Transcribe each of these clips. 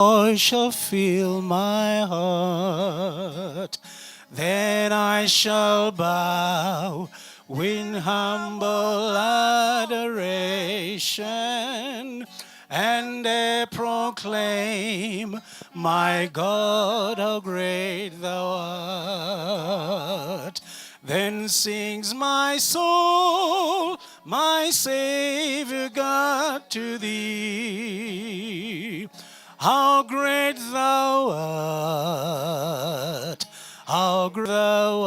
Joy shall fill my heart, then I shall bow with humble adoration and proclaim, my God, how great thou art. Then sings my soul, my Savior God, to thee. How great thou art, how great thou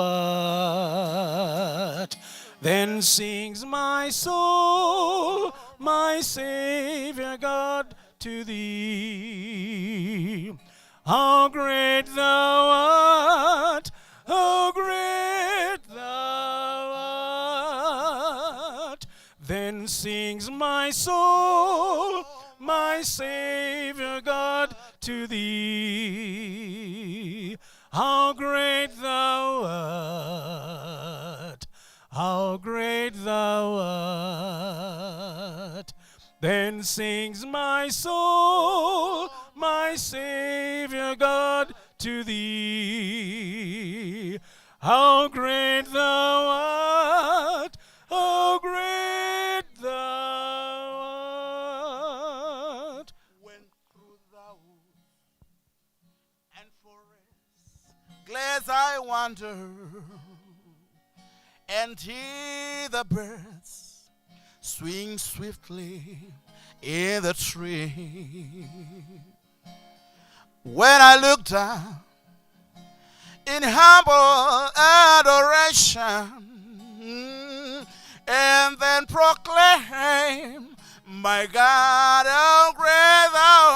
art. Then sings my soul, my Savior God, to thee. How great thou art, how great thou art. Then sings my soul, my Savior God, to thee. How great thou art, how great thou art. Then sings my soul, my Savior God, to thee. How great thou art, how great thou art. Went through the woods and forests, glad I wander, and hear the birds swing swiftly in the tree. When I look down in humble adoration, and then proclaim, my God, how great thou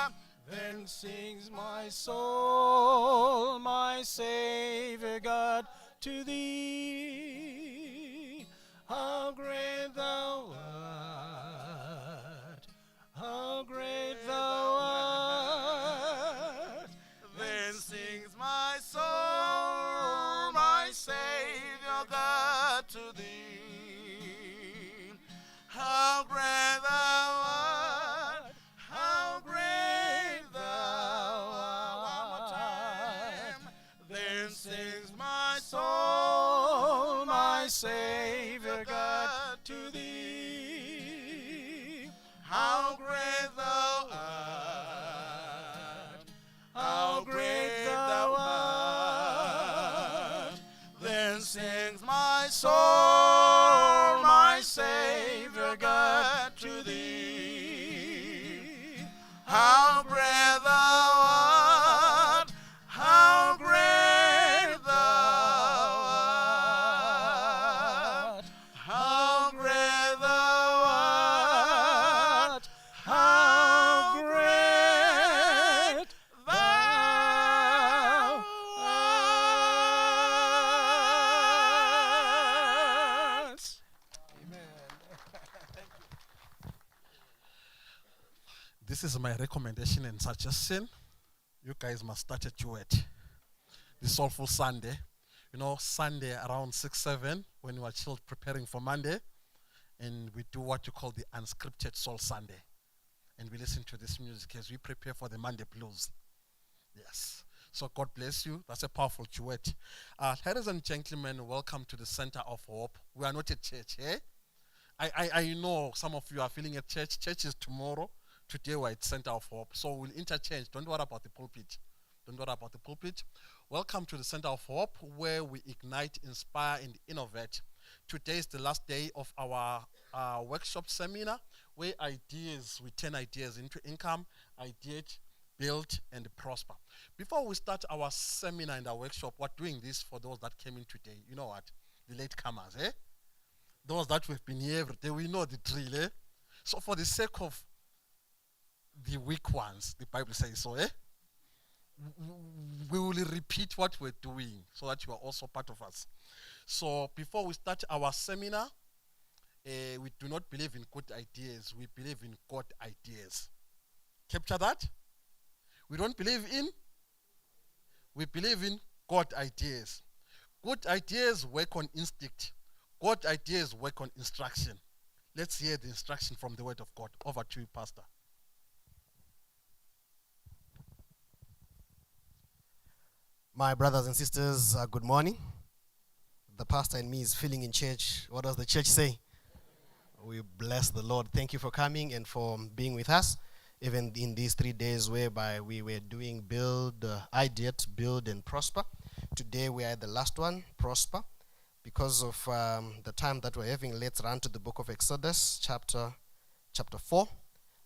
art. Then sings my soul, my Savior God, to thee. How great thou art, how great thou art. Then sings my soul, my Savior God, to thee. How great thou art, how great thou art. One more time. Then sings my soul, my Savior God, to thee. how great thou art, how great thou art. Then sings my soul, my Savior God, to thee. How great thou art, how great thou art, how great thou art, how great thou art. This is my recommendation and suggestion. You guys must start a duet. The Soulful Sunday. You know, Sunday around 6, 7, when you are chilled preparing for Monday. And we do what you call the unscripted Soul Sunday. And we listen to this music as we prepare for the Monday blues. Yes. So God bless you. That's a powerful duet. Ladies and gentlemen, welcome to the Center of Hope. We are not a church, eh? I know some of you are feeling at church. Church is tomorrow. Today we're at Center of Hope. So we'll interchange. Don't worry about the pulpit. Don't worry about the pulpit. Welcome to the Center of Hope, where we ignite, inspire, and innovate. Today is the last day of our workshop seminar, where we turn ideas into income, ideate, build, and prosper. Before we start our seminar and our workshop, we're doing this for those that came in today. You know what? The latecomers, eh? Those that we've been here every day, we know the drill, eh? So for the sake of the weak ones, the Bible says so, eh? We will repeat what we're doing so that you are also part of us. So before we start our seminar, we do not believe in good ideas. We believe in God ideas. Capture that? We believe in God ideas. Good ideas work on instinct. God ideas work on instruction. Let's hear the instruction from the word of God. Over to you, Pastor. My brothers and sisters, good morning. The pastor and me is feeling in church. What does the church say? We bless the Lord. Thank you for coming and for being with us, even in these 3 days whereby we were doing build, ideate, build, and prosper. Today we are at the last one, prosper. Because of the time that we're having, let's run to the book of Exodus, chapter 4.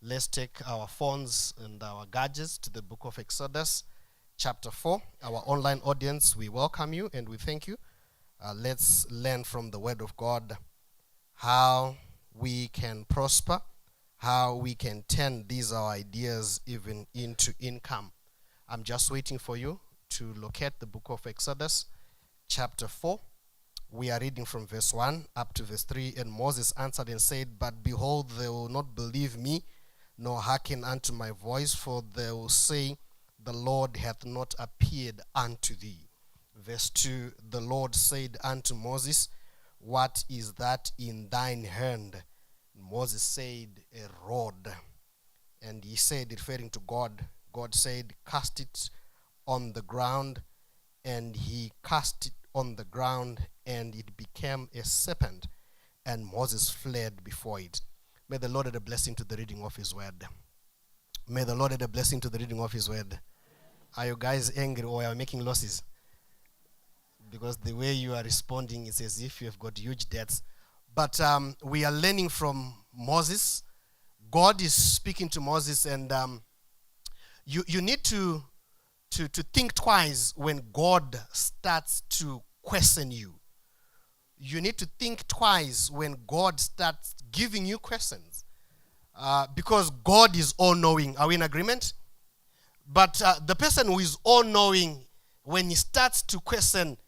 Let's take our phones and our gadgets to the book of Exodus, chapter 4. Our online audience, we welcome you and we thank you. Let's learn from the word of God how we can prosper, how we can turn these our ideas even into income. I'm just waiting for you to locate the book of Exodus, chapter 4. We are reading from verse 1 up to verse 3. And Moses answered and said, But behold, they will not believe me, nor hearken unto my voice, for they will say, The Lord hath not appeared unto thee. Verse 2, the Lord said unto Moses, What is that in thine hand? Moses said, A rod. And he said, referring to God, God said, Cast it on the ground. And he cast it on the ground, and it became a serpent, and Moses fled before it. May the Lord add a blessing to the reading of his word. May the Lord add a blessing to the reading of his word. Are you guys angry or are you making losses? Because the way you are responding is as if you have got huge debts. But we are learning from Moses. God is speaking to Moses, and you need to think twice when God starts to question you. You need to think twice when God starts giving you questions. Because God is all-knowing. Are we in agreement? But the person who is all-knowing, when he starts to question,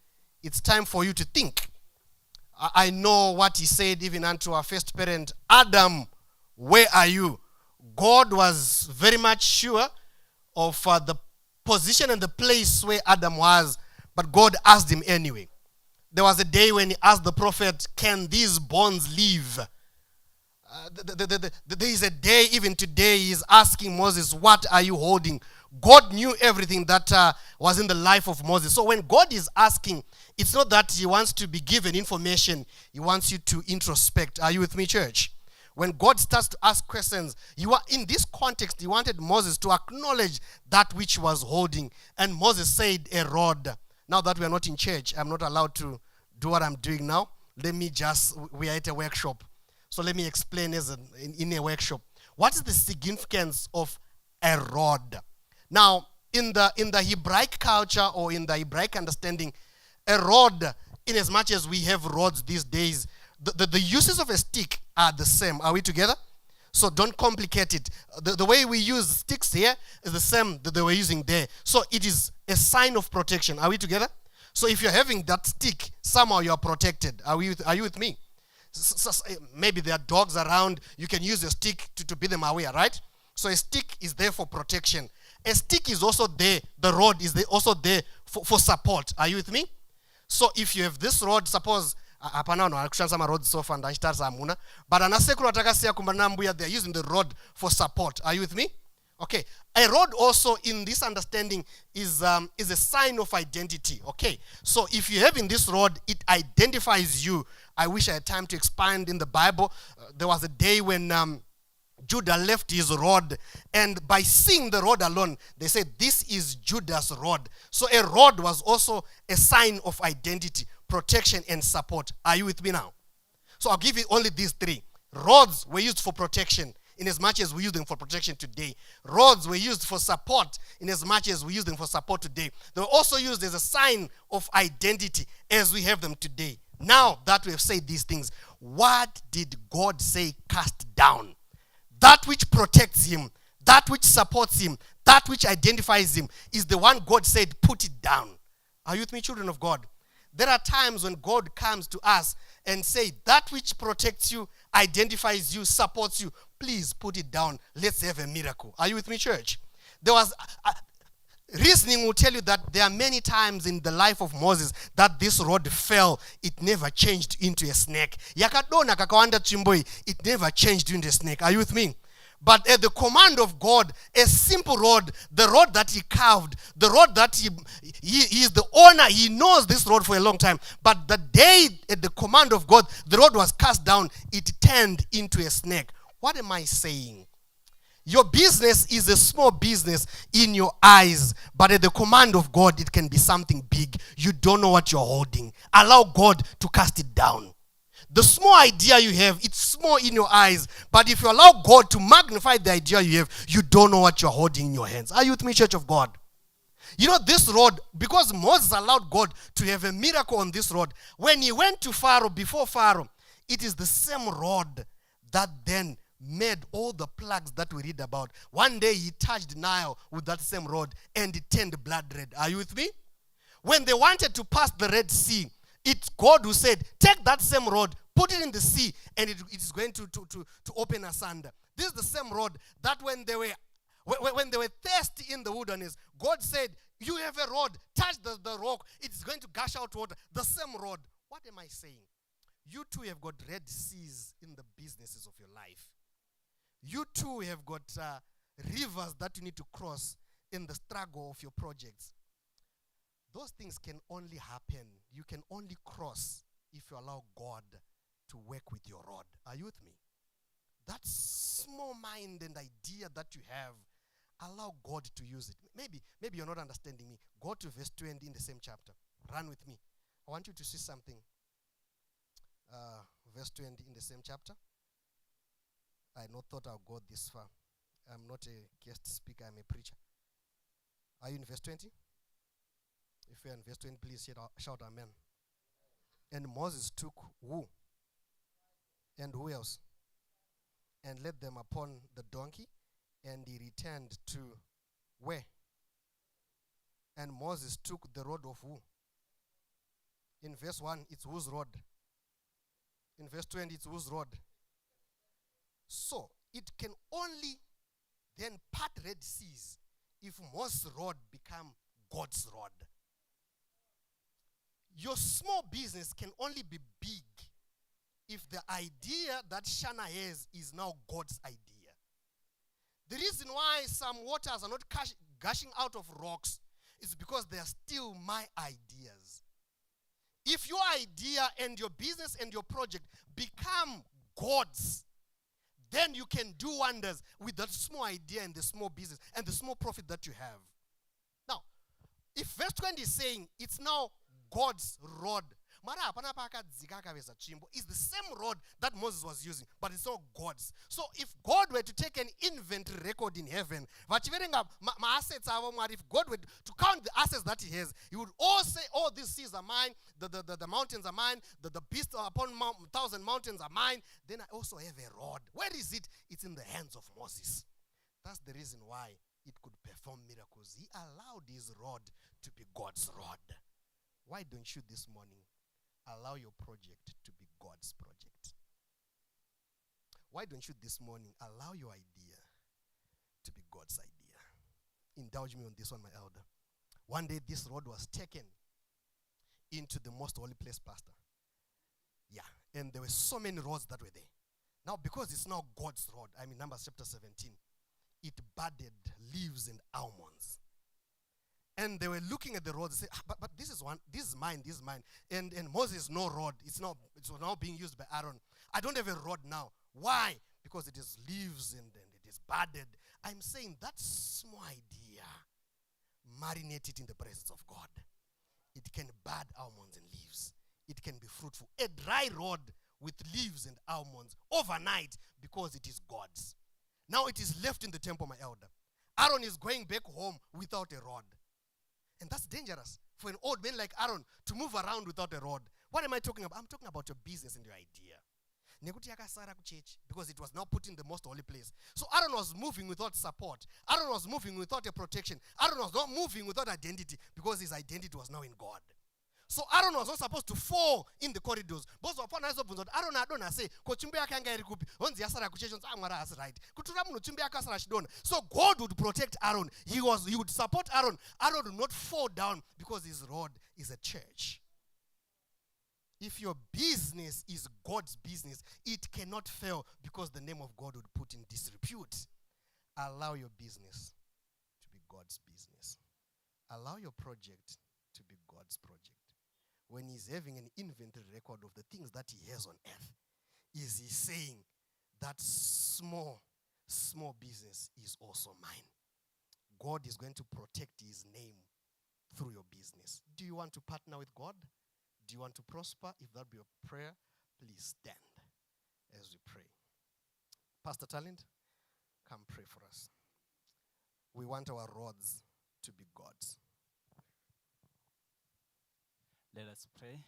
it's time for you to think. I know what he said even unto our first parent, Adam, where are you? God was very much sure of the position and the place where Adam was, but God asked him anyway. There was a day when he asked the prophet, can these bones live? There is a day, even today, he is asking Moses, what are you holding? God knew everything that was in the life of Moses. So when God is asking, it's not that he wants to be given information. He wants you to introspect. Are you with me, church? When God starts to ask questions, you are in this context, he wanted Moses to acknowledge that which was holding. And Moses said, a rod. Now that we are not in church, I'm not allowed to do what I'm doing now. We are at a workshop. So let me explain in a workshop. What is the significance of a rod? Now, in the Hebraic culture or in the Hebraic understanding, a rod, in as much as we have rods these days, the uses of a stick are the same. Are we together? So don't complicate it. The way we use sticks here is the same that they were using there. So it is a sign of protection. Are we together? So if you're having that stick, somehow you are protected. Are you with me? So maybe there are dogs around. You can use a stick to beat them away, right? So a stick is there for protection. A stick is also there. The rod is also there for support. Are you with me? So if you have this rod, suppose apana no akushanisa marod so far ndachitasa amuna, but anasekuru atakasiya kumbana mbuya, they're using the rod for support. Are you with me? Okay. A rod also, in this understanding, is a sign of identity. Okay. So if you have in this rod, it identifies you. I wish I had time to expand in the Bible. There was a day when Judah left his rod, and by seeing the rod alone, they said, this is Judah's rod. So a rod was also a sign of identity, protection, and support. Are you with me now? So I'll give you only these three. Rods were used for protection, in as much as we use them for protection today. Rods were used for support, in as much as we use them for support today. They were also used as a sign of identity, as we have them today. Now that we have said these things, what did God say cast down? That which protects him, that which supports him, that which identifies him is the one God said, put it down. Are you with me, children of God? There are times when God comes to us and say, that which protects you, identifies you, supports you, please put it down. Let's have a miracle. Are you with me, church? There was reasoning will tell you that there are many times in the life of Moses that this rod fell. It never changed into a snake. Yakadona kakawanda chimboi. It never changed into a snake. Are you with me? But at the command of God, a simple rod, the rod that he carved, the rod that he is the owner, he knows this rod for a long time. But the day at the command of God, the rod was cast down, it turned into a snake. What am I saying? Your business is a small business in your eyes, but at the command of God, it can be something big. You don't know what you're holding. Allow God to cast it down. The small idea you have, it's small in your eyes, but if you allow God to magnify the idea you have, you don't know what you're holding in your hands. Are you with me, Church of God? You know, this rod, because Moses allowed God to have a miracle on this rod, when he went to Pharaoh, before Pharaoh, it is the same rod that then made all the plagues that we read about. One day he touched Nile with that same rod and it turned blood red. Are you with me? When they wanted to pass the Red Sea, it's God who said, take that same rod, put it in the sea, and it is going to open asunder. This is the same rod that when they were thirsty in the wilderness, God said, you have a rod, touch the rock, it's going to gush out water. The same rod. What am I saying? You too have got Red Seas in the businesses of your life. You too have got rivers that you need to cross in the struggle of your projects. Those things can only happen. You can only cross if you allow God to work with your rod. Are you with me? That small mind and idea that you have, allow God to use it. Maybe you're not understanding me. Go to verse 20 in the same chapter. Run with me. I want you to see something. Verse 20 in the same chapter. I not thought I'll go this far. I'm not a guest speaker, I'm a preacher. Are you in verse 20? If you're in verse 20, please shout amen. And Moses took who? And who else? And led them upon the donkey, and he returned to where? And Moses took the rod of who? In verse 1, it's whose rod? In verse 20, it's whose rod? So, it can only then part Red Seas if Moses' rod become God's rod. Your small business can only be big if the idea that Shana has is now God's idea. The reason why some waters are not gushing out of rocks is because they are still my ideas. If your idea and your business and your project become God's, then you can do wonders with that small idea and the small business and the small profit that you have. Now, if verse 20 is saying it's now God's rod, it's the same rod that Moses was using, but it's not God's. So if God were to take an inventory record in heaven, if God were to count the assets that he has, he would all say, oh, these seas are mine, the mountains are mine, the beasts upon 1,000 mountains are mine. Then I also have a rod. Where is it? It's in the hands of Moses. That's the reason why it could perform miracles. He allowed his rod to be God's rod. Why don't you this morning allow your project to be God's project? Why don't you this morning allow your idea to be God's idea? Indulge me on this one, my elder. One day this rod was taken into the most holy place, Pastor. Yeah, and there were so many rods that were there. Now, because it's now God's rod, Numbers chapter 17, it budded leaves and almonds. And they were looking at the rod and say, but this is mine. And Moses, no rod. It's now being used by Aaron. I don't have a rod now. Why? Because it is leaves and it is budded. I'm saying that small idea, marinate it in the presence of God. It can bud almonds and leaves. It can be fruitful. A dry rod with leaves and almonds overnight because it is God's. Now it is left in the temple, my elder. Aaron is going back home without a rod. And that's dangerous for an old man like Aaron to move around without a rod. What am I talking about? I'm talking about your business and your idea. Because it was now put in the most holy place. So Aaron was moving without support. Aaron was moving without a protection. Aaron was not moving without identity because his identity was now in God. So Aaron was not supposed to fall in the corridors. Aaron adona say, so God would protect Aaron. He would support Aaron. Aaron would not fall down because his rod is a church. If your business is God's business, it cannot fail because the name of God would put in disrepute. Allow your business to be God's business. Allow your project to be God's project. When he's having an inventory record of the things that he has on earth, is he saying that small business is also mine? God is going to protect his name through your business. Do you want to partner with God? Do you want to prosper? If that be your prayer, please stand as we pray. Pastor Talent, come pray for us. We want our roads to be God's. Let us pray.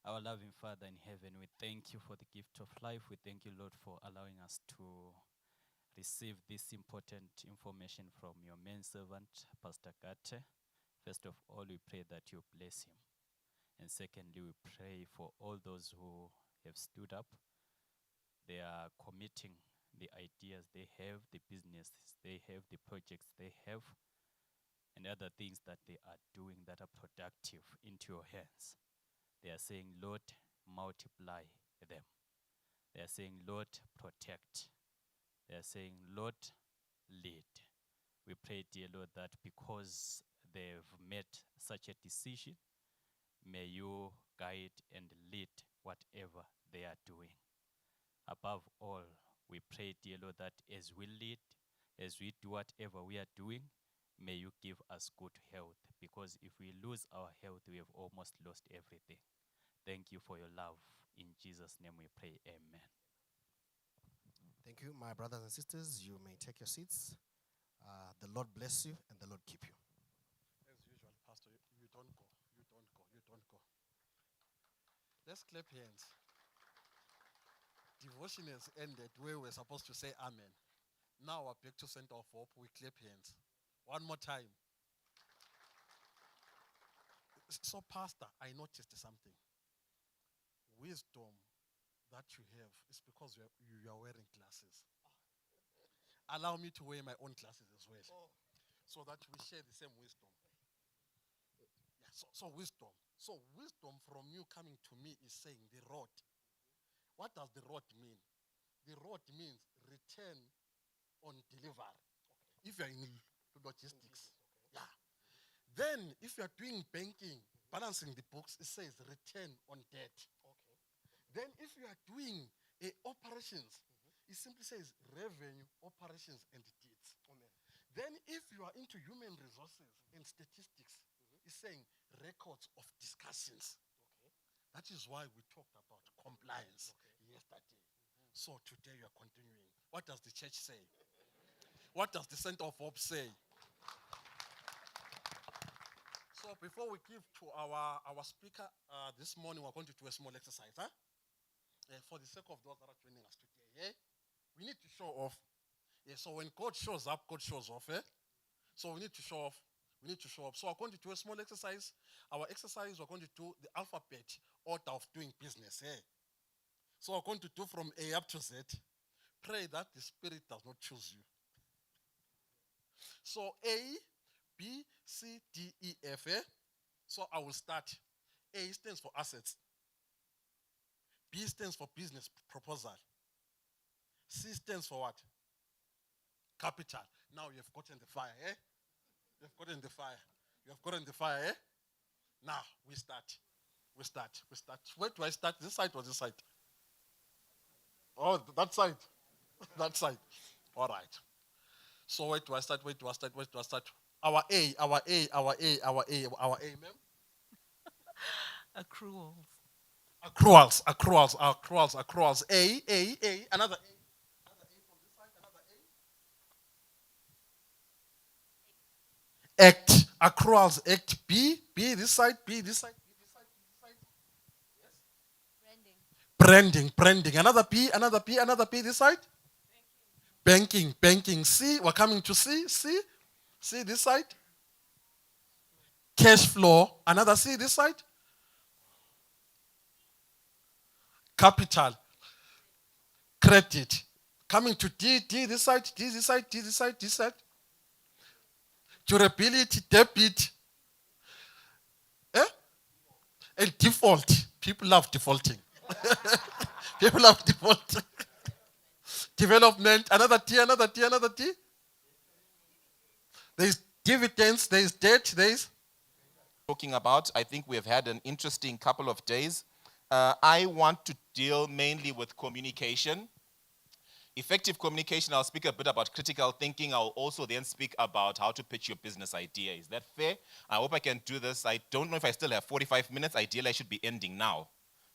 Our loving Father in heaven, we thank you for the gift of life. We thank you, Lord, for allowing us to receive this important information from your manservant, Pastor Gate. First of all, we pray that you bless him. And secondly, we pray for all those who have stood up. They are committing the ideas they have, the businesses they have, the projects they have, and other things that they are doing that are productive into your hands. They are saying, Lord, multiply them. They are saying, Lord, protect. They are saying, Lord, lead. We pray, dear Lord, that because they've made such a decision, may you guide and lead whatever they are doing. Above all, we pray, dear Lord, that as we lead, as we do whatever we are doing, may you give us good health, because if we lose our health, we have almost lost everything. Thank you for your love. In Jesus' name we pray, amen. Thank you, my brothers and sisters. You may take your seats. The Lord bless you and the Lord keep you. As usual, Pastor, you don't go. You don't go. You don't go. Let's clap hands. Devotion has ended where we're supposed to say amen. Now we're back to Center of Hope. We clap hands. One more time. So, Pastor, I noticed something. Wisdom that you have is because you are wearing glasses. Allow me to wear my own glasses as well, so that we share the same wisdom. Yeah, so wisdom. So wisdom from you coming to me is saying the road. What does the road mean? The road means return on delivery. Okay. If you're in logistics. Okay. Yeah. Then if you're doing banking, balancing the books, it says return on debt. Okay. Then if you are doing operations, it simply says revenue, operations, and deeds. Amen. Then if you are into human resources and statistics, it's saying records of discussions. Okay. That is why we talked about compliance yesterday. So today you are continuing. What does the church say? What does the Center of Hope say? So before we give to our speaker this morning, we're going to do a small exercise. For the sake of those that are joining us today, we need to show off. So when God shows up, God shows off. So we need to show off. We need to show up. So we're going to do a small exercise. Our exercise, we're going to do the alphabet order of doing business. So we're going to do from A up to Z. Pray that the Spirit does not choose you. So A, B, C, D, E, F. So I will start. A stands for assets. B stands for business proposal. C stands for what? Capital. Now you have gotten the fire, You have gotten the fire. You have gotten the fire, Now we start. Where do I start? This side or this side? Oh, that side. That side. All right. So where do I start? Our A, ma'am. Accruals. A. Another A. From this side, another A. Act. Accruals. Act. B. This side. This side. Yes. Branding. Another P. This side. Banking. C. We're coming to C. C. This side. Cash flow. Another C. This side. Capital. Credit. Coming to D. This side. This side. Durability. Debit. And default. People love defaulting. People love defaulting. Development, another T, another T, another T. There's dividends, there's debt, there's... Talking about, I think we have had an interesting couple of days. I want to deal mainly with communication. Effective communication, I'll speak a bit about critical thinking. I'll also then speak about how to pitch your business idea. Is that fair? I hope I can do this. I don't know if I still have 45 minutes. Ideally, I should be ending now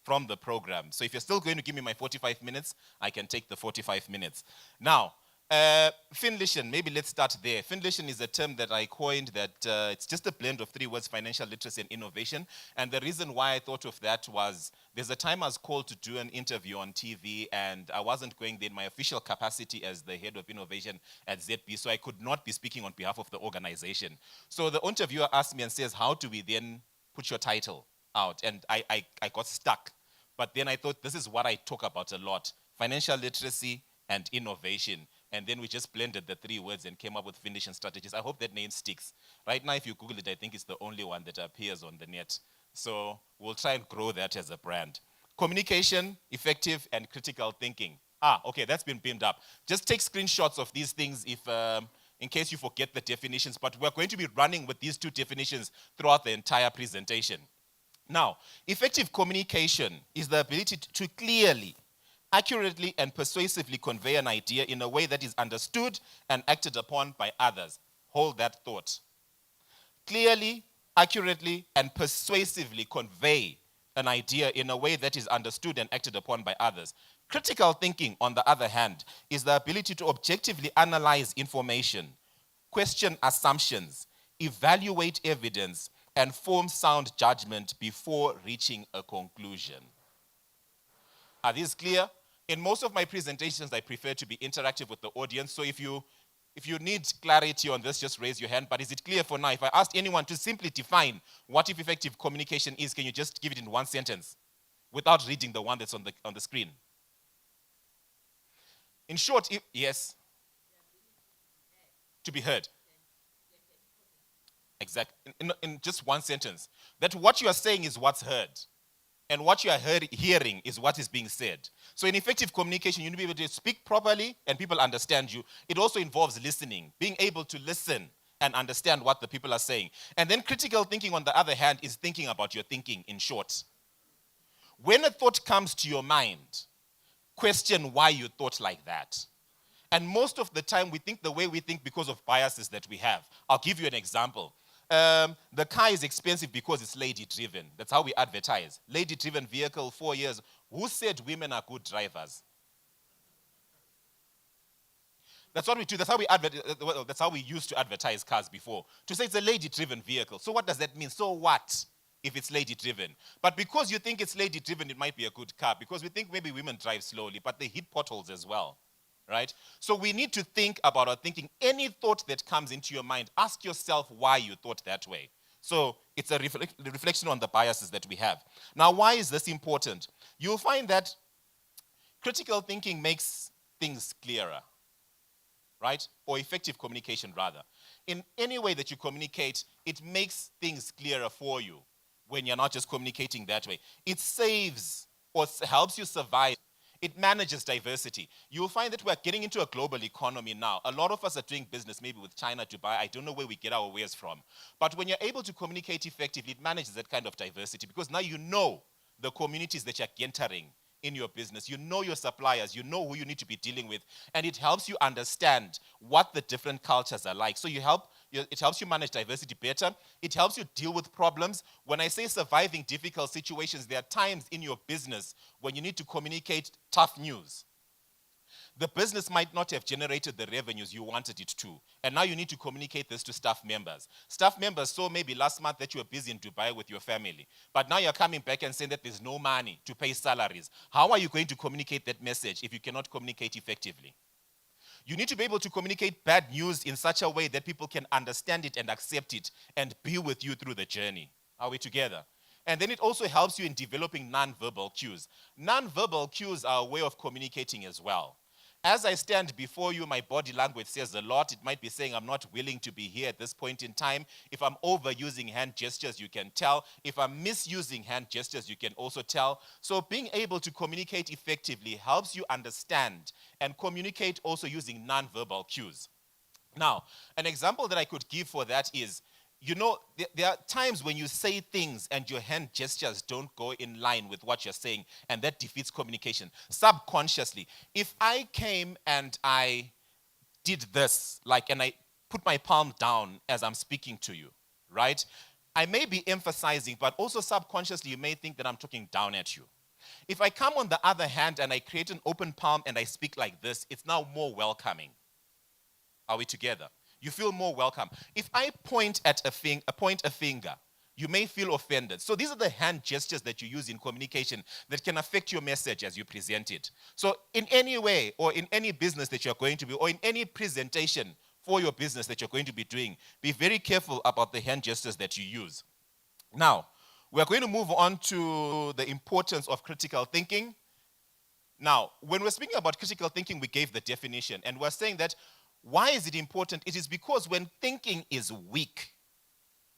from the program. So if you're still going to give me my 45 minutes, I can take the 45 minutes. Now, Finlishan, maybe let's start there. Finlishan is a term that I coined that it's just a blend of three words, financial literacy and innovation. And the reason why I thought of that was there's a time I was called to do an interview on TV, and I wasn't going there in my official capacity as the head of innovation at ZB, so I could not be speaking on behalf of the organization. So the interviewer asked me and says, how do we then put your title out? And I got stuck. But then I thought, this is what I talk about a lot, financial literacy and innovation. And then we just blended the three words and came up with Finnish strategies. I hope that name sticks. Right now, if you Google it, I think it's the only one that appears on the net. So we'll try and grow that as a brand. Communication, effective, and critical thinking. Okay, that's been beamed up. Just take screenshots of these things if, in case you forget the definitions. But we're going to be running with these two definitions throughout the entire presentation. Now, effective communication is the ability to clearly, accurately and persuasively convey an idea in a way that is understood and acted upon by others. Hold that thought. Clearly, accurately, and persuasively convey an idea in a way that is understood and acted upon by others. Critical thinking, on the other hand, is the ability to objectively analyze information, question assumptions, evaluate evidence, and form sound judgment before reaching a conclusion. Are these clear? In most of my presentations, I prefer to be interactive with the audience. So if you need clarity on this, just raise your hand. But is it clear for now? If I asked anyone to simply define what effective communication is, can you just give it in one sentence without reading the one that's on the screen? In short, yes. To be heard. Exactly. In just one sentence. That what you are saying is what's heard. And what you are hearing is what is being said. So in effective communication, you need to be able to speak properly and people understand you. It also involves listening, being able to listen and understand what the people are saying. And then critical thinking, on the other hand, is thinking about your thinking, in short. When a thought comes to your mind, question why you thought like that. And most of the time, we think the way we think because of biases that we have. I'll give you an example. The car is expensive because it's lady-driven. That's how we advertise. Lady-driven vehicle, 4 years. Who said women are good drivers? That's what we do. That's how we used to advertise cars before. To say it's a lady-driven vehicle. So what does that mean? So what if it's lady-driven? But because you think it's lady-driven, it might be a good car. Because we think maybe women drive slowly, but they hit potholes as well. Right? So we need to think about our thinking. Any thought that comes into your mind, ask yourself why you thought that way. So it's a reflection on the biases that we have. Now, why is this important? You'll find that critical thinking makes things clearer, right? Or effective communication, rather. In any way that you communicate, it makes things clearer for you when you're not just communicating that way. It saves or helps you survive. It manages diversity. You'll find that we're getting into a global economy now. A lot of us are doing business maybe with China, Dubai. I don't know where we get our wares from. But when you're able to communicate effectively, it manages that kind of diversity because now you know the communities that you're entering in your business. You know your suppliers. You know who you need to be dealing with. And it helps you understand what the different cultures are like. So it helps you manage diversity better. It helps you deal with problems. When I say surviving difficult situations, there are times in your business when you need to communicate tough news. The business might not have generated the revenues you wanted it to. And now you need to communicate this to staff members. Staff members saw maybe last month that you were busy in Dubai with your family. But now you're coming back and saying that there's no money to pay salaries. How are you going to communicate that message if you cannot communicate effectively? You need to be able to communicate bad news in such a way that people can understand it and accept it and be with you through the journey. Are we together? And then it also helps you in developing non-verbal cues. Non-verbal cues are a way of communicating as well. As I stand before you, my body language says a lot. It might be saying I'm not willing to be here at this point in time. If I'm overusing hand gestures, you can tell. If I'm misusing hand gestures, you can also tell. So being able to communicate effectively helps you understand and communicate also using nonverbal cues. Now, an example that I could give for that is, there are times when you say things and your hand gestures don't go in line with what you're saying, and that defeats communication subconsciously. If I came and I did this, and I put my palm down as I'm speaking to you, right? I may be emphasizing, but also subconsciously you may think that I'm talking down at you. If I come on the other hand and I create an open palm and I speak like this, it's now more welcoming. Are we together? You feel more welcome. If I point a finger, you may feel offended. So these are the hand gestures that you use in communication that can affect your message as you present it. So in any way, or in any business that you're going to be, or in any presentation for your business that you're going to be doing, be very careful about the hand gestures that you use. Now, we're going to move on to the importance of critical thinking. Now, when we're speaking about critical thinking, we gave the definition, and we're saying that why is it important? It is because when thinking is weak,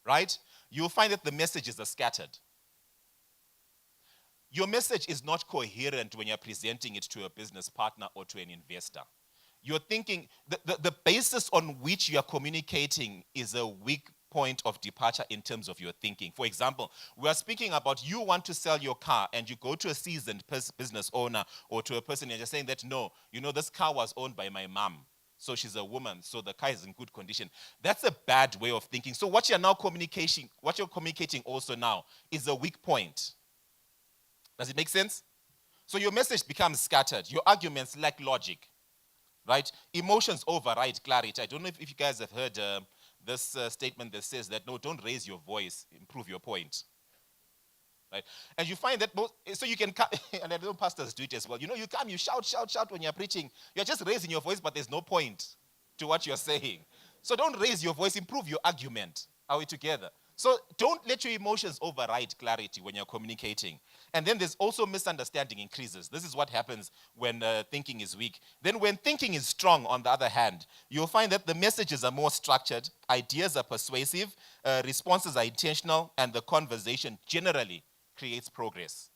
right, you'll find that the messages are scattered. Your message is not coherent when you're presenting it to a business partner or to an investor. You're thinking, the basis on which you're communicating is a weak point of departure in terms of your thinking. For example, we are speaking about you want to sell your car and you go to a seasoned business owner or to a person and you're saying that, no, this car was owned by my mom. So she's a woman, so the car is in good condition. That's a bad way of thinking. So what you're communicating also now is a weak point. Does it make sense? So your message becomes scattered. Your arguments lack logic, right? Emotions override clarity. I don't know if you guys have heard this statement that says that, no, don't raise your voice, improve your point. Right? And you find that so you can come, and I know pastors do it as well. You come, you shout when you're preaching. You're just raising your voice, but there's no point to what you're saying. So don't raise your voice, improve your argument. Are we together? So don't let your emotions override clarity when you're communicating. And then there's also misunderstanding increases. This is what happens when thinking is weak. Then when thinking is strong, on the other hand, you'll find that the messages are more structured, ideas are persuasive, responses are intentional, and the conversation generally creates progress.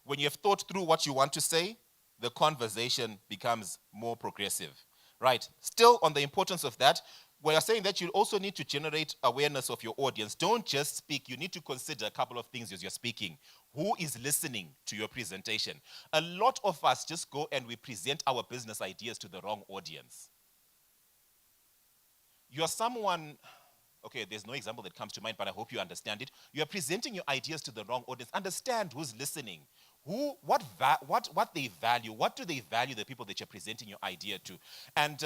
When you have thought through what you want to say, the conversation becomes more progressive. Right? Still on the importance of that, we are saying that you also need to generate awareness of your audience. Don't just speak. You need to consider a couple of things as you're speaking. Who is listening to your presentation? A lot of us just go and we present our business ideas to the wrong audience. You're someone... Okay, there's no example that comes to mind, but I hope you understand it. You are presenting your ideas to the wrong audience. Understand who's listening. What they value. What do they value, the people that you're presenting your idea to? And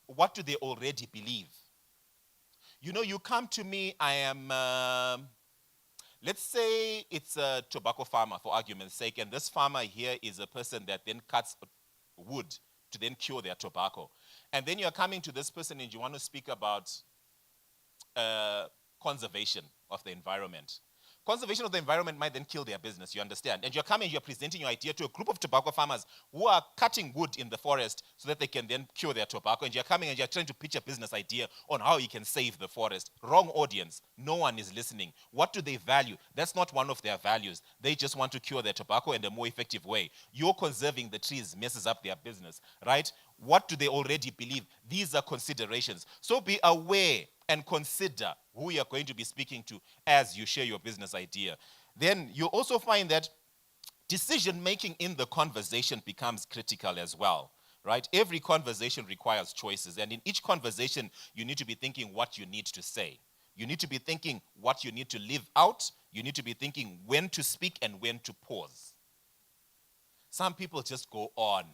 what do they already believe? You come to me, I am, let's say it's a tobacco farmer, for argument's sake, and this farmer here is a person that then cuts wood to then cure their tobacco. And then you're coming to this person and you want to speak about conservation of the environment. Conservation of the environment might then kill their business, you understand? And you're coming, you're presenting your idea to a group of tobacco farmers who are cutting wood in the forest so that they can then cure their tobacco. And you're coming and you're trying to pitch a business idea on how you can save the forest. Wrong audience. No one is listening. What do they value? That's not one of their values. They just want to cure their tobacco in a more effective way. You're conserving the trees messes up their business, right? What do they already believe? These are considerations. So be aware and consider who you're going to be speaking to as you share your business idea. Then you also find that decision-making in the conversation becomes critical as well, right? Every conversation requires choices, and in each conversation, you need to be thinking what you need to say. You need to be thinking what you need to live out. You need to be thinking when to speak and when to pause. Some people just go on.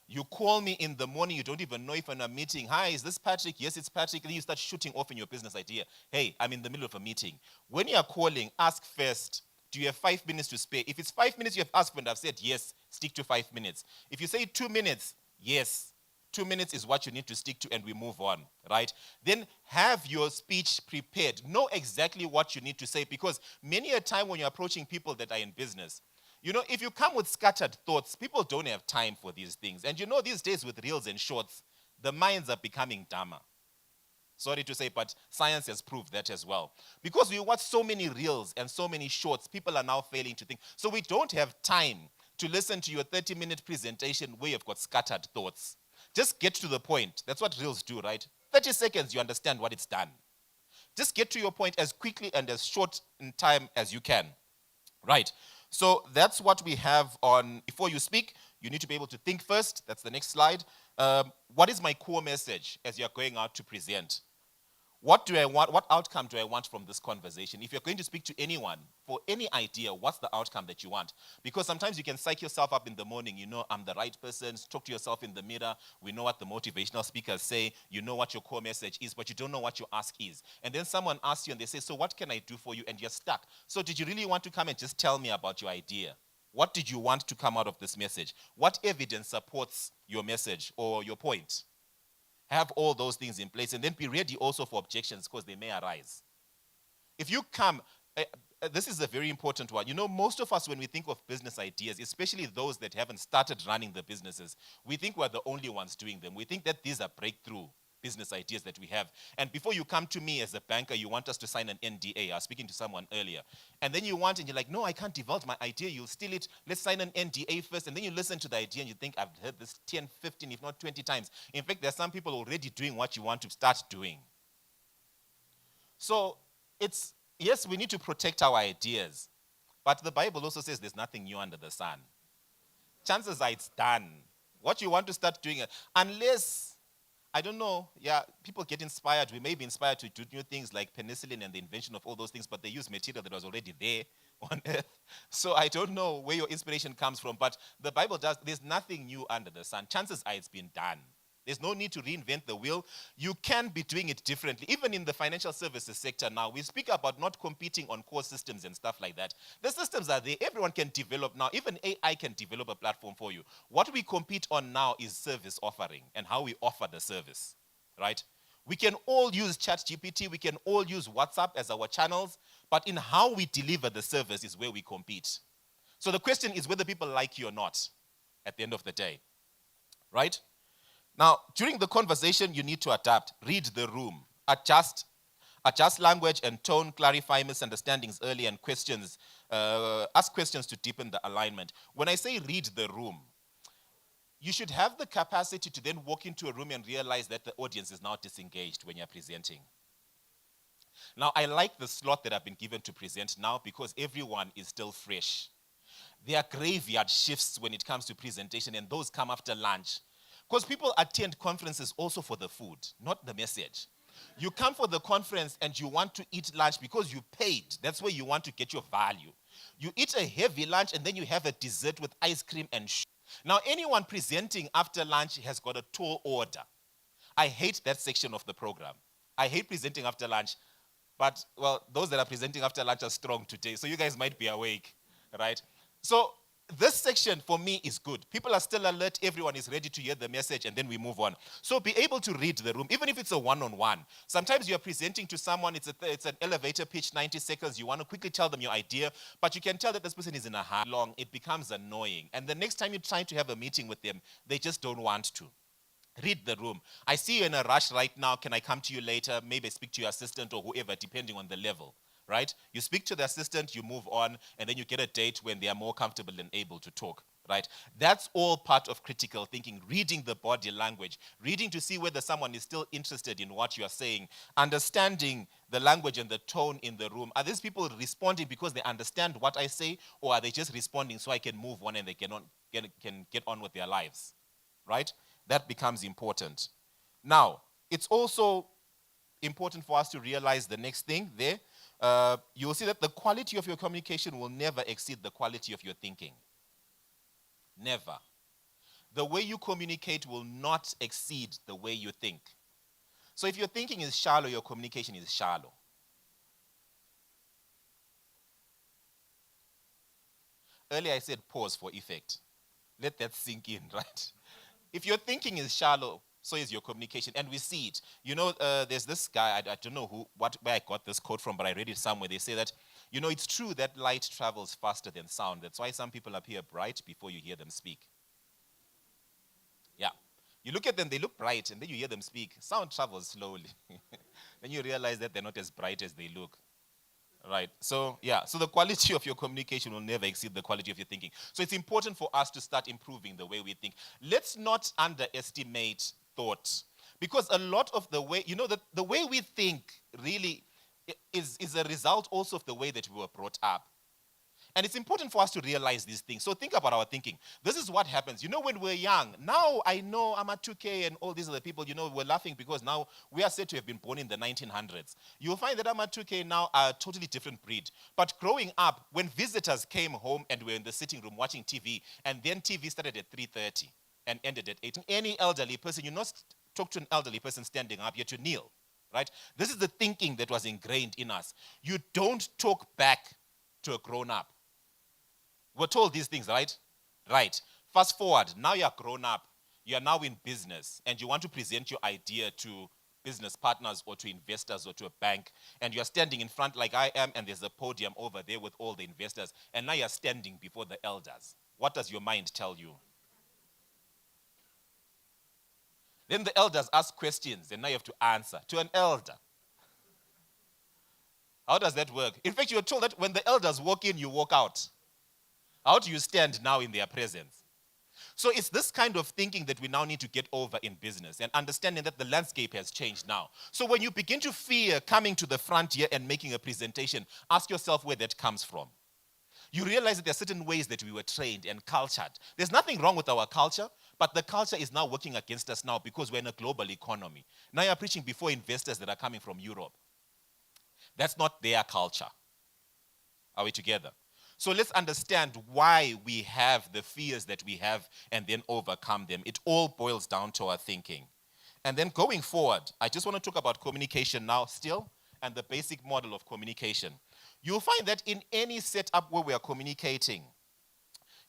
You call me in the morning, you don't even know if I'm in a meeting. Hi, is this Patrick? Yes, it's Patrick. Then you start shooting off in your business idea. Hey, I'm in the middle of a meeting. When you are calling, ask first, do you have 5 minutes to spare? If it's 5 minutes you have asked for and I've said yes, stick to 5 minutes. If you say 2 minutes, yes, 2 minutes is what you need to stick to and we move on, right? Then have your speech prepared. Know exactly what you need to say, because many a time when you're approaching people that are in business, You know, if you come with scattered thoughts, people don't have time for these things. And you know, these days with reels and shorts, the minds are becoming dumber. Sorry to say, but science has proved that as well. Because we watch so many reels and so many shorts, people are now failing to think. So we don't have time to listen to your 30-minute presentation where you've got scattered thoughts. Just get to the point. That's what reels do, right? 30 seconds, you understand what it's done. Just get to your point as quickly and as short in time as you can. Right. So that's what we have on, before you speak, you need to be able to think first. That's the next slide. What is my core message as you're going out to present? What do I want? What outcome do I want from this conversation? If you're going to speak to anyone for any idea, what's the outcome that you want? Because sometimes you can psych yourself up in the morning, you know, I'm the right person, talk to yourself in the mirror, we know what the motivational speakers say, you know what your core message is, but you don't know what your ask is. And then someone asks you and they say, so what can I do for you? And you're stuck. So did you really want to come and just tell me about your idea? What did you want to come out of this message? What evidence supports your message or your point? Have all those things in place and then be ready also for objections because they may arise. If you come, this is a very important one. You know, most of us when we think of business ideas, especially those that haven't started running the businesses, we think we're the only ones doing them. We think that these are breakthrough business ideas that we have. And before you come to me as a banker, you want us to sign an NDA. I was speaking to someone earlier. And then you want, and you're like, no, I can't divulge my idea. You'll steal it. Let's sign an NDA first. And then you listen to the idea and you think, I've heard this 10, 15, if not 20 times. In fact, there's some people already doing what you want to start doing. So it's, yes, we need to protect our ideas. But the Bible also says there's nothing new under the sun. Chances are it's done. What you want to start doing, unless, I don't know, yeah, people get inspired. We may be inspired to do new things like penicillin and the invention of all those things, but they use material that was already there on earth. So I don't know where your inspiration comes from, but the Bible does, there's nothing new under the sun. Chances are it's been done. There's no need to reinvent the wheel. You can be doing it differently. Even in the financial services sector now, we speak about not competing on core systems and stuff like that. The systems are there. Everyone can develop now. Even AI can develop a platform for you. What we compete on now is service offering and how we offer the service, right? We can all use ChatGPT. We can all use WhatsApp as our channels. But in how we deliver the service is where we compete. So the question is whether people like you or not at the end of the day, right? Now, during the conversation, you need to adapt, read the room, adjust language and tone, clarify misunderstandings early and questions, ask questions to deepen the alignment. When I say read the room, you should have the capacity to then walk into a room and realize that the audience is now disengaged when you're presenting. Now, I like the slot that I've been given to present now because everyone is still fresh. There are graveyard shifts when it comes to presentation, and those come after lunch. Because people attend conferences also for the food, not the message. You come for the conference and you want to eat lunch because you paid. That's where you want to get your value. You eat a heavy lunch and then you have a dessert with ice cream and Now, anyone presenting after lunch has got a tall order. I hate that section of the program. I hate presenting after lunch. But, well, those that are presenting after lunch are strong today, so you guys might be awake, right? So this section for me is good. People are still alert. Everyone is ready to hear the message, and then we move on. So be able to read the room, even if it's a one-on-one. Sometimes you're presenting to someone, it's an elevator pitch, 90 seconds. You want to quickly tell them your idea, but you can tell that this person is in a high long. It becomes annoying. And the next time you're trying to have a meeting with them, they just don't want to. Read the room. I see you in a rush right now. Can I come to you later? Maybe speak to your assistant or whoever, depending on the level. Right? You speak to the assistant, you move on, and then you get a date when they are more comfortable and able to talk, right? That's all part of critical thinking, reading the body language, reading to see whether someone is still interested in what you are saying, understanding the language and the tone in the room. Are these people responding because they understand what I say, or are they just responding so I can move on and they can get on with their lives, right? That becomes important. Now, it's also important for us to realize the next thing there. You will see that the quality of your communication will never exceed the quality of your thinking. Never. The way you communicate will not exceed the way you think. So if your thinking is shallow, your communication is shallow. Earlier I said pause for effect. Let that sink in, right? If your thinking is shallow, so is your communication, and we see it. You know, there's this guy, I don't know where I got this quote from, but I read it somewhere. They say that You know, it's true that light travels faster than sound. That's why some people appear bright before you hear them speak. Yeah. You look at them, they look bright, and then you hear them speak. Sound travels slowly. Then you realize that they're not as bright as they look. Right. So, yeah. So the quality of your communication will never exceed the quality of your thinking. So it's important for us to start improving the way we think. Let's not underestimate thought. Because a lot of the way, you know, the way we think really is a result also of the way that we were brought up. And it's important for us to realize these things. So think about our thinking. This is what happens. You know, when we're young, now I know I'm at 2K and all these other people, you know, we're laughing because now we are said to have been born in the 1900s. You'll find that I'm at 2K now are a totally different breed. But growing up, when visitors came home and were in the sitting room watching TV, and then TV started at 3:30 and ended at 8, any elderly person, you not talk to an elderly person standing up, you have to kneel, right? This is the thinking that was ingrained in us. You don't talk back to a grown-up. We're told these things, right? Right. Fast forward, now you're grown up, you're now in business, and you want to present your idea to business partners or to investors or to a bank, and you're standing in front like I am, and there's a podium over there with all the investors, and now you're standing before the elders. What does your mind tell you? Then the elders ask questions, and now you have to answer to an elder. How does that work? In fact, you're told that when the elders walk in, you walk out. How do you stand now in their presence? So it's this kind of thinking that we now need to get over in business and understanding that the landscape has changed now. So when you begin to fear coming to the front here and making a presentation, ask yourself where that comes from. You realize that there are certain ways that we were trained and cultured. There's nothing wrong with our culture, but the culture is now working against us now because we're in a global economy. Now you're preaching before investors that are coming from Europe. That's not their culture. Are we together? So let's understand why we have the fears that we have and then overcome them. It all boils down to our thinking. And then going forward, I just want to talk about communication now still and the basic model of communication. You'll find that in any setup where we are communicating,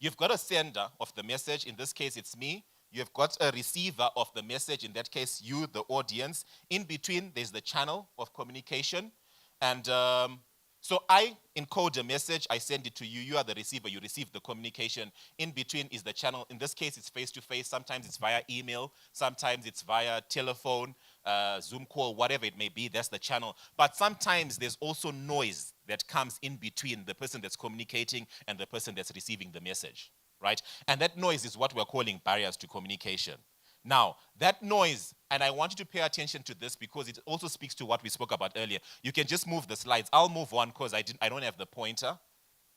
you've got a sender of the message. In this case, it's me. You've got a receiver of the message. In that case, you, the audience. In between, there's the channel of communication. And so I encode a message, I send it to you, you are the receiver, you receive the communication. In between is the channel. In this case, it's face-to-face. Sometimes it's via email. Sometimes it's via telephone, Zoom call, whatever it may be. That's the channel. But sometimes there's also noise that comes in between the person that's communicating and the person that's receiving the message, right? And that noise is what we're calling barriers to communication. Now, that noise, and I want you to pay attention to this because it also speaks to what we spoke about earlier. You can just move the slides. I'll move on because I don't have the pointer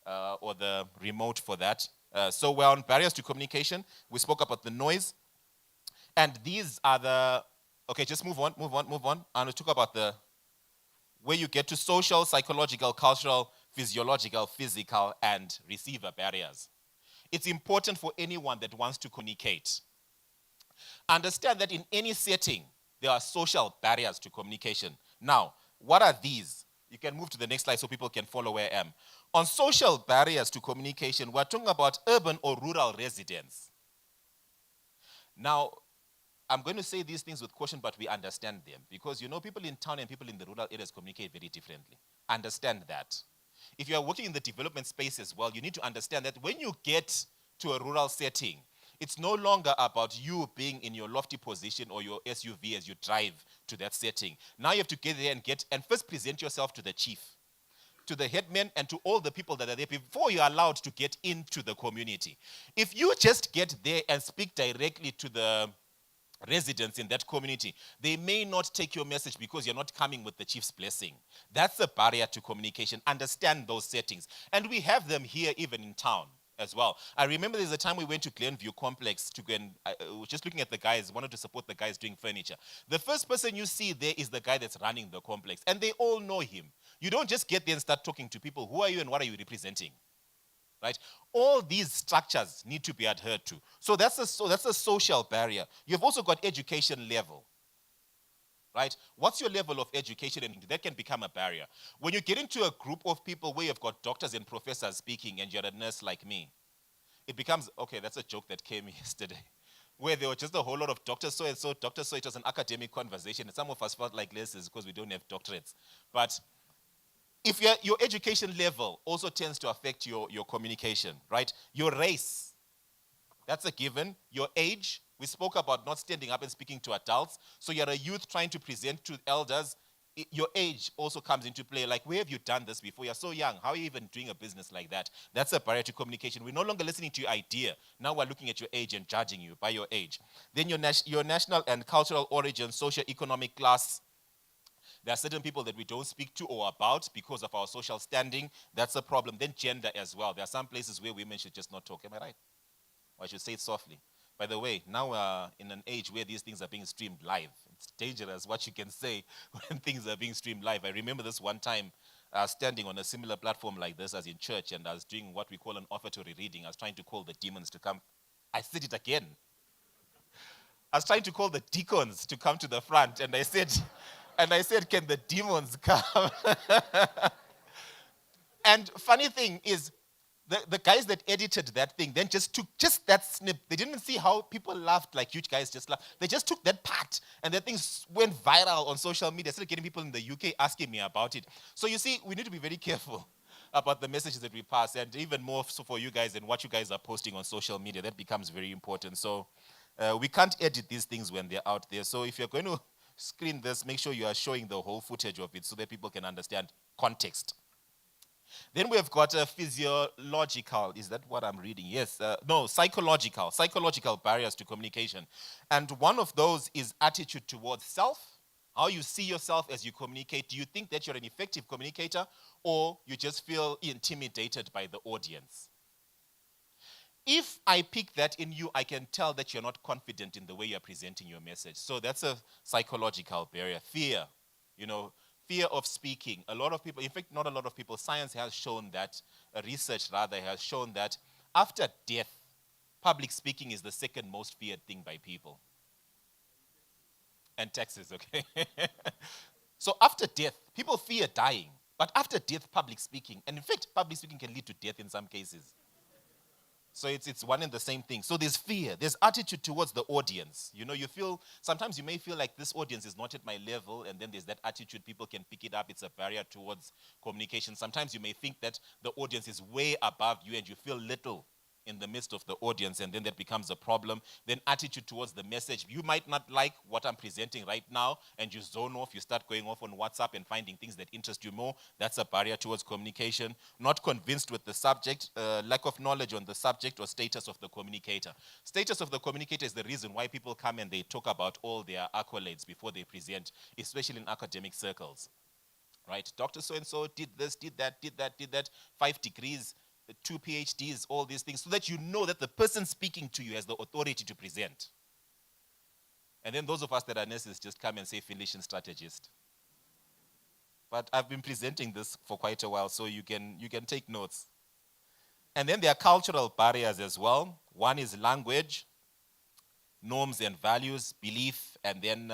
or the remote for that. So we're on barriers to communication. We spoke about the noise. And these are the, okay, just move on. I'm going to talk about the, where you get to social, psychological, cultural, physiological, physical, and receiver barriers. It's important for anyone that wants to communicate. Understand that in any setting, there are social barriers to communication. Now, what are these? You can move to the next slide so people can follow where I am. On social barriers to communication, we're talking about urban or rural residents. Now, I'm going to say these things with caution, but we understand them. Because, you know, people in town and people in the rural areas communicate very differently. Understand that. If you are working in the development space as well, you need to understand that when you get to a rural setting, it's no longer about you being in your lofty position or your SUV as you drive to that setting. Now you have to get there and first present yourself to the chief, to the headman, and to all the people that are there before you're allowed to get into the community. If you just get there and speak directly to the residents in that community, they may not take your message because you're not coming with the chief's blessing. That's a barrier to communication. Understand those settings. And we have them here even in town as well. I remember there's a time we went to Glenview Complex to go and just looking at the guys, wanted to support the guys doing furniture. The first person you see there is the guy that's running the complex, and they all know him. You don't just get there and start talking to people. Who are you and what are you representing? Right? All these structures need to be adhered to. So that's a social barrier. You've also got education level. Right? What's your level of education? And that can become a barrier. When you get into a group of people where you've got doctors and professors speaking and you're a nurse like me, it becomes, okay, that's a joke that came yesterday, where there were just a whole lot of doctors so-and-so, doctors so it was an academic conversation. And some of us felt like this is because we don't have doctorates. But If your education level also tends to affect your communication, right? Your race, that's a given. Your age, we spoke about not standing up and speaking to adults. So you're a youth trying to present to elders. Your age also comes into play. Like, where have you done this before? You're so young. How are you even doing a business like that? That's a barrier to communication. We're no longer listening to your idea. Now we're looking at your age and judging you by your age. Then your national and cultural origin, socio-economic class. There are certain people that we don't speak to or about because of our social standing. That's a problem. Then gender as well. There are some places where women should just not talk. Am I right? Or I should say it softly. By the way, now we're in an age where these things are being streamed live. It's dangerous what you can say when things are being streamed live. I remember this one time standing on a similar platform like this as in church, and I was doing what we call an offertory reading. I was trying to call the demons to come. I said it again. I was trying to call the deacons to come to the front, and I said, can the demons come? And funny thing is, the guys that edited that thing then just took just that snip. They didn't see how people laughed like huge guys just laughed. They just took that part, and that thing went viral on social media. I started getting people in the UK asking me about it. So you see, we need to be very careful about the messages that we pass, and even more so for you guys and what you guys are posting on social media. That becomes very important. So we can't edit these things when they're out there. So if you're going to screen this, make sure you are showing the whole footage of it so that people can understand context. Then we've got a physiological, is that what I'm reading? Yes, no, psychological barriers to communication. And one of those is attitude towards self, how you see yourself as you communicate. Do you think that you're an effective communicator, or you just feel intimidated by the audience? If I pick that in you, I can tell that you're not confident in the way you're presenting your message. So that's a psychological barrier. Fear, fear of speaking. A lot of people, in fact, not a lot of people, science has shown that, research rather, has shown that after death, public speaking is the second most feared thing by people. And taxes, okay? So after death, people fear dying. But after death, public speaking. And in fact, public speaking can lead to death in some cases. So it's one and the same thing. So there's fear, there's attitude towards the audience. You feel, sometimes you may feel like this audience is not at my level, and then there's that attitude, people can pick it up, it's a barrier towards communication. Sometimes you may think that the audience is way above you and you feel little in the midst of the audience, and then that becomes a problem. Then attitude towards the message. You might not like what I'm presenting right now, and you zone off, you start going off on WhatsApp and finding things that interest you more. That's a barrier towards communication. Not convinced with the subject, lack of knowledge on the subject or status of the communicator. Status of the communicator is the reason why people come and they talk about all their accolades before they present, especially in academic circles. Right? Dr. So-and-so did this, did that, 5 degrees, 2 PhDs, all these things, so that you know that the person speaking to you has the authority to present. And then those of us that are nurses just come and say physician strategist. But I've been presenting this for quite a while, so you can take notes. And then there are cultural barriers as well. One is language, norms and values, belief, and then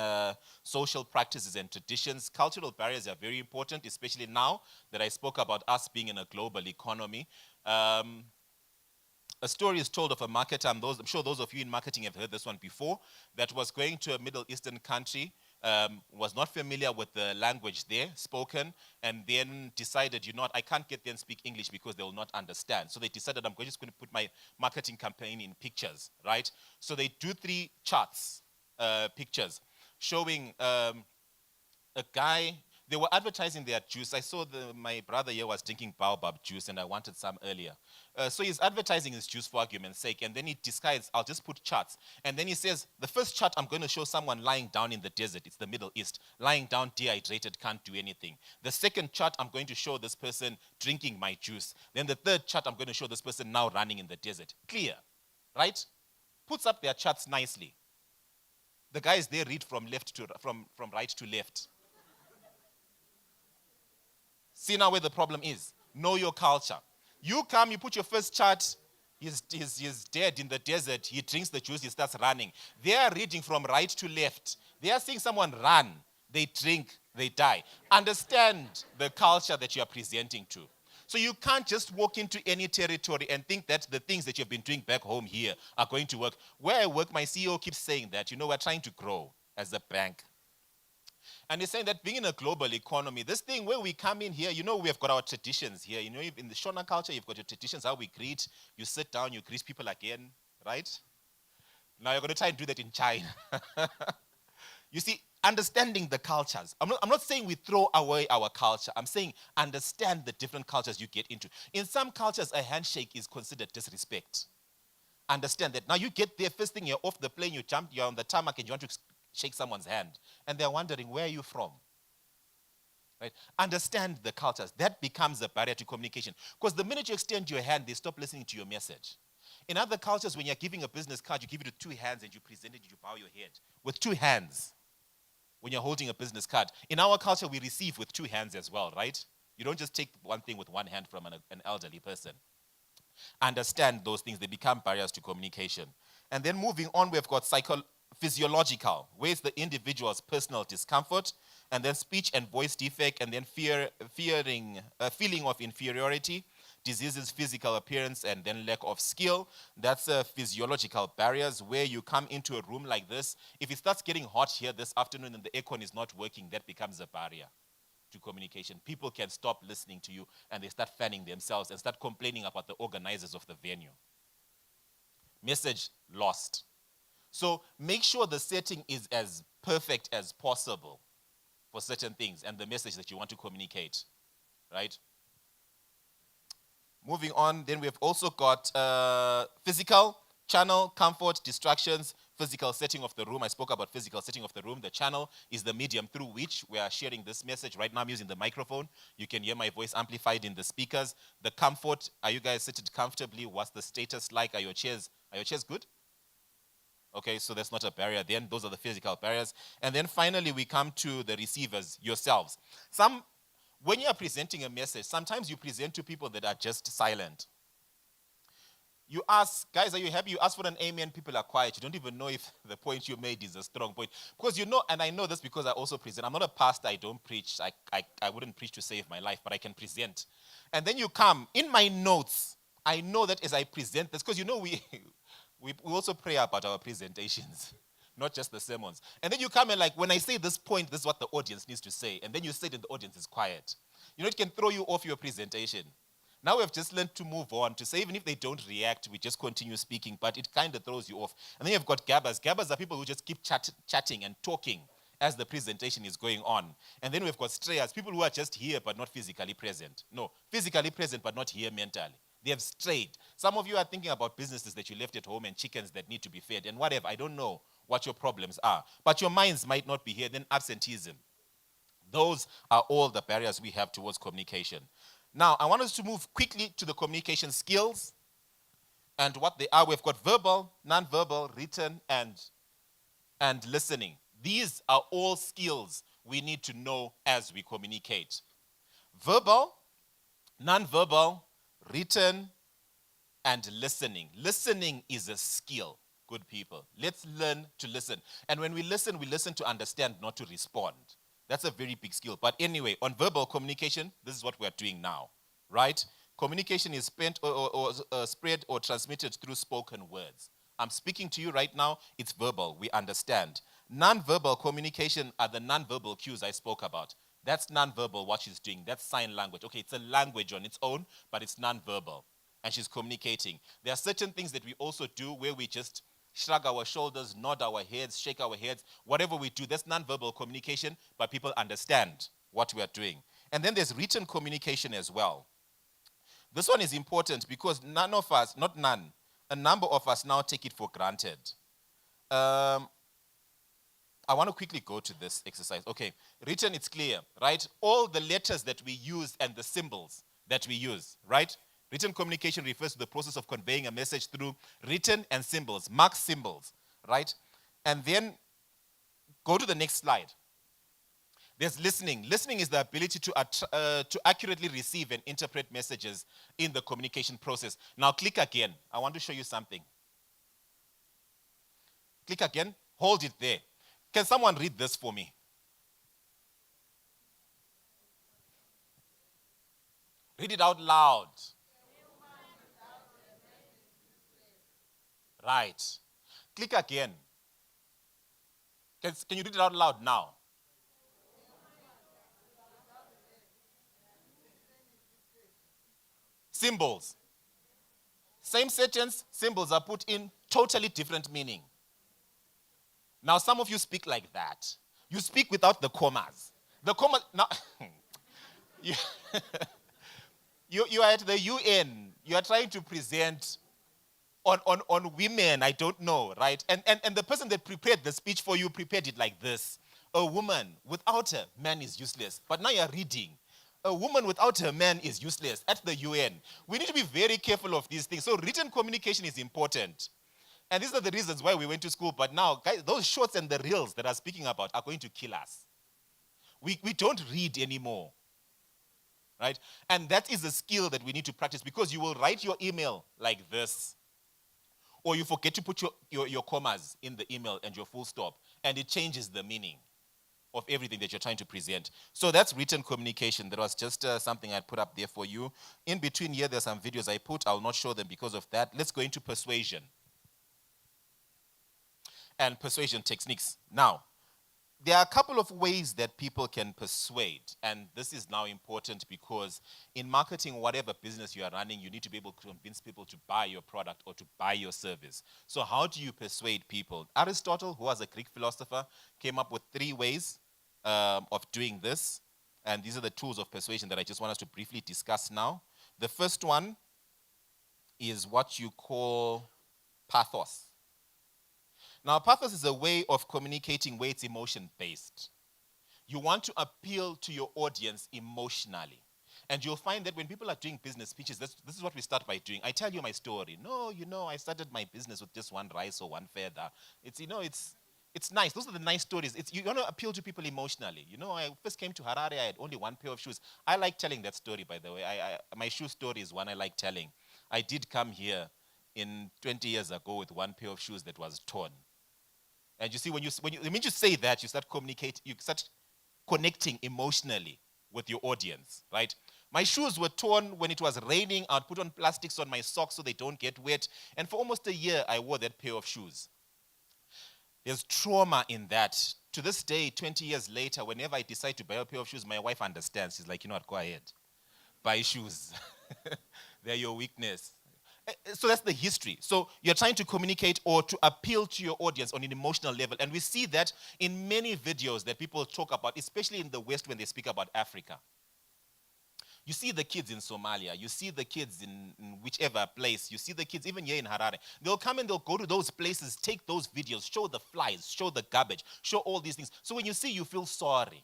social practices and traditions. Cultural barriers are very important, especially now that I spoke about us being in a global economy. A story is told of a marketer, and I'm sure those of you in marketing have heard this one before, that was going to a Middle Eastern country, was not familiar with the language there spoken, and then decided, I can't get there and speak English because they will not understand. So they decided, I'm just going to put my marketing campaign in pictures, right? So they do 3 charts, pictures, showing a guy. They were advertising their juice. I saw my brother here was drinking baobab juice, and I wanted some earlier. So he's advertising his juice for argument's sake, and then he decides, I'll just put charts. And then he says, the first chart, I'm going to show someone lying down in the desert. It's the Middle East. Lying down, dehydrated, can't do anything. The second chart, I'm going to show this person drinking my juice. Then the third chart, I'm going to show this person now running in the desert. Clear, right? Puts up their charts nicely. The guys, they read from right to left. See now where the problem is. Know your culture. You come, you put your first chart, he's dead in the desert, he drinks the juice, he starts running. They are reading from right to left. They are seeing someone run, they drink, they die. Understand the culture that you are presenting to. So you can't just walk into any territory and think that the things that you've been doing back home here are going to work. Where I work, my CEO keeps saying that, we're trying to grow as a bank. And he's saying that being in a global economy, this thing where we come in here, we have got our traditions here. In the Shona culture, you've got your traditions, how we greet. You sit down, you greet people again, right? Now you're going to try and do that in China. You see, understanding the cultures. I'm not saying we throw away our culture. I'm saying understand the different cultures you get into. In some cultures, a handshake is considered disrespect. Understand that. Now you get there, first thing you're off the plane, you're on the tarmac and you want to shake someone's hand. And they're wondering, where are you from? Right? Understand the cultures. That becomes a barrier to communication. Because the minute you extend your hand, they stop listening to your message. In other cultures, when you're giving a business card, you give it with two hands and you present it, you bow your head. With two hands. When you're holding a business card. In our culture, we receive with two hands as well, right? You don't just take one thing with one hand from an elderly person. Understand those things. They become barriers to communication. And then moving on, we've got physiological, where it's the individual's personal discomfort, and then speech and voice defect, and then feeling of inferiority, diseases, physical appearance, and then lack of skill. That's physiological barriers where you come into a room like this. If it starts getting hot here this afternoon and the aircon is not working, that becomes a barrier to communication. People can stop listening to you and they start fanning themselves and start complaining about the organizers of the venue. Message lost. So make sure the setting is as perfect as possible for certain things and the message that you want to communicate, right? Moving on, then we've also got physical, channel, comfort, distractions, physical setting of the room. I spoke about physical setting of the room. The channel is the medium through which we are sharing this message. Right now I'm using the microphone. You can hear my voice amplified in the speakers. The comfort, are you guys seated comfortably? What's the status like? Are your chairs good? Okay, so that's not a barrier then. Those are the physical barriers. And then finally we come to the receivers, yourselves. When you are presenting a message, sometimes you present to people that are just silent. You ask, guys, are you happy? You ask for an amen, people are quiet. You don't even know if the point you made is a strong point. Because and I know this because I also present. I'm not a pastor, I don't preach. I wouldn't preach to save my life, but I can present. And then you come, in my notes, I know that as I present this, because we also pray about our presentations. Not just the sermons. And then you come and when I say this point, this is what the audience needs to say. And then you say it and the audience is quiet. It can throw you off your presentation. Now we've just learned to move on, to say even if they don't react, we just continue speaking, but it kind of throws you off. And then you've got gabbers. Gabbers are people who just keep chatting and talking as the presentation is going on. And then we've got strayers, people who are just here but not physically present. No, physically present but not here mentally. They have strayed. Some of you are thinking about businesses that you left at home and chickens that need to be fed and whatever. I don't know what your problems are. But your minds might not be here. Then absenteeism. Those are all the barriers we have towards communication. Now, I want us to move quickly to the communication skills and what they are. We've got verbal, non-verbal, written, and listening. These are all skills we need to know as we communicate. Verbal, non-verbal, written, and listening. Listening is a skill, good people. Let's learn to listen. And when we listen to understand, not to respond. That's a very big skill. But anyway, on verbal communication, this is what we're doing now, right? Communication is spent or spread or transmitted through spoken words. I'm speaking to you right now, it's verbal, we understand. Non-verbal communication are the non-verbal cues I spoke about. That's non-verbal, what she's doing. That's sign language. Okay, it's a language on its own, but it's non-verbal. And she's communicating. There are certain things that we also do where we just shrug our shoulders, nod our heads, shake our heads. Whatever we do, that's non-verbal communication, but people understand what we are doing. And then there's written communication as well. This one is important because none of us, not none, a number of us now take it for granted. I want to quickly go to this exercise. Okay, written, it's clear, right? All the letters that we use and the symbols that we use, right? Written communication refers to the process of conveying a message through written and symbols, marked symbols, right? And then go to the next slide. There's listening. Listening is the ability to accurately receive and interpret messages in the communication process. Now click again. I want to show you something. Click again. Hold it there. Can someone read this for me? Read it out loud. Right. Click again. Can you read it out loud now? Symbols. Same sentence, symbols are put in totally different meaning. Now, some of you speak like that. You speak without the commas. The commas, now, you, you are at the UN. You are trying to present on women, I don't know, right? And the person that prepared the speech for you prepared it like this. A woman without a man is useless. But now you're reading. A woman without a man is useless at the UN. We need to be very careful of these things. So written communication is important. And these are the reasons why we went to school. But now, guys, those shorts and the reels that I'm speaking about are going to kill us. We don't read anymore. Right? And that is a skill that we need to practice, because you will write your email like this. Or you forget to put your commas in the email and your full stop. And it changes the meaning of everything that you're trying to present. So that's written communication. That was just something I put up there for you. In between here, there's some videos I put. I'll not show them because of that. Let's go into persuasion. And persuasion techniques. Now, there are a couple of ways that people can persuade. And this is now important, because in marketing, whatever business you are running, you need to be able to convince people to buy your product or to buy your service. So how do you persuade people? Aristotle, who was a Greek philosopher, came up with 3 ways of doing this. And these are the tools of persuasion that I just want us to briefly discuss now. The first one is what you call pathos. Now, pathos is a way of communicating where it's emotion-based. You want to appeal to your audience emotionally. And you'll find that when people are doing business pitches, this is what we start by doing. I tell you my story. No, I started my business with just 1 rice or 1 feather. It's nice. Those are the nice stories. You want to appeal to people emotionally. I first came to Harare, I had only 1 pair of shoes. I like telling that story, by the way. My shoe story is one I like telling. I did come here 20 years ago with 1 pair of shoes that was torn. And you see, when you say that, you start connecting emotionally with your audience, right? My shoes were torn when it was raining. I'd put on plastics on my socks so they don't get wet. And for almost a year, I wore that pair of shoes. There's trauma in that. To this day, 20 years later, whenever I decide to buy a pair of shoes, my wife understands. She's like, you know what, go ahead. Buy shoes. They're your weakness. So that's the history. So you're trying to communicate or to appeal to your audience on an emotional level. And we see that in many videos that people talk about, especially in the West when they speak about Africa. You see the kids in Somalia. You see the kids in whichever place. You see the kids even here in Harare. They'll come and they'll go to those places, take those videos, show the flies, show the garbage, show all these things. So when you see, you feel sorry.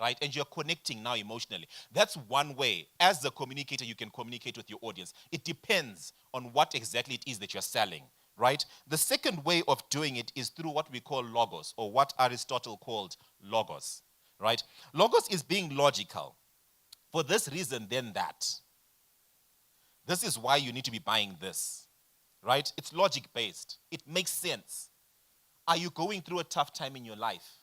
Right? And you're connecting now emotionally. That's one way. As a communicator, you can communicate with your audience. It depends on what exactly it is that you're selling, right? The second way of doing it is through what we call logos, or what Aristotle called logos, right? Logos is being logical. For this reason, then that. This is why you need to be buying this, right? It's logic-based. It makes sense. Are you going through a tough time in your life?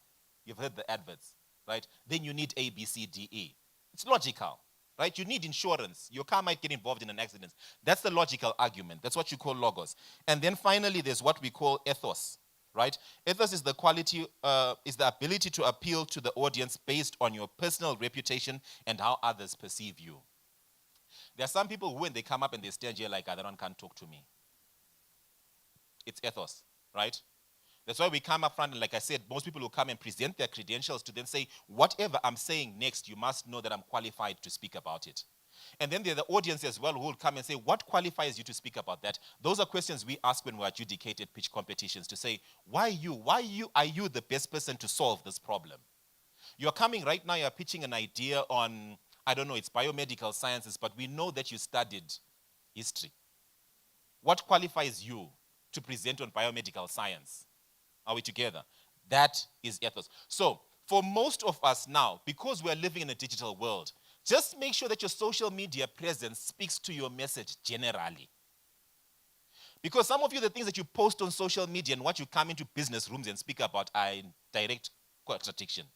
You've heard the adverts. Right? Then you need A, B, C, D, E. It's logical, right? You need insurance. Your car might get involved in an accident. That's the logical argument. That's what you call logos. And then finally, there's what we call ethos, right? Ethos is the ability to appeal to the audience based on your personal reputation and how others perceive you. There are some people who, when they come up and they stand here like, that one can't talk to me. It's ethos, right? That's why we come up front, and like I said, most people will come and present their credentials to then say, whatever I'm saying next, you must know that I'm qualified to speak about it. And then there's the audience as well who will come and say, what qualifies you to speak about that? Those are questions we ask when we're adjudicated pitch competitions, to say, why you? Are you the best person to solve this problem? You're coming right now, you're pitching an idea on, I don't know, it's biomedical sciences, but we know that you studied history. What qualifies you to present on biomedical science? Are we together? That is ethos. So, for most of us now, because we're living in a digital world, just make sure that your social media presence speaks to your message generally. Because some of you, the things that you post on social media and what you come into business rooms and speak about are in direct contradiction.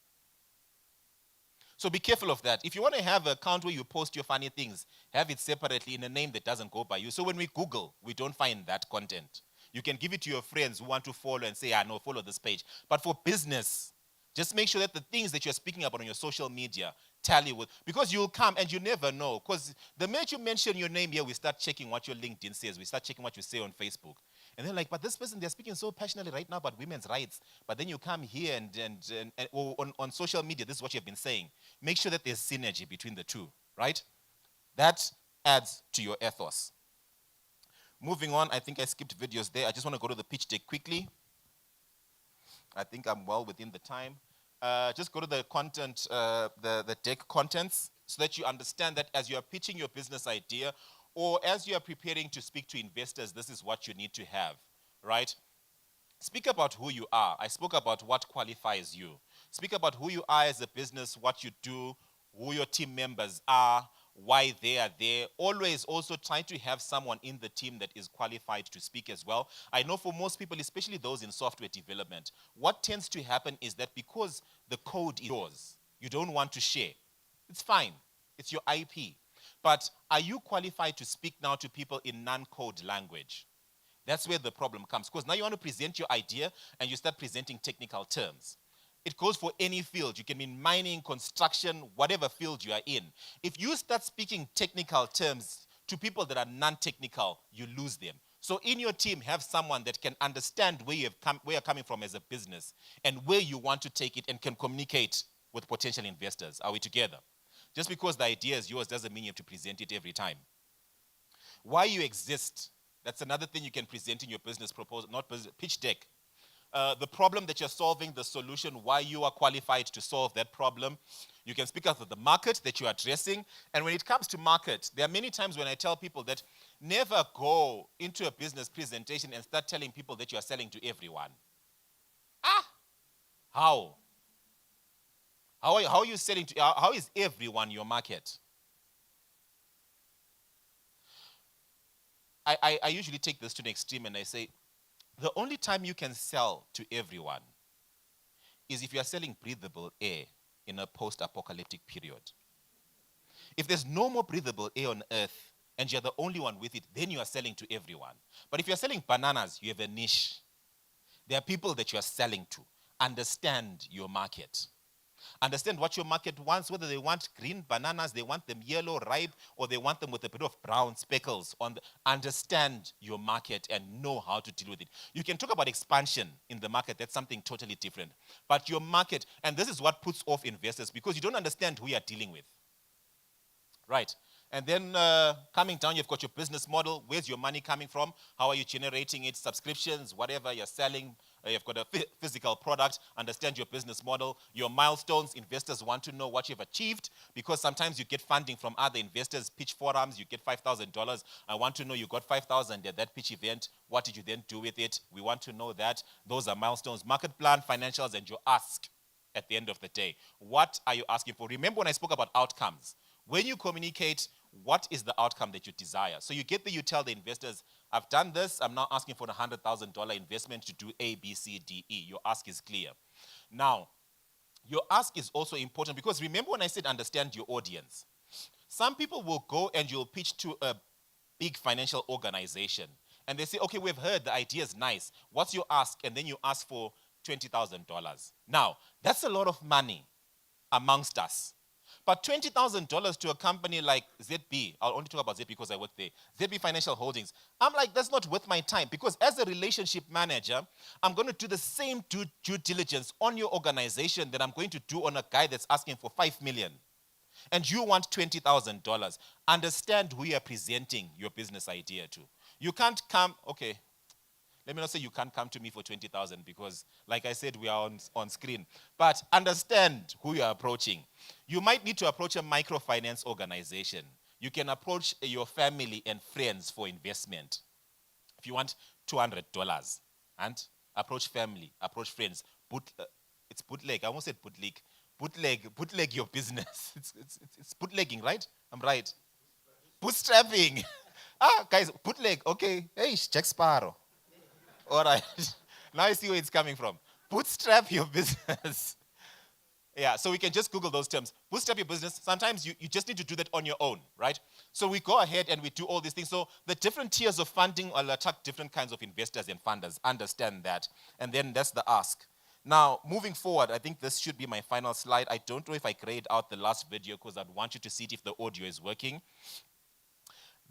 So be careful of that. If you want to have an account where you post your funny things, have it separately in a name that doesn't go by you. So when we Google, we don't find that content. You can give it to your friends who want to follow and say, no, follow this page. But for business, Just make sure that the things that you're speaking about on your social media tally with, because you'll come and you never know. Because the minute you mention your name here, we start checking what your LinkedIn says. We start checking what you say on Facebook. And they're like, but this person, they're speaking so passionately right now about women's rights. But then you come here and or on social media, this is what you've been saying. Make sure that there's synergy between the two, right? That adds to your ethos. Moving on, I think I skipped videos there. I just want to go to the pitch deck quickly. I think I'm well within the time. Just go to the content, the deck contents, so that you understand that as you are pitching your business idea, or as you are preparing to speak to investors, this is what you need to have, right? Speak about who you are. I spoke about what qualifies you. Speak about who you are as a business, what you do, who your team members are, why they are there. Always also try to have someone in the team that is qualified to speak as well. I know for most people, especially those in software development, what tends to happen is that because the code is yours, you don't want to share. It's fine. It's your IP. But are you qualified to speak now to people in non-code language? That's where the problem comes. Because now you want to present your idea and you start presenting technical terms. It goes for any field. You can be in mining, construction, whatever field you are in. If you start speaking technical terms to people that are non-technical, you lose them. So in your team, have someone that can understand where you're coming from as a business and where you want to take it and can communicate with potential investors. Are we together? Just because the idea is yours doesn't mean you have to present it every time. Why you exist, that's another thing you can present in your business proposal, not business, pitch deck. The problem that you're solving, the solution, why you are qualified to solve that problem. You can speak out of the market that you're addressing. And when it comes to market, there are many times when I tell people that never go into a business presentation and start telling people that you are selling to everyone. How? How are you selling to, how is everyone your market? I usually take this to an extreme and I say, the only time you can sell to everyone is if you are selling breathable air in a post-apocalyptic period. If there's no more breathable air on earth and you're the only one with it, then you are selling to everyone. But if you're selling bananas, you have a niche. There are people that you are selling to. Understand your market. Understand what your market wants, whether they want green bananas, they want them yellow, ripe, or they want them with a bit of brown speckles. Understand your market and know how to deal with it. You can talk about expansion in the market. That's something totally different. But your market, and this is what puts off investors because you don't understand who you're dealing with. Right. And then coming down, you've got your business model. Where's your money coming from? How are you generating it? Subscriptions, whatever you're selling. You've got a physical product. Understand your business model. Your milestones. Investors want to know what you've achieved because sometimes you get funding from other investors. Pitch forums, you get $5,000. I want to know you got $5,000 at that pitch event. What did you then do with it? We want to know that. Those are milestones. Market plan, financials, and your ask at the end of the day. What are you asking for? Remember when I spoke about outcomes? When you communicate, what is the outcome that you desire? So you tell the investors, I've done this, I'm now asking for a $100,000 investment to do A, B, C, D, E. Your ask is clear. Now, your ask is also important because remember when I said understand your audience. Some people will go and you'll pitch to a big financial organization and they say, okay, we've heard the idea is nice. What's your ask? And then you ask for $20,000. Now, that's a lot of money amongst us. But $20,000 to a company like ZB, I'll only talk about ZB because I work there, ZB Financial Holdings, I'm like, that's not worth my time because as a relationship manager, I'm going to do the same due diligence on your organization that I'm going to do on a guy that's asking for $5 million. And you want $20,000. Understand who you're presenting your business idea to. You can't come, okay, let me not say you can't come to me for 20,000 because, like I said, we are on screen. But understand who you are approaching. You might need to approach a microfinance organization. You can approach your family and friends for investment. If you want $200, and approach family, approach friends. It's bootleg. I almost said bootleg. Bootleg your business. It's bootlegging, right? I'm right. Bootstrapping. Guys, bootleg. Okay. Hey, Jack Sparrow. All right. Now I see where it's coming from. Bootstrap your business. Yeah, so we can just Google those terms. Bootstrap your business. Sometimes you just need to do that on your own, right? So we go ahead and we do all these things. So the different tiers of funding will attract different kinds of investors and funders. Understand that. And then that's the ask. Now, moving forward, I think this should be my final slide. I don't know if I grayed out the last video because I'd want you to see it if the audio is working.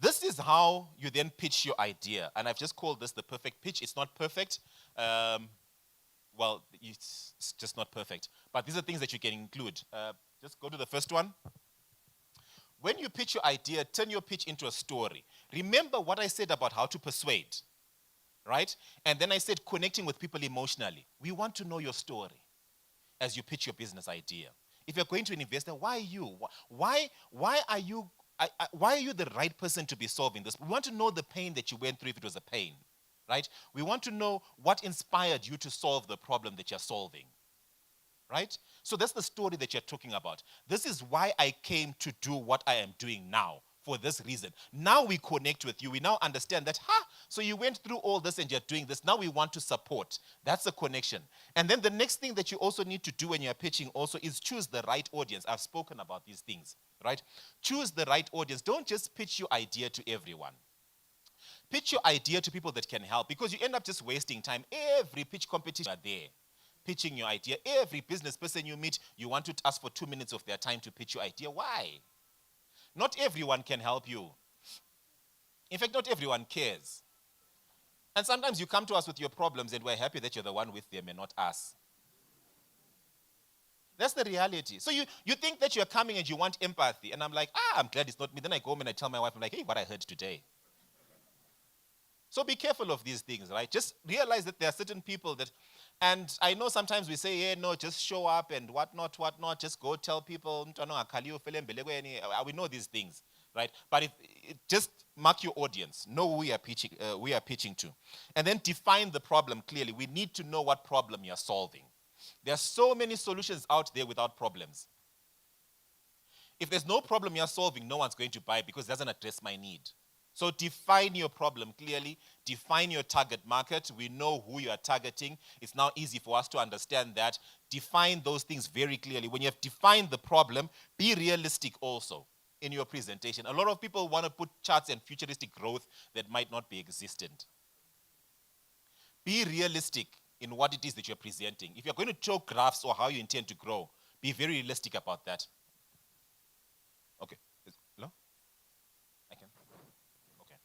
This is how you then pitch your idea. And I've just called this the perfect pitch. It's not perfect. Well, it's just not perfect. But these are things that you can include. Just go to the first one. When you pitch your idea, turn your pitch into a story. Remember what I said about how to persuade, right? And then I said connecting with people emotionally. We want to know your story as you pitch your business idea. If you're going to an investor, why you? Why are you the right person to be solving this? We want to know the pain that you went through if it was a pain, right? We want to know what inspired you to solve the problem that you're solving, right? So that's the story that you're talking about. This is why I came to do what I am doing now, for this reason. Now we connect with you. We now understand that, so you went through all this and you're doing this. Now we want to support. That's a connection. And then the next thing that you also need to do when you're pitching also is choose the right audience. I've spoken about these things, right? Choose the right audience. Don't just pitch your idea to everyone. Pitch your idea to people that can help, because you end up just wasting time. Every pitch competition are there, pitching your idea. Every business person you meet, you want to ask for 2 minutes of their time to pitch your idea. Why? Not everyone can help you. In fact, not everyone cares. And sometimes you come to us with your problems and we're happy that you're the one with them and not us. That's the reality. So you think that you're coming and you want empathy. And I'm like, I'm glad it's not me. Then I go home and I tell my wife, I'm like, hey, what I heard today. So be careful of these things, right? Just realize that there are certain people that, and I know sometimes we say, yeah, no, just show up and whatnot, just go tell people, we know these things, right? But just mark your audience, know who we are pitching to. And then define the problem clearly. We need to know what problem you're solving. There are so many solutions out there without problems. If there's no problem you're solving, no one's going to buy it because it doesn't address my need. So define your problem clearly, define your target market. We know who you are targeting. It's now easy for us to understand that. Define those things very clearly. When you have defined the problem, be realistic also in your presentation. A lot of people want to put charts and futuristic growth that might not be existent. Be realistic in what it is that you're presenting. If you're going to show graphs or how you intend to grow, be very realistic about that. Okay. Hello? I can. Okay.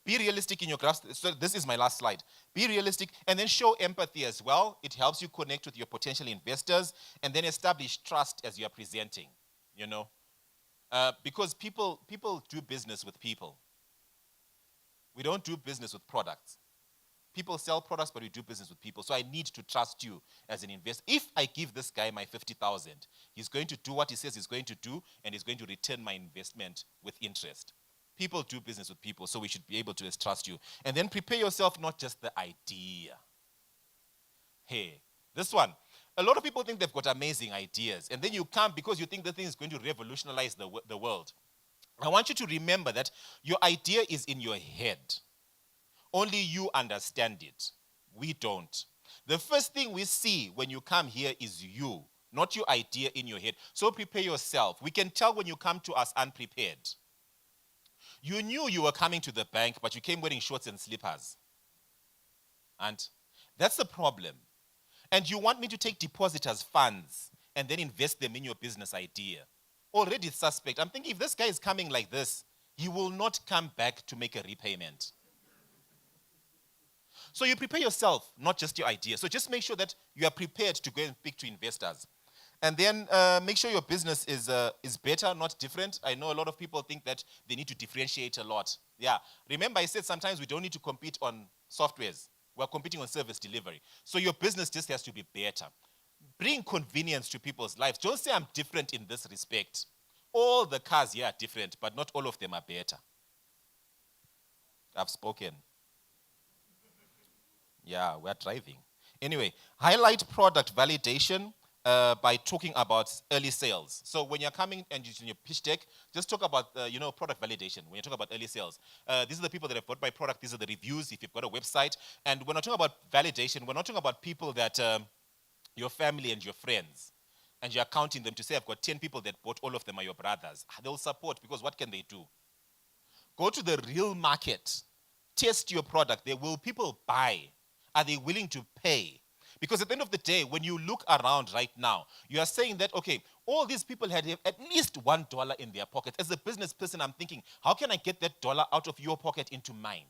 Be realistic in your graphs. So this is my last slide. Be realistic and then show empathy as well. It helps you connect with your potential investors and then establish trust as you are presenting, you know. Because people do business with people. We don't do business with products. People sell products, but we do business with people. So I need to trust you as an investor. If I give this guy my 50,000, he's going to do what he says he's going to do, and he's going to return my investment with interest. People do business with people, so we should be able to trust you. And then prepare yourself, not just the idea. Hey, this one. A lot of people think they've got amazing ideas, and then you come because you think the thing is going to revolutionize the world. I want you to remember that your idea is in your head. Only you understand it. We don't. The first thing we see when you come here is you, not your idea in your head. So prepare yourself. We can tell when you come to us unprepared. You knew you were coming to the bank, but you came wearing shorts and slippers. And that's the problem. And you want me to take depositors' funds and then invest them in your business idea. Already suspect. I'm thinking if this guy is coming like this, he will not come back to make a repayment. So you prepare yourself, not just your idea. So just make sure that you are prepared to go and speak to investors. And then make sure your business is better, not different. I know a lot of people think that they need to differentiate a lot. Yeah. Remember I said sometimes we don't need to compete on softwares. We're competing on service delivery. So your business just has to be better. Bring convenience to people's lives. Don't say I'm different in this respect. All the cars here are different, but not all of them are better. I've spoken. Yeah, we're driving. Anyway, highlight product validation by talking about early sales. So when you're coming and using your pitch deck, just talk about product validation. When you talk about early sales, these are the people that have bought my product. These are the reviews. If you've got a website, and when I talk about validation, we're not talking about people that your family and your friends, and you're counting them to say I've got 10 people that bought. All of them are your brothers. They'll support because what can they do? Go to the real market. Test your product. Will people buy? Are they willing to pay? Because at the end of the day, when you look around right now, you are saying that, okay, all these people had at least $1 in their pocket. As a business person, I'm thinking, how can I get that dollar out of your pocket into mine?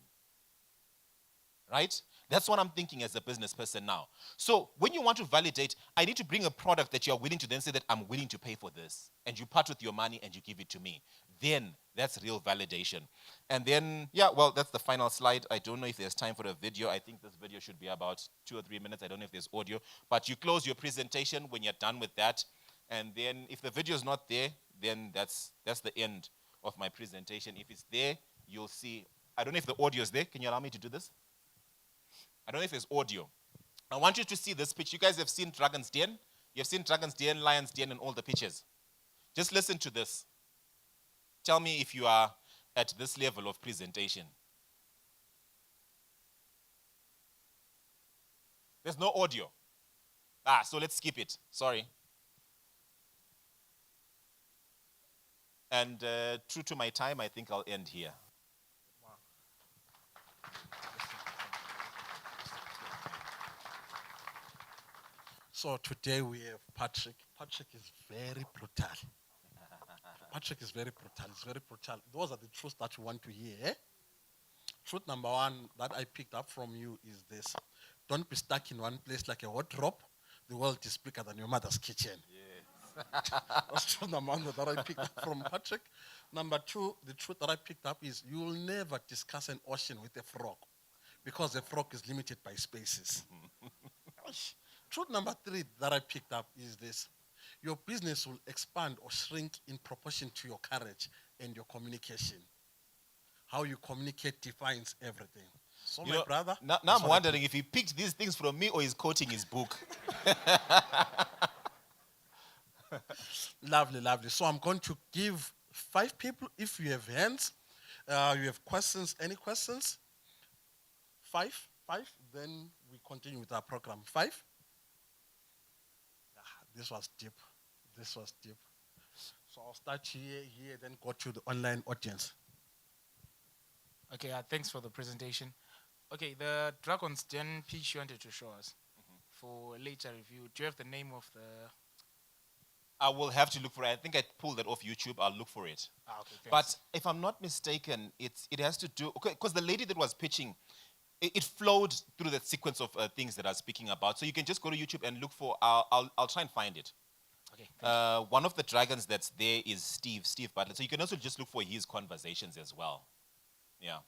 Right? That's what I'm thinking as a business person now. So when you want to validate, I need to bring a product that you're willing to then say that I'm willing to pay for this. And you part with your money and you give it to me. Then that's real validation. And then, yeah, well, that's the final slide. I don't know if there's time for a video. I think this video should be about 2 or 3 minutes. I don't know if there's audio. But you close your presentation when you're done with that. And then if the video is not there, then that's the end of my presentation. If it's there, you'll see. I don't know if the audio is there. Can you allow me to do this? I don't know if there's audio. I want you to see this pitch. You guys have seen Dragon's Den? You've seen Dragon's Den, Lion's Den, and all the pitches. Just listen to this. Tell me if you are at this level of presentation. There's no audio. So let's skip it. Sorry. And true to my time, I think I'll end here. So today we have Patrick. Patrick is very brutal. Patrick is very brutal. It's very brutal. Those are the truths that you want to hear. Eh? Truth number one that I picked up from you is this. Don't be stuck in one place like a wardrobe. The world is bigger than your mother's kitchen. Yes. That's truth number one that I picked up from Patrick. Number two, the truth that I picked up is you will never discuss an ocean with a frog because a frog is limited by spaces. Truth number three that I picked up is this. Your business will expand or shrink in proportion to your courage and your communication. How you communicate defines everything. So, my brother. Now I'm wondering if he picked these things from me or he's quoting his book. Lovely, lovely. So I'm going to give 5 people, if you have hands, you have questions, any questions? 5, then we continue with our program. 5? This was deep. So I'll start here, then go to the online audience. Okay, thanks for the presentation. Okay, the Dragon's Den pitch you wanted to show us for later review. Do you have the name of the... I will have to look for it. I think I pulled that off YouTube. I'll look for it. Okay, thanks. But if I'm not mistaken, it has to do... Okay, because the lady that was pitching, it flowed through that sequence of things that I was speaking about. So you can just go to YouTube and look for... I'll try and find it. Okay. One of the dragons that's there is Steve Butler. So you can also just look for his conversations as well. Yeah.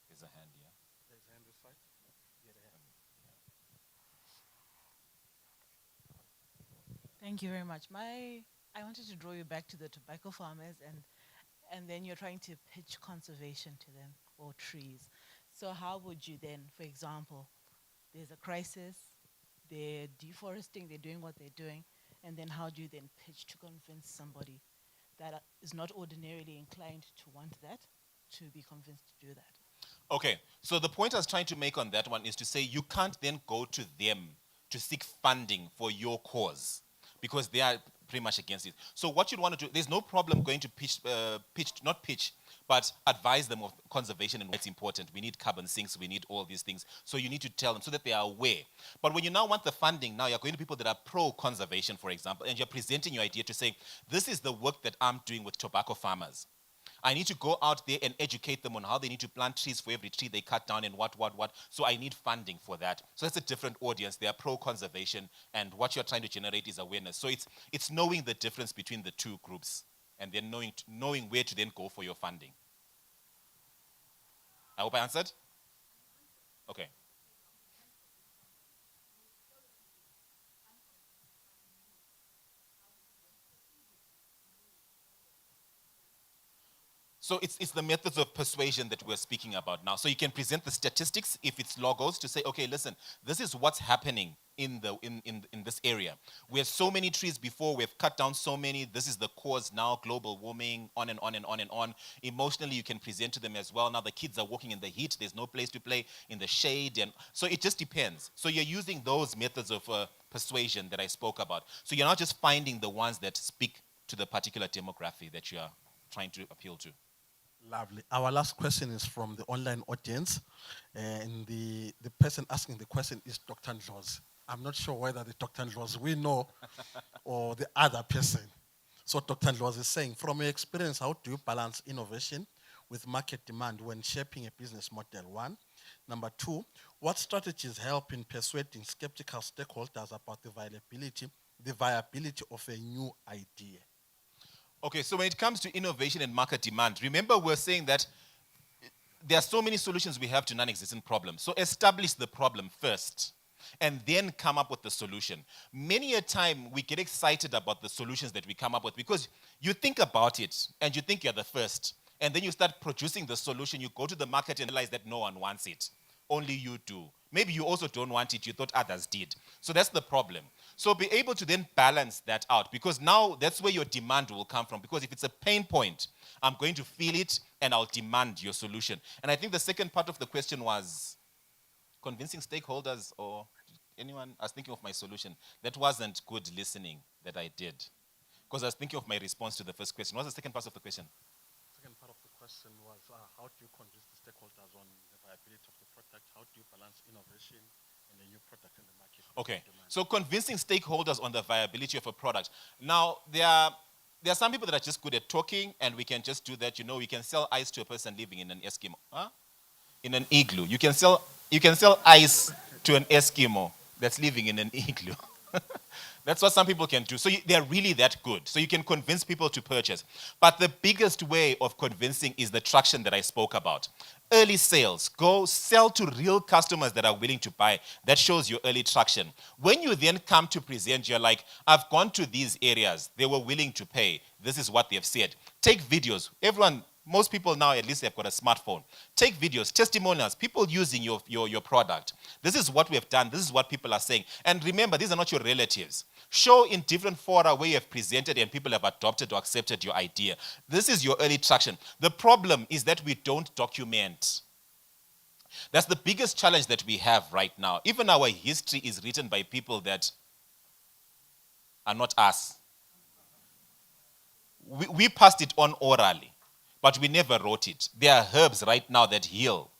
There's a hand here. There's a hand this side. Thank you very much. I wanted to draw you back to the tobacco farmers, and then you're trying to pitch conservation to them, or trees. So how would you then, for example, there's a crisis, they're deforesting, they're doing what they're doing, and then how do you then pitch to convince somebody that is not ordinarily inclined to want that, to be convinced to do that? Okay, so the point I was trying to make on that one is to say you can't then go to them to seek funding for your cause because they are pretty much against it. So what you'd want to do, there's no problem going to but advise them of conservation and what's important. We need carbon sinks, we need all these things. So you need to tell them so that they are aware. But when you now want the funding, now you're going to people that are pro-conservation, for example, and you're presenting your idea to say, this is the work that I'm doing with tobacco farmers. I need to go out there and educate them on how they need to plant trees for every tree they cut down and what. So I need funding for that. So that's a different audience. They are pro-conservation, and what you're trying to generate is awareness. So it's knowing the difference between the two groups and then knowing where to then go for your funding. I hope I answered? Okay. So it's the methods of persuasion that we're speaking about now. So you can present the statistics if it's logos to say, okay, listen, this is what's happening in this area. We had so many trees before, we've cut down so many, this is the cause now, global warming, on and on and on and on. Emotionally, you can present to them as well. Now the kids are walking in the heat, there's no place to play in the shade. And so it just depends. So you're using those methods of persuasion that I spoke about. So you're not just finding the ones that speak to the particular demographic that you are trying to appeal to. Lovely. Our last question is from the online audience. And the person asking the question is Dr. Ndlozi. I'm not sure whether the Dr. Ndlozi we know or the other person. So Dr. Ndlozi is saying, from your experience, how do you balance innovation with market demand when shaping a business model? One. Number two, what strategies help in persuading skeptical stakeholders about the viability of a new idea? Okay, so when it comes to innovation and market demand, remember we're saying that there are so many solutions we have to non-existent problems. So establish the problem first and then come up with the solution. Many a time we get excited about the solutions that we come up with because you think about it and you think you're the first. And then you start producing the solution. You go to the market and realize that no one wants it. Only you do. Maybe you also don't want it. You thought others did. So that's the problem. So be able to then balance that out because now that's where your demand will come from. Because if it's a pain point, I'm going to feel it and I'll demand your solution. And I think the second part of the question was convincing stakeholders or anyone. I was thinking of my solution. That wasn't good listening that I did. Because I was thinking of my response to the first question. What was the second part of the question? Second part of the question was, how do you convince the stakeholders on the viability of the product? How do you balance innovation and a new product in the market? Okay, so convincing stakeholders on the viability of a product. Now, there are some people that are just good at talking, and we can just do that. You know, we can sell ice to a person living in an Eskimo, in an igloo. You can sell ice to an Eskimo that's living in an igloo. That's what some people can do. So they're really that good. So you can convince people to purchase. But the biggest way of convincing is the traction that I spoke about. Early sales. Go sell to real customers that are willing to buy. That shows your early traction. When you then come to present, you're like, I've gone to these areas. They were willing to pay. This is what they've said. Take videos. Most people now at least have got a smartphone. Take videos, testimonials, people using your product. This is what we have done. This is what people are saying. And remember, these are not your relatives. Show in different fora where you have presented and people have adopted or accepted your idea. This is your early traction. The problem is that we don't document. That's the biggest challenge that we have right now. Even our history is written by people that are not us. We passed it on orally. But we never wrote it. There are herbs right now that heal.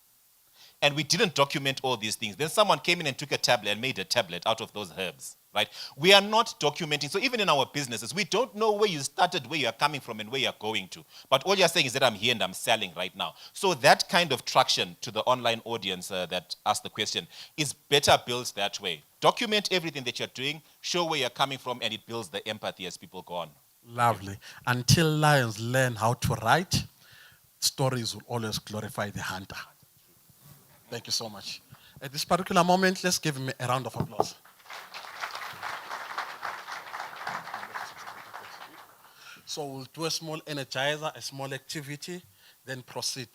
And we didn't document all these things. Then someone came in and took a tablet and made a tablet out of those herbs, right? We are not documenting. So even in our businesses, we don't know where you started, where you are coming from, and where you are going to. But all you're saying is that I'm here and I'm selling right now. So that kind of traction to the online audience that asked the question is better built that way. Document everything that you're doing, show where you're coming from, and it builds the empathy as people go on. Lovely. Until lions learn how to write, stories will always glorify the hunter. Thank you so much. At this particular moment, let's give him a round of applause. So we'll do a small energizer, a small activity, then proceed.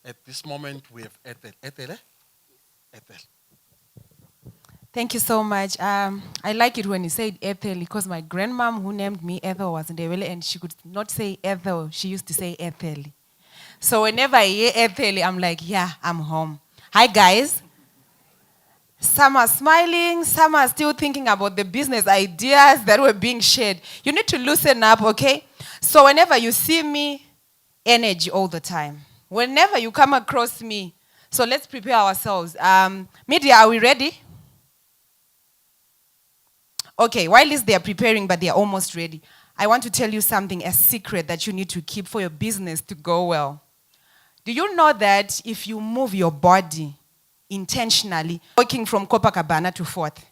At this moment, we have Ethel. Ethel? Ethel. Thank you so much. I like it when you said Ethel because my grandmom who named me Ethel was in Ndebele and she could not say Ethel. She used to say Ethel. So whenever I hear Ethel, I'm like, yeah, I'm home. Hi, guys. Some are smiling. Some are still thinking about the business ideas that were being shared. You need to loosen up, okay? So whenever you see me, energy all the time. Whenever you come across me, so let's prepare ourselves. Media, are we ready? Okay, while they are preparing, but they are almost ready, I want to tell you something, a secret that you need to keep for your business to go well. Do you know that if you move your body intentionally, walking from Copacabana to Fourth,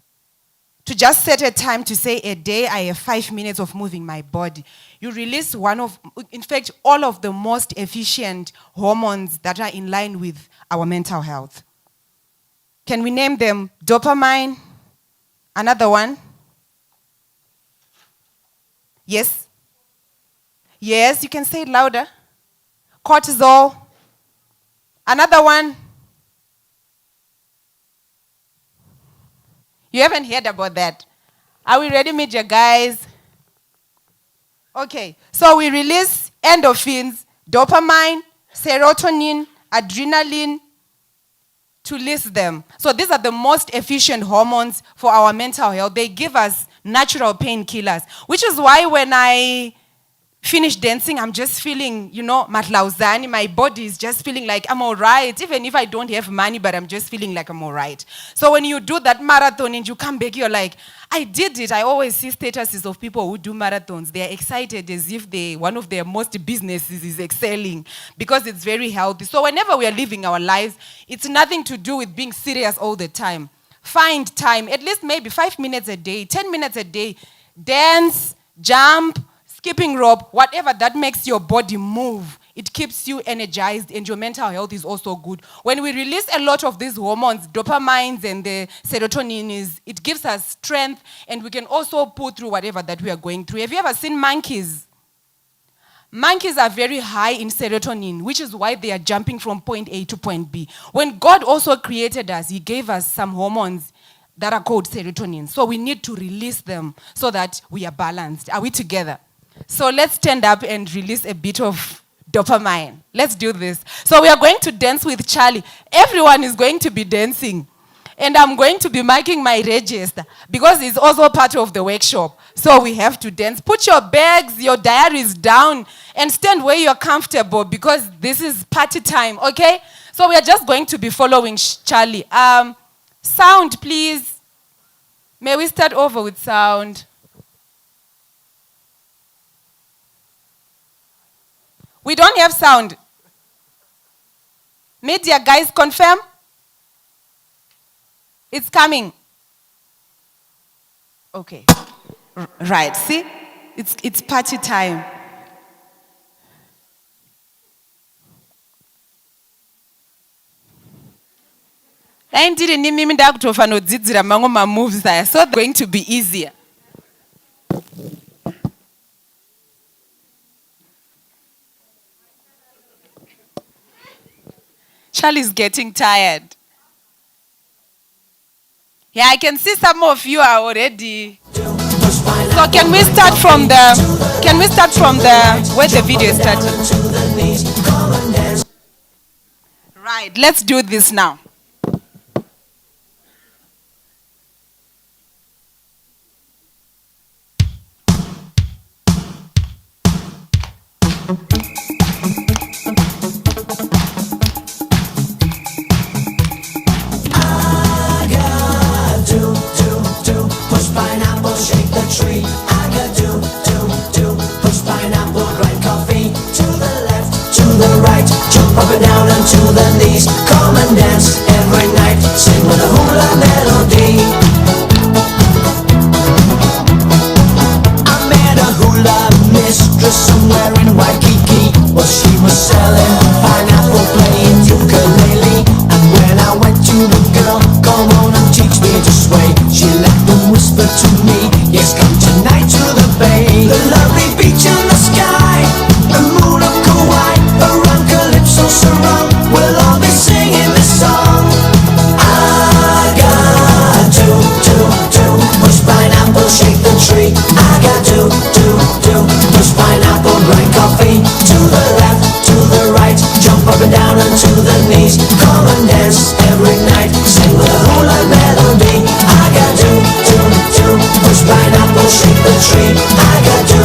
to just set a time to say a day I have 5 minutes of moving my body, you release in fact, all of the most efficient hormones that are in line with our mental health. Can we name them? Dopamine, another one? Yes? Yes, you can say it louder. Cortisol. Another one. You haven't heard about that. Are we ready, media guys? Okay, so we release endorphins, dopamine, serotonin, adrenaline, to list them. So these are the most efficient hormones for our mental health. They give us natural painkillers, which is why when I finish dancing, I'm just feeling, matlauzani. My body is just feeling like I'm all right, even if I don't have money, but I'm just feeling like I'm all right. So when you do that marathon and you come back, you're like, I did it. I always see statuses of people who do marathons. They're excited as if one of their most businesses is excelling because it's very healthy. So whenever we are living our lives, it's nothing to do with being serious all the time. Find time, at least maybe 5 minutes a day, 10 minutes a day, dance, jump, skipping rope, whatever that makes your body move. It keeps you energized and your mental health is also good. When we release a lot of these hormones, dopamines and the serotonin, it gives us strength and we can also pull through whatever that we are going through. Have you ever seen monkeys? Monkeys are very high in serotonin, which is why they are jumping from point A to point B. When God also created us, he gave us some hormones that are called serotonin. So we need to release them so that we are balanced. Are we together? So let's stand up and release a bit of dopamine. Let's do this. So we are going to dance with Charlie. Everyone is going to be dancing. And I'm going to be marking my register because it's also part of the workshop. So we have to dance. Put your bags, your diaries down and stand where you're comfortable because this is party time, okay? So we are just going to be following Charlie. Sound, please. May we start over with sound? We don't have sound. Media guys, confirm? It's coming. Okay. Right, see? It's party time. So they're going to be easier. Charlie's getting tired. Yeah, I can see some of you are already. So can we start from where the video started? Right, let's do this now. Up and down and to the knees. Come and dance every night. Sing with a hula melody. I met a hula mistress somewhere in Waikiki. Well, she was selling pineapple, playing ukulele. And when I went to the girl, come on and teach me to sway, she let them whisper to me, yes, come tonight to the bay. The lovely beach and the sky, the moon of Kauai, around Calypso surround, we'll all be singing this song. I got to push pineapple, shake the tree. I got to push pineapple, grind coffee. To the left, to the right, jump up and down and to the knees. Come and dance every night, sing with a hula melody. I got to push pineapple, shake the tree. I got to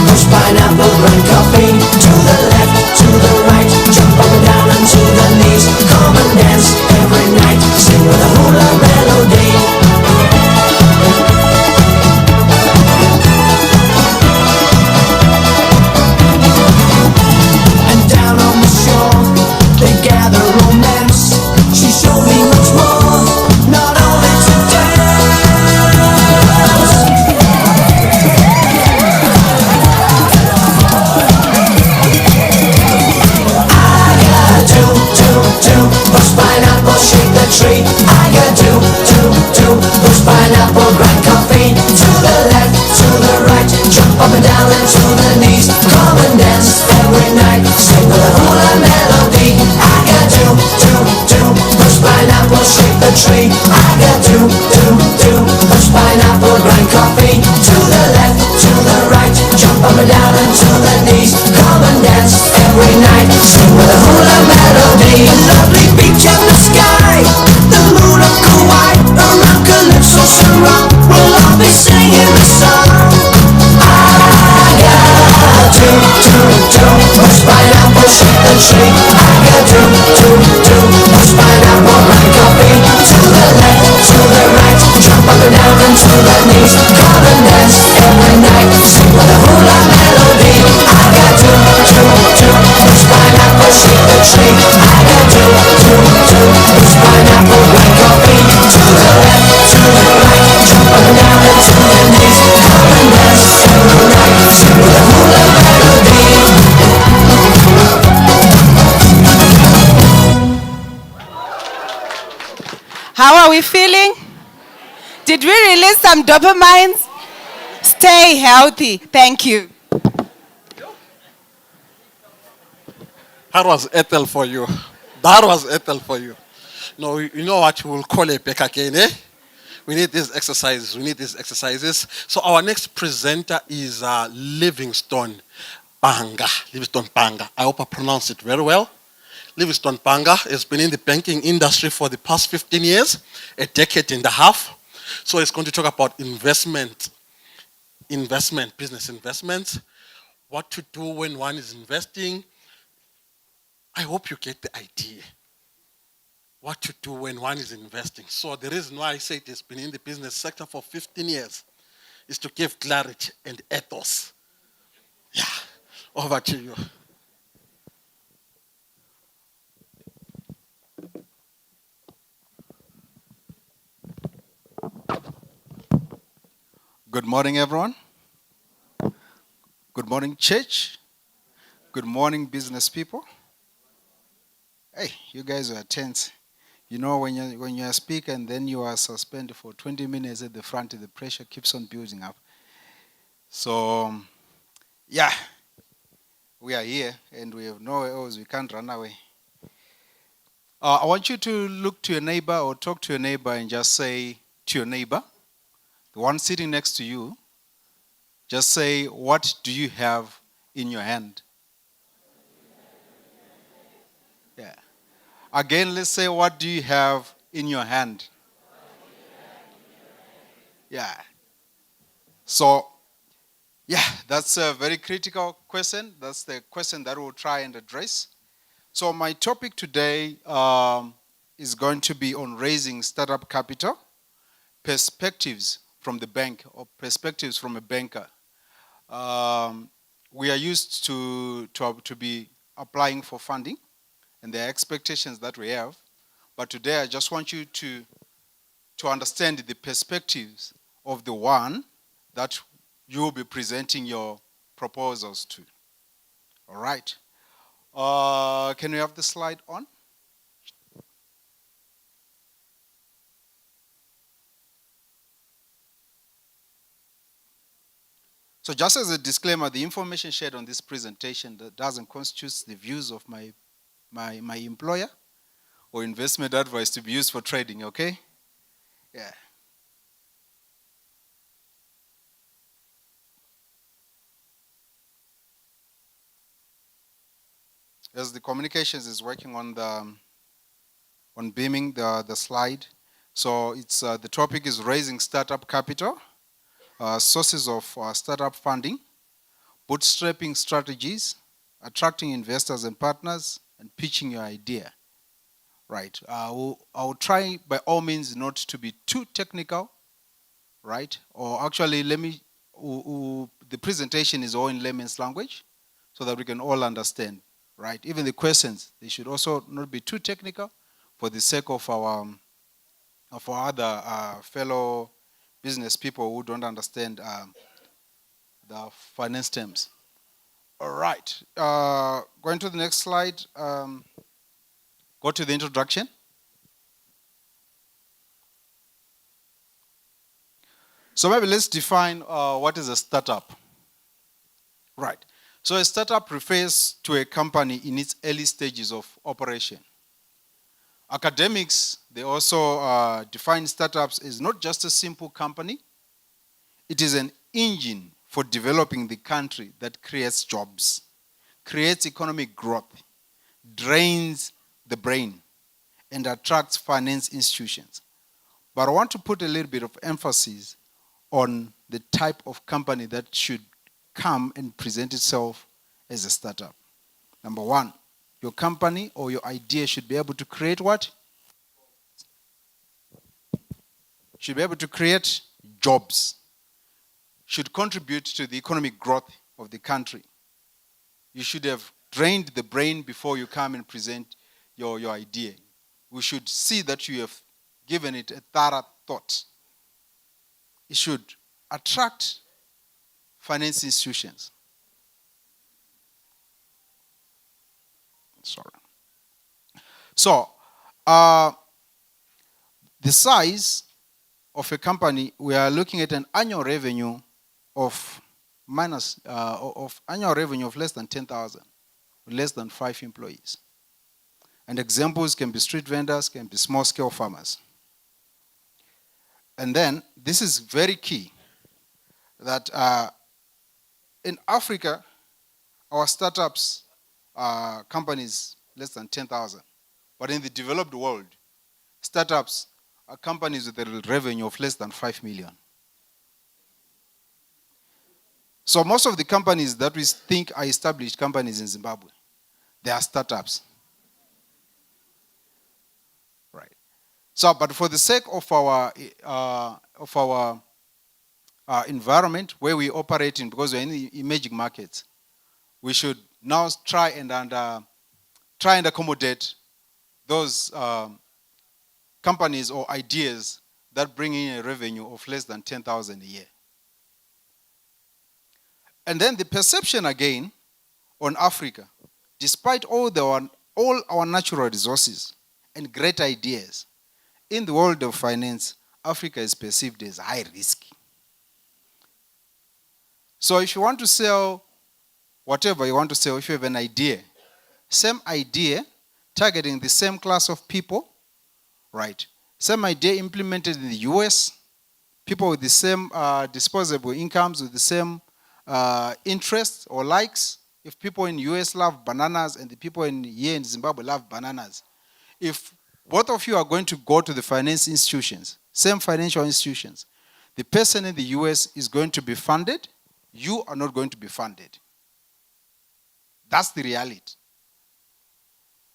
push pineapple, grind coffee. To the left, to the right, jump up and down and to the knees. Come and dance every night, sing with a hula melody. And down on the shore, they gather romance. She showed me much more, not only to dance. I got to push pineapple, shake the tree. I got to push pineapple, grind coffee. To the left, to the right, jump up and down and to the knees. Come and dance every night, sing with a hula melody. I got to push pineapple, shake the tree. I got to push pineapple, grind coffee. To the left, to the right, jump up and down and to the knees. Come and dance every night, sing with a hula melody. A lovely beach and the sky, the moon of Kauai, around Calypso surround, we'll all be singing the song. I got tree. I got do, push pineapple like coffee. To the left, to the right, jump up and down and to the knees. Come and dance every night, sing with a hula melody. I got do, push pineapple, shake the tree. I got do, push pineapple like coffee. To the left, to the right, jump up and down and to the knees. Come and dance every night, sing with a hula melody. How are we feeling? Did we release some dopamines? Stay healthy. Thank you. That was Ethel for you. That was Ethel for you. No, you know what we'll call it back again, eh? We need these exercises. We need these exercises. So our next presenter is Livingstone Panga. Livingstone Panga. I hope I pronounced it very well. Livingstone Panga has been in the banking industry for the past 15 years, a decade and a half. So he's going to talk about business investments, what to do when one is investing. I hope you get the idea. What to do when one is investing. So the reason why I say it has been in the business sector for 15 years is to give clarity and ethos. Yeah, over to you. Good morning, everyone. Good morning, church. Good morning, business people. Hey, you guys are tense. You know, when you're a speaker and then you are suspended for 20 minutes at the front, the pressure keeps on building up. So, yeah, we are here and we have nowhere else. We can't run away. I want you to look to your neighbor or talk to your neighbor and just say to your neighbor, the one sitting next to you, just say, what do you have in your hand? Yeah. Again, let's say, what do you have in your hand? Yeah. So, yeah, that's a very critical question. That's the question that we'll try and address. So my topic today is going to be on raising startup capital, perspectives from the bank or perspectives from a banker. We are used to be applying for funding and the expectations that we have. But today I just want you to understand the perspectives of the one that you will be presenting your proposals to. All right. Can we have the slide on? So just as a disclaimer, the information shared on this presentation that doesn't constitute the views of my employer or investment advice to be used for trading, okay? Yeah. As the communications is working on beaming the slide, so it's the topic is raising startup capital, sources of startup funding, bootstrapping strategies, attracting investors and partners, and pitching your idea. Right. I'll try by all means not to be too technical, right? Or actually, the presentation is all in layman's language so that we can all understand, right? Even the questions, they should also not be too technical for the sake of our other fellow business people who don't understand the finance terms. All right. Going to the next slide. Go to the introduction. So maybe let's define what is a startup. Right. So a startup refers to a company in its early stages of operation. Academics, they also define startups as not just a simple company. It is an engine for developing the country that creates jobs, creates economic growth, drains the brain, and attracts finance institutions. But I want to put a little bit of emphasis on the type of company that should come and present itself as a startup. Number one, your company or your idea should be able to create what? Should be able to create jobs. Should contribute to the economic growth of the country. You should have drained the brain before you come and present your idea. We should see that you have given it a thorough thought. It should attract finance institutions. Sorry. So, the size of a company, we are looking at an annual revenue of annual revenue of less than 10,000, less than 5 employees. And examples can be street vendors, can be small-scale farmers. And then, this is very key, that in Africa, our startups are companies less than 10,000. But in the developed world, startups are companies with a revenue of less than 5 million. So most of the companies that we think are established companies in Zimbabwe, they are startups. Right. So, but for the sake of our environment where we operate in, because we're in the emerging markets, we should now try and accommodate those companies or ideas that bring in a revenue of less than 10,000 a year. And then the perception again on Africa, despite all our natural resources and great ideas, in the world of finance, Africa is perceived as high risk. So if you want to sell whatever you want to sell, if you have an idea, same idea, targeting the same class of people, right? Same idea implemented in the US, people with the same disposable incomes, with the same interests or likes. If people in US love bananas and the people here in Zimbabwe love bananas, if both of you are going to go to the finance institutions, same financial institutions, the person in the US is going to be funded, you are not going to be funded. That's the reality.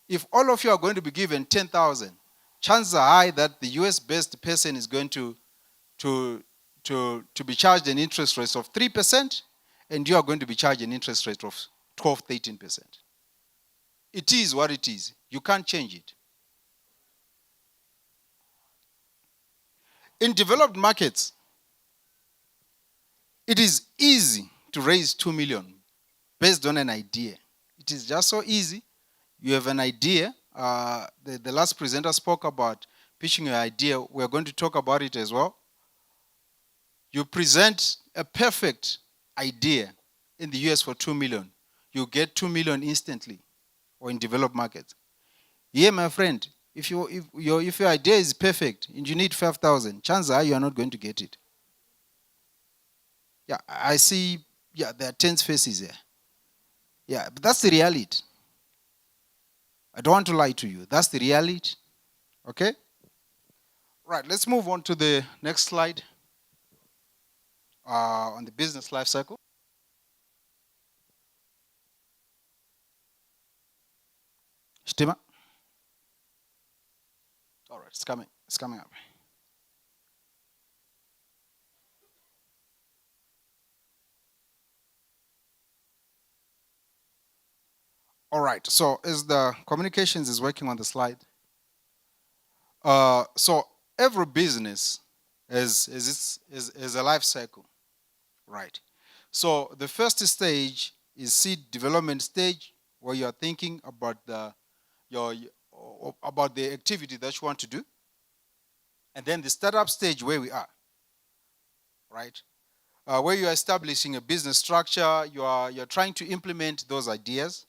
If all of you are going to be given 10,000, chances are high that the US-based person is going to be charged an interest rate of 3%, and you are going to be charged an interest rate of 12, 13%. It is what it is. You can't change it. In developed markets, it is easy to raise 2 million based on an idea. It is just so easy. You have an idea. The last presenter spoke about pitching your idea. We're going to talk about it as well. You present a perfect idea in the US for 2 million. You get 2 million instantly, or in developed markets. Here, my friend, if your idea is perfect and you need 5,000, chances are you are not going to get it. Yeah, I see, there are tense faces here. Yeah, but that's the reality. I don't want to lie to you. That's the reality. Okay? Right, let's move on to the next slide on the business life cycle. Stima? All right, it's coming up. All right, so as the communications is working on the slide, so every business is a life cycle, right? So the first stage is seed development stage, where you are thinking about about the activity that you want to do, and then the startup stage where we are, right? Where you are establishing a business structure, you're trying to implement those ideas.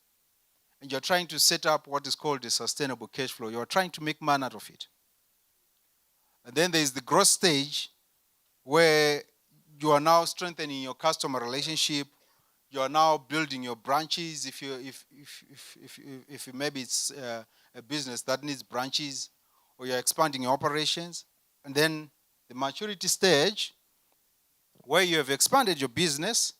And you're trying to set up what is called a sustainable cash flow. You're trying to make money out of it. And then there's the growth stage, where you are now strengthening your customer relationship. You are now building your branches. If maybe it's a business that needs branches, or you're expanding your operations. And then the maturity stage, where you have expanded your business.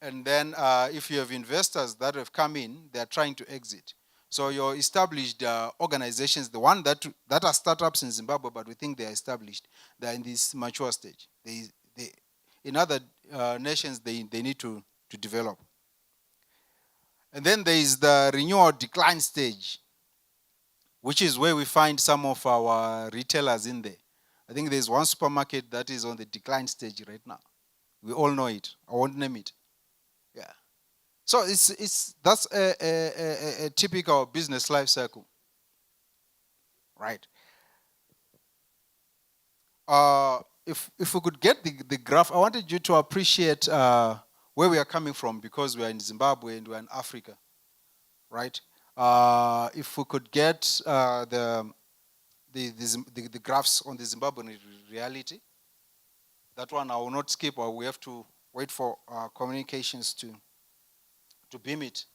And then if you have investors that have come in, they're trying to exit. So your established organizations, the one that are startups in Zimbabwe, but we think they are established, they are in this mature stage. In other nations, they need to develop. And then there is the renewal decline stage, which is where we find some of our retailers in there. I think there's one supermarket that is on the decline stage right now. We all know it. I won't name it. Yeah. So that's a typical business life cycle, right? If we could get the graph, I wanted you to appreciate where we are coming from, because we are in Zimbabwe and we are in Africa, right? If we could get the graphs on the Zimbabwean reality, that one I will not skip, or we have to wait for communications to beam it.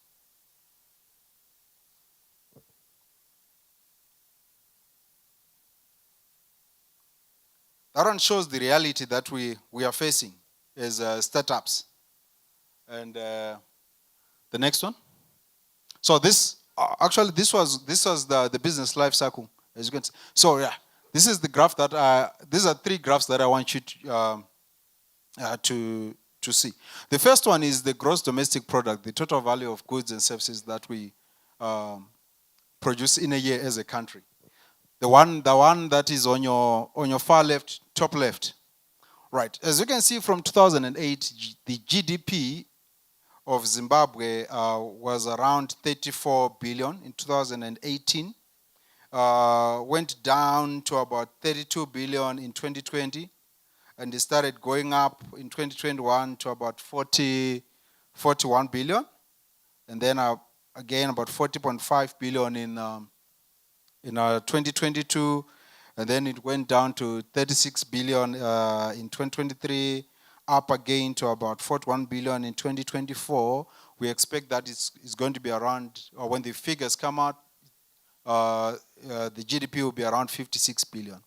That one shows the reality that we are facing as startups. And the next one. So this actually this was the business life cycle, as you can see. So yeah, this is the graph that these are three graphs that I want you to see. The first one is the gross domestic product, the total value of goods and services that we produce in a year as a country. The one that is on your far left, top left. Right. As you can see, from 2008, the GDP of Zimbabwe was around 34 billion in 2018. Went down to about 32 billion in 2020. And it started going up in 2021 to about 41 billion. And then again about 40.5 billion in 2022. And then it went down to 36 billion in 2023, up again to about 41 billion in 2024. We expect that it's going to be around, or when the figures come out, the GDP will be around 56 billion.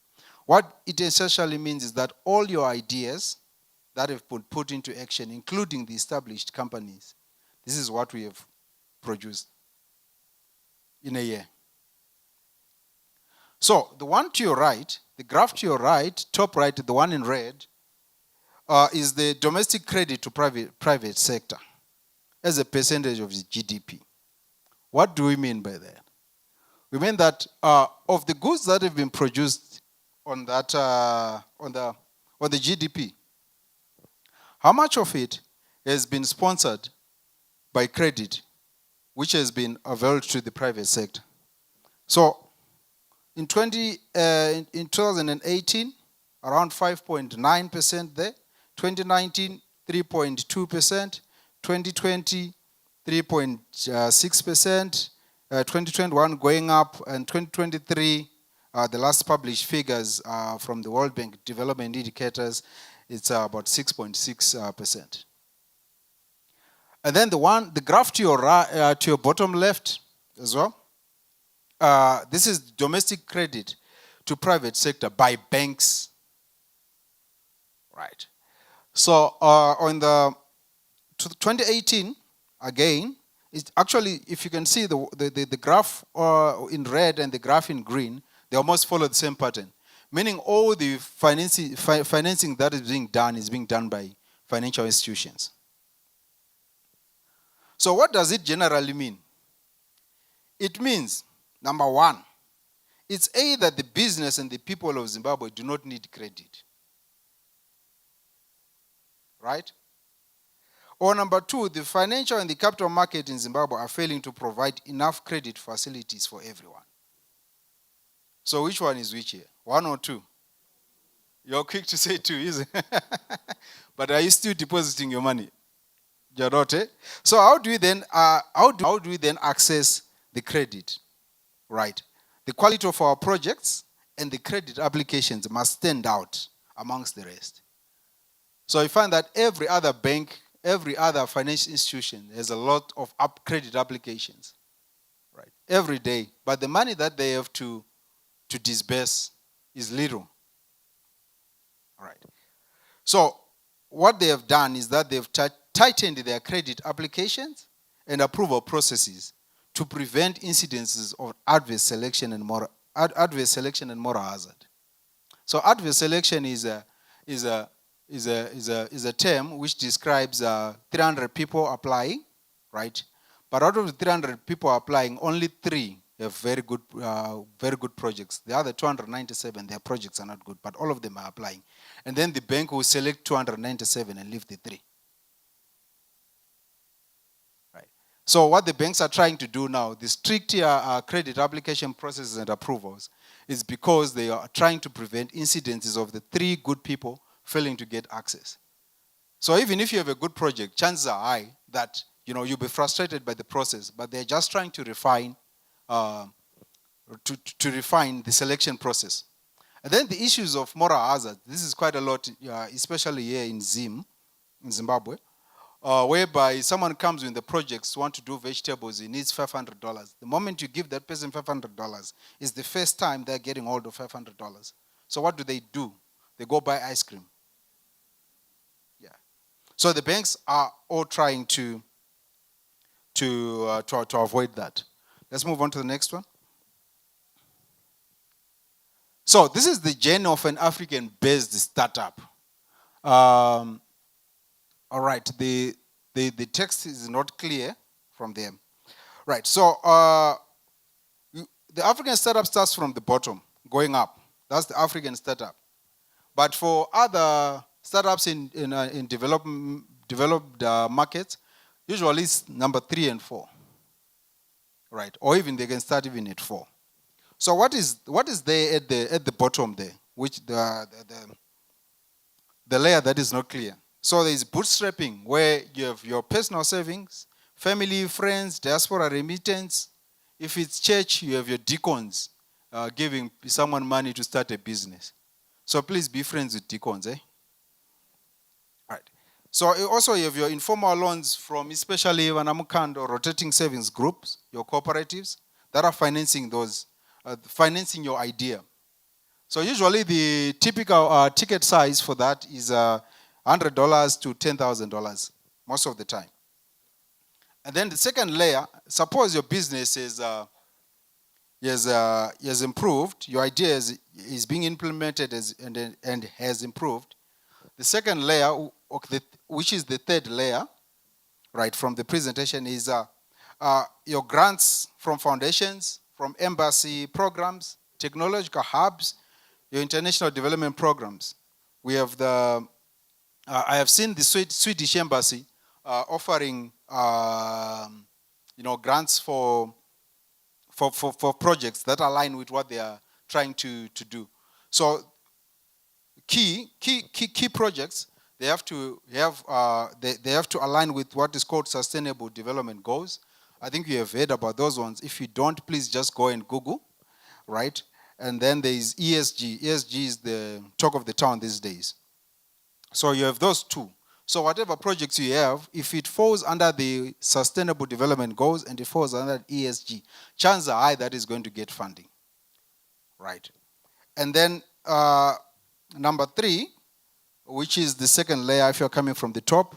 What it essentially means is that all your ideas that have been put into action, including the established companies, this is what we have produced in a year. So the one to your right, the graph to your right, top right, the one in red, is the domestic credit to private sector as a percentage of the GDP. What do we mean by that? We mean that of the goods that have been produced on that on the GDP, how much of it has been sponsored by credit, which has been availed to the private sector? So in 2018, around 5.9% there. 2019, 3.2%. 2020, 3.6%. 2021 going up, and 2023, the last published figures from the World Bank Development Indicators, it's about 6.6%. And then the graph to your bottom left as well. This is domestic credit to private sector by banks, right? So on the 2018, again, it's actually, if you can see the graph in red and the graph in green, they almost follow the same pattern. Meaning all the financing that is being done by financial institutions. So what does it generally mean? It means, number one, it's either the business and the people of Zimbabwe do not need credit. Right? Or number two, the financial and the capital market in Zimbabwe are failing to provide enough credit facilities for everyone. So which one is which here? One or two? You're quick to say two, isn't it? But are you still depositing your money? You're not, eh? So how do we then access the credit? Right. The quality of our projects and the credit applications must stand out amongst the rest. So you find that every other bank, every other financial institution has a lot of credit applications, right? Every day. But the money that they have to disburse is little. All right. So what they have done is that they've tightened their credit applications and approval processes to prevent incidences of adverse selection and moral hazard. So adverse selection is a term which describes 300 people applying, right? But out of the 300 people applying, only 3 have very good projects. The other 297, their projects are not good, but all of them are applying. And then the bank will select 297 and leave the 3. Right. So what the banks are trying to do now, the stricter credit application processes and approvals, is because they are trying to prevent incidences of the 3 good people failing to get access. So even if you have a good project, chances are high that you'll be frustrated by the process, but they're just trying to refine refine the selection process. And then the issues of moral hazard. This is quite a lot, especially here in Zimbabwe, whereby someone comes with the projects, want to do vegetables, he needs $500. The moment you give that person $500, it's the first time they're getting hold of $500. So what do? They go buy ice cream. Yeah. So the banks are all trying to avoid that. Let's move on to the next one. So this is the journey of an African-based startup. All right, the text is not clear from them. Right, so the African startup starts from the bottom, going up. That's the African startup. But for other startups in developed markets, usually it's number 3 and 4. Right, or even they can start even at 4. So what is there at the bottom there, which the layer that is not clear? So there is bootstrapping, where you have your personal savings, family, friends, diaspora remittance. If it's church, you have your deacons giving someone money to start a business. So please be friends with deacons, eh? Right. So also you have your informal loans from especially Wanamukand or rotating savings groups, your cooperatives, that are financing those, financing your idea. So usually the typical ticket size for that is $100 to $10,000 most of the time. And then the second layer, suppose your business is improved, your idea is being implemented and has improved. The second layer, which is the third layer, right, from the presentation, is your grants from foundations, from embassy programs, technological hubs, your international development programs. We have I have seen the Swedish embassy offering, grants for projects that align with what they are trying to do. So key projects, they have to align with what is called sustainable development goals. I think you have heard about those ones. If you don't, please just go and Google, right? And then there is ESG. ESG is the talk of the town these days. So you have those 2. So whatever projects you have, if it falls under the sustainable development goals and it falls under ESG, chances are high that is going to get funding, right? And then number 3, which is the second layer, if you're coming from the top,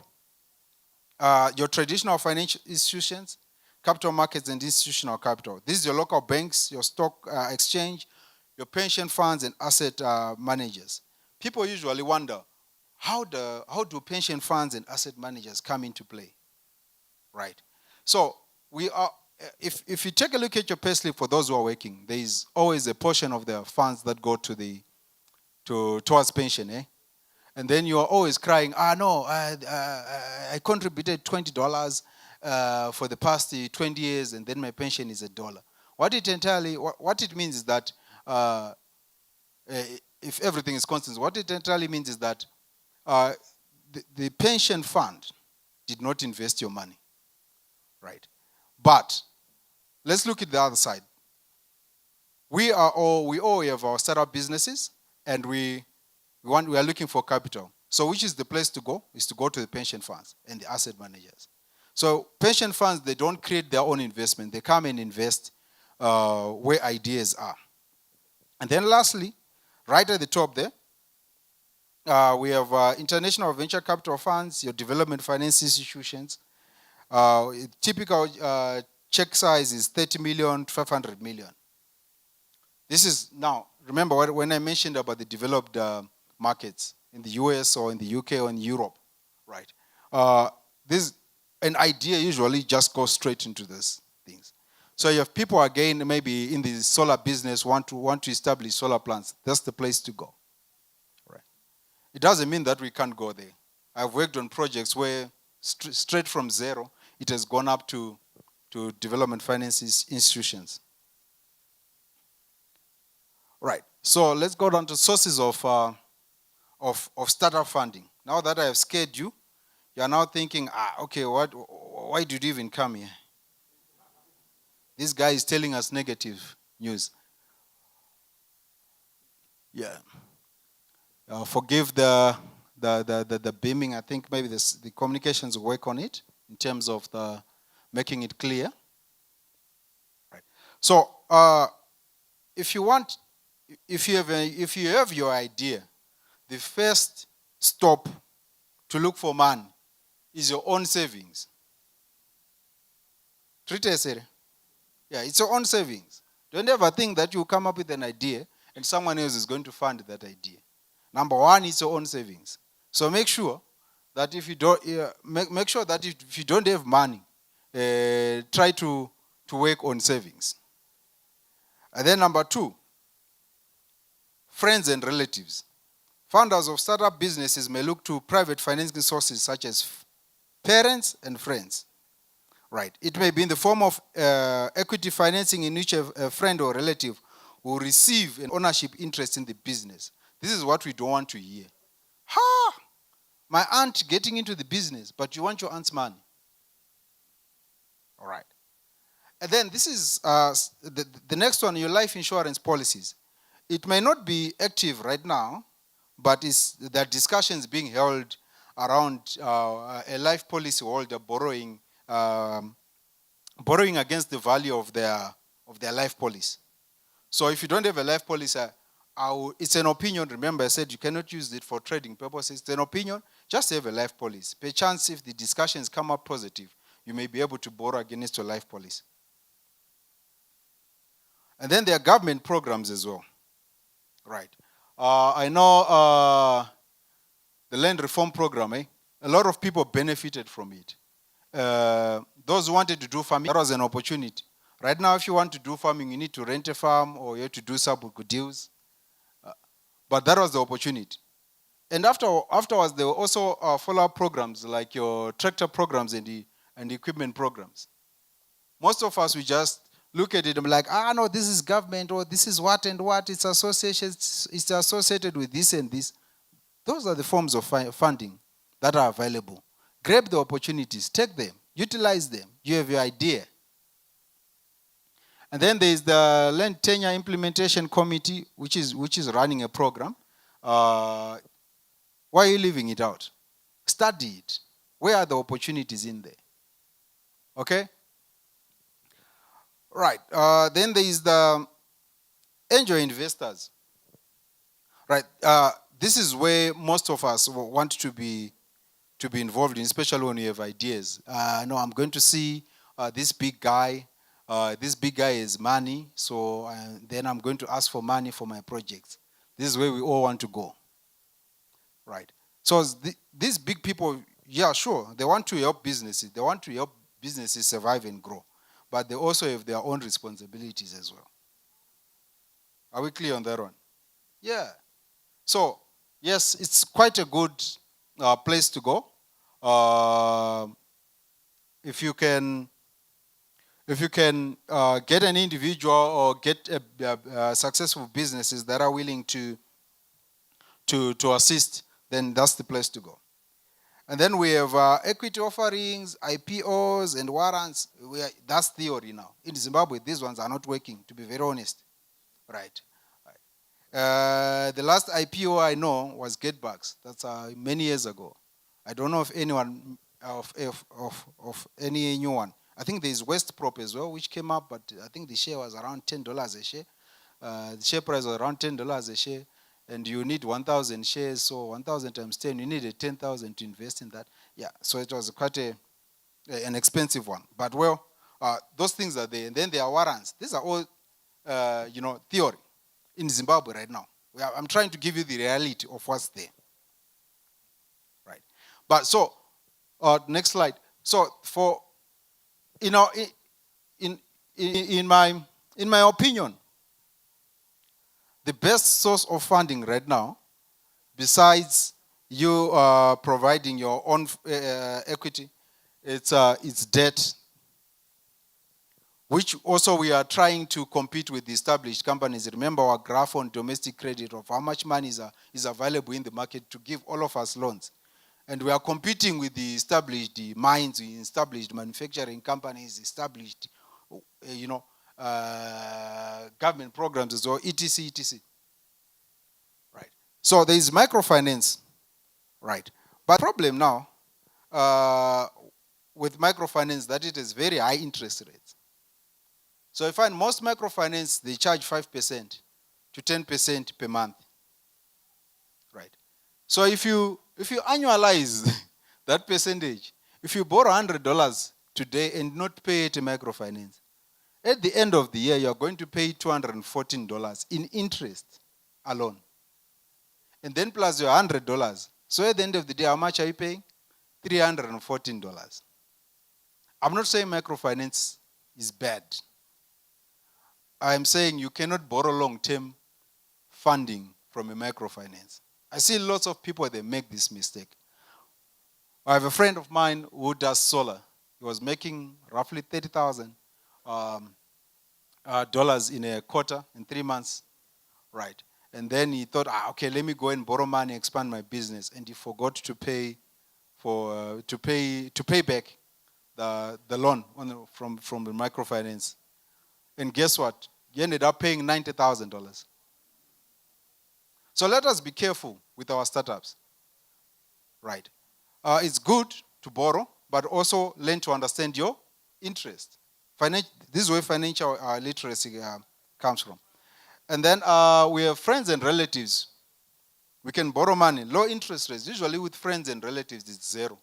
your traditional financial institutions, capital markets and institutional capital. This is your local banks, your stock exchange, your pension funds and asset managers. People usually wonder, how do pension funds and asset managers come into play? Right. So we are, if you take a look at your payslip for those who are working, there is always a portion of the funds that go towards pension, eh? And then you are always crying, I contributed $20 for the past 20 years, and then my pension is $1. What it means is that if everything is constant, what it entirely means is that the pension fund did not invest your money, right? But let's look at the other side. We all have our startup businesses, and we are looking for capital. So which is the place to go? Is to go to the pension funds and the asset managers. So pension funds, they don't create their own investment. They come and invest where ideas are. And then lastly, right at the top there, we have international venture capital funds, your development finance institutions, typical check size is 30 million, 500 million. This is now, remember when I mentioned about the developed markets in the US or in the UK or in Europe, right? This an idea usually just goes straight into these things. So you have people again maybe in the solar business want to establish solar plants. That's the place to go, right? It doesn't mean that we can't go there. I've worked on projects where straight from zero it has gone up to development finance institutions. Right. So let's go down to sources of startup funding. Now that I have scared you, you are now thinking, okay, why did you even come here? This guy is telling us negative news. Yeah. Forgive the beaming. I think maybe the communications will work on it in terms of the making it clear. Right. So if you have your idea, the first stop to look for money is your own savings. Treat it. Yeah, it's your own savings. Don't ever think that you come up with an idea and someone else is going to fund that idea. Number one is your own savings. So make sure that if you don't make sure that if you don't have money, try to work on savings. And then number two, friends and relatives. Founders of startup businesses may look to private financing sources such as parents and friends. Right. It may be in the form of equity financing in which a friend or relative will receive an ownership interest in the business. This is what we don't want to hear. My aunt getting into the business, but you want your aunt's money. All right. And then this is the next one, your life insurance policies. It may not be active right now, but there are discussions being held around a life policy holder borrowing against the value of their life policy. So if you don't have a life policy, it's an opinion. Remember, I said you cannot use it for trading purposes. It's an opinion. Just have a life policy. Perchance, if the discussions come up positive, you may be able to borrow against your life policy. And then there are government programs as well. Right. I know the land reform program, a lot of people benefited from it. Those who wanted to do farming, that was an opportunity. Right now, if you want to do farming, you need to rent a farm or you have to do sub-good deals. But that was the opportunity. And afterwards, there were also follow-up programs like your tractor programs and the equipment programs. Most of us, we just look at it and be like, no, this is government, or this is what and what. It's associated with this and this. Those are the forms of funding that are available. Grab the opportunities, take them, utilize them. You have your idea. And then there is the Land Tenure Implementation Committee, which is running a program. Why are you leaving it out? Study it. Where are the opportunities in there? Okay? Right. Then there is the angel investors. Right. This is where most of us want to be involved in, especially when you have ideas. No, I'm going to see this big guy. This big guy has money, so then I'm going to ask for money for my projects. This is where we all want to go. Right. So these big people, yeah, sure, they want to help businesses. They want to help businesses survive and grow. But they also have their own responsibilities as well. Are we clear on that one? Yeah. So, yes, it's quite a good place to go. If you can get an individual or get successful businesses that are willing to assist, then that's the place to go. And then we have equity offerings, IPOs, and warrants. That's theory now. In Zimbabwe, these ones are not working, to be very honest. Right. The last IPO I know was GetBucks. That's many years ago. I don't know if anyone of any new one. I think there's Westprop as well, which came up, but I think the share was around $10 a share. The share price was around $10 a share. And you need 1,000 shares, so 1,000 times 10, you needed 10,000 to invest in that. Yeah, so it was quite an expensive one. But well, Those things are there. And then there are warrants. These are all, theory in Zimbabwe right now. I'm trying to give you the reality of what's there. Right. But so, next slide. So for, in my opinion, the best source of funding right now, besides you providing your own equity, it's debt, which also we are trying to compete with the established companies. Remember our graph on domestic credit of how much money is available in the market to give all of us loans. And we are competing with the established mines, established manufacturing companies, established, government programs as well, etc., etc. Right. So there is microfinance, right? But the problem now with microfinance that it is very high interest rates. So I find most microfinance, they charge 5% to 10% per month. Right. So if you annualize that percentage, if you borrow $100 today and not pay it in microfinance, at the end of the year, you're going to pay $214 in interest alone. And then plus your $100. So at the end of the day, how much are you paying? $314. I'm not saying microfinance is bad. I'm saying you cannot borrow long-term funding from a microfinance. I see lots of people, they make this mistake. I have a friend of mine who does solar. He was making roughly $30,000 dollars in a quarter, in 3 months. Right. And then he thought, okay, let me go and borrow money, expand my business. And he forgot to pay back the loan from the microfinance. And guess what? He ended up paying $90,000. So let us be careful with our startups. Right. It's good to borrow, but also learn to understand your interest. This is where financial literacy comes from. And then we have friends and relatives. We can borrow money. Low interest rates. Usually with friends and relatives, it's zero.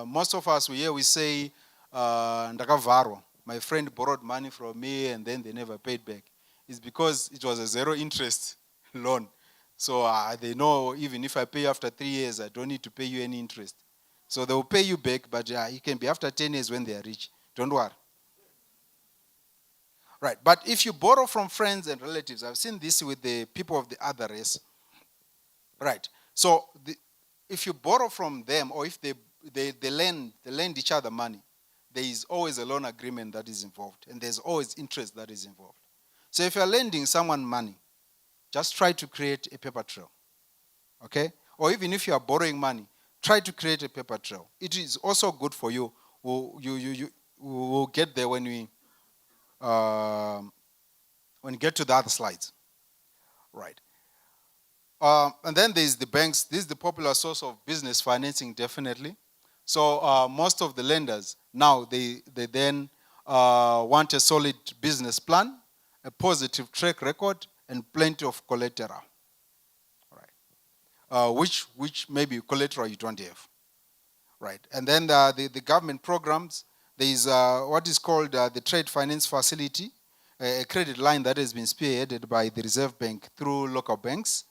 Most of us, we say, ndakavharwa. My friend borrowed money from me and then they never paid back. It's because it was a zero interest loan. So they know even if I pay after 3 years, I don't need to pay you any interest. So they will pay you back, but it can be after 10 years when they are rich. Don't worry. Right, but if you borrow from friends and relatives, I've seen this with the people of the other race. Right, so if you borrow from them or if they lend each other money, there is always a loan agreement that is involved and there's always interest that is involved. So if you're lending someone money, just try to create a paper trail, okay? Or even if you are borrowing money, try to create a paper trail. It is also good for you. We'll get there when we get to the other slides. Right. And then there's the banks. This is the popular source of business financing, definitely. So most of the lenders, now they then want a solid business plan, a positive track record, and plenty of collateral. Right. Which maybe collateral you don't have. Right. And then the government programs, there is what is called the Trade Finance Facility, a credit line that has been spearheaded by the Reserve Bank through local banks.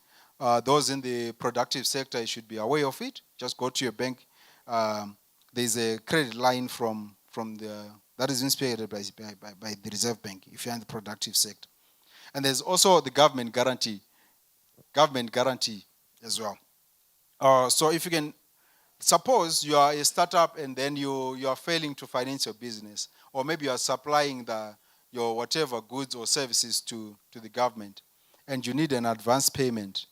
Those in the productive sector should be aware of it. Just go to your bank. There's a credit line that is spearheaded by the Reserve Bank if you're in the productive sector. And there's also the government guarantee as well. So if you can, suppose you are a startup and then you are failing to finance your business, or maybe you are supplying your whatever goods or services to the government, and you need an advance payment,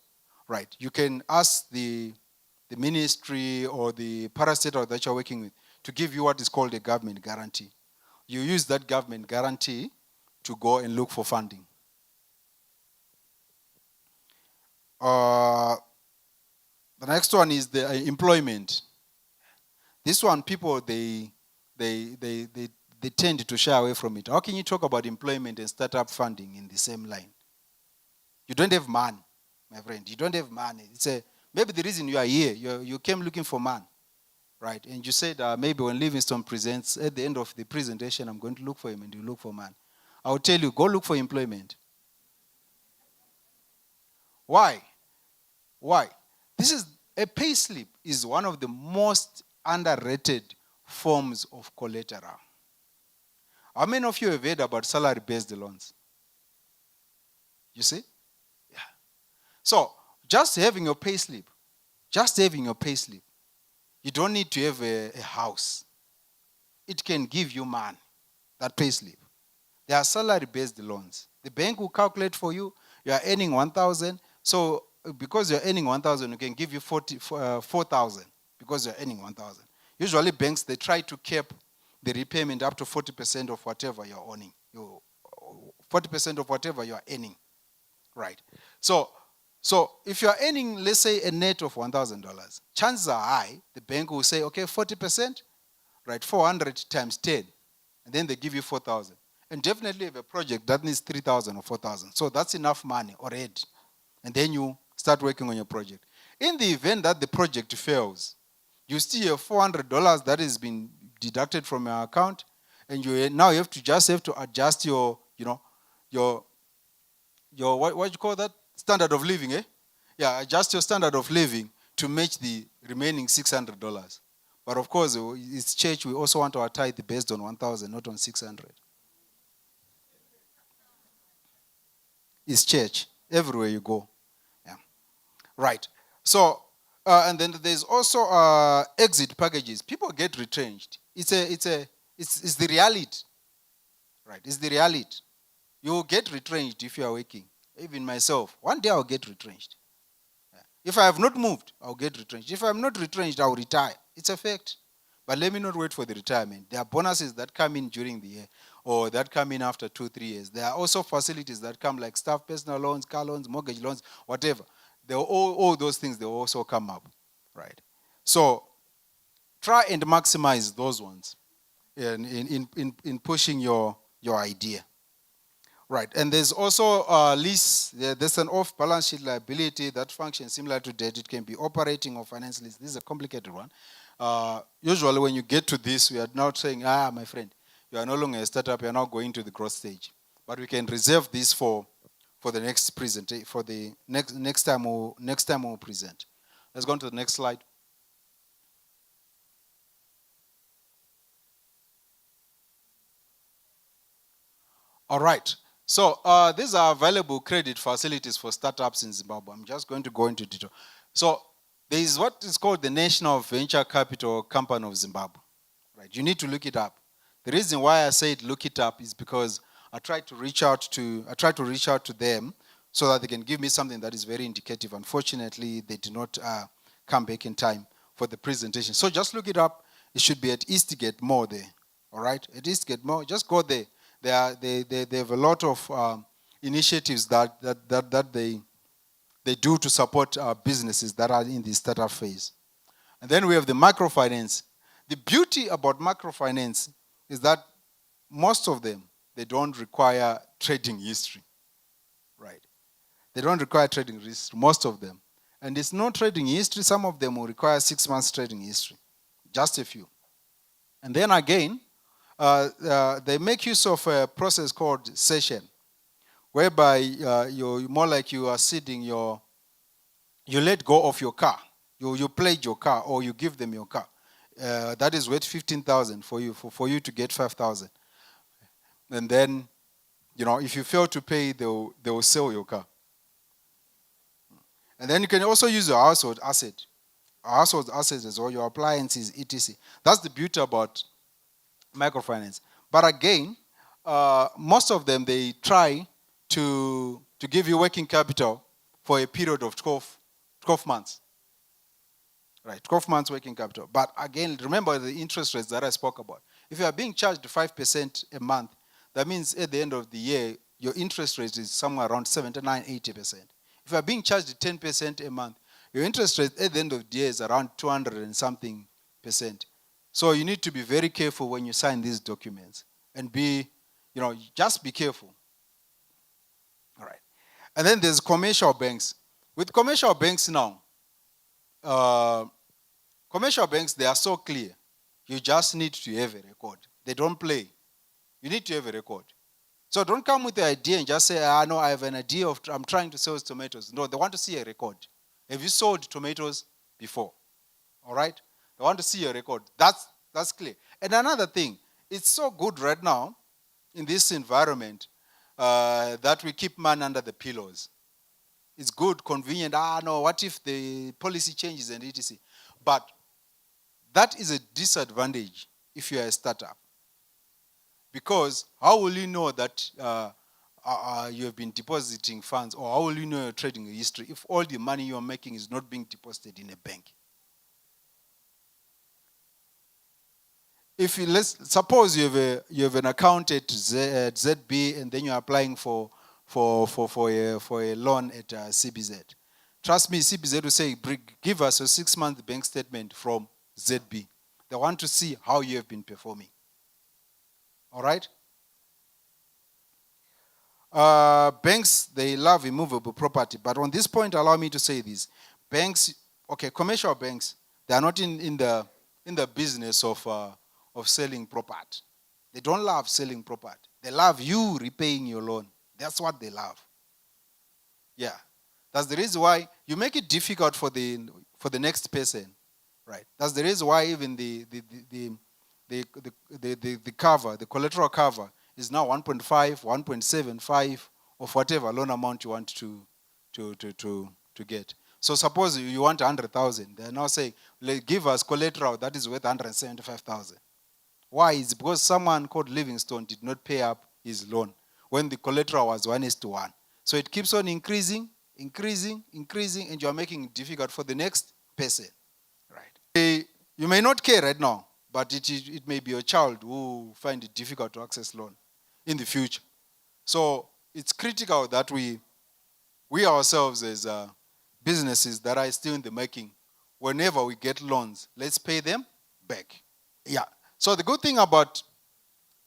right? You can ask the ministry or the parastatal that you're working with to give you what is called a government guarantee. You use that government guarantee to go and look for funding. The next one is the employment. This one, people, they tend to shy away from it. How can you talk about employment and startup funding in the same line? You don't have money, my friend. You don't have money. Maybe the reason you are here, you came looking for money, right? And you said maybe when Livingstone presents, at the end of the presentation, I'm going to look for him, and you look for man. I'll tell you, go look for employment. Why? Why? This is a payslip is one of the most underrated forms of collateral. How many of you have heard about salary-based loans? You see? Yeah. So just having your payslip, you don't need to have a house. It can give you money, that payslip. There are salary-based loans. The bank will calculate for you. You are earning 1,000. So because you're earning 1,000, you can give you 4,000 because you're earning 1,000. Usually banks, they try to cap the repayment up to 40% of whatever you're owning. 40% of whatever you are earning. Right. So if you are earning, let's say, a net of $1,000, chances are high, the bank will say, okay, 40%, right, 400 times 10, and then they give you 4,000. And definitely have a project that needs 3,000 or 4,000. So that's enough money already. And then you start working on your project. In the event that the project fails, you still have $400 that has been deducted from your account, and now you have to adjust your what you call that? Standard of living, eh? Yeah, adjust your standard of living to match the remaining $600. But of course, it's church, we also want our tithe based on 1,000, not on 600. It's church, everywhere you go. Yeah. Right. So, and then there's also exit packages. People get retrenched. It's the reality. Right, it's the reality. You will get retrenched if you are working. Even myself, one day I'll get retrenched. Yeah. If I have not moved, I'll get retrenched. If I'm not retrenched, I'll retire. It's a fact. But let me not wait for the retirement. There are bonuses that come in during the year or that come in after 2-3 years. There are also facilities that come like staff personal loans, car loans, mortgage loans, whatever. All those things, they also come up. Right. So try and maximize those ones in pushing your idea. Right, and there's also lease. There's an off-balance sheet liability that functions similar to debt. It can be operating or finance lease. This is a complicated one. Usually when you get to this, we are not saying, my friend, you are no longer a startup, you are now going to the growth stage. But we can reserve this for the next presentation, for the next time we'll present. Let's go on to the next slide. All right. So these are available credit facilities for startups in Zimbabwe. I'm just going to go into detail. So there is what is called the National Venture Capital Company of Zimbabwe. Right? You need to look it up. The reason why I said look it up is because I tried to reach out to them so that they can give me something that is very indicative. Unfortunately, they did not come back in time for the presentation. So just look it up. It should be at Eastgate Mall there. All right? At Eastgate Mall, just go there. They have a lot of initiatives that they do to support businesses that are in the startup phase. And then we have the microfinance. The beauty about microfinance is that most of them, they don't require trading history. Right? They don't require trading history, most of them. And it's no trading history. Some of them will require 6 months trading history. Just a few. And then again, they make use of a process called session, whereby you're more like you are seeding you let go of your car. You pledge your car or you give them your car. That is worth 15,000 for you to get 5,000. And then, if you fail to pay, they will sell your car. And then you can also use your household asset. Household assets as well, your appliances, etc. That's the beauty about microfinance. But again, most of them, they try to give you working capital for a period of 12 months. Right, 12 months working capital. But again, remember the interest rates that I spoke about. If you are being charged 5% a month, that means at the end of the year, your interest rate is somewhere around 79-80%. If you are being charged 10% a month, your interest rate at the end of the year is around 200 and something %. So you need to be very careful when you sign these documents and just be careful. All right. And then there's commercial banks. With commercial banks now, Commercial banks, they are so clear. You just need to have a record. They don't play. You need to have a record. So don't come with the idea and just say, no, I have an idea of, I'm trying to sell tomatoes. No, they want to see a record. Have you sold tomatoes before? All right? They want to see a record. That's clear. And another thing, it's so good right now in this environment that we keep man under the pillows. It's good, convenient. No, what if the policy changes and etc. But that is a disadvantage if you are a startup. Because how will you know that you have been depositing funds, or how will you know your trading history if all the money you are making is not being deposited in a bank? If you, let's suppose you have an account at ZB and then you're applying for a loan at CBZ. Trust me, CBZ will say, give us a 6-month bank statement from ZB. They want to see how you have been performing. All right? Banks, they love immovable property. But on this point, allow me to say this. Banks, okay, commercial banks, they are not in the business of selling property. They don't love selling property. They love you repaying your loan. That's what they love. Yeah. That's the reason why you make it difficult for the next person. Right. That's the reason why even the cover, the collateral cover, is now 1.5, 1.75 of whatever loan amount you want to get. So suppose you want 100,000, they're now saying, give us collateral that is worth 175,000. Why? It's because someone called Livingstone did not pay up his loan when the collateral was 1:1. So it keeps on increasing, and you are making it difficult for the next person. Right. You may not care right now, but it may be your child who find it difficult to access loan in the future. So it's critical that we ourselves as businesses that are still in the making, whenever we get loans, let's pay them back. Yeah. So the good thing about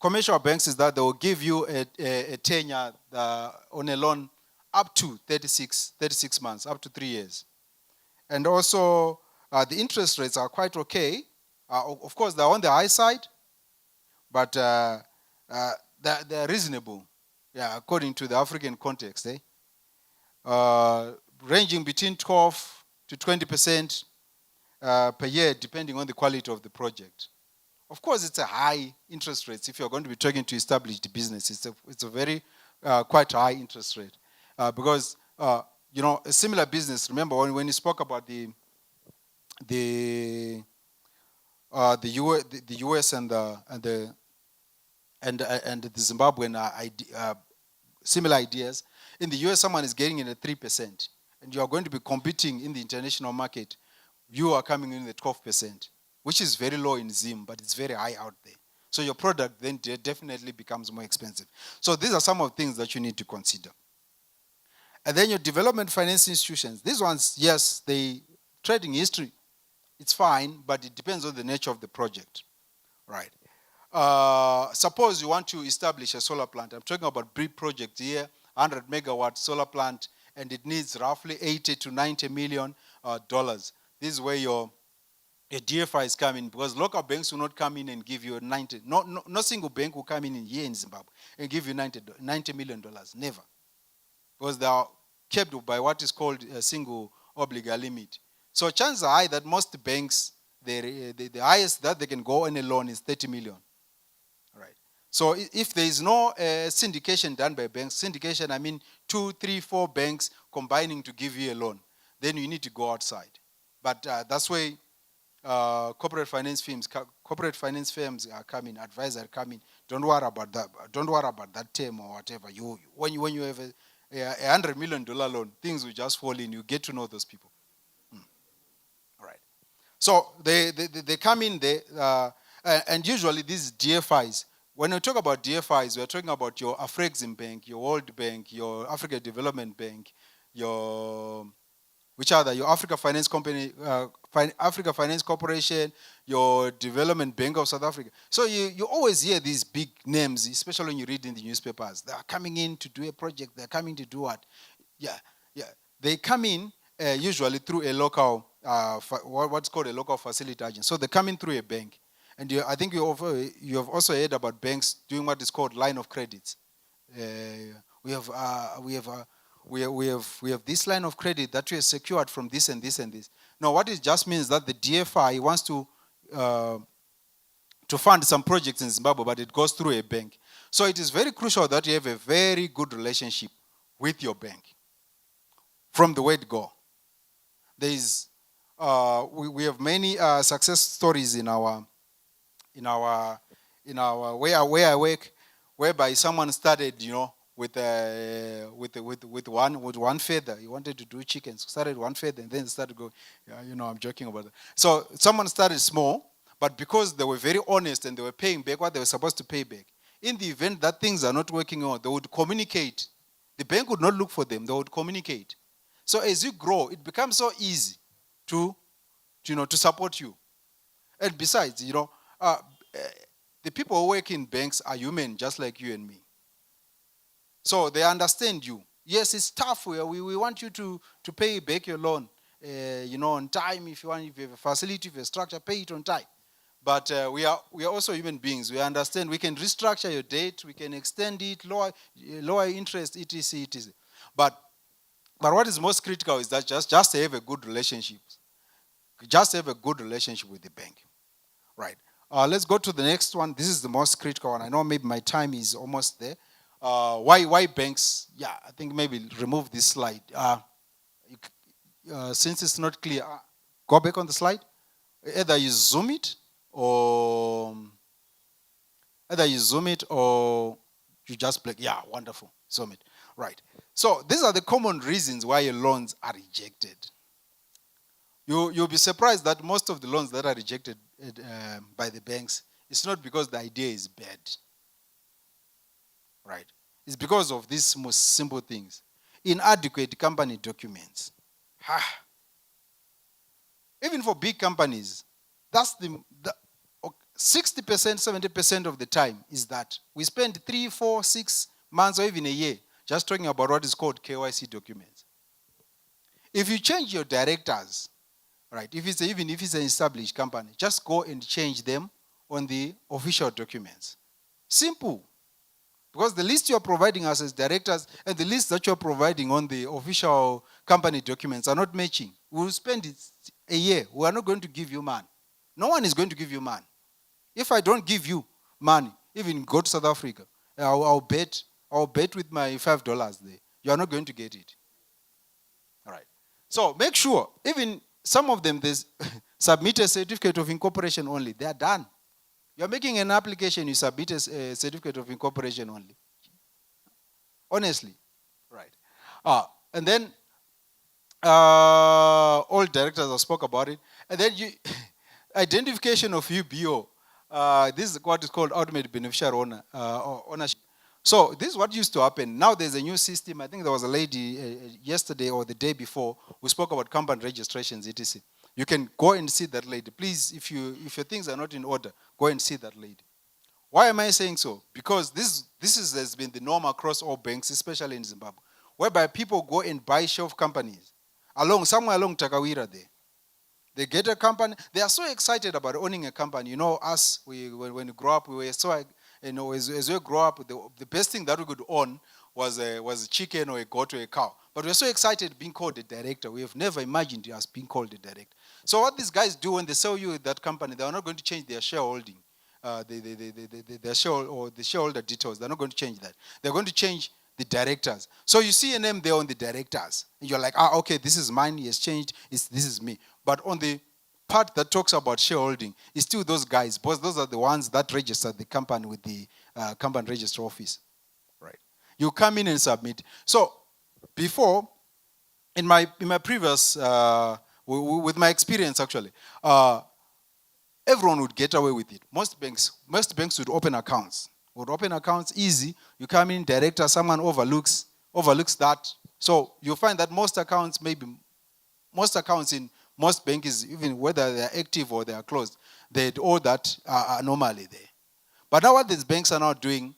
commercial banks is that they will give you a tenure on a loan up to 36 months, up to 3 years. And also, the interest rates are quite okay. Of course, they're on the high side, but they're reasonable, yeah, according to the African context. Ranging between 12 to 20% per year, depending on the quality of the project. Of course, it's a high interest rate. If you're going to be talking to established business, it's a very quite high interest rate. Because, a similar business, remember when you spoke about the US and the Zimbabwean similar ideas. In the US, someone is getting in at 3%, and you are going to be competing in the international market. You are coming in at 12%, which is very low in Zim, but it's very high out there. So your product then definitely becomes more expensive. So these are some of the things that you need to consider. And then your development finance institutions. These ones, yes, they trading history. It's fine, but it depends on the nature of the project. Right. Suppose you want to establish a solar plant. I'm talking about brief project here, 100 megawatt solar plant, and it needs roughly 80 to 90 million dollars. This is where your DFI is coming, because local banks will not come in and give you 90. No single bank will come in here in Zimbabwe and give you $90 million. Never. Because they are kept by what is called a single obligor limit. So chances are high that most banks, the highest that they can go on a loan is 30 million. All right. So if there is no syndication done by banks, syndication, I mean 2, 3, 4 banks combining to give you a loan, then you need to go outside. But that's where corporate finance firms are coming, advisors are coming. Don't worry about that. Don't worry about that term or whatever. When you have a $100 million loan, things will just fall in. You get to know those people. All right. So they come in there, and usually these DFIs. When we talk about DFIs, we're talking about your Afrexim Bank, your World Bank, your Africa Development Bank, your Africa Finance Company, Africa Finance Corporation, your Development Bank of South Africa. So you always hear these big names, especially when you read in the newspapers. They are coming in to do a project. They're coming to do what? Yeah. They come in usually through a local what's called a local facility agent. So they're coming through a bank. And I think you have also heard about banks doing what is called line of credits. We have this line of credit that we have secured from this and this and this. Now, what it just means that the DFI wants to fund some projects in Zimbabwe, but it goes through a bank. So it is very crucial that you have a very good relationship with your bank from the word go. There is we have many success stories in our where I work, whereby someone started, with one feather. He wanted to do chickens. Started one feather and then started going. I'm joking about that. So someone started small, but because they were very honest and they were paying back what they were supposed to pay back. In the event that things are not working out, they would communicate. The bank would not look for them. They would communicate. So as you grow, it becomes so easy to support you. And besides, the people who work in banks are human, just like you and me. So they understand you. Yes, it's tough. We want you to pay back your loan, on time. If you have a facility, if you have a structure, pay it on time. But we are also human beings. We understand. We can restructure your debt. We can extend it, lower interest, etc., etc. But what is most critical is that just have a good relationship. Just have a good relationship with the bank. Right. Let's go to the next one. This is the most critical one. I know maybe my time is almost there. Why banks? Yeah, I think maybe remove this slide. Since it's not clear, go back on the slide. Either you zoom it or you just play. Yeah, wonderful. Zoom it. Right. So these are the common reasons why your loans are rejected. You'll be surprised that most of the loans that are rejected by the banks, it's not because the idea is bad. Right? It's because of these most simple things. Inadequate company documents. Even for big companies, that's the 60%, 70% of the time is that. We spend 3, 4, 6 months or even a year just talking about what is called KYC documents. If you change your directors, right, even if it's an established company, just go and change them on the official documents. Simple. Because the list you're providing us as directors and the list that you're providing on the official company documents are not matching. We'll spend a year. We are not going to give you money. No one is going to give you money. If I don't give you money, even go to South Africa, I'll bet with my $5 there. You are not going to get it. All right. So make sure, even some of them, there's submit a certificate of incorporation only. They are done. You're making an application, you submit a certificate of incorporation only. Honestly. Right. And then all directors have spoke about it. And then identification of UBO. This is what is called ultimate beneficiary ownership. So this is what used to happen. Now there's a new system. I think there was a lady yesterday or the day before who spoke about company registrations, etc. You can go and see that lady. Please, if your things are not in order, go and see that lady. Why am I saying so? Because this has been the norm across all banks, especially in Zimbabwe, whereby people go and buy shelf companies somewhere along Takawira there. They get a company. They are so excited about owning a company. Us, when we grew up, we were so, as we grew up, the best thing that we could own was a chicken or a goat or a cow. But we're so excited being called a director. We have never imagined us being called a director. So what these guys do when they sell you that company, they are not going to change their shareholding, their shareholder details. They're not going to change that. They're going to change the directors. So you see a name there on the directors. And you're like, okay, this is mine. He has changed. This is me. But on the part that talks about shareholding, it's still those guys. Because those are the ones that register the company with the company register office. Right. You come in and submit. So before, in my previous, with my experience actually, everyone would get away with it. Most banks would open accounts. Easy. You come in, director, someone overlooks that. So you find that most accounts in most banks, even whether they are active or they are closed, they all that are normally there. But now what these banks are now doing,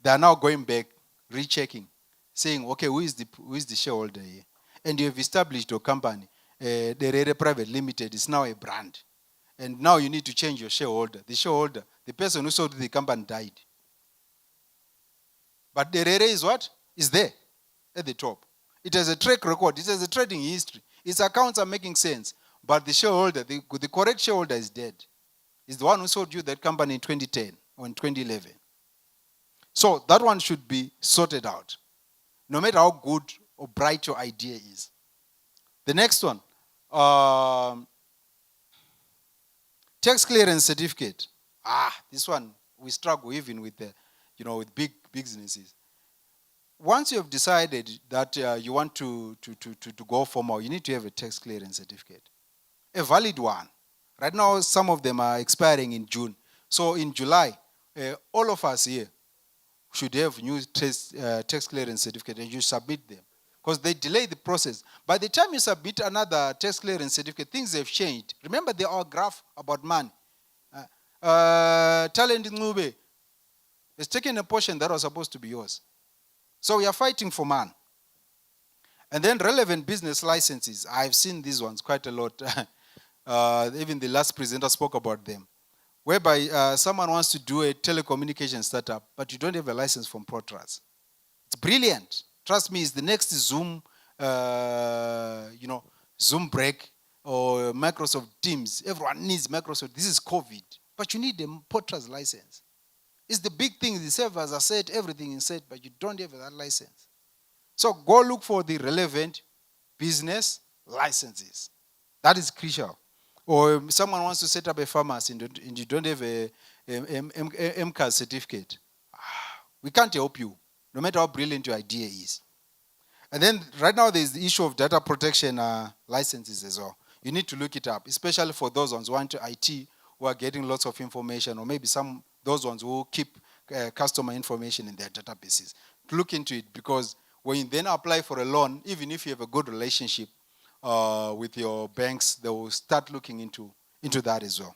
they are now going back, rechecking, saying, okay, who is the shareholder here? And you have established your company, Derere Private Limited is now a brand. And now you need to change your shareholder. The shareholder, the person who sold the company died. But Derere is what? Is there at the top. It has a track record. It has a trading history. Its accounts are making sense. But the shareholder, the correct shareholder is dead. Is the one who sold you that company in 2010 or in 2011. So that one should be sorted out, no matter how good or bright your idea is. The next one, tax clearance certificate. This one we struggle even with the, with big businesses. Once you have decided that you want to go formal, you need to have a tax clearance certificate, a valid one. Right now, some of them are expiring in June. So in July, all of us here should have new tax clearance certificate, and you submit them. Because they delay the process. By the time you submit another tax clearance certificate, things have changed. Remember, there are graph about money. Talent Ngube has taken a portion that was supposed to be yours. So we are fighting for man. And then relevant business licenses. I've seen these ones quite a lot. Even the last presenter spoke about them. Whereby someone wants to do a telecommunication startup, but you don't have a license from Protras. It's brilliant. Trust me, it's the next Zoom, Zoom break or Microsoft Teams. Everyone needs Microsoft. This is COVID. But you need a Protras license. It's the big thing. The servers are set, everything is set, but you don't have that license. So go look for the relevant business licenses. That is crucial. Or someone wants to set up a pharmacy and you don't have a MCAS certificate. We can't help you, no matter how brilliant your idea is. And then right now there's the issue of data protection licenses as well. You need to look it up, especially for those ones who want to IT, who are getting lots of information, or maybe those ones who keep customer information in their databases. Look into it, because when you then apply for a loan, even if you have a good relationship with your banks, they will start looking into that as well.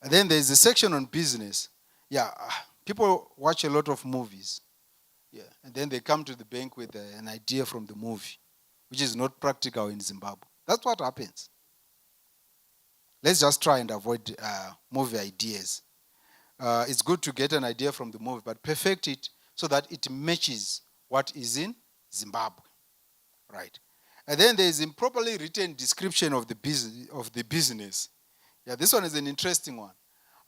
And then there's a section on business. Yeah, people watch a lot of movies. Yeah, and then they come to the bank with an idea from the movie, which is not practical in Zimbabwe. That's what happens. Let's just try and avoid movie ideas. It's good to get an idea from the movie, but perfect it so that it matches what is in Zimbabwe, right? And then there is improperly written description of the business. Yeah, this one is an interesting one.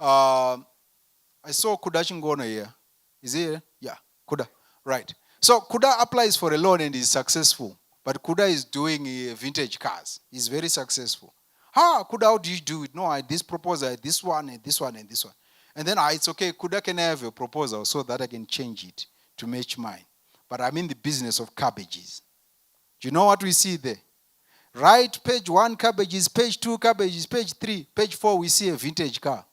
I saw Kuda Chingono here. Is he here? Yeah, Kuda. Right. So Kuda applies for a loan and is successful. But Kuda is doing vintage cars. He's very successful. Kuda, how do you do it? No, this proposal, this one, and this one, and this one. And then it's okay, Kuda, can I have a proposal so that I can change it to match mine? But I'm in the business of cabbages. Do you know what we see there? Right, page 1 cabbages, page 2 cabbages, page 3, page 4, we see a vintage car.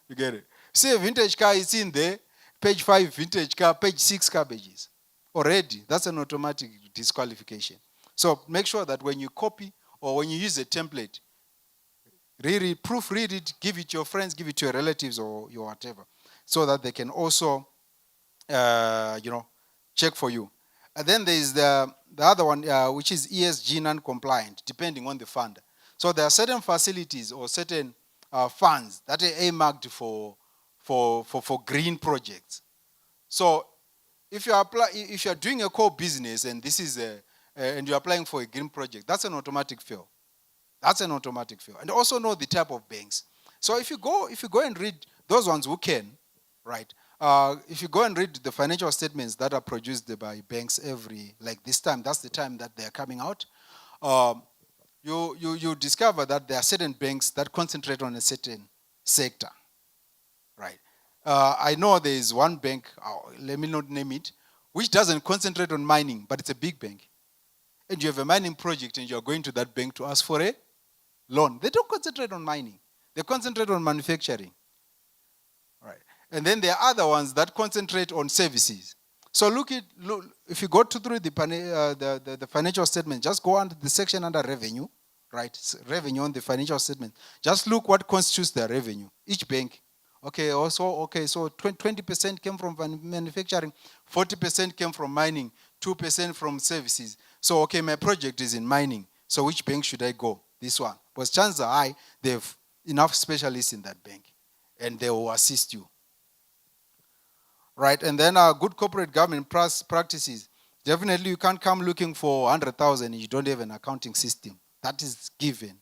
You get it? See a vintage car, it's in there. Page 5, vintage car, page 6 cabbages. Already, that's an automatic disqualification. So make sure that when you copy or when you use a template, really proofread it, give it to your friends, give it to your relatives or your whatever, so that they can also, check for you. And then there is the other one, which is ESG non-compliant, depending on the fund. So there are certain facilities or certain funds that are earmarked for green projects. So if you're doing a core business and this is and you're applying for a green project, that's an automatic fail. That's an automatic fail. And also know the type of banks. So if you go and read those ones who can, right? If you go and read the financial statements that are produced by banks this time, that's the time that they're coming out, you discover that there are certain banks that concentrate on a certain sector, right? I know there is one bank, let me not name it, which doesn't concentrate on mining, but it's a big bank. And you have a mining project and you're going to that bank to ask for a loan. They don't concentrate on mining. They concentrate on manufacturing. Right. And then there are other ones that concentrate on services. So look, if you go through the financial statement, just go under the section under revenue, right? Revenue on the financial statement. Just look what constitutes their revenue. Each bank. So 20% came from manufacturing, 40% came from mining, 2% from services. So, okay, my project is in mining. So which bank should I go? This one. Because chances are high, they have enough specialists in that bank. And they will assist you. Right? And then good corporate government practices. Definitely you can't come looking for 100,000 and you don't have an accounting system. That is given.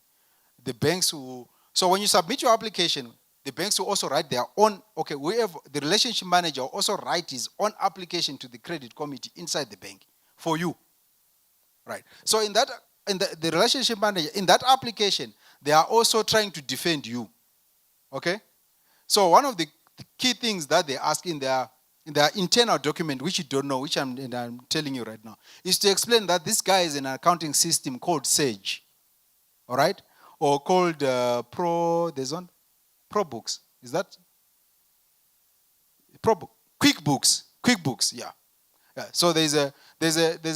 The banks will... So when you submit your application, the banks will also write their own... Okay, the relationship manager will also write his own application to the credit committee inside the bank for you. Right? So in the relationship manager, in that application, they are also trying to defend you. Okay? So one of the key things that they ask in their internal document, which you don't know, which I'm telling you right now, is to explain that this guy is in an accounting system called Sage. All right? Or called there's one? ProBooks. Is that? QuickBooks, yeah. So there's a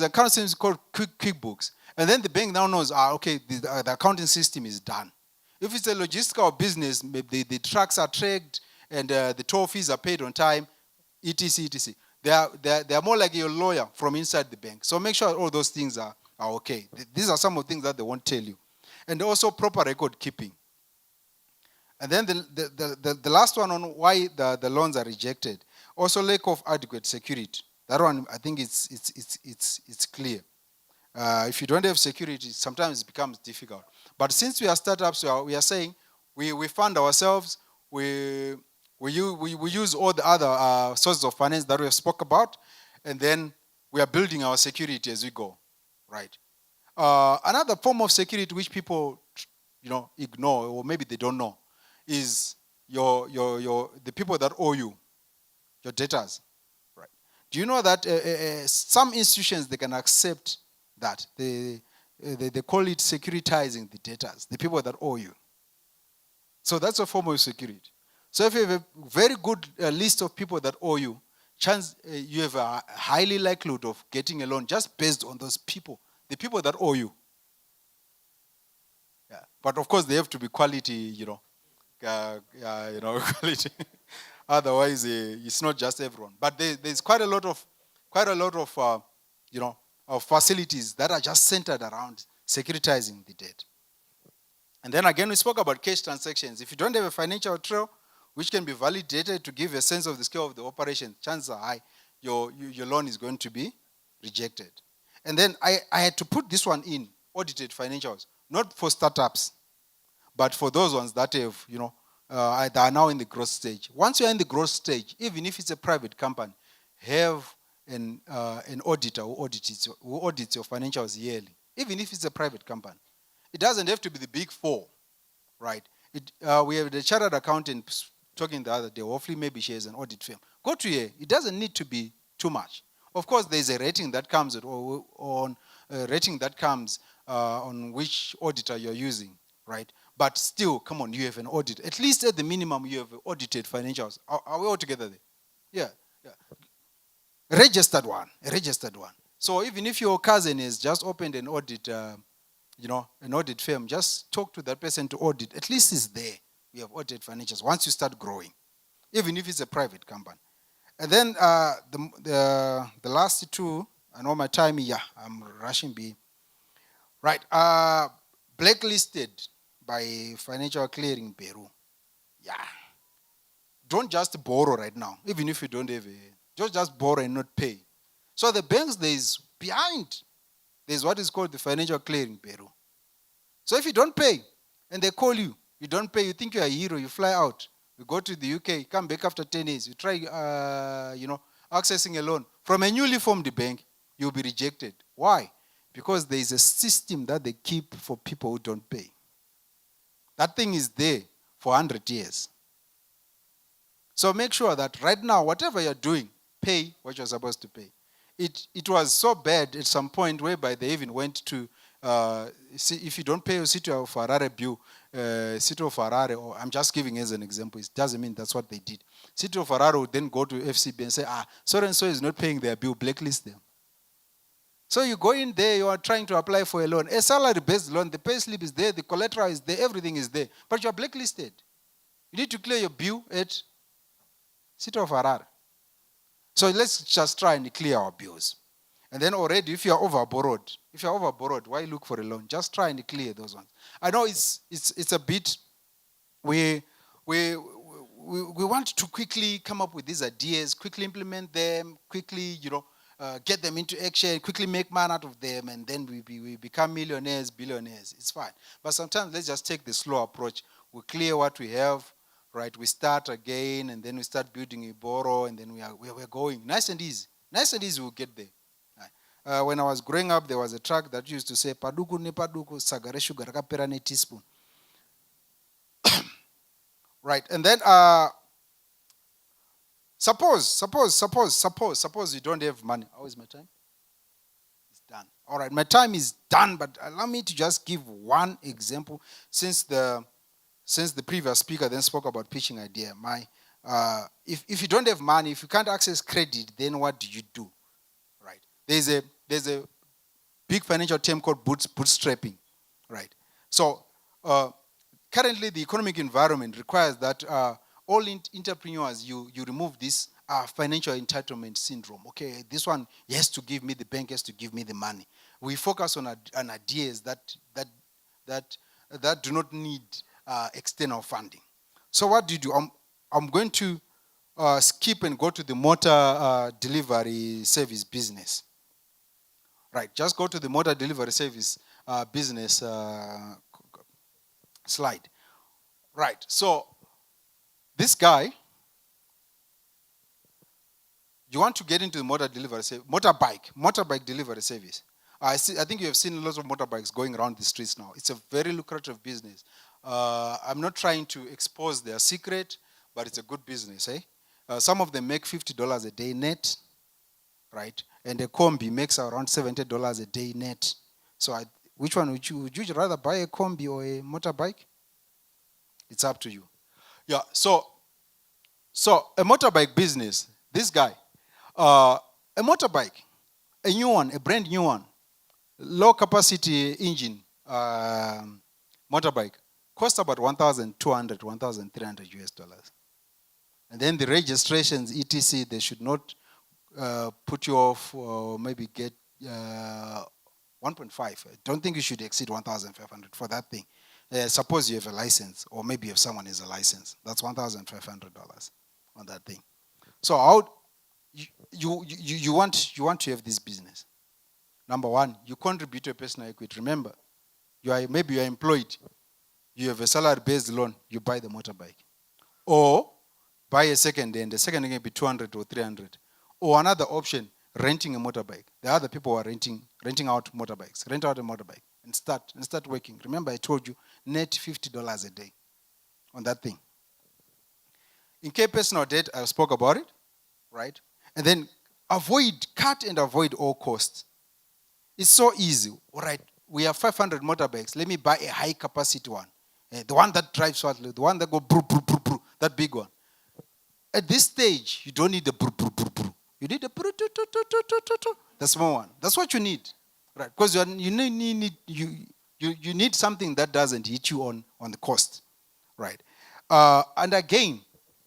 accounting system called QuickBooks. And then the bank now knows, okay, the accounting system is done. If it's a logistical business, maybe the trucks are tracked and the toll fees are paid on time, etc., etc. They are more like your lawyer from inside the bank. So make sure all those things are okay. These are some of the things that they won't tell you. And also proper record keeping. And then the last one on why the loans are rejected. Also lack of adequate security. That one, I think it's clear. If you don't have security, sometimes it becomes difficult. But since we are startups, we are saying we fund ourselves. We use all the other sources of finance that we have spoke about, and then we are building our security as we go, right? Another form of security which people, ignore or maybe they don't know, is the people that owe you, your debtors, right? Do you know that some institutions they can accept that they call it securitizing the debtors, the people that owe you. So that's a form of security. So if you have a very good list of people that owe you, you have a highly likelihood of getting a loan just based on those people, the people that owe you. Yeah. But of course, they have to be quality, quality. Otherwise, it's not just everyone. But there's quite a lot of of facilities that are just centered around securitizing the debt. And then again, we spoke about cash transactions. If you don't have a financial trail, which can be validated to give a sense of the scale of the operation, chances are high your loan is going to be rejected. And then I had to put this one in, audited financials, not for startups, but for those ones that have, that are now in the growth stage. Once you're in the growth stage, even if it's a private company, have an auditor who audits your financials yearly, even if it's a private company. It doesn't have to be the big four, right? We have the chartered accountant talking the other day. Hopefully, maybe she has an audit firm. Go to her. It doesn't need to be too much. Of course, there's a rating that comes on which auditor you're using, right? But still, come on, you have an audit. At least at the minimum, you have audited financials. Are we all together there? Yeah. A registered one. So even if your cousin has just opened an audit, an audit firm, just talk to that person to audit. At least it's there. We have audited financials once you start growing, even if it's a private company. And then the last two, I know my time, I'm rushing B. Right, blacklisted by Financial Clearing Bureau. Yeah. Don't just borrow right now, even if you don't have just borrow and not pay. So the banks, there's what is called the Financial Clearing Bureau. So if you don't pay, and they call you, you don't pay, you think you're a hero, you fly out, you go to the UK, come back after 10 years, you try, accessing a loan from a newly formed bank, you'll be rejected. Why? Because there is a system that they keep for people who don't pay. That thing is there for 100 years. So make sure that right now, whatever you're doing, pay what you're supposed to pay. It was so bad at some point whereby they even went to, if you don't pay your City of Harare bill, City of Harare, or I'm just giving as an example, it doesn't mean that's what they did. City of Harare would then go to FCB and say, so-and-so is not paying their bill, blacklist them. So you go in there, you are trying to apply for a loan, a salary-based loan, the pay slip is there, the collateral is there, everything is there, but you are blacklisted. You need to clear your bill at City of Harare. So let's just try and clear our bills. And then already, if you are over borrowed, why look for a loan? Just try and clear those ones. I know it's a bit. We want to quickly come up with these ideas, quickly implement them, quickly get them into action, quickly make money out of them, and then we become millionaires, billionaires. It's fine. But sometimes let's just take the slow approach. We clear what we have, right? We start again, and then we start building a borrow, and then we're going nice and easy. Nice and easy, we'll get there. When I was growing up, there was a track that used to say, "Paduku ne paduku, sagare sugar kapera ne teaspoon." Right, and then suppose you don't have money. How is my time? It's done. All right, my time is done, but allow me to just give one example. Since the previous speaker then spoke about pitching idea, if you don't have money, if you can't access credit, then what do you do? Right? There's a big financial term called bootstrapping, right? So currently, the economic environment requires that all entrepreneurs, you remove this financial entitlement syndrome. Okay, this one has to give me, the bank has to give me the money. We focus on ideas that do not need external funding. So what do you do? I'm going to skip and go to the motor delivery service business. Right, just go to the motor delivery service business slide. Right, so this guy, you want to get into the motorbike delivery service. I think you have seen lots of motorbikes going around the streets now. It's a very lucrative business. I'm not trying to expose their secret, but it's a good business. Some of them make $50 a day net, right? And a combi makes around $70 a day net. So which one would you rather buy, a combi or a motorbike? It's up to you. Yeah, so a motorbike business, this guy, a motorbike, a new one, a brand new one, low capacity engine motorbike, costs about $1,200, $1,300 US. And then the registrations, etc., they should not put you off or maybe get 1.5. I don't think you should exceed 1,500 for that thing. Suppose you have a license, or maybe if someone has a license, that's $1,500 on that thing. So how you want to have this business? Number one, you contribute to a personal equity. Remember, maybe you are employed, you have a salary-based loan, you buy the motorbike, or buy a second hand. The second hand can be 200 or 300. Or another option, renting a motorbike. There are other people who are renting out motorbikes. Rent out a motorbike and start working. Remember, I told you, net $50 a day on that thing. In case personal debt, I spoke about it, right? And then cut and avoid all costs. It's so easy. All right, we have 500 motorbikes. Let me buy a high capacity one. The one that drives shortly, the one that goes brr, brr, brr, brr, that big one. At this stage, you don't need the brr, brr, brr, brr. You need the small one. That's what you need, right? Because you need something that doesn't hit you on the cost, right? And again,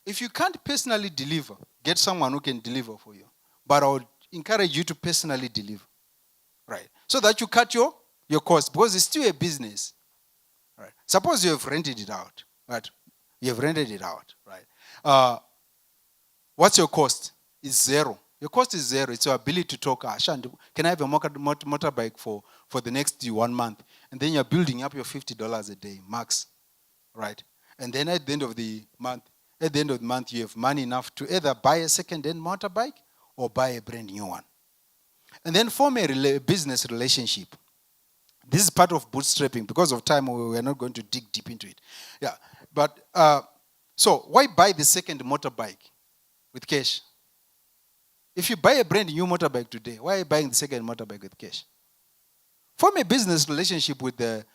if you can't personally deliver, get someone who can deliver for you. But I would encourage you to personally deliver, right? So that you cut your cost, because it's still a business, right? Suppose you have rented it out, right? You have rented it out, right? What's your cost? It's zero. Your cost is zero. It's your ability to talk, can I have a motorbike for the next 1 month? And then you're building up your $50 a day, max, right? And then at the end of the month, you have money enough to either buy a second-hand motorbike or buy a brand new one. And then form a business relationship. This is part of bootstrapping. Because of time, we are not going to dig deep into it. Yeah, but so why buy the second motorbike with cash? If you buy a brand new motorbike today, why are you buying the second motorbike with cash? Form a business relationship with the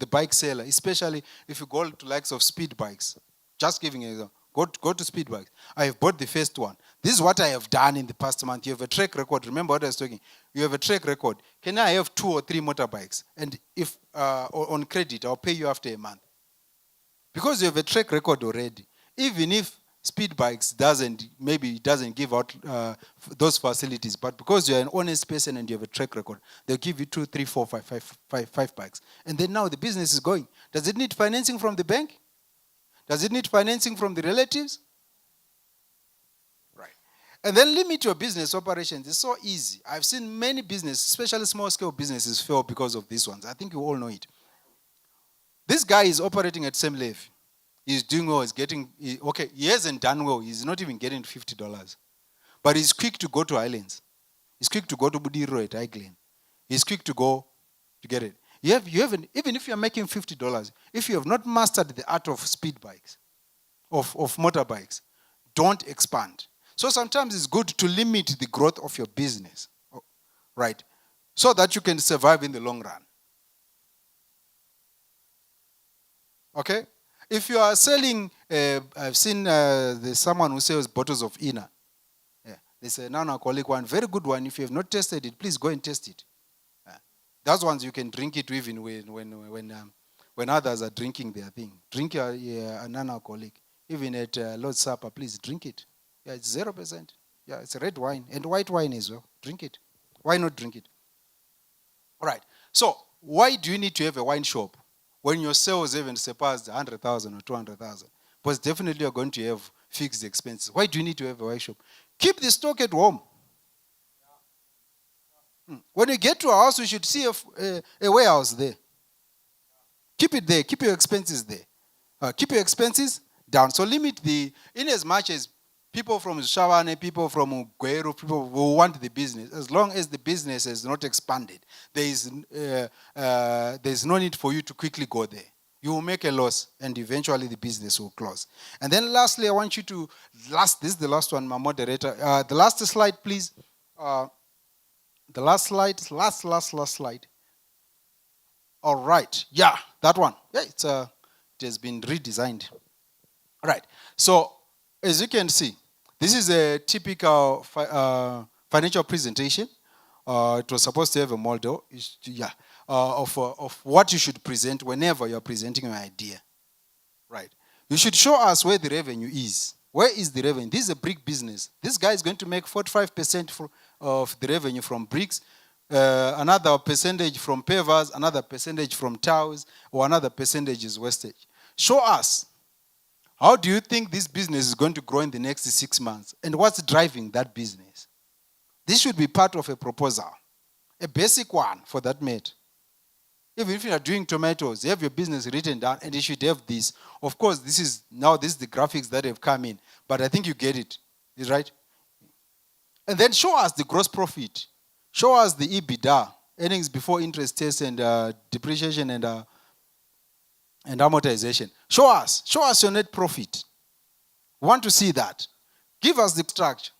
bike seller, especially if you go to likes of speed bikes. Just giving you go to speed bikes. I have bought the first one. This is what I have done in the past month. You have a track record. Remember what I was talking. You have a track record. Can I have 2 or 3 motorbikes? And if on credit, I'll pay you after a month. Because you have a track record already. Even if Speed Bikes doesn't give out those facilities, but because you're an honest person and you have a track record, they'll give you 2, 3, 4, 5 bikes. And then now the business is going. Does it need financing from the bank? Does it need financing from the relatives? Right. And then limit your business operations. It's so easy. I've seen many businesses, especially small-scale businesses, fail because of these ones. I think you all know it. This guy is operating at same level. He's doing well, he hasn't done well, he's not even getting $50. But he's quick to go to islands. He's quick to go to Budiro at Highland. He's quick to go to get it. Even if you're making $50, if you have not mastered the art of speed bikes, of motorbikes, don't expand. So sometimes it's good to limit the growth of your business, right? So that you can survive in the long run. Okay? If you are selling, I've seen there's someone who sells bottles of Ina. Yeah. There's a non-alcoholic one, very good one. If you have not tested it, please go and test it. Those ones you can drink it even when others are drinking their thing. Drink a non-alcoholic. Even at Lord's Supper, please drink it. Yeah, it's 0%. Yeah, it's a red wine and white wine as well. Drink it. Why not drink it? All right. So why do you need to have a wine shop when your sales even surpassed 100,000 or 200,000? Because definitely you're going to have fixed expenses. Why do you need to have a wine shop? Keep the stock at home. When you get to a house, you should see a warehouse there. Keep it there. Keep your expenses there. Keep your expenses down. So limit in as much as people from Shawane, people from Guero, people who want the business, as long as the business has not expanded, there is no need for you to quickly go there. You will make a loss, and eventually the business will close. And then lastly, I want you to, this is the last one, my moderator. The last slide, please. The last slide, last slide. All right, yeah, that one. Yeah, it has been redesigned. All right, so as you can see, this is a typical financial presentation. It was supposed to have a model, of what you should present whenever you're presenting an idea. Right. You should show us where the revenue is. Where is the revenue? This is a brick business. This guy is going to make 45% of the revenue from bricks, another percentage from pavers, another percentage from tiles, or another percentage is wastage. Show us. How do you think this business is going to grow in the next 6 months? And what's driving that business? This should be part of a proposal. A basic one, for that matter. Even if you are doing tomatoes, you have your business written down, and you should have this. Of course, this is the graphics that have come in. But I think you get it. Is right? And then show us the gross profit. Show us the EBITDA, earnings before interest, tax, and depreciation, and amortization. Show us your net profit. We want to see that. Give us the structure.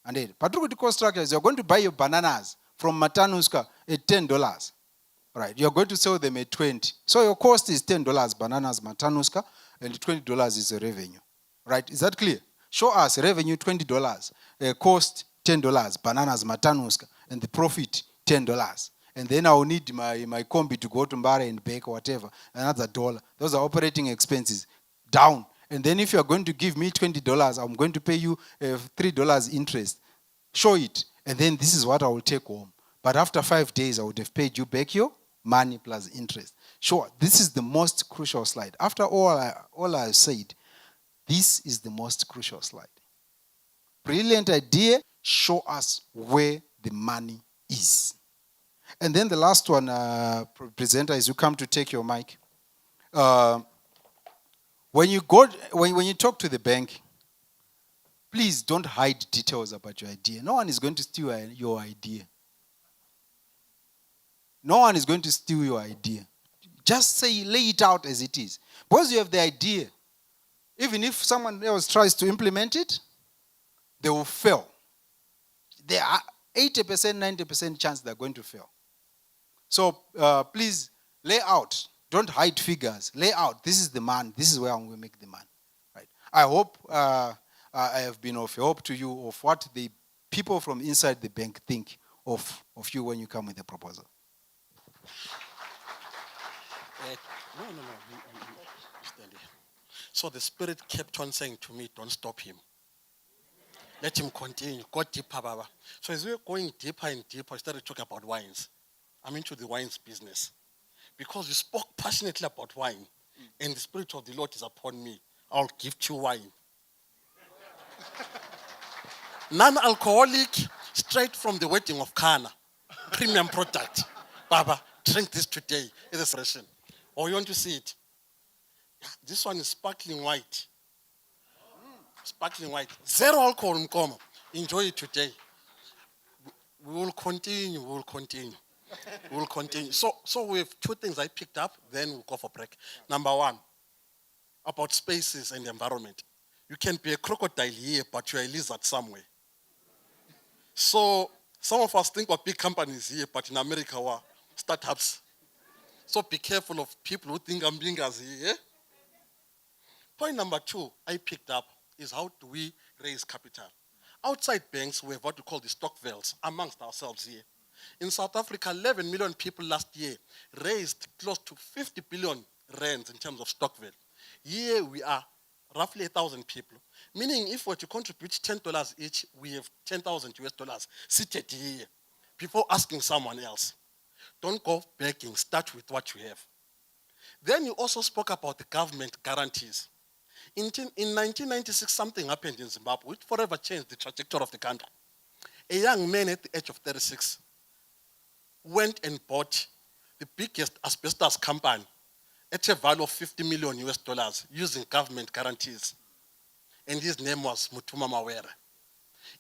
And then, the cost structure is you're going to buy your bananas from Matanuska at $10. Right, you're going to sell them at 20. So your cost is $10, bananas, Matanuska, and $20 is the revenue. Right, is that clear? Show us revenue $20, cost $10, bananas, Matanuska, and the profit $10. And then I will need my combi to go to Mbare and bake or whatever, another $1. Those are operating expenses, down. And then if you're going to give me $20, I'm going to pay you $3 interest. Show it. And then this is what I will take home. But after 5 days, I would have paid you back your money plus interest. Sure, this is the most crucial slide. After all I said, this is the most crucial slide. Brilliant idea. Show us where the money is. And then the last one, presenter, is you come to take your mic. When you talk to the bank, please don't hide details about your idea. No one is going to steal your idea. No one is going to steal your idea. Just lay it out as it is. Because you have the idea. Even if someone else tries to implement it, they will fail. There are 80%, 90% chance they're going to fail. So please lay out. Don't hide figures. Lay out. This is the man. This is where I'm going to make the man. Right. I hope I have been of help to you of what the people from inside the bank think of you when you come with a proposal. No. Stand here. So the Spirit kept on saying to me, don't stop him. Let him continue. Go deeper, Baba. So as we were going deeper and deeper, I started talking about wines. I'm into the wines business. Because you spoke passionately about wine, and the Spirit of the Lord is upon me. I'll give you wine. Non-alcoholic, straight from the wedding of Cana. Premium product. Baba, drink this today. It's a celebration. Or you want to see it? Yeah, this one is sparkling white. Sparkling white. Zero alcohol, Mkomo. Enjoy it today. We will continue. We will continue. We will continue. So we have two things I picked up, then we'll go for break. Number one, about spaces and the environment. You can be a crocodile here, but you're a lizard somewhere. So some of us think we're big companies here, but in America we're startups. So be careful of people who think I'm being as here. Point number two I picked up is how do we raise capital? Outside banks, we have what we call the stock veils amongst ourselves here. In South Africa, 11 million people last year raised close to 50 billion rands in terms of stock veil. Here we are roughly 1,000 people. Meaning if we're to contribute $10 each, we have 10,000 US dollars seated here before asking someone else. Don't go begging, start with what you have. Then you also spoke about the government guarantees. In 1996, something happened in Zimbabwe which forever changed the trajectory of the country. A young man at the age of 36 went and bought the biggest asbestos company at a value of 50 million US dollars using government guarantees. And his name was Mutuma Mawere.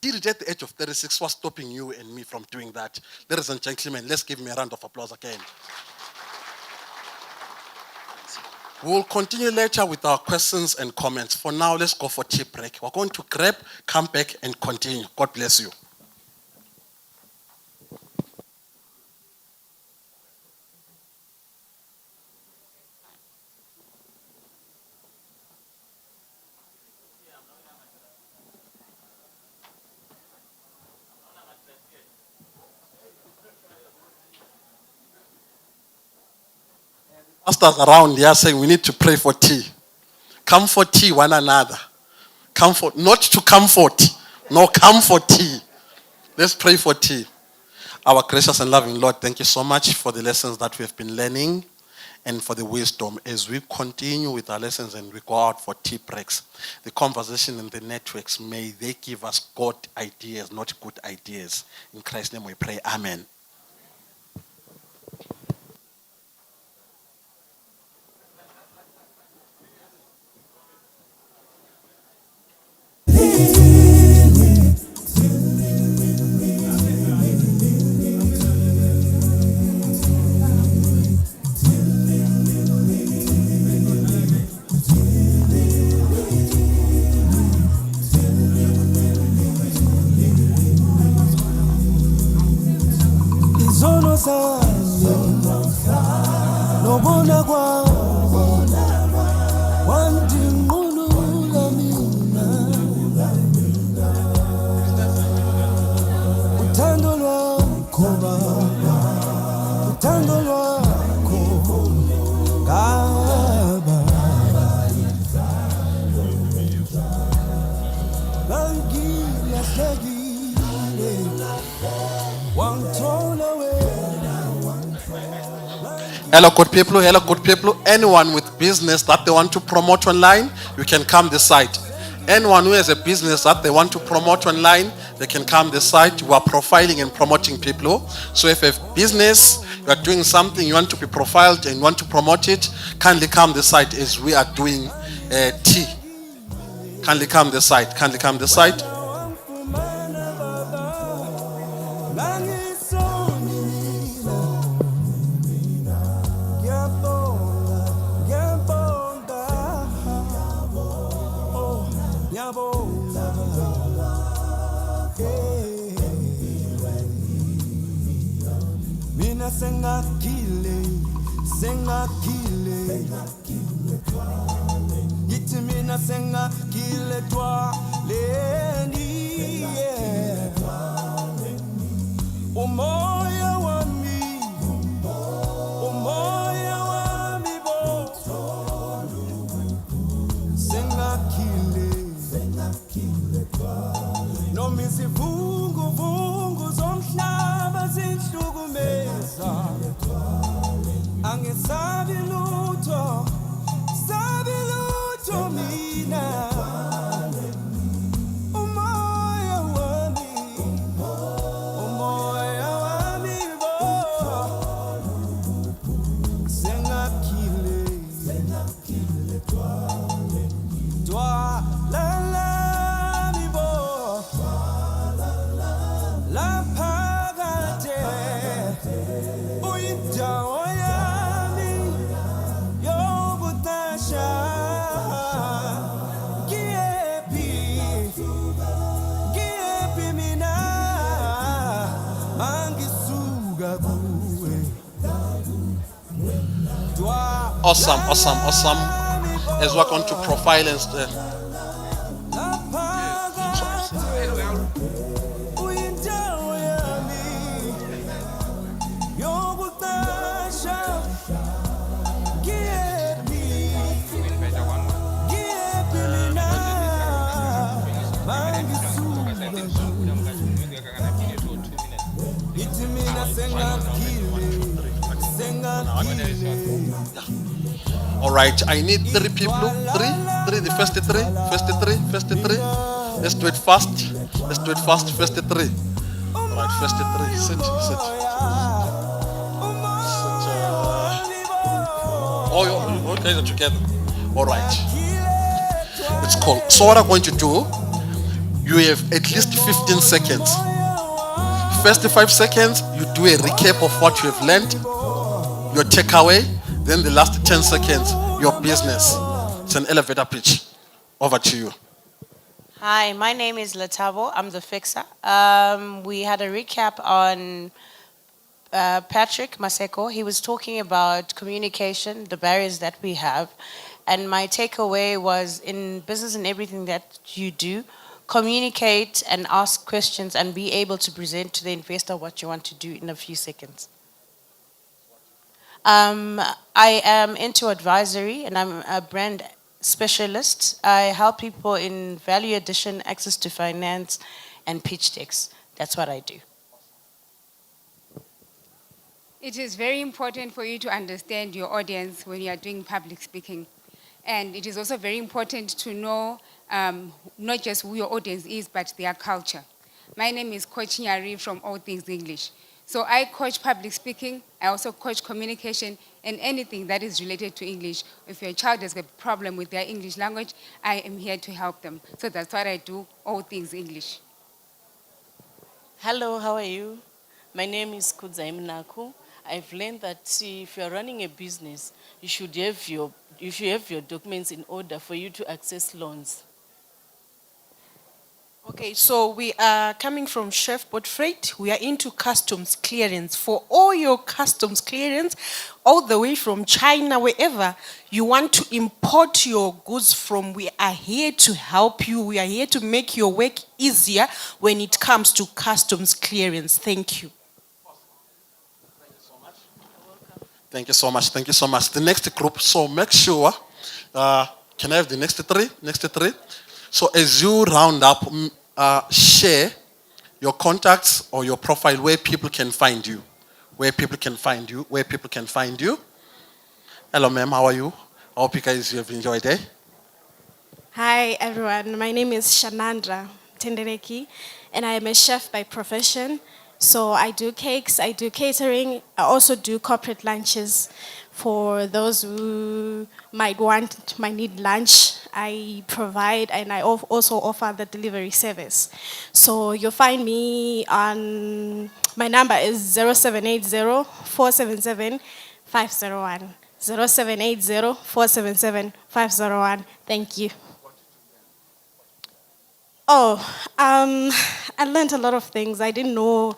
He at the age of 36 was stopping you and me from doing that. Ladies and gentlemen, let's give him a round of applause again. We'll continue later with our questions and comments. For now, let's go for tea break. We're going to grab, come back, and continue. God bless you. Pastors around here saying we need to pray for tea. Comfort tea one another. Comfort, not to comfort. No, comfort tea. Let's pray for tea. Our gracious and loving Lord, thank you so much for the lessons that we have been learning and for the wisdom as we continue with our lessons and we go out for tea breaks. The conversation and the networks, may they give us God ideas, not good ideas. In Christ's name we pray. Amen. Hello, good people. Hello, good people. Anyone with business that they want to promote online, you can come this side. Anyone who has a business that they want to promote online, they can come this side. We are profiling and promoting people. So if you have business, you are doing something, you want to be profiled and you want to promote it, kindly come this side as we are doing tea. Kindly come this side. Kindly come this side. Awesome, awesome, awesome. As we're going to profile and all right, I need 3 people. Three, the first three. Let's do it fast. First 3. All right, first 3. Sit. You guys are together. All right. It's cool. So what I'm going to do, you have at least 15 seconds. First 5 seconds, you do a recap of what you have learned, your takeaway. Then the last 10 seconds, your business. It's an elevator pitch. Over to you. Hi, my name is Letabo. I'm the fixer. We had a recap on Patrick Maseko. He was talking about communication, the barriers that we have. And my takeaway was, in business and everything that you do, communicate and ask questions and be able to present to the investor what you want to do in a few seconds. I am into advisory and I'm a brand specialist. I help people in value addition, access to finance, and pitch decks. That's what I do. It is very important for you to understand your audience when you are doing public speaking. And it is also very important to know not just who your audience is, but their culture. My name is Coach Nyari from All Things English. So I coach public speaking, I also coach communication and anything that is related to English. If your child has a problem with their English language, I am here to help them. So that's what I do, All Things English. Hello, how are you? My name is Kudzaim Naku. I've learned that if you're running a business, you should have your documents in order for you to access loans. Okay, so we are coming from Chef Boat Freight. We are into customs clearance. For all your customs clearance, all the way from China, wherever you want to import your goods from, we are here to help you. We are here to make your work easier when it comes to customs clearance. Thank you. Thank you so much. The next group, so make sure, can I have the next three? So as you round up, share your contacts or your profile where people can find you. Hello, ma'am, how are you? I hope you guys have enjoyed it. Hi, everyone. My name is Shanandra Tendereki, and I am a chef by profession. So I do cakes, I do catering, I also do corporate lunches. For those who might need lunch, I provide and I also offer the delivery service. So you'll find me on, my number is 0780-477-501. 0780-477-501. Thank you. I learned a lot of things. I didn't know,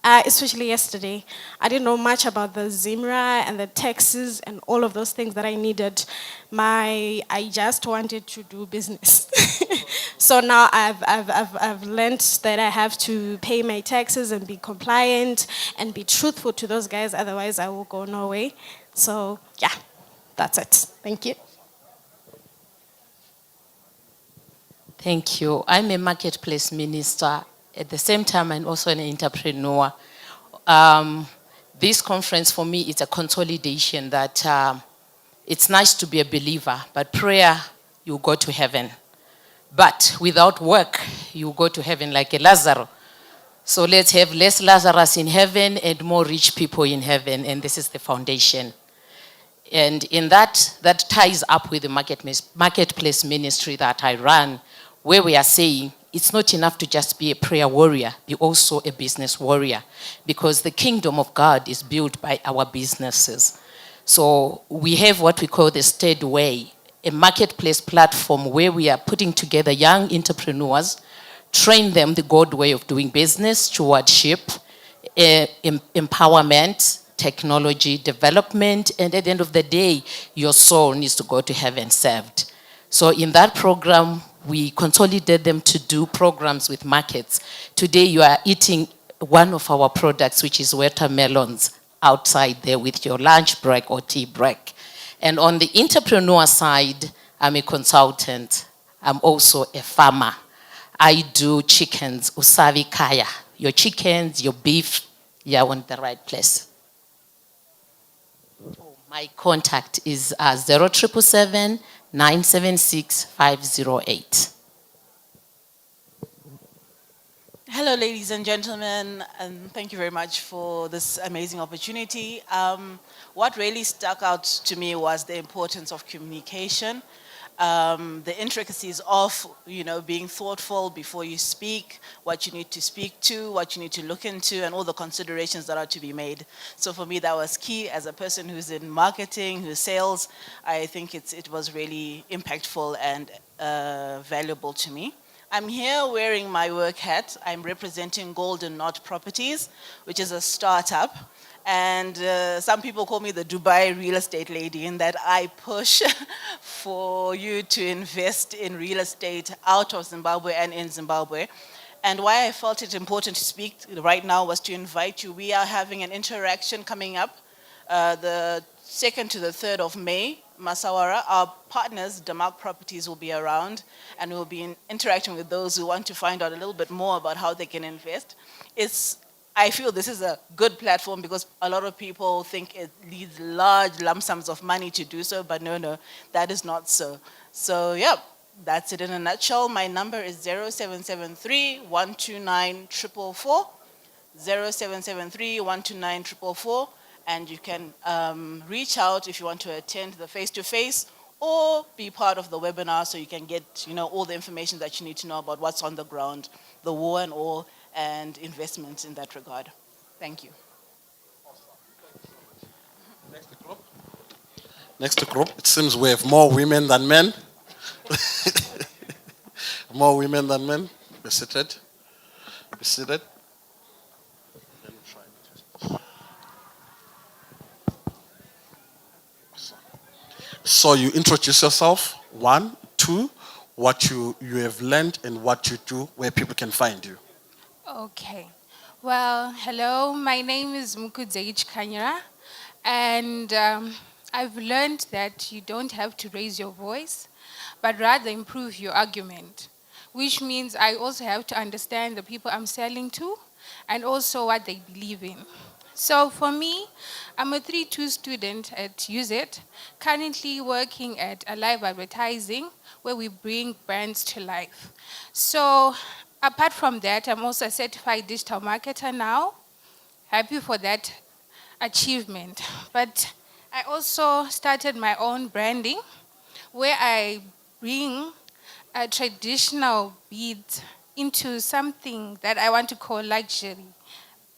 especially yesterday, I didn't know much about the Zimra and the taxes and all of those things that I needed. I just wanted to do business. So now I've learned that I have to pay my taxes and be compliant and be truthful to those guys, otherwise I will go nowhere. So yeah, that's it. Thank you. Thank you. I'm a marketplace minister. At the same time, I'm also an entrepreneur. This conference for me is a consolidation that it's nice to be a believer, but prayer, you go to heaven. But without work, you go to heaven like a Lazarus. So let's have less Lazarus in heaven and more rich people in heaven, and this is the foundation. And in that ties up with the marketplace ministry that I run, where we are saying it's not enough to just be a prayer warrior, be also a business warrior, because the kingdom of God is built by our businesses. So we have what we call the Stead Way, a marketplace platform where we are putting together young entrepreneurs, train them the God way of doing business, stewardship, empowerment, technology development, and at the end of the day, your soul needs to go to heaven served. So in that program, we consolidate them to do programs with markets. Today, you are eating one of our products, which is watermelons, outside there with your lunch break or tea break. And on the entrepreneur side, I'm a consultant. I'm also a farmer. I do chickens, usavi kaya. Your chickens, your beef, you're on the right place. My contact is 0777 976 508. Hello, ladies and gentlemen, and thank you very much for this amazing opportunity. What really stuck out to me was the importance of communication, the intricacies of, being thoughtful before you speak, what you need to speak to, what you need to look into, and all the considerations that are to be made. So for me, that was key. As a person who's in marketing, who's sales, I think it was really impactful and valuable to me. I'm here wearing my work hat. I'm representing Golden Knot Properties, which is a startup. And some people call me the Dubai real estate lady, in that I push for you to invest in real estate out of Zimbabwe and in Zimbabwe. And why I felt it important to speak right now was to invite you. We are having an interaction coming up the 2nd to the 3rd of May. Masawara, our partners, Damak Properties, will be around, and we'll be interacting with those who want to find out a little bit more about how they can invest. I feel this is a good platform because a lot of people think it needs large lump sums of money to do so, but no, that is not so. So yeah, that's it in a nutshell. My number is 0773 129 444, 0773 129 444. And you can reach out if you want to attend the face-to-face or be part of the webinar so you can get all the information that you need to know about what's on the ground, the war and all, and investments in that regard. Thank you. Next group. It seems we have more women than men. More women than men. Be seated. Be seated. So you introduce yourself, 1, 2, what you have learned and what you do, where people can find you. Okay. Well, hello. My name is Mukudzeich Kanyara, and I've learned that you don't have to raise your voice, but rather improve your argument, which means I also have to understand the people I'm selling to and also what they believe in. So for me, I'm a 3-2 student at UZET, currently working at Alive Advertising, where we bring brands to life. So apart from that, I'm also a certified digital marketer now. Happy for that achievement. But I also started my own branding, where I bring a traditional beads into something that I want to call luxury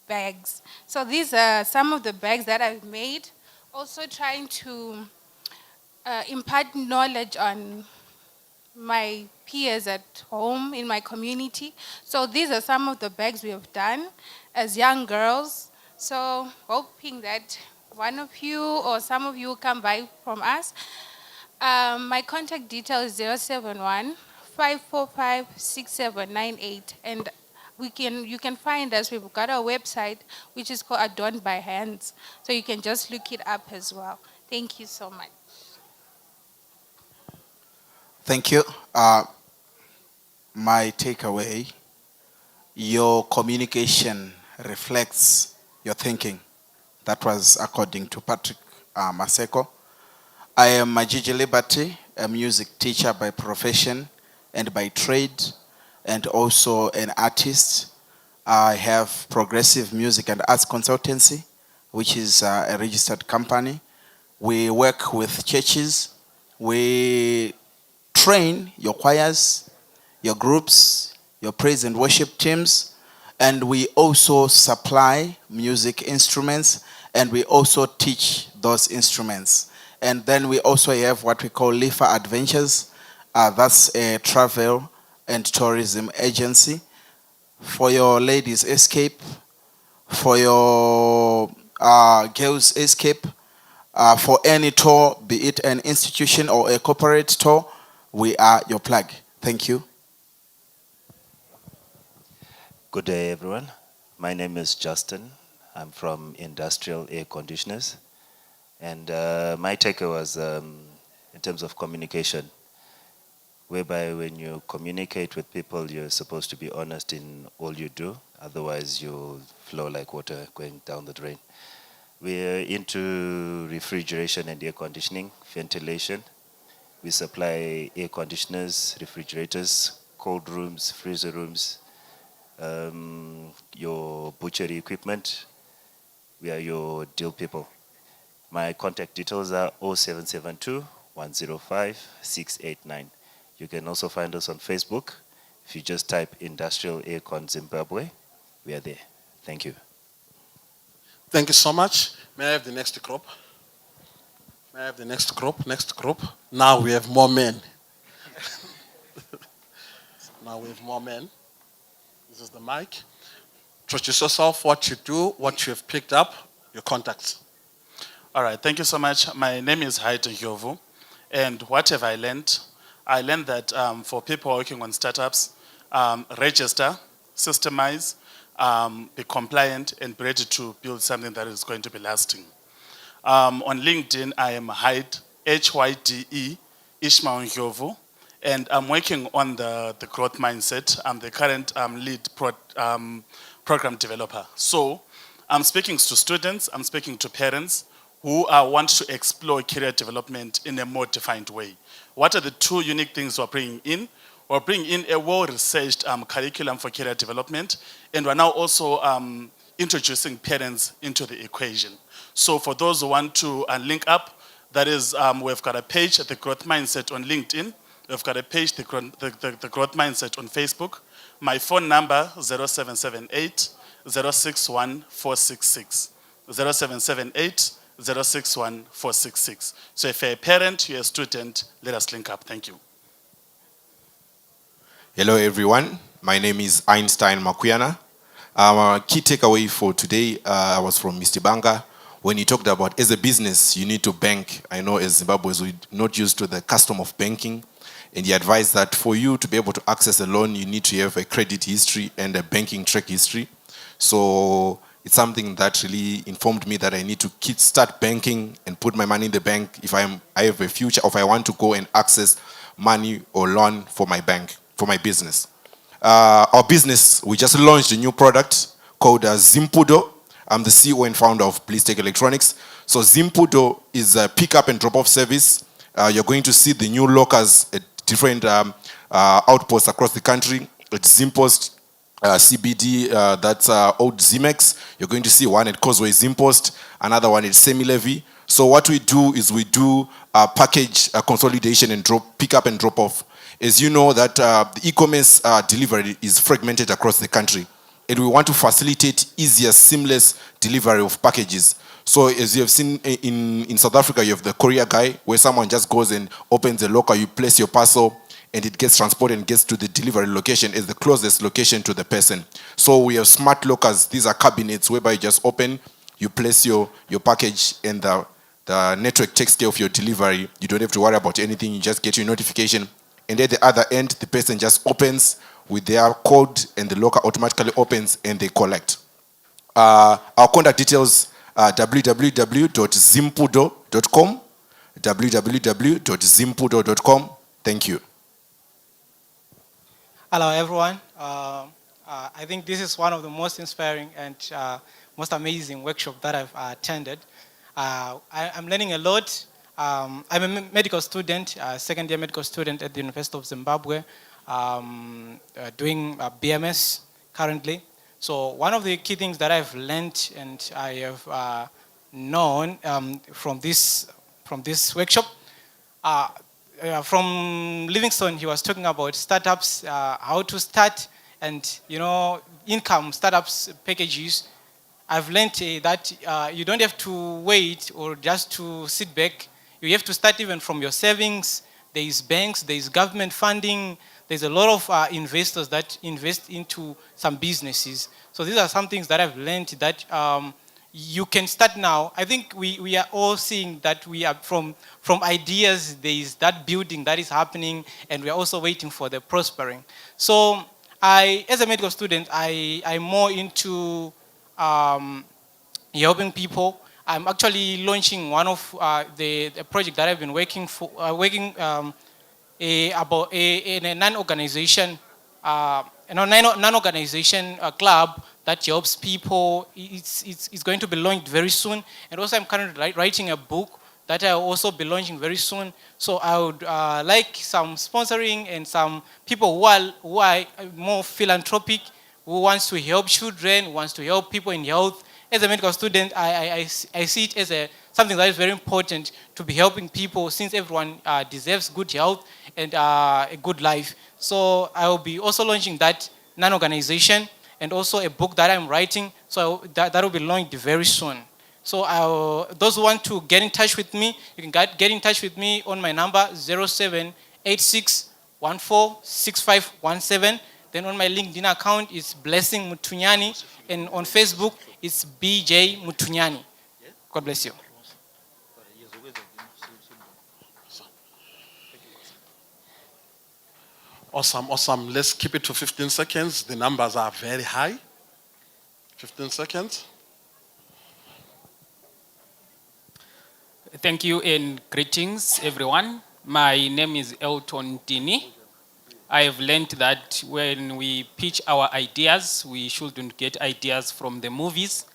bags. So these are some of the bags that I've made. Also trying to impart knowledge on my peers at home in my community. So these are some of the bags we have done as young girls. So hoping that one of you or some of you come by from us. My contact detail is 071 545 6798, and you can find us. We've got our website, which is called Adorned by Hands. So you can just look it up as well. Thank you so much. Thank you. My takeaway, your communication reflects your thinking. That was according to Patrick Maseko. I am Majiji Liberty, a music teacher by profession and by trade, and also an artist. I have Progressive Music and Arts Consultancy, which is a registered company. We work with churches. We train your choirs, your groups, your praise and worship teams, and we also supply music instruments, and we also teach those instruments. And then we also have what we call Lifa Adventures. That's a travel and tourism agency for your ladies' escape, for your Girls Escape. For any tour, be it an institution or a corporate tour, we are your plug. Thank you. Good day, everyone. My name is Justin. I'm from Industrial Air Conditioners. And my take was in terms of communication, whereby when you communicate with people, you're supposed to be honest in all you do. Otherwise, you'll flow like water going down the drain. We're into refrigeration and air conditioning, ventilation. We supply air conditioners, refrigerators, cold rooms, freezer rooms, your butchery equipment. We are your deal people. My contact details are 0772 105 689. You can also find us on Facebook. If you just type Industrial Aircon Zimbabwe, we are there. Thank you. Thank you so much. May I have the next group? May I have the next group? Next group. Now we have more men. Now we have more men. This is the mic. Introduce yourself, what you do, what you have picked up, your contacts. All right, thank you so much. My name is Haite Hyovu, and what have I learned? I learned that for people working on startups, register, systemize, be compliant, and be ready to build something that is going to be lasting. On LinkedIn, I am Hyde, Hyde, Ishmael Hyovu, and I'm working on the growth mindset. I'm the current lead program developer. So I'm speaking to students, I'm speaking to parents who want to explore career development in a more defined way. What are the two unique things we're bringing in? We're bringing in a well-researched curriculum for career development, and we're now also introducing parents into the equation. So for those who want to link up, that is, we've got a page at the Growth Mindset on LinkedIn. We've got a page, the Growth Mindset on Facebook. My phone number, 0778 061 466. 0778 061 466. So if you're a parent, you're a student, let us link up. Thank you. Hello, everyone. My name is Einstein Makuyana. Our key takeaway for today was from Mr. Banga. When he talked about, as a business, you need to bank. I know as Zimbabweans, we're not used to the custom of banking. And he advised that for you to be able to access a loan, you need to have a credit history and a banking track history. So it's something that really informed me that I need to start banking and put my money in the bank if I have a future, or if I want to go and access money or loan for my bank, for my business. Our business, we just launched a new product called Zimpudo. I'm the CEO and founder of Please Take Electronics. So Zimpudo is a pick-up and drop-off service. You're going to see the new lockers at different outposts across the country. It's Zimpost, CBD, that's old Zimex. You're going to see one at Causeway Zimpost, another one at Semi-Levy. So what we do is we do package consolidation and pick-up and drop-off. As you know that the e-commerce delivery is fragmented across the country, and we want to facilitate easier, seamless delivery of packages. So as you have seen in South Africa, you have the courier guy where someone just goes and opens the locker, you place your parcel, and it gets transported and gets to the delivery location as the closest location to the person. So we have smart lockers. These are cabinets whereby you just open, you place your package, and the network takes care of your delivery. You don't have to worry about anything. You just get your notification. And at the other end, the person just opens with their code, and the locker automatically opens and they collect. Our contact details are www.zimpudo.com, www.zimpudo.com. Thank you. Hello, everyone. I think this is one of the most inspiring and most amazing workshops that I've attended. I'm learning a lot. I'm a medical student, second-year medical student at the University of Zimbabwe, doing BMS currently. So one of the key things that I've learned and I have known from this workshop, from Livingstone, he was talking about startups, how to start, and income startups packages. I've learned that you don't have to wait or just to sit back. You have to start even from your savings. There is banks, there is government funding. There's a lot of investors that invest into some businesses. So these are some things that I've learned that you can start now. I think we are all seeing that we are from ideas, there is that building that is happening, and we are also waiting for the prospering. So as a medical student, I'm more into helping people. I'm actually launching one of the project that I've been working about in a non-organization, non-organization club that helps people. It's going to be launched very soon. And also I'm currently writing a book that I'll also be launching very soon. So I would like some sponsoring and some people who are more philanthropic, who wants to help children, who wants to help people in health. As a medical student, I see it as something that is very important to be helping people, since everyone deserves good health and a good life. So I will be also launching that non-organization and also a book that I'm writing. So that will be launched very soon. So those who want to get in touch with me, you can get in touch with me on my number 0786146517. Then on my LinkedIn account is Blessing Mutunyani, and on Facebook it's BJ Mutunyani. God bless you. Awesome. Let's keep it to 15 seconds. The numbers are very high. 15 seconds. Thank you and greetings, everyone. My name is Elton Dini. I have learned that when we pitch our ideas, we shouldn't get ideas from the movies,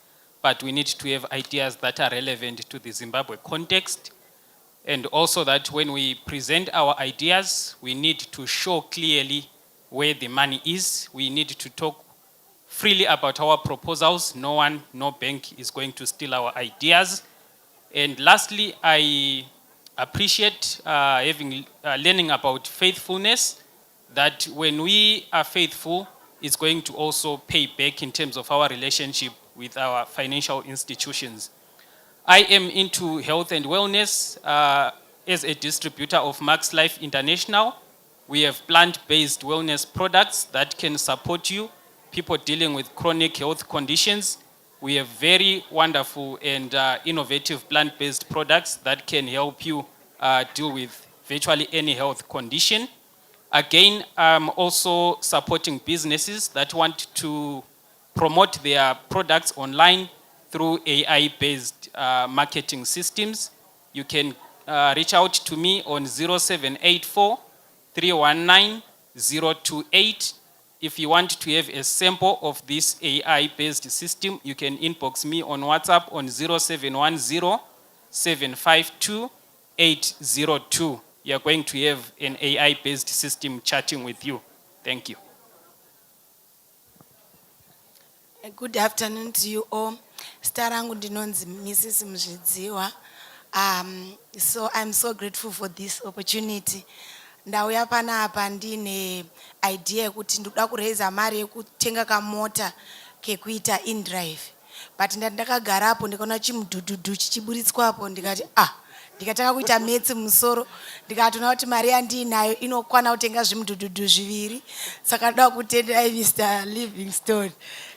but we need to have ideas that are relevant to the Zimbabwe context. And also that when we present our ideas, we need to show clearly where the money is. We need to talk freely about our proposals. No bank is going to steal our ideas. And lastly, I appreciate learning about faithfulness, that when we are faithful, it's going to also pay back in terms of our relationship with our financial institutions. I am into health and wellness as a distributor of Max Life International. We have plant-based wellness products that can support you, people dealing with chronic health conditions. We have very wonderful and innovative plant-based products that can help you deal with virtually any health condition. Again, I'm also supporting businesses that want to promote their products online through AI-based marketing systems. You can reach out to me on 0784-319-028. If you want to have a sample of this AI-based system, you can inbox me on WhatsApp on 0710-752-802. You are going to have an AI-based system chatting with you. Thank you. Good afternoon to you all. Starangu ndinonzi Mrs. Mzvidziwa. So I'm so grateful for this opportunity. Ndauya panapa ndine idea kuti ndoda kuraise mari yekutenga kamota kekuita InDrive. But ndakagarapo ndikaona chimudhudhudhu chichiburitswapo ndikati ndikataka kuita metsi musoro ndikatona kuti mari yandinayo inokwana kutenga zvimudhudhudhu zviviri. Saka ndoda kutendera Mr. Livingstone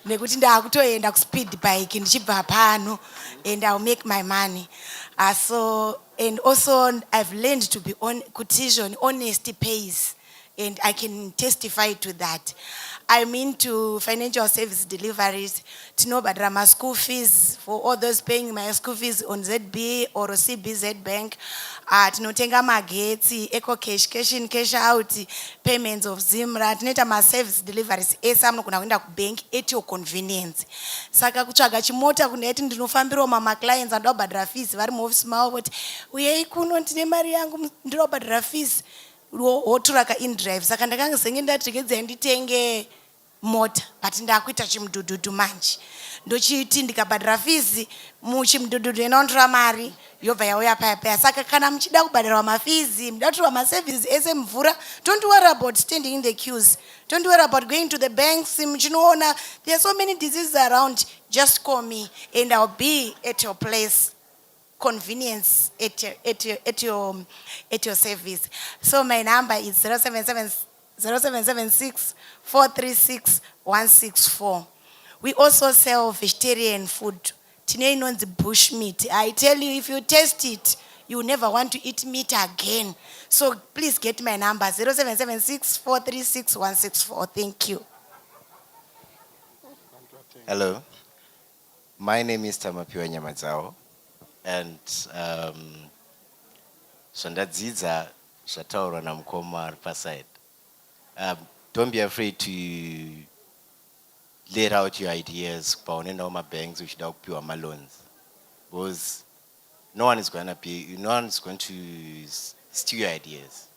nekuti ndakutoenda kuspeed bike ndichibva pano and I'll make my money. And also I've learned to be honesty pays, and I can testify to that. I'm into financial service deliveries to know about my school fees for all those paying my school fees on ZB or CBZ Bank. Tinotenga magetsi, eco cash, cash in, cash out, payments of Zimra, tineta ma service deliveries esa munogona kuenda kubank at your convenience. Saka kutsvaga chimota kuneti ndinofambirawo mama clients anoda kubhadhara fees vari muoffice mavo kuti uyai kuno ndine mari yangu ndinoda kubhadhara fees wotura kaInDrive. Saka ndakanga zenge ndati regai nditenge mota, but ndakuita chimudhudhudhu manje. Ndochiti ndikabhadhara fees muchimudhudhudhu inoondora mari yobva yauya paya. Saka kana muchida kubhadhara mafizi, muda kutorwa maservices ese mvura, don't worry about standing in the queues. Don't worry about going to the banks. Muchinoona there are so many diseases around. Just call me and I'll be at your place. Convenience at your service. So my number is 0776-436-164. We also sell vegetarian food, tine inonzi bush meat. I tell you, if you taste it, you never want to eat meat again. So please get my number, 0776 436 164. Thank you. Hello, my name is Tamapiwa Nyamadzao, and Sondadzidza Shataura Namkoma Paside. Don't be afraid to lay out your ideas. Paonenda my banks, we should help you my loans, because no one is going to steal your ideas.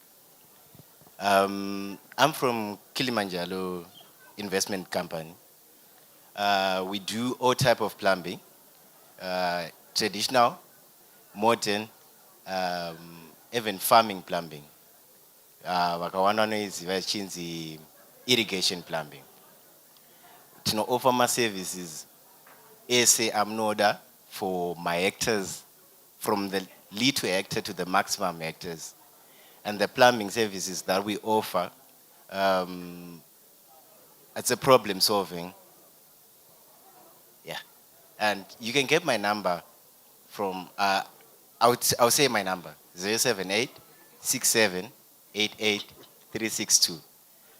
I'm from Kilimanjaro Investment Company. We do all type of plumbing, traditional, modern, even farming plumbing. Wakawana is the irrigation plumbing. To offer my services, say I'm an order for my hectares, from the little hectare to the maximum hectares, and the plumbing services that we offer. It's a problem solving. Yeah, and you can get my number from. I'll say my number 078 67 88 362.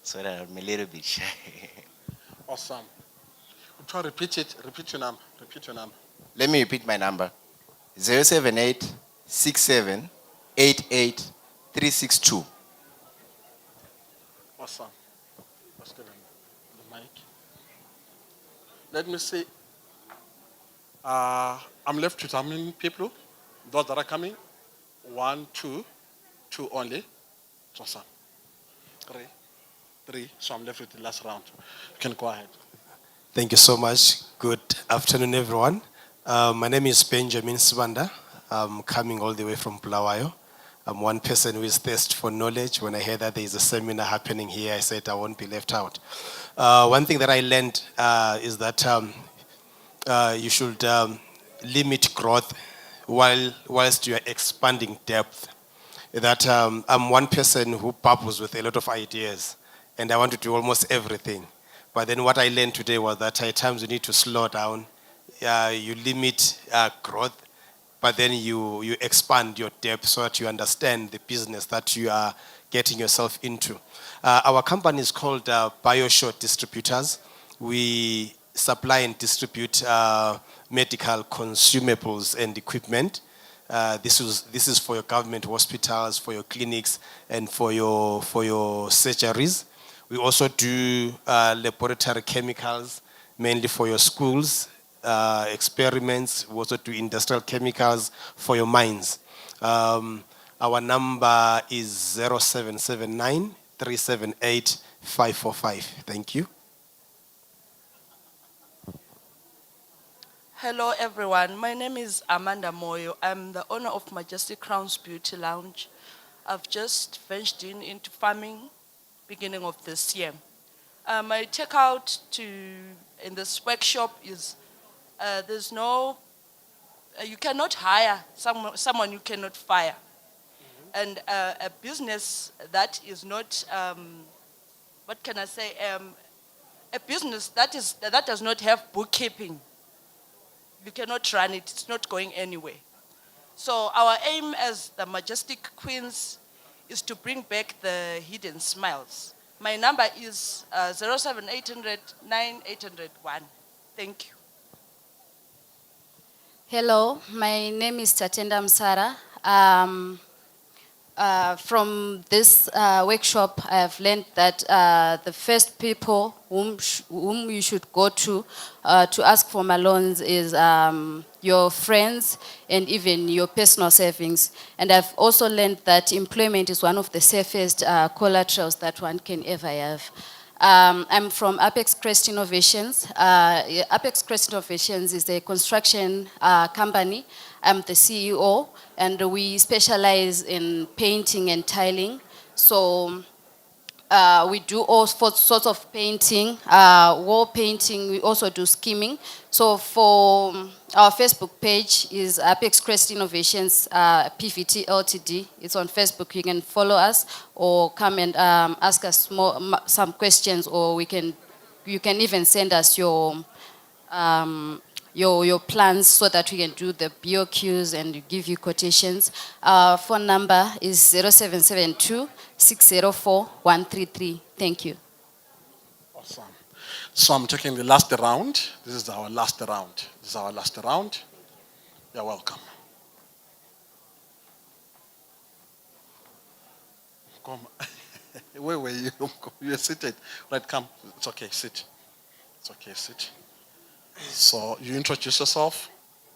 So that I'm a little bit shy. Awesome. Try to repeat it. Repeat your number. Repeat your number. Let me repeat my number: 078 67 88 362. Awesome. Let's give him the mic. Let me see. I'm left with how many people? Those that are coming? 1, 2, 2 only. Awesome. 3. So I'm left with the last round. You can go ahead. Thank you so much. Good afternoon, everyone. My name is Benjamin Sibanda. I'm coming all the way from Bulawayo. I'm one person who is thirsty for knowledge. When I heard that there is a seminar happening here, I said I won't be left out. One thing that I learned is that you should limit growth whilst you are expanding depth. That I'm one person who purposes with a lot of ideas, and I want to do almost everything. But then what I learned today was that at times you need to slow down. You limit growth, but then you expand your depth so that you understand the business that you are getting yourself into. Our company is called BioShort Distributors. We supply and distribute medical consumables and equipment. This is for your government hospitals, for your clinics, and for your surgeries. We also do laboratory chemicals, mainly for your schools, experiments. We also do industrial chemicals for your mines. Our number is 0779 378 545. Thank you. Hello everyone, my name is Amanda Moyo. I'm the owner of Majestic Crowns Beauty Lounge. I've just ventured into farming beginning of this year. My takeout in this workshop is there's no, you cannot hire someone you cannot fire. And a business that is not, what can I say, a business that does not have bookkeeping, you cannot run it, it's not going anywhere. So our aim as the Majestic Queens is to bring back the hidden smiles. My number is 07800 9801. Thank you. Hello, my name is Tatenda Msara. From this workshop, I have learned that the first people whom you should go to ask for my loans is your friends and even your personal savings. And I've also learned that employment is one of the safest collaterals that one can ever have. I'm from Apex Crest Innovations. Apex Crest Innovations is a construction company. I'm the CEO, and we specialize in painting and tiling. So we do all sorts of painting, wall painting. We also do skimming. So for our Facebook page is Apex Crest Innovations PVT Ltd. It's on Facebook. You can follow us or come and ask us some questions, or you can even send us your your plans so that we can do the BOQs and give you quotations. Phone number is 0772 604 133. Thank you. Awesome. So I'm taking the last round. This is our last round. This is our last round. You're welcome. Come. Where were you? You're seated. Right, come. It's okay, sit. It's okay, sit. So you introduce yourself,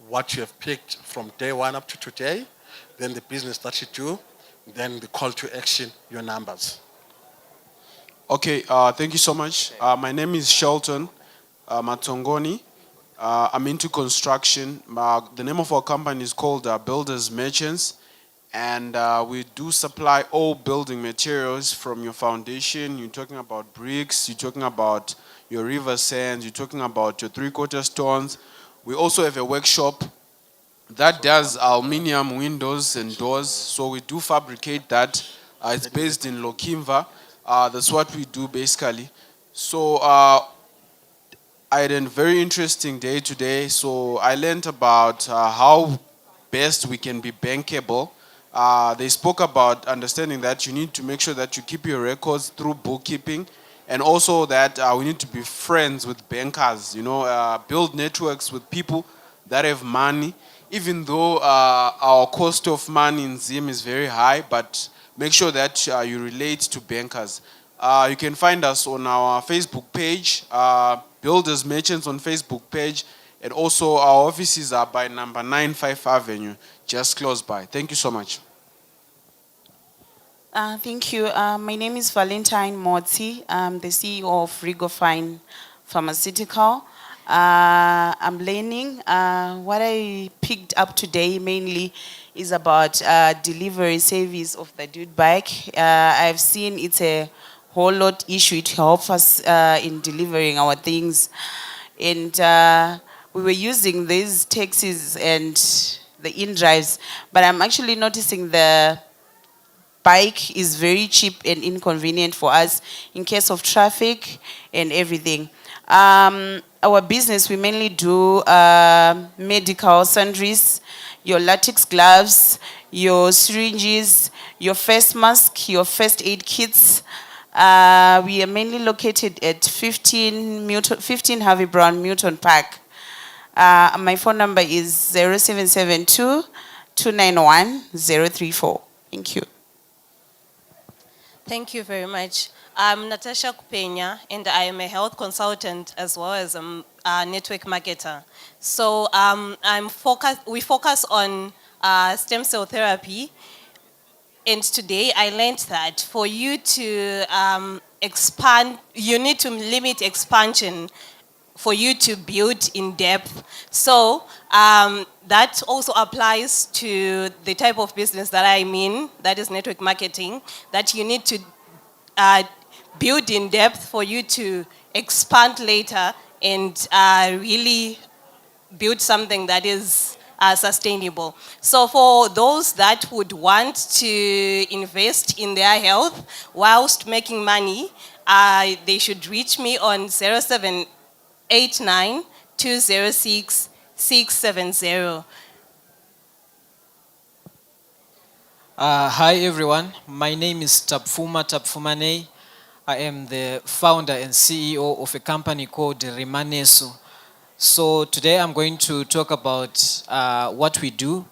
what you have picked from day one up to today, then the business that you do, then the call to action, your numbers. Okay, thank you so much. My name is Shelton Matongoni. I'm into construction. The name of our company is called Builders Merchants. And we do supply all building materials from your foundation. You're talking about bricks, you're talking about your river sands, you're talking about your three-quarter stones. We also have a workshop that does aluminum windows and doors. So we do fabricate that. It's based in Lokimva. That's what we do basically. So I had a very interesting day today. So I learned about how best we can be bankable. They spoke about understanding that you need to make sure that you keep your records through bookkeeping, and also that we need to be friends with bankers, build networks with people that have money, even though our cost of money in Zim is very high, but make sure that you relate to bankers. You can find us on our Facebook page, Builders Merchants on Facebook page, and also our offices are by number 95 Avenue, just close by. Thank you so much. Thank you. My name is Valentine Motsi. I'm the CEO of Rigofine Pharmaceutical. I'm learning. What I picked up today mainly is about delivery service of the dude bike. I've seen it's a whole lot issue. It helps us in delivering our things. And we were using these taxis and the in-drives, but I'm actually noticing the bike is very cheap and inconvenient for us in case of traffic and everything. Our business, we mainly do medical sundries, your latex gloves, your syringes, your face mask, your first aid kits. We are mainly located at 15 Harvey Brown, Newton Park. My phone number is 0772 291 034. Thank you. Thank you very much. I'm Natasha Kupenya, and I am a health consultant as well as a network marketer. So we focus on stem cell therapy. And today I learned that for you to expand, you need to limit expansion for you to build in depth. So that also applies to the type of business that I'm in, that is network marketing, that you need to build in depth for you to expand later and really build something that is sustainable. So for those that would want to invest in their health whilst making money, they should reach me on 0789 206 670. Hi everyone, my name is Tapfuma Tapfumane. I am the founder and CEO of a company called Rimanesu. So today I'm going to talk about what we do.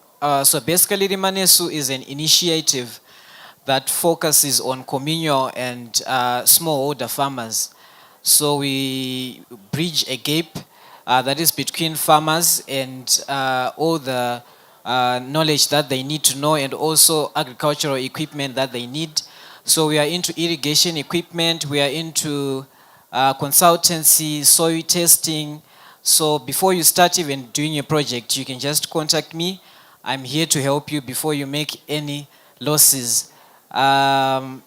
So basically Rimanesu is an initiative that focuses on communal and smallholder farmers. So we bridge a gap that is between farmers and all the knowledge that they need to know, and also agricultural equipment that they need. So we are into irrigation equipment, we are into consultancy, soil testing. So before you start even doing a project, you can just contact me. I'm here to help you before you make any losses. About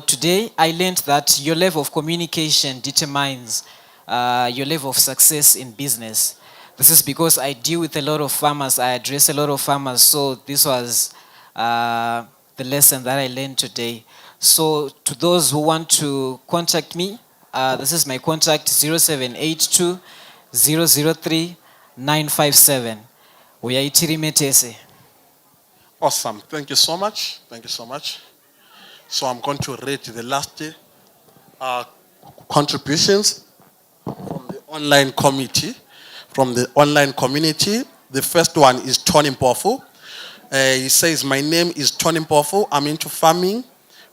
today, I learned that your level of communication determines your level of success in business. This is because I deal with a lot of farmers, I address a lot of farmers, so this was the lesson that I learned today. So to those who want to contact me, this is my contact, 0782 003 957. Uyayitirimetese. Awesome. Thank you so much. Thank you so much. So I'm going to read the last contributions from the online committee. From the online community, the first one is Tony Mpofu. He says, my name is Tony Mpofu. I'm into farming,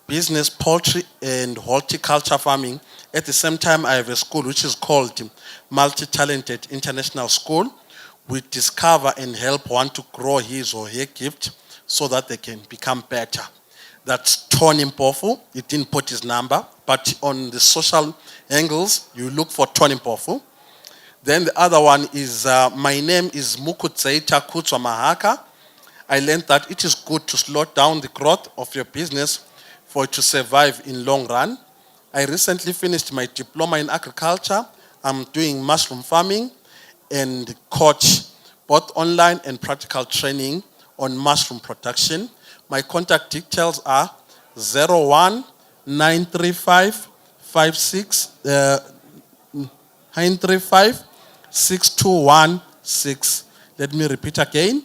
business, poultry, and horticulture farming. At the same time, I have a school which is called Multi-Talented International School. We discover and help one to grow his or her gift so that they can become better. That's Tony Mpofu. He didn't put his number, but on the social angles, you look for Tony Mpofu. Then the other one is, my name is Mukutseita Kutswa Mahaka. I learned that it is good to slow down the growth of your business for it to survive in long run. I recently finished my diploma in agriculture. I'm doing mushroom farming and coach both online and practical training on mushroom production. My contact details are 01-935 6216. Let me repeat again.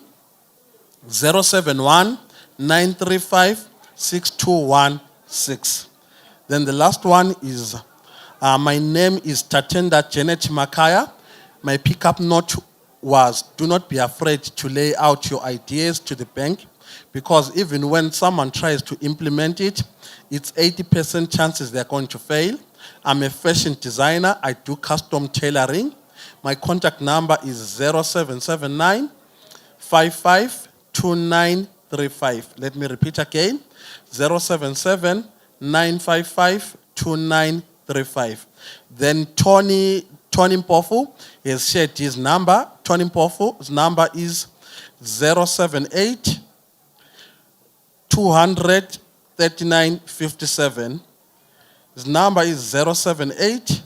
071-935-6216. Then the last one is, my name is Tatenda Janet Makaya. My pickup note was, do not be afraid to lay out your ideas to the bank, because even when someone tries to implement it, it's 80% chances they're going to fail. I'm a fashion designer. I do custom tailoring. My contact number is 0779 552935. Let me repeat again. 077 955 2935. Then Tony Mpofu has shared his number. Tony Mpofu's number is 078 200 3957. His number is 078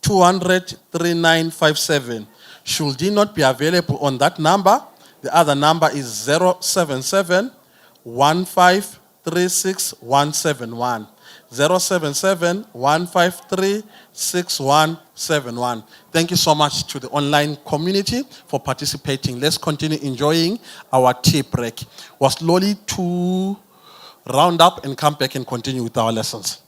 200 3957. Should he not be available on that number, the other number is 077 1536171. 077 1536171. Thank you so much to the online community for participating. Let's continue enjoying our tea break. We're slowly to round up and come back and continue with our lessons.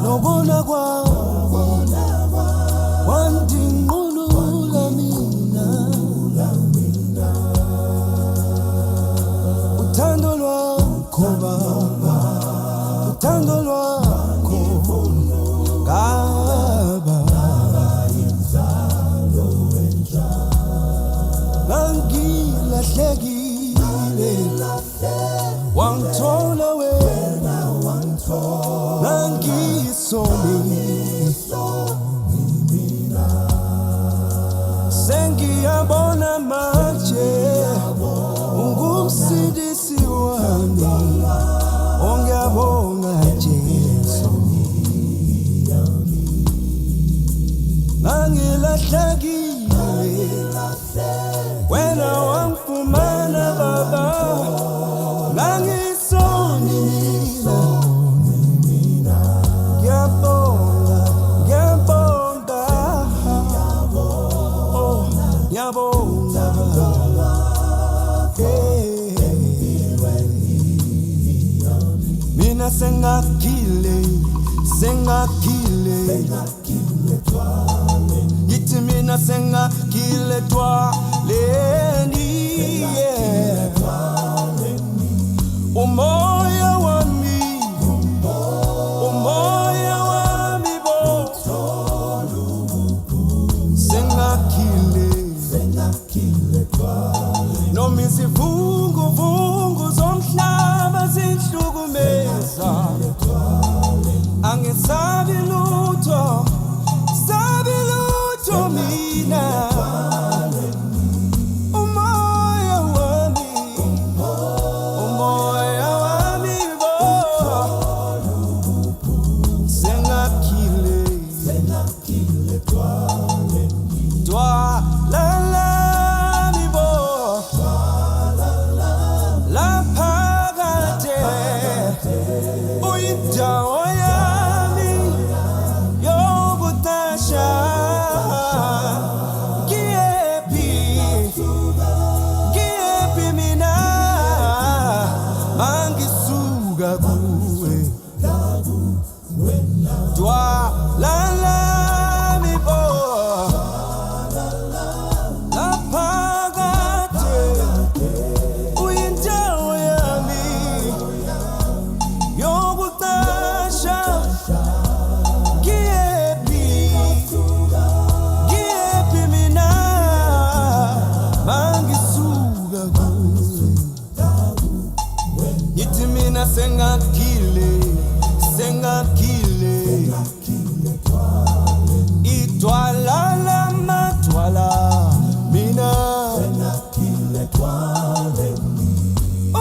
nobona wandinqulula mina uthando lwakho Baba uthando lwakho Baba ngilahlekile wangithola wena ngisoni sengiyabona manje ungumsindisi wami ongiyabonga Jesu ngilahlekile wena wangifumana Baba ngisoni mina ngiyabonga oh ngiyabonga mina sengakile yithi mina sengakile twaleni umoya wami bo sengakile noma izivunguvungu zomhlaba zinhlukumeza angisabi lutho mina umoya wami bo sengakile twalala bo laphakade uyindawo yami yokutasha sengakile itwala matwala mina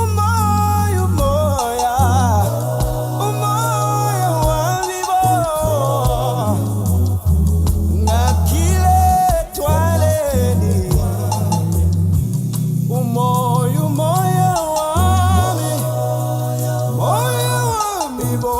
umoya wami bo ngakile twaleni umoya wami bo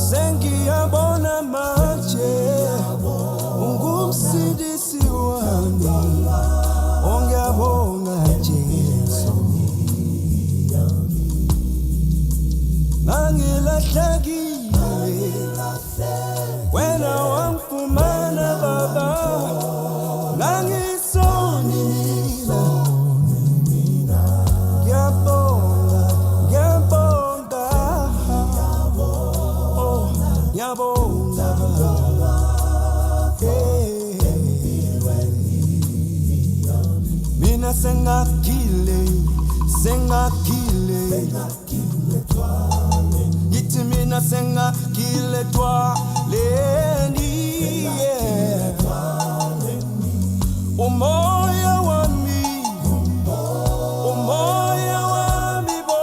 Sengiyabona manje ungumsindisi wami ongiyabonga Jesu nangilahlekile wena wangifumana baba ngangisonila ngiyabonga ngiyabonga mina sengakile ngithi mina sengakile twaleni umoya wami bo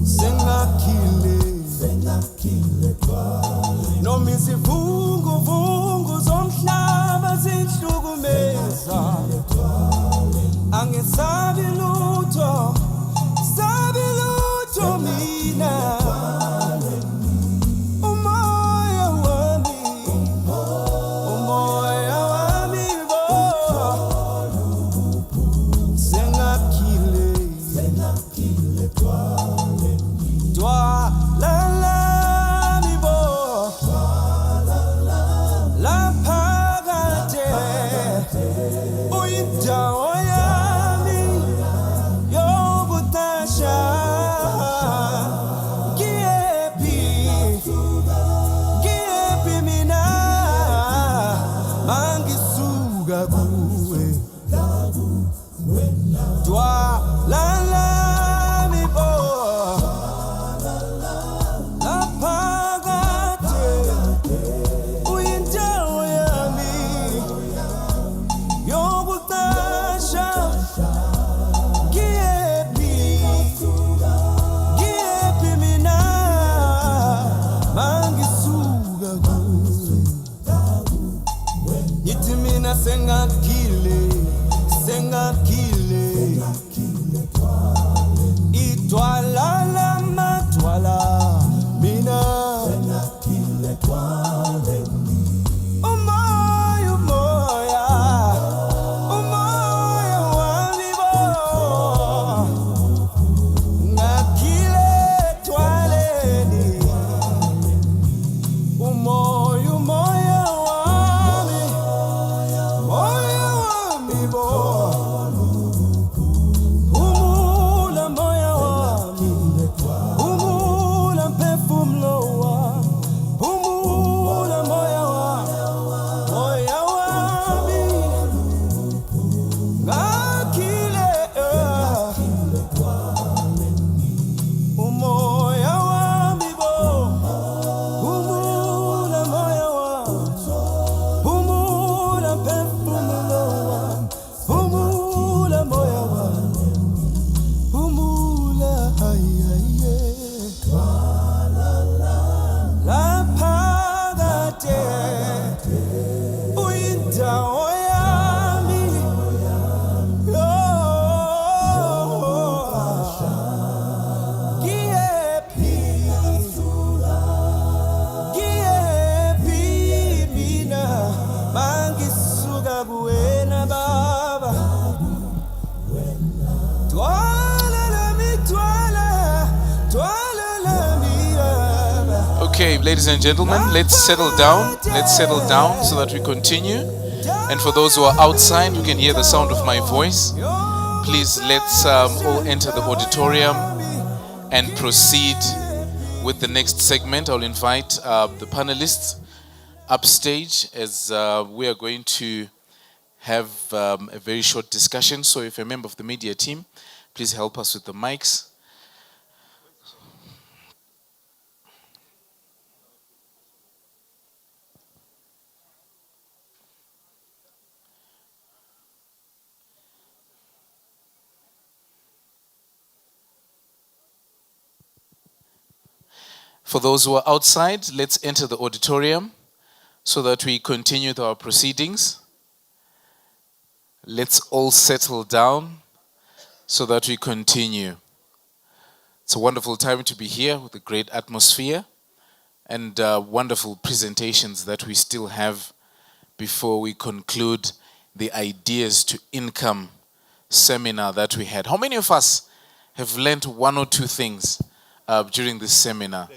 sengakile noma izivunguvungu zomhlaba zihlukumeza angesabi lutho mina umoya wami bo sengakile twalala bo laphakade uyindawo yami yokutasha ngiyephi mina mangisuka kuwe twalala bo laphakade uyindawo yami yokutasha ngiyephi mina mangisuka kuwe ngithi mina sengakile itwala matwala mina umoya wami bo ngakile twaleni umoya wami bo umula moya wami umula mphefumulo wami umula moya wami ngakile umoya wami bo umula moya wami umula mphefumulo wami umula moya wami umula hayaye laphakade uyindawo yami ngiyephi mina mangisuka kuwena baba Okay, ladies and gentlemen, let's settle down. Let's settle down so that we continue. And for those who are outside, who can hear the sound of my voice, please let's all enter the auditorium and proceed with the next segment, I'll invite the panelists upstage as we are going to have a very short discussion. So if you're a member of the media team, please help us with the mics. For those who are outside, let's enter the auditorium so that we continue with our proceedings. Let's all settle down so that we continue. It's a wonderful time to be here with a great atmosphere and wonderful presentations that we still have before we conclude the Ideas to Income seminar that we had. How many of us have learned one or two things during this seminar?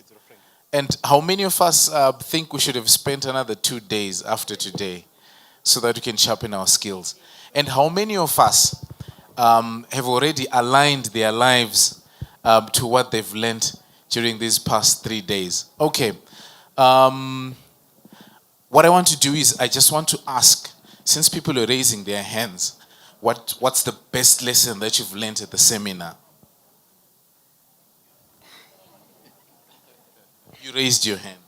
And how many of us think we should have spent another 2 days after today so that we can sharpen our skills? And how many of us have already aligned their lives to what they've learned during these past 3 days? Okay. What I want to do is I just want to ask, since people are raising their hands, what's the best lesson that you've learned at the seminar? You raised your hand.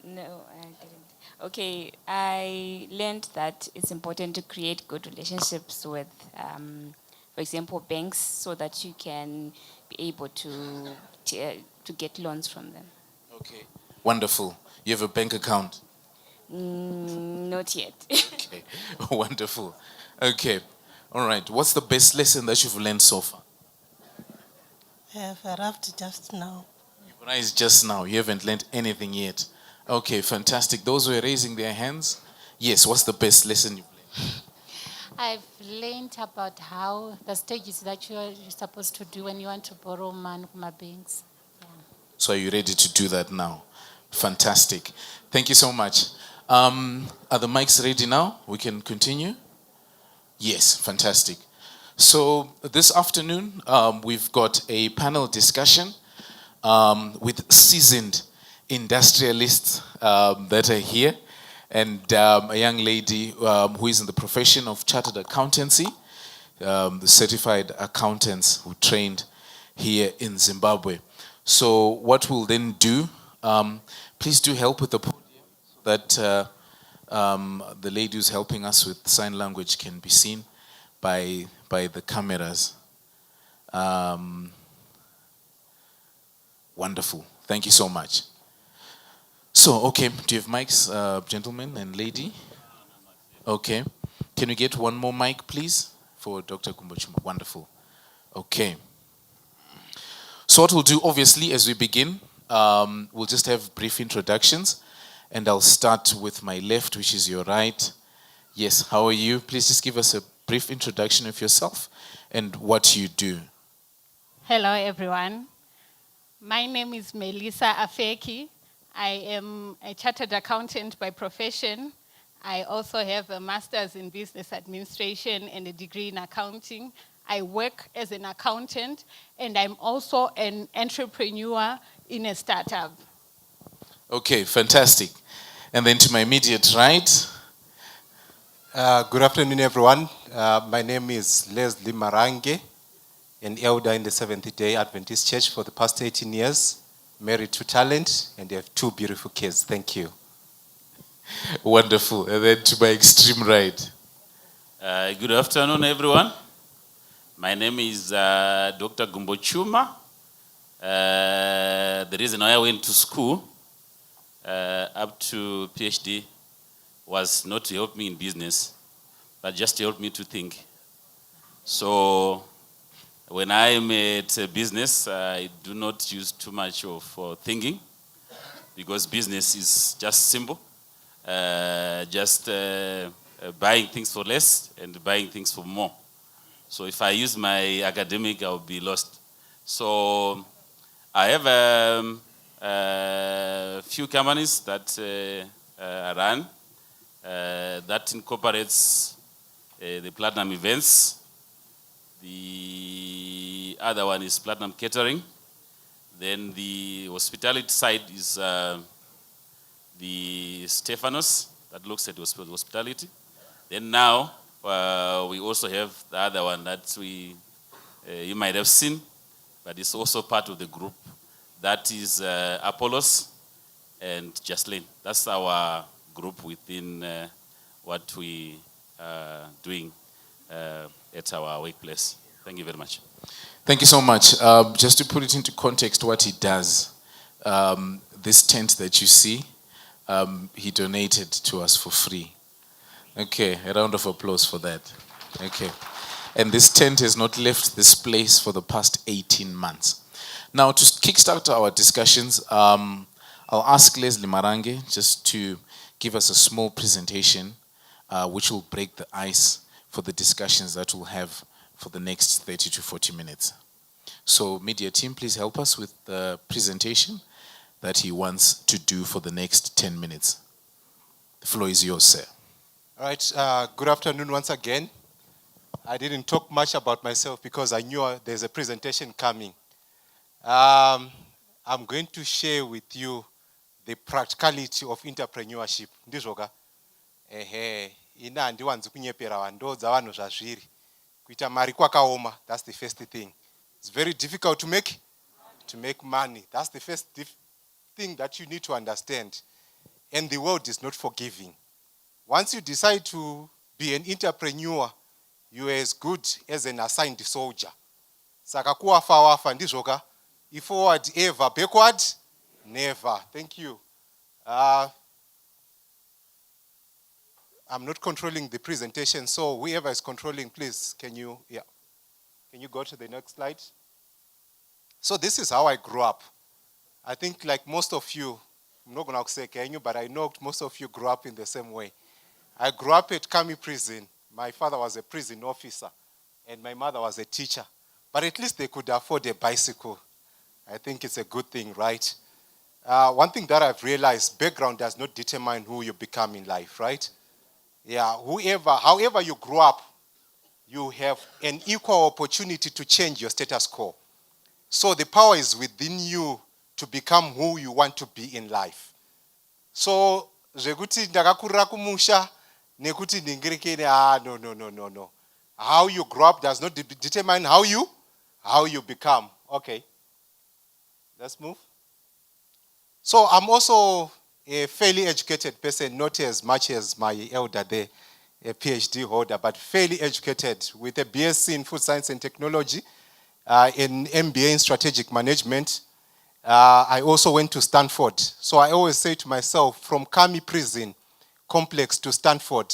No, I didn't. Okay, I learned that it's important to create good relationships with, for example, banks, so that you can be able to get loans from them. Okay, wonderful. You have a bank account? Not yet. Okay, wonderful. Okay, all right. What's the best lesson that you've learned so far? I have arrived just now. Right, just now. You haven't learned anything yet. Okay, fantastic. Those who are raising their hands, yes, what's the best lesson you've learned? I've learned about how the stages that you're supposed to do when you want to borrow money from my banks. So are you ready to do that now? Fantastic. Thank you so much. Are the mics ready now? We can continue? Yes, fantastic. So this afternoon, we've got a panel discussion with seasoned industrialists that are here, and a young lady who is in the profession of chartered accountancy, the certified accountants who trained here in Zimbabwe. So what we'll then do, please do help with the podium so that the lady who's helping us with sign language can be seen by the cameras. Wonderful. Thank you so much. So, okay, do you have mics, gentlemen and lady? Okay. Can we get one more mic, please, for Dr. Kumbochuma? Wonderful. Okay. So what we'll do, obviously, as we begin, we'll just have brief introductions, and I'll start with my left, which is your right. Yes, how are you? Please just give us a brief introduction of yourself and what you do. Hello, everyone. My name is Melissa Afeki. I am a chartered accountant by profession. I also have a master's in business administration and a degree in accounting. I work as an accountant, and I'm also an entrepreneur in a startup. Okay, fantastic. And then to my immediate right. Good afternoon, everyone. My name is Leslie Marange, an elder in the Seventh-day Adventist Church for the past 18 years, married to talent, and they have 2 beautiful kids. Thank you. Wonderful. And then to my extreme right. Good afternoon, everyone. My name is Dr. Gumbochuma. The reason why I went to school up to PhD was not to help me in business, but just to help me to think. So when I'm at a business, I do not use too much of thinking, because business is just simple. Buying things for less and buying things for more. So if I use my academic, I'll be lost. So I have a few companies that I run that incorporates the Platinum events. The other one is Platinum Catering. Then the hospitality side is the Stephanos that looks at hospitality. Then now we also have the other one that you might have seen, but it's also part of the group. That is Apollos and Jaslyn. That's our group within what we are doing at our workplace. Thank you very much. Thank you so much. Just to put it into context, what he does, this tent that you see, he donated to us for free. Okay, a round of applause for that. Okay. And this tent has not left this place for the past 18 months. Now, to kickstart our discussions, I'll ask Leslie Marange just to give us a small presentation which will break the ice for the discussions that we'll have for the next 30 to 40 minutes. So, media team, please help us with the presentation that he wants to do for the next 10 minutes. The floor is yours, sir. All right, good afternoon once again. I didn't talk much about myself because I knew there's a presentation coming. I'm going to share with you the practicality of entrepreneurship. Ndizvoka? Ina handiwanzi kunyepera vanhu dzavanhu zvazviri. Kuita mari kwakaoma, that's the first thing. It's very difficult to make money. That's the first thing that you need to understand. And the world is not forgiving. Once you decide to be an entrepreneur, you are as good as an assigned soldier. Saka kuwafa wafa ndizvoka. If forward ever, backward never. Thank you. I'm not controlling the presentation, so whoever is controlling, please, can you go to the next slide? So this is how I grew up. I think like most of you, I'm not going to say can you, but I know most of you grew up in the same way. I grew up at Kami prison. My father was a prison officer, and my mother was a teacher. But at least they could afford a bicycle. I think it's a good thing, right? One thing that I've realized, background does not determine who you become in life, right? Yeah, however you grew up, you have an equal opportunity to change your status quo. So the power is within you to become who you want to be in life. So, zvekuti ndakakurira kumusha nekuti ndingirekene, no. How you grow up does not determine how you become. Okay. Let's move. So I'm also a fairly educated person, not as much as my elder there, a PhD holder, but fairly educated with a BSc in Food Science and Technology, an MBA in Strategic Management. I also went to Stanford. So I always say to myself, from Kami Prison Complex to Stanford,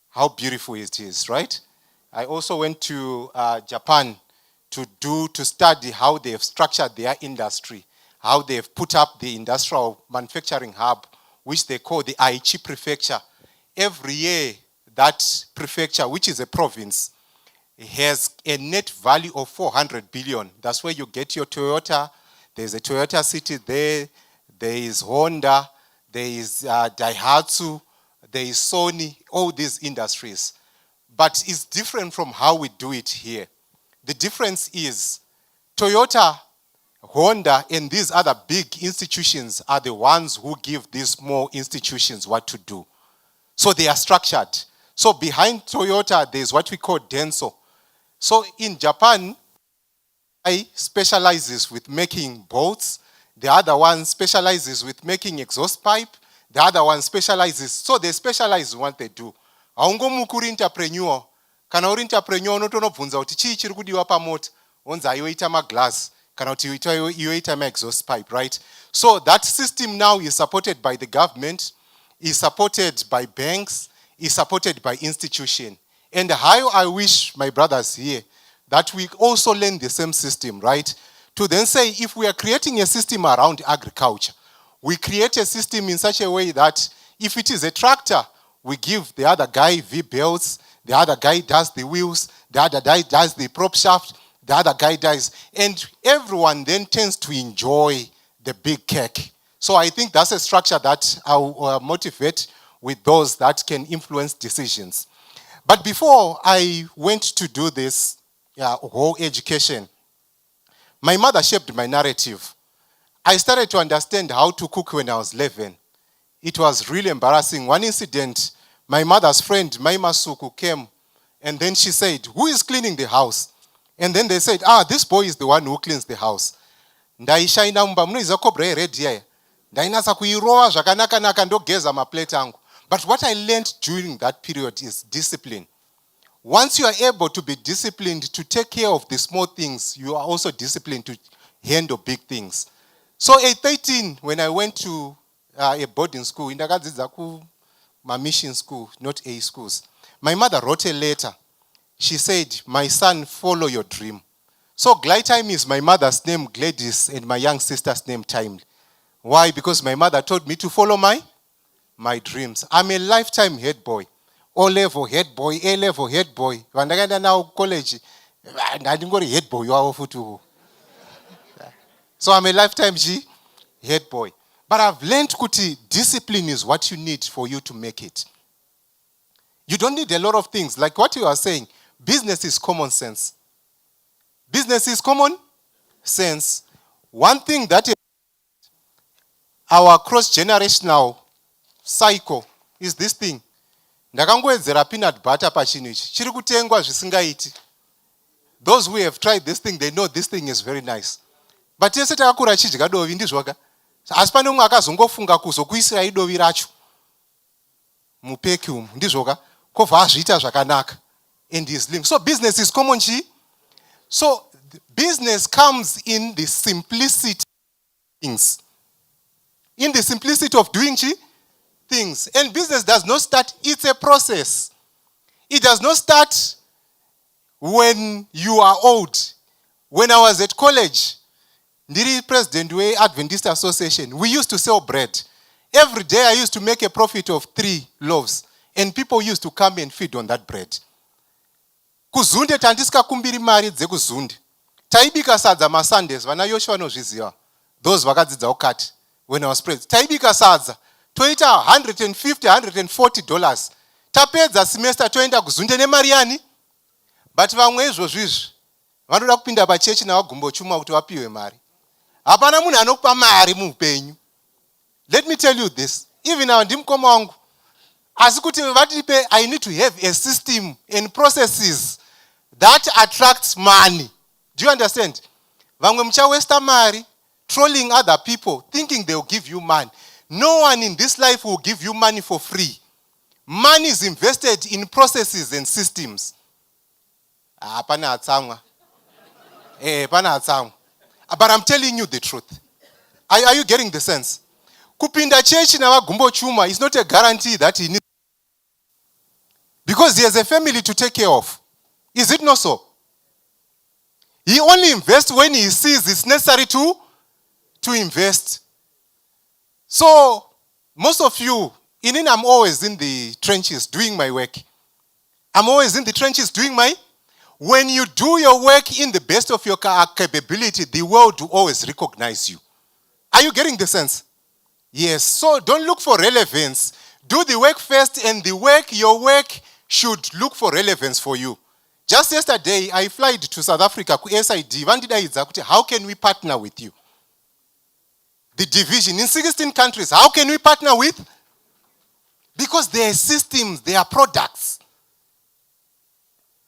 how beautiful it is, right? I also went to Japan to study how they have structured their industry, how they have put up the industrial manufacturing hub, which they call the Aichi Prefecture. Every year, that prefecture, which is a province, has a net value of 400 billion. That's where you get your Toyota. There's a Toyota City there. There is Honda. There is Daihatsu. There is Sony. All these industries. But it's different from how we do it here. The difference is Toyota, Honda, and these other big institutions are the ones who give these small institutions what to do. So they are structured. So behind Toyota, there's what we call Denso. So in Japan, I specializes with making boats. The other one specializes with making exhaust pipe. The other one specializes. So they specialize in what they do. Haungomukuri entrepreneur. Kana uri entrepreneur unotonobvunza kuti chii chiri kudiwa pamota. Onza yoita maglass. Kana kuti yoita exhaust pipe, right? So that system now is supported by the government, is supported by banks, is supported by institutions. And how I wish my brothers here that we also learn the same system, right? To then say, if we are creating a system around agriculture, we create a system in such a way that if it is a tractor, we give the other guy V-belts, the other guy does the wheels, the other guy does the prop shaft, the other guy does, and everyone then tends to enjoy the big cake. So I think that's a structure that I'll motivate with those that can influence decisions. But before I went to do this whole education, my mother shaped my narrative. I started to understand how to cook when I was 11. It was really embarrassing. One incident, my mother's friend, Maima Suku, came, and then she said, who is cleaning the house? And then they said, this boy is the one who cleans the house. Ndaishaina mumba munoiziva kobra yeredhi yaya. Ndainasa kuirowa zvakanaka ndogeza maplate angu. But what I learned during that period is discipline. Once you are able to be disciplined to take care of the small things, you are also disciplined to handle big things. So at 13, when I went to a boarding school, my mission school, not A schools, my mother wrote a letter. She said, my son, follow your dream. So Glytime is my mother's name, Gladys, and my young sister's name, Timely. Why? Because my mother told me to follow my dreams. I'm a lifetime head boy. O-level head boy, A-level head boy. When I got now college, I didn't go to head boy. You are too. So I'm a lifetime head boy. But I've learned, Kuti, discipline is what you need for you to make it. You don't need a lot of things. Like what you are saying, business is common sense. Business is common sense. One thing that our cross-generational cycle is this thing. Ndakangoedzera peanut butter pachinhu ichi. Chiri kutengwa zvisingaiti. Those who have tried this thing, they know this thing is very nice. But yese takakura chidya dovi ndizvoka. Asi pane mumwe akazongofunga kuzokuisira idovi racho mupeki umu ndizvoka. Kobva azviita zvakanaka. And is linked. So business is common chi. So business comes in the simplicity of things. In the simplicity of doing things. And business does not start, it's a process. It does not start when you are old. When I was at college, Ndiri president of Adventist Association, we used to sell bread. Every day I used to make a profit of 3 loaves. And people used to come and feed on that bread. Kuzunde tandisika kumbiri mari dzekuzunde. Taibika sadza ma Sundays, vana Yoshua vanozviziva. Those vakadzidza ukati when I was president. Taibika sadza. Toita $150, $140. Tapedza semester toenda kuzunde nemari yani. But vamwe izvozvizvi vanoda kupinda pachechi navagumbo chuma kuti vapiwe mari. Hapana munhu anokupa mari muupenyu. Let me tell you this. Even now ndimukoma wangu. Asi kuti vatipe, I need to have a system and processes that attracts money. Do you understand? Vamwe muchawesta mari trolling other people thinking they will give you money. No one in this life will give you money for free. Money is invested in processes and systems. Pana atsamwa. Pana atsamwa. But I'm telling you the truth. Are you getting the sense? Kupinda church na wagumbo chuma is not a guarantee that he needs. Because he has a family to take care of. Is it not so? He only invests when he sees it's necessary to invest. So, most of you, I'm always in the trenches doing my work. I'm always in the trenches doing my. When you do your work in the best of your capability, the world will always recognize you. Are you getting the sense? Yes. So don't look for relevance. Do the work first, and your work should look for relevance for you. Just yesterday, I flied to South Africa, SID. How can we partner with you? The division in 16 countries. How can we partner with? Because there are systems, there are products.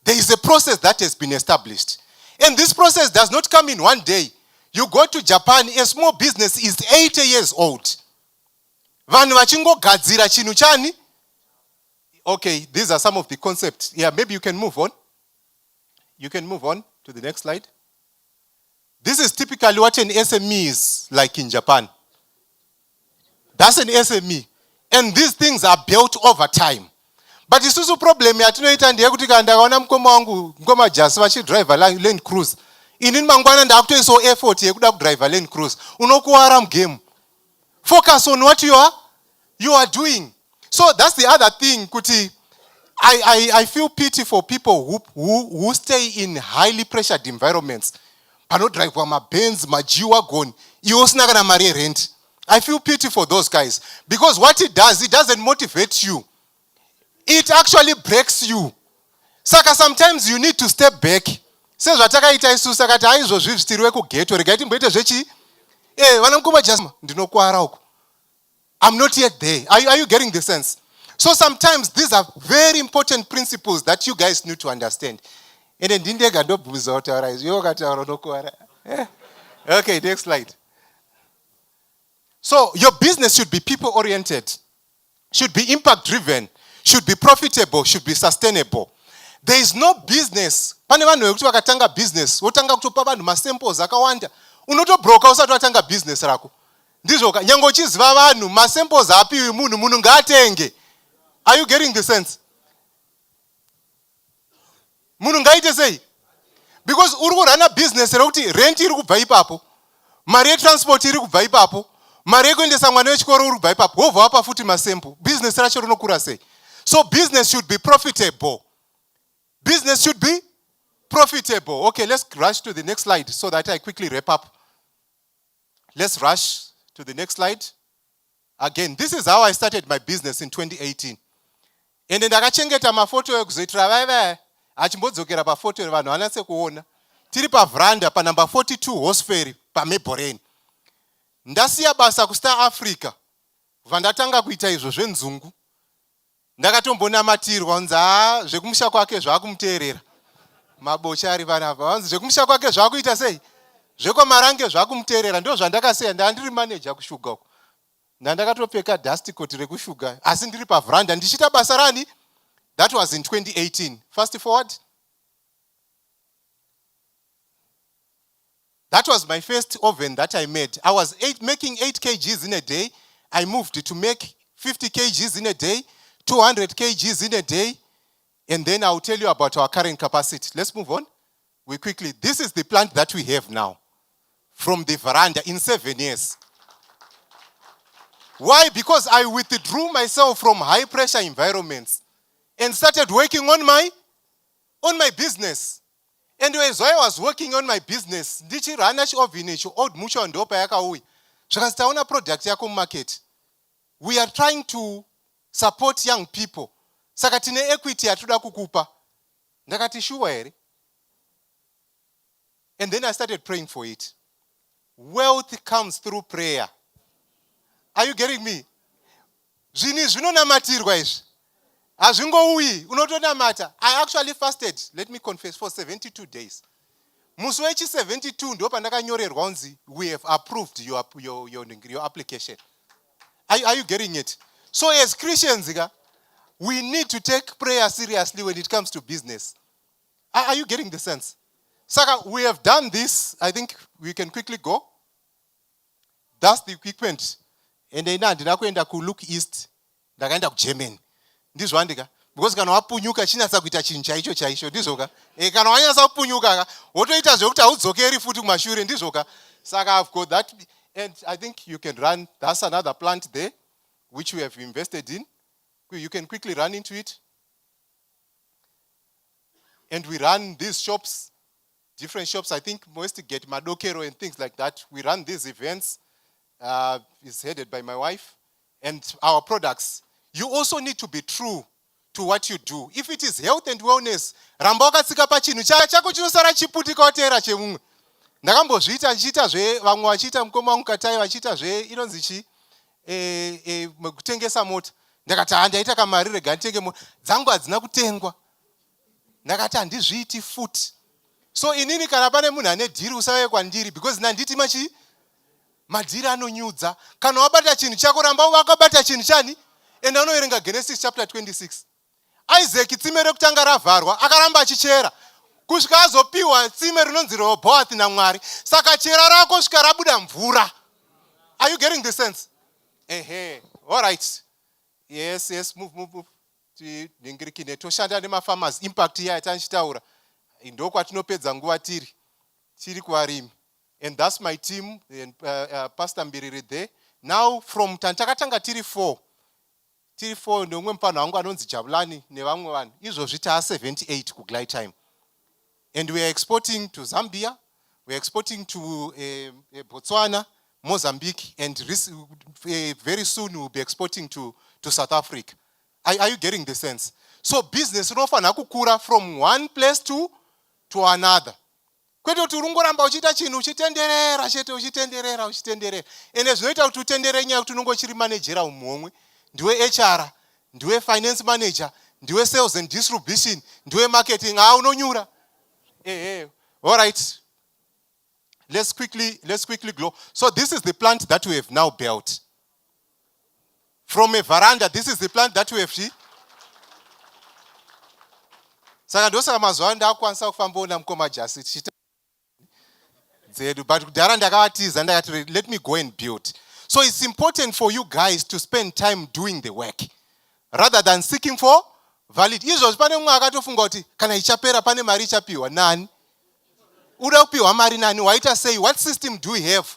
There is a process that has been established. And this process does not come in one day. You go to Japan, a small business is 80 years old. Vanhu vachingogadzira chinhu chani? Okay, these are some of the concepts. Yeah, maybe you can move on. You can move on to the next slide. This is typically what an SME is like in Japan. That's an SME. And these things are built over time. But isusu problem yatinoita ndeyekuti kana ndakaona mukoma wangu mukoma jasi vachidriver Land Cruise. Inini mangwana ndakutoisawo effort yekuda kudriver Land Cruise. Unokuwara mugame. Focus on what you are doing. So that's the other thing, Kuti. I feel pity for people who stay in highly pressured environments. Pano drive wa Benz, G-Wagon, you also not marry rent. I feel pity for those guys. Because what it doesn't motivate you. It actually breaks you. Saka sometimes you need to step back. Says watakaita isusa kati aizo zvivstirwe kugeto regaiti mboite zvechi. vanamukoma jasma ndinokuara uko. I'm not yet there. Are you getting the sense? So sometimes these are very important principles that you guys need to understand. And then ndindega ndobvunza kuti alright, iwe wakataura unokuara. Okay, next slide. So your business should be people oriented, should be impact driven, should be profitable, should be sustainable. There is no business. Pane vanhu vekuti vakatanga business, wotanga kutopa vanhu masamples akawanda. Unotobroka usati watanga business rako. Ndizvo nyange uchiziva vanhu masamples apiwi munhu ngaatenge. Are you getting the sense? Munhu ngaite sei? Because uri kurana business rekuti rent iri kubva ipapo, mari yetransport iri kubva ipapo, mari yekuendesa mwana wechikoro uri kubva ipapo, wobva wapa futi masample. Business racho rinokura sei? So business should be profitable. Business should be profitable. Okay, let's rush to the next slide so that I quickly wrap up. Let's rush to the next slide. Again, this is how I started my business in 2018. And then ndakachengeta mafoto ekuzoitira vaiva achimbodzokera pafoto vanhu vanatse kuona. Tiri pavranda pa number 42 Horseferry paMaple Lane. Ndasiya basa kuStar Africa. Vandatanga kuita izvo zvenzungu. Ndakatombonamatira kunzi zvekumusha kwake zvakumuteerera. Mabocha ari vanava vanzi zvekumusha kwake zvakuita sei? Zvekomarange zvakumuteerera ndo zvandakasiya ndandiri manager kushuga uko. Ndakatopfeka dust coat rekushuga asi ndiri pavranda ndichita basa rani. That was in 2018. Fast forward. That was my first oven that I made. I was making 8 kgs in a day. I moved to make 50 kgs in a day, 200 kgs in a day. And then I'll tell you about our current capacity. Let's move on. We quickly. This is the plant that we have now. From the veranda in 7 years. Why? Because I withdrew myself from high pressure environments and started working on my business. And as I was working on my business, ndichirana chiovini old mucho ndopa yakauya. Zvakazitaona product yako market. We are trying to support young people. Saka tine equity yatoda kukupa. Ndakati sure here. And then I started praying for it. Wealth comes through prayer. Are you getting me? Zvini zvinonamatirwa izvi. Hazvingouyi, unotonamata. I actually fasted, let me confess, for 72 days. Musi wechi 72 ndo pandakanyorerwa kunzi we have approved your application. Are you getting it? So as Christians, we need to take prayer seriously when it comes to business. Are you getting the sense? Saka, we have done this. I think we can quickly go. That's the equipment. And then ndinakuenda ku look east, ndakaenda ku Germany. Ndizvo andika. Because kana wapunyuka chinatsa kuita chinhu chaicho ndizvoka. Kana wanyasa kupunyuka wotoita zvekuti haudzokeri futi kumashure ndizvoka. Saka I've got that, and I think you can run. That's another plant there which we have invested in. You can quickly run into it. And we run these shops, different shops. I think most get Madokero and things like that. We run these events. It's headed by my wife. And our products. You also need to be true to what you do. If it is health and wellness, ramba wakatsika pachinhu chako chinosara chiputika watera chemumwe. Ndakambozviita nchiita vamwe vachiita mukoma mukatai vachiita inonzi chi kutengesa mota. Ndakati handaita kamari rega nditenge mota. Dzangu hadzina kutengwa. Ndakati handizviiti futi. So inini kana pane munhu ane dhiri usauye kwandiri because nanditi madhiri anonyudza. Kana wabata chinhu chako ramba wakabata chinhu chani. And anoverenga Genesis chapter 26. Isaac tsime rekutanga ravharwa akaramba achichera. Kusvika azopiwa tsime rinonzi Rehoboth naMwari. Saka chera rako svika rabuda mvura. Are you getting the sense? All right. Yes, move. Tiningirikine toshanda nemafarmers impact iya yatanchitaura. Ndoko kwatinopedza nguva tiri kuvarimi. And that's my team and Pastor Mbiriri there. Now from tantakatanga tiri 4 ndomwe mpano wangu anonzi Jabulani nevamwe vanhu. Izvozvi taa 78 kuGlide Time. And we are exporting to Zambia, we are exporting to Botswana, Mozambique, and very soon we'll be exporting to South Africa. Are you getting the sense? So business unofana kukura from one place to another. kwete kuti urungoramba uchiita chinhu uchitenderera chete uchitenderera ende zvinoita kuti utendere nyaya kuti unongochiri manejera umhomwe, ndiwe HR, ndiwe finance manager, ndiwe sales and distribution, ndiwe marketing, unonyura. All right. Let's quickly go. So this is the plant that we have now built. From a veranda, this is the plant that we have seen. Saka ndosaka mazuva ndakwanisa kufamba mukoma jasi dzedu, but kudhara ndakavatiza ndakati let me go and build. So it's important for you guys to spend time doing the work rather than seeking for valid. Izvozvi pane mumwe akatofunga kuti kana ichapera pane mari ichapiwa nani. Uda kupiwa mari nani? Waita say what system do we have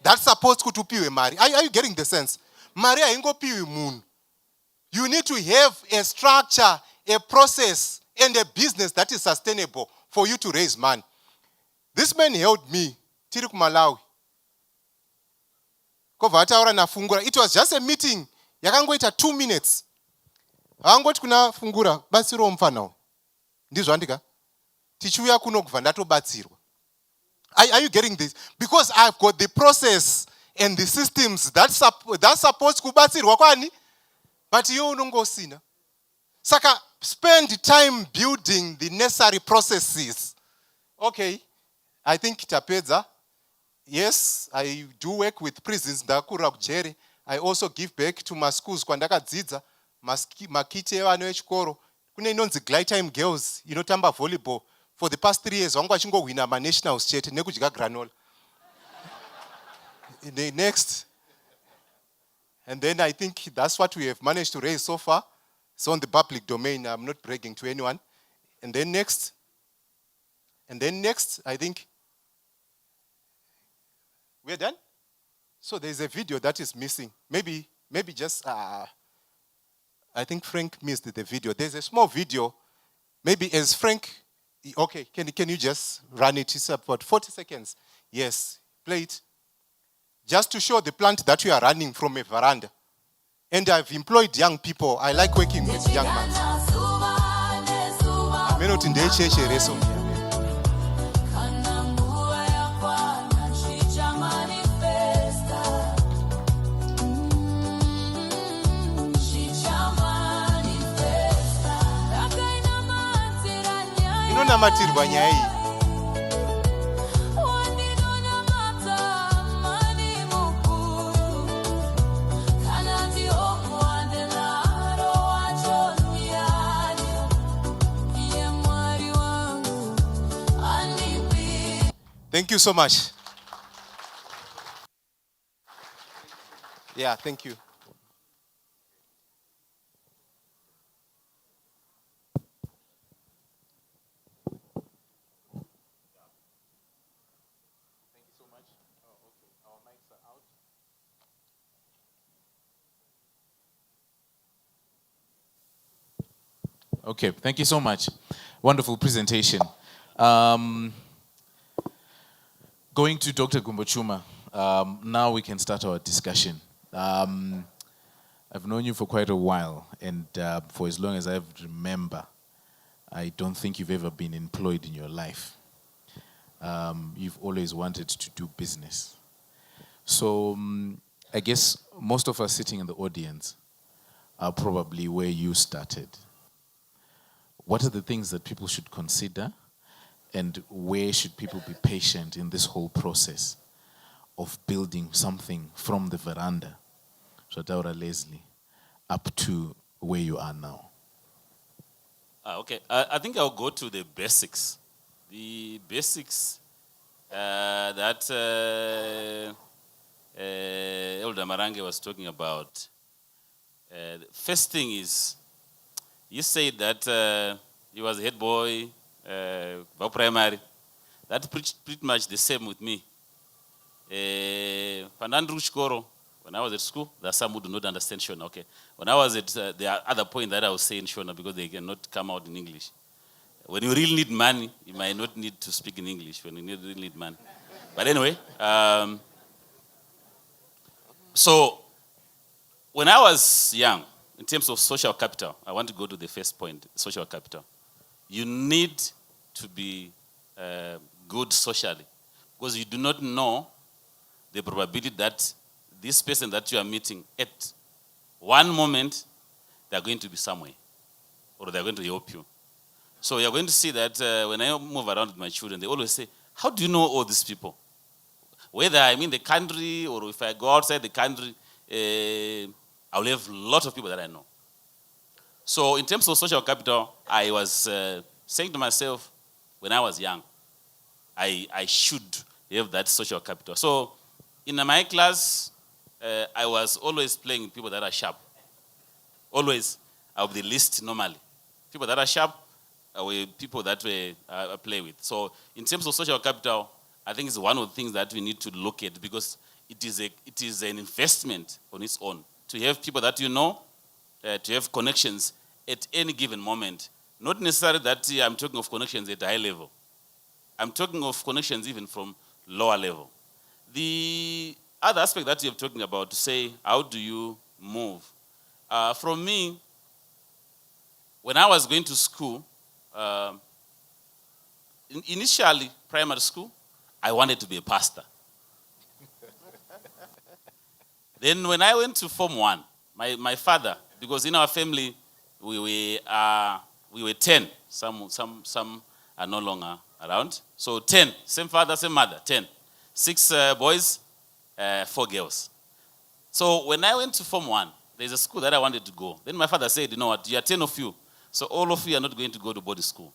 that's supposed to upiwe mari? Are you getting the sense? Mari haingopiwi munhu. You need to have a structure, a process and a business that is sustainable for you to raise money. This man helped me tiri kuMalawi. Kova ataura nafungura. It was just a meeting. Yakangoita 2 minutes. Hangoti kuna fungura batsiro mfano. Ndizvo andika. Tichiuya kuno kubva ndatobatsirwa. Are you getting this? Because I've got the process and the systems that's supposed kubatsirwa kwani, but you unongosina. Saka spend time building the necessary processes. Okay, I think itapedza. Yes, I do work with prisons ndakura kujere. I also give back to my schools kwandakadzidza makiti evana vechikoro. Kune inonzi Glide Time Girls inotamba volleyball. For the past 3 years, wangu achingohwina ma-nationals chete nekudya granola. Next. And then I think that's what we have managed to raise so far. It's on the public domain. I'm not bragging to anyone. And then next, I think we're done. So there's a video that is missing. Maybe just, I think Frank missed the video. There's a small video. Maybe as Frank, okay, can you just run it? It's about 40 seconds. Yes, play it. Just to show the plant that we are running from a veranda. And I've employed young people. I like working with young men. I may not in the church reso. Inonamatirwa nyaya iyi. Thank you so much. Yeah, thank you. Okay, thank you so much. Wonderful presentation. Going to Dr. Gumbochuma, now we can start our discussion. I've known you for quite a while, and for as long as I remember, I don't think you've ever been employed in your life. You've always wanted to do business. So I guess most of us sitting in the audience are probably where you started. What are the things that people should consider, and where should people be patient in this whole process of building something from the veranda, Shataura Leslie, up to where you are now? Okay, I think I'll go to the basics. The basics that Elder Marange was talking about. The first thing is, you said that he was a head boy, primary. That's pretty much the same with me. When I was at school, there are some who do not understand Shona. Okay. When I was at, there are other points that I was saying Shona because they cannot come out in English. When you really need money, you might not need to speak in English when you really need money. But anyway, so when I was young, in terms of social capital, I want to go to the first point, social capital. You need to be good socially, because you do not know the probability that this person that you are meeting at one moment, they are going to be somewhere, or they are going to help you. So you're going to see that when I move around with my children, they always say, how do you know all these people? Whether I'm in the country or if I go outside the country, I will have a lot of people that I know. So in terms of social capital, I was saying to myself when I was young, I should have that social capital. So in my class, I was always playing with people that are sharp. Always, I'll be the least normally. People that are sharp were people that I play with. So in terms of social capital, I think it's one of the things that we need to look at, because it is an investment on its own. To have people that you know, to have connections at any given moment. Not necessarily that I'm talking of connections at a high level. I'm talking of connections even from lower level. The other aspect that you're talking about, to say, how do you move? From me, when I was going to school, initially, primary school, I wanted to be a pastor. Then when I went to Form 1, my father, because in our family, we were 10. Some are no longer around. So 10, same father, same mother, 10. 6 boys, 4 girls. So when I went to Form 1, there's a school that I wanted to go. Then my father said, you know what, you are 10 of you, so all of you are not going to go to boarding school.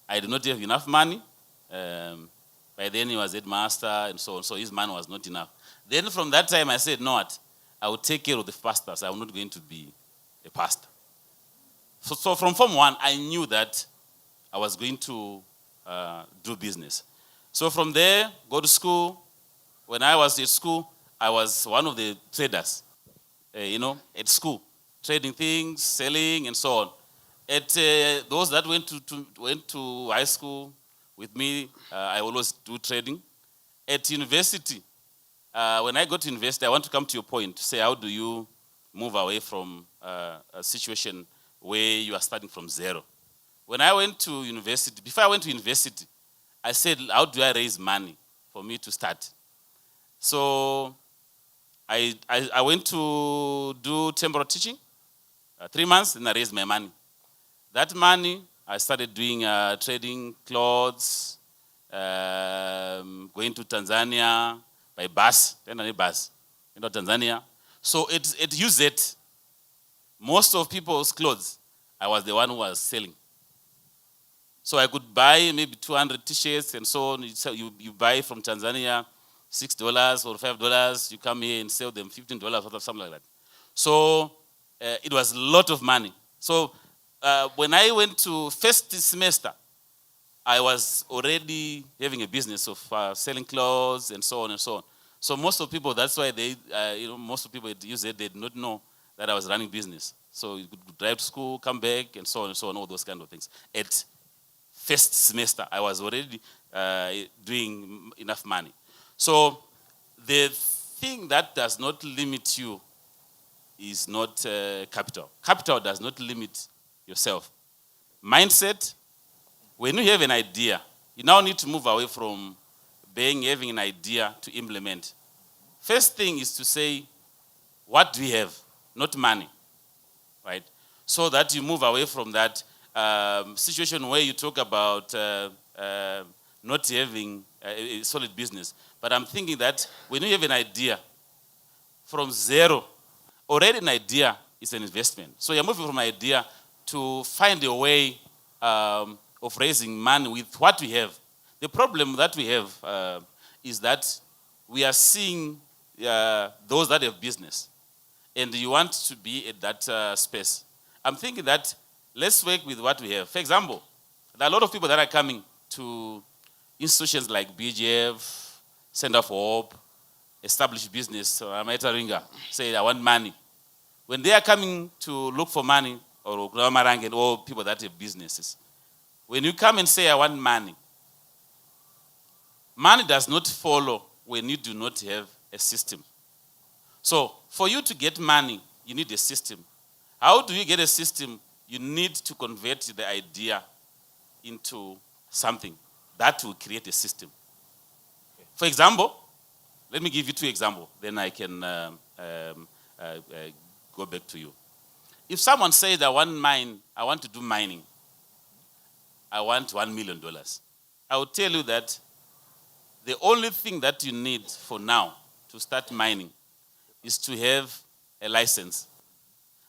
I did not have enough money. By then he was headmaster and so on, so his money was not enough. Then from that time I said, no what, I will take care of the pastors. I'm not going to be a pastor. So from Form 1, I knew that I was going to do business. So from there, go to school. When I was at school, I was one of the traders, at school, trading things, selling, and so on. At those that went to high school with me, I always do trading. At university, when I go to university, I want to come to your point to say, how do you move away from a situation where you are starting from zero? When I went to university, before I went to university, I said, how do I raise money for me to start? So I went to do temporary teaching, 3 months, and I raised my money. That money, I started doing trading clothes, going to Tanzania by bus, Tanzania. So it used it. Most of people's clothes, I was the one who was selling. So I could buy maybe 200 t-shirts and so on. So you buy from Tanzania $6 or $5. You come here and sell them $15 or something like that. So it was a lot of money. So when I went to first semester, I was already having a business of selling clothes and so on and so on. So most of people, that's why most of people use it, they did not know that I was running business. So you could drive to school, come back, and so on, all those kind of things. At first semester, I was already doing enough money. So the thing that does not limit you is not capital. Capital does not limit yourself. Mindset, when you have an idea, you now need to move away from having an idea to implement. First thing is to say, what do we have? Not money, right? So that you move away from that situation where you talk about not having a solid business. But I'm thinking that when you have an idea from zero, already an idea is an investment. So you're moving from idea to find a way of raising money with what we have. The problem that we have is that we are seeing those that have business, and you want to be at that space. I'm thinking that let's work with what we have. For example, there are a lot of people that are coming to institutions like BGF, Center for Hope, established business, Ringa, say, I want money. When they are coming to look for money, or people that have businesses, when you come and say, I want money, money does not follow when you do not have a system. So for you to get money, you need a system. How do you get a system? You need to convert the idea into something that will create a system. For example, let me give you 2 examples, then I can go back to you. If someone says, I want to do mining, I want $1 million, I will tell you that the only thing that you need for now to start mining is to have a license.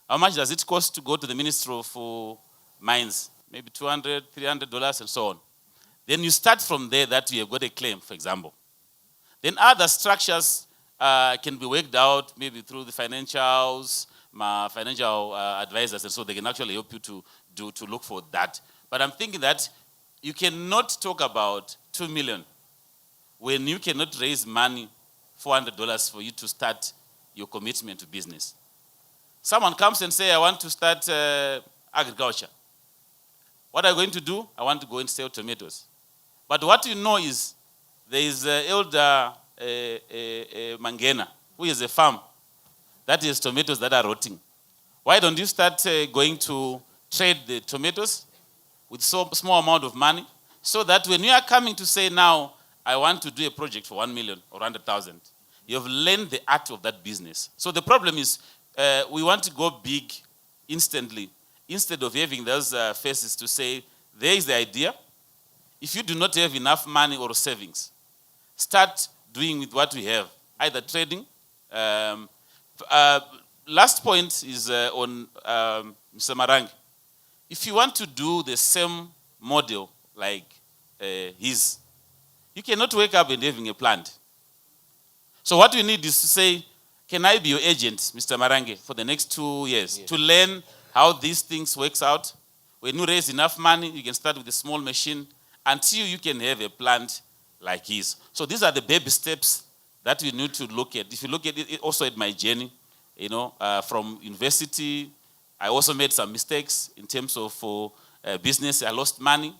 How much does it cost to go to the Ministry of Mines? Maybe $200, $300 and so on. Then you start from there that you have got a claim, for example. Then other structures can be worked out maybe through the financials, financial advisors, and so they can actually help you to look for that. But I'm thinking that you cannot talk about 2 million when you cannot raise money, $400 for you to start your commitment to business. Someone comes and say, I want to start agriculture. What are you going to do? I want to go and sell tomatoes. But what you know is there is elder Mangena, who is a farm that is tomatoes that are rotting. Why don't you start going to trade the tomatoes with so small amount of money, so that when you are coming to say now, I want to do a project for 1 million or 100,000, you have learned the art of that business. So the problem is we want to go big instantly, instead of having those phases to say, there is the idea. If you do not have enough money or savings, start doing with what we have, either trading. Last point is on Mr. Marangi. If you want to do the same model like his, you cannot wake up and having a plant. So what we need is to say, can I be your agent, Mr. Marangi, for the next 2 years, to learn how these things works out? When you raise enough money, you can start with a small machine until you can have a plant like his. So these are the baby steps that we need to look at. If you look at it also at my journey, from university, I also made some mistakes in terms of business. I lost money,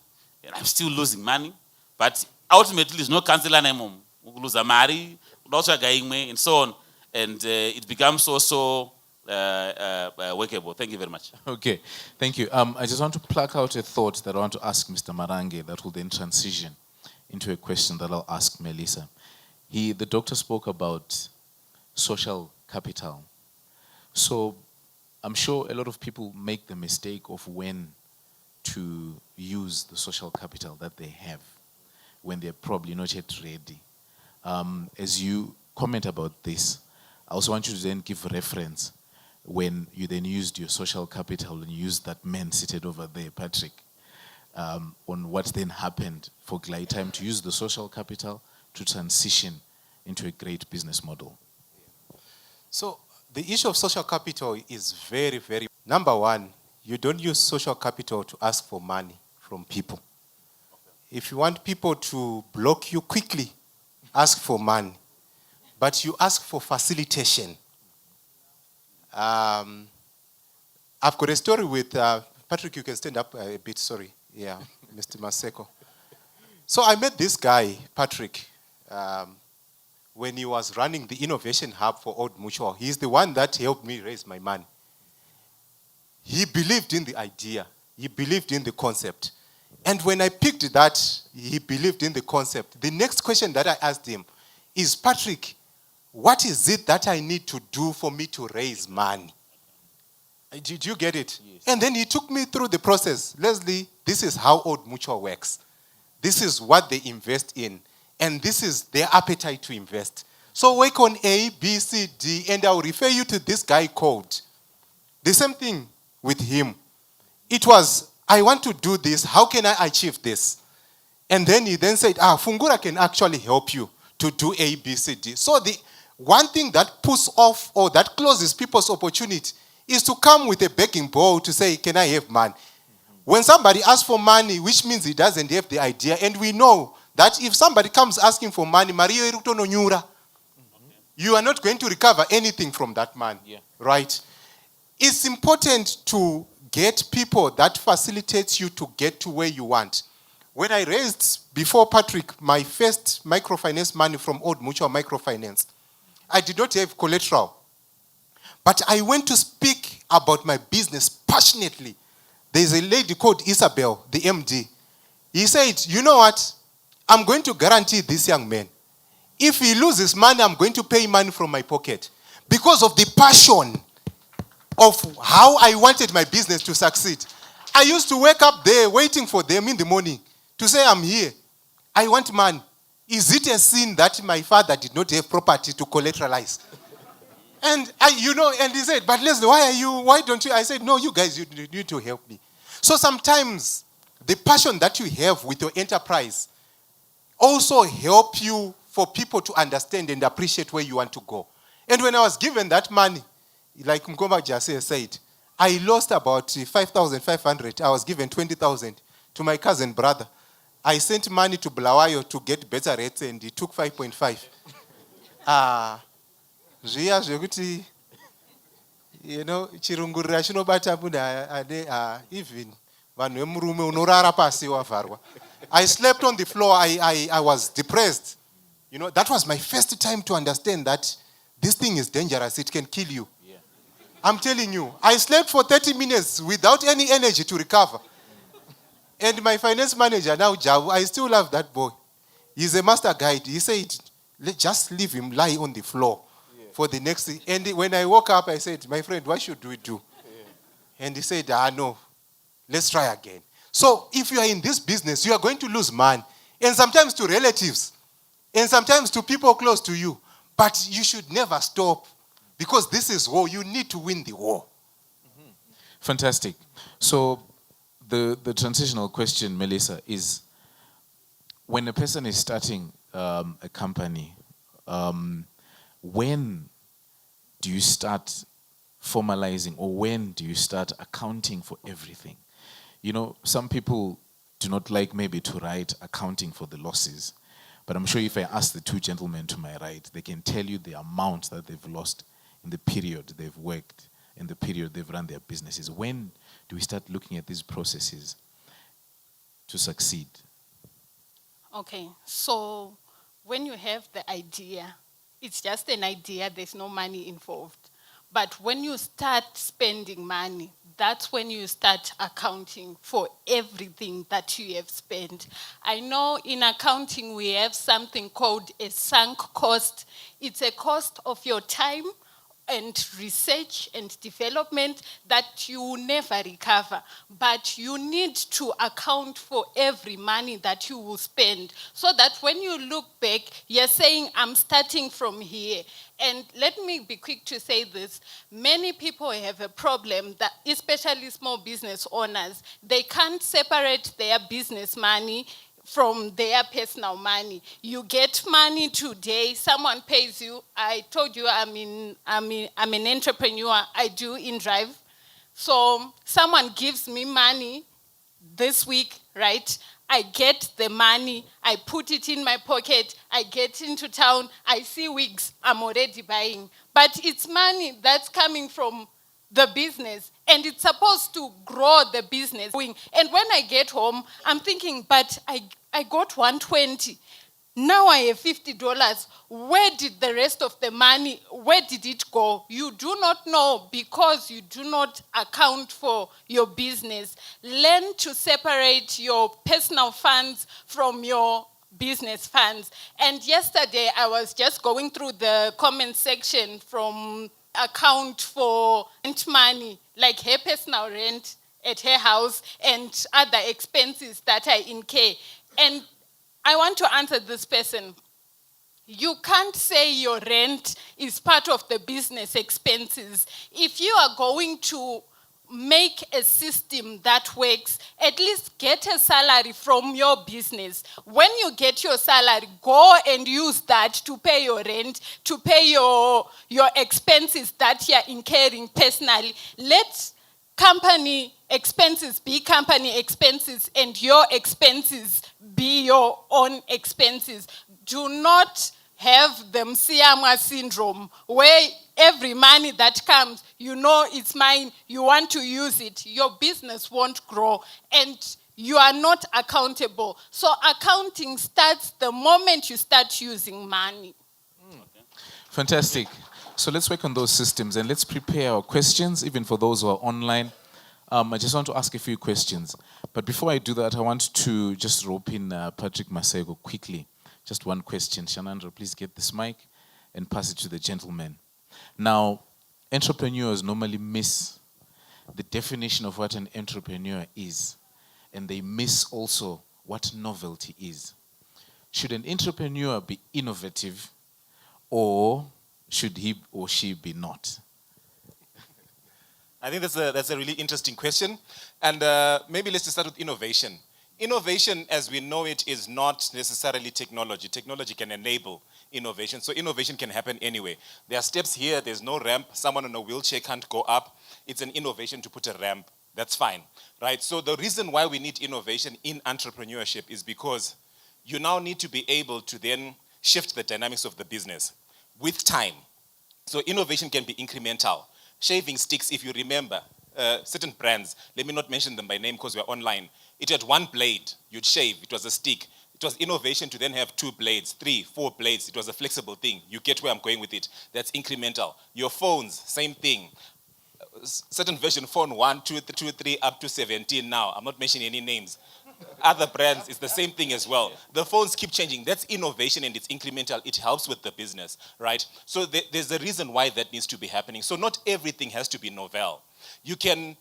and I'm still losing money. But ultimately, there's no cancel anymore. Lose a marry, and so on. And it becomes also workable. Thank you very much. Okay, thank you. I just want to pluck out a thought that I want to ask Mr. Marangi that will then transition into a question that I'll ask Melissa. The doctor spoke about social capital. So I'm sure a lot of people make the mistake of when to use the social capital that they have when they're probably not yet ready. As you comment about this, I also want you to then give reference when you then used your social capital and you used that man seated over there, Patrick, on what then happened for Glide Time to use the social capital to transition into a great business model. So the issue of social capital is very, very... Number one, you don't use social capital to ask for money from people. If you want people to block you quickly, ask for money. But you ask for facilitation. I've got a story with... Patrick, you can stand up a bit, sorry. Yeah, Mr. Maseko. So I met this guy, Patrick, when he was running the innovation hub for Old Mutual. He's the one that helped me raise my money. He believed in the idea. He believed in the concept. And when I picked that, he believed in the concept. The next question that I asked him is, Patrick, what is it that I need to do for me to raise money? Did you get it? Yes. And then he took me through the process. Leslie, this is how Old Mutual works. This is what they invest in. And this is their appetite to invest. So work on A, B, C, D, and I'll refer you to this guy called. The same thing with him. It was, I want to do this. How can I achieve this? And then he then said, Fungura can actually help you to do A, B, C, D. So the one thing that puts off or that closes people's opportunity is to come with a begging bowl to say, can I have money? When somebody asks for money, which means he doesn't have the idea, and we know that if somebody comes asking for money, you are not going to recover anything from that money, right? It's important to get people that facilitates you to get to where you want. When I raised, before Patrick, my first microfinance money from Old Mutual Microfinance, I did not have collateral. But I went to speak about my business passionately. There's a lady called Isabel, the MD. He said, you know what? I'm going to guarantee this young man, if he loses money, I'm going to pay money from my pocket. Because of the passion of how I wanted my business to succeed. I used to wake up there waiting for them in the morning to say, I'm here. I want money. Is it a sin that my father did not have property to collateralize? And and he said, but Leslie, why don't you? I said, no, you guys, you need to help me. So sometimes the passion that you have with your enterprise also help you for people to understand and appreciate where you want to go. And when I was given that money, like Mgoma Jase said, I lost about 5,500. I was given 20,000 to my cousin brother. I sent money to Blawayo to get better rates and he took 5.5. Chirungurira chinobata munhu even vanhu vemurume unorara pasi wavarwa. I slept on the floor. I was depressed. That was my first time to understand that this thing is dangerous. It can kill you. Yeah. I'm telling you. I slept for 30 minutes without any energy to recover. And my finance manager, now Javu, I still love that boy. He's a master guide. He said, just leave him lie on the floor for the next thing. And when I woke up, I said, my friend, what should we do? Yeah. And he said, no, let's try again. So if you are in this business, you are going to lose money. And sometimes to relatives. And sometimes to people close to you. But you should never stop. Because this is war. You need to win the war. Mm-hmm. Fantastic. So the transitional question, Melissa, is when a person is starting a company, when do you start formalizing or when do you start accounting for everything? Some people do not like maybe to write accounting for the losses. But I'm sure if I ask the two gentlemen to my right, they can tell you the amount that they've lost in the period they've worked, in the period they've run their businesses. When do we start looking at these processes to succeed? Okay, so when you have the idea, it's just an idea, there's no money involved. But when you start spending money, that's when you start accounting for everything that you have spent. I know in accounting we have something called a sunk cost. It's a cost of your time and research and development that you will never recover. But you need to account for every money that you will spend so that when you look back, you're saying, I'm starting from here. And let me be quick to say this. Many people have a problem, that, especially small business owners, they can't separate their business money from their personal money. You get money today, someone pays you. I told you I'm an entrepreneur, I do InDrive. So someone gives me money this week, right? I get the money, I put it in my pocket, I get into town, I see wigs, I'm already buying. But it's money that's coming from the business, and it's supposed to grow the business. And when I get home, I'm thinking, but I got 120. Now I have $50. Where did the rest of the money, where did it go? You do not know because you do not account for your business. Learn to separate your personal funds from your business funds. And yesterday I was just going through the comment section from account for rent money, like her personal rent at her house and other expenses that I incur. And I want to answer this person. You can't say your rent is part of the business expenses. If you are going to make a system that works, at least get a salary from your business. When you get your salary, go and use that to pay your rent, to pay your expenses that you are incurring personally. Let company expenses be company expenses and your expenses be your own expenses. Do not have the Msiyamwa syndrome where every money that comes, you know it's mine, you want to use it. Your business won't grow and you are not accountable. So accounting starts the moment you start using money. Fantastic. So let's work on those systems and let's prepare our questions, even for those who are online. I just want to ask a few questions. But before I do that, I want to just rope in Patrick Masego quickly. Just one question. Shanandra, please get this mic and pass it to the gentleman. Now, entrepreneurs normally miss the definition of what an entrepreneur is, and they miss also what novelty is. Should an entrepreneur be innovative, or should he or she be not? I think that's a really interesting question. And maybe let's just start with innovation. Innovation, as we know it, is not necessarily technology. Technology can enable innovation. So innovation can happen anyway. There are steps here. There's no ramp. Someone on a wheelchair can't go up. It's an innovation to put a ramp. That's fine, right? So the reason why we need innovation in entrepreneurship is because you now need to be able to then shift the dynamics of the business with time. So innovation can be incremental. Shaving sticks, if you remember, certain brands, let me not mention them by name because we're online. It had one blade, you'd shave, it was a stick. It was innovation to then have 2 blades, 3, 4 blades. It was a flexible thing. You get where I'm going with it. That's incremental. Your phones, same thing. Certain version, phone 1, 2, 3, up to 17 now. I'm not mentioning any names. Other brands, it's the same thing as well. The phones keep changing. That's innovation and it's incremental. It helps with the business, right? So there's a reason why that needs to be happening. So not everything has to be novel. You can,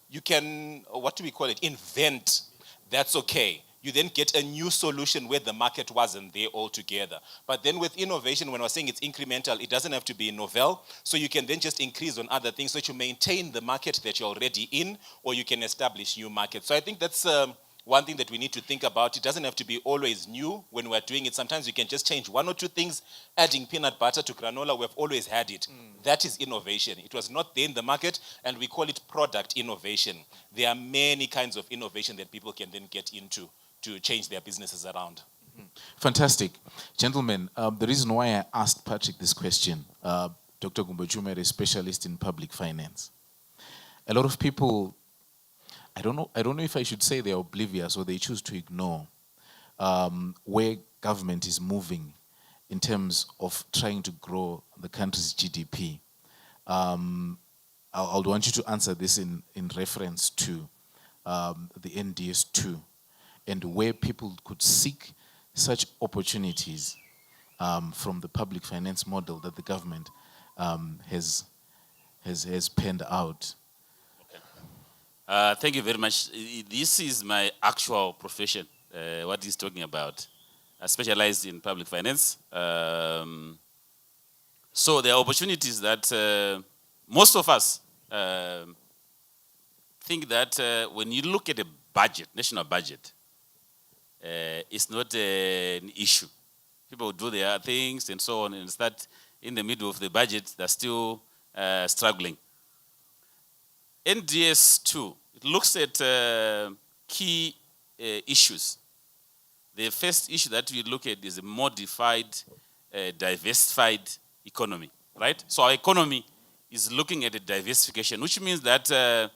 what do we call it? Invent. That's okay. You then get a new solution where the market wasn't there altogether. But then with innovation, when we're saying it's incremental, it doesn't have to be novel. So you can then just increase on other things so that you maintain the market that you're already in, or you can establish new markets. So I think that's one thing that we need to think about. It doesn't have to be always new when we're doing it. Sometimes we can just change 1 or 2 things. Adding peanut butter to granola, we've always had it. That is innovation. It was not there in the market, and we call it product innovation. There are many kinds of innovation that people can then get into to change their businesses around. Fantastic. Gentlemen, the reason why I asked Patrick this question, Dr. Gumbochumer is a specialist in public finance. A lot of people, I don't know if I should say they're oblivious or they choose to ignore where government is moving in terms of trying to grow the country's GDP. I'll want you to answer this in reference to the NDS2 and where people could seek such opportunities from the public finance model that the government has penned out. Thank you very much. This is my actual profession, what he's talking about. I specialize in public finance. So there are opportunities that most of us think that when you look at a budget, national budget, it's not an issue. People do their things and so on and start in the middle of the budget, they're still struggling. NDS2, it looks at key issues. The first issue that we look at is a modified, diversified economy, right? So our economy is looking at a diversification, which means that the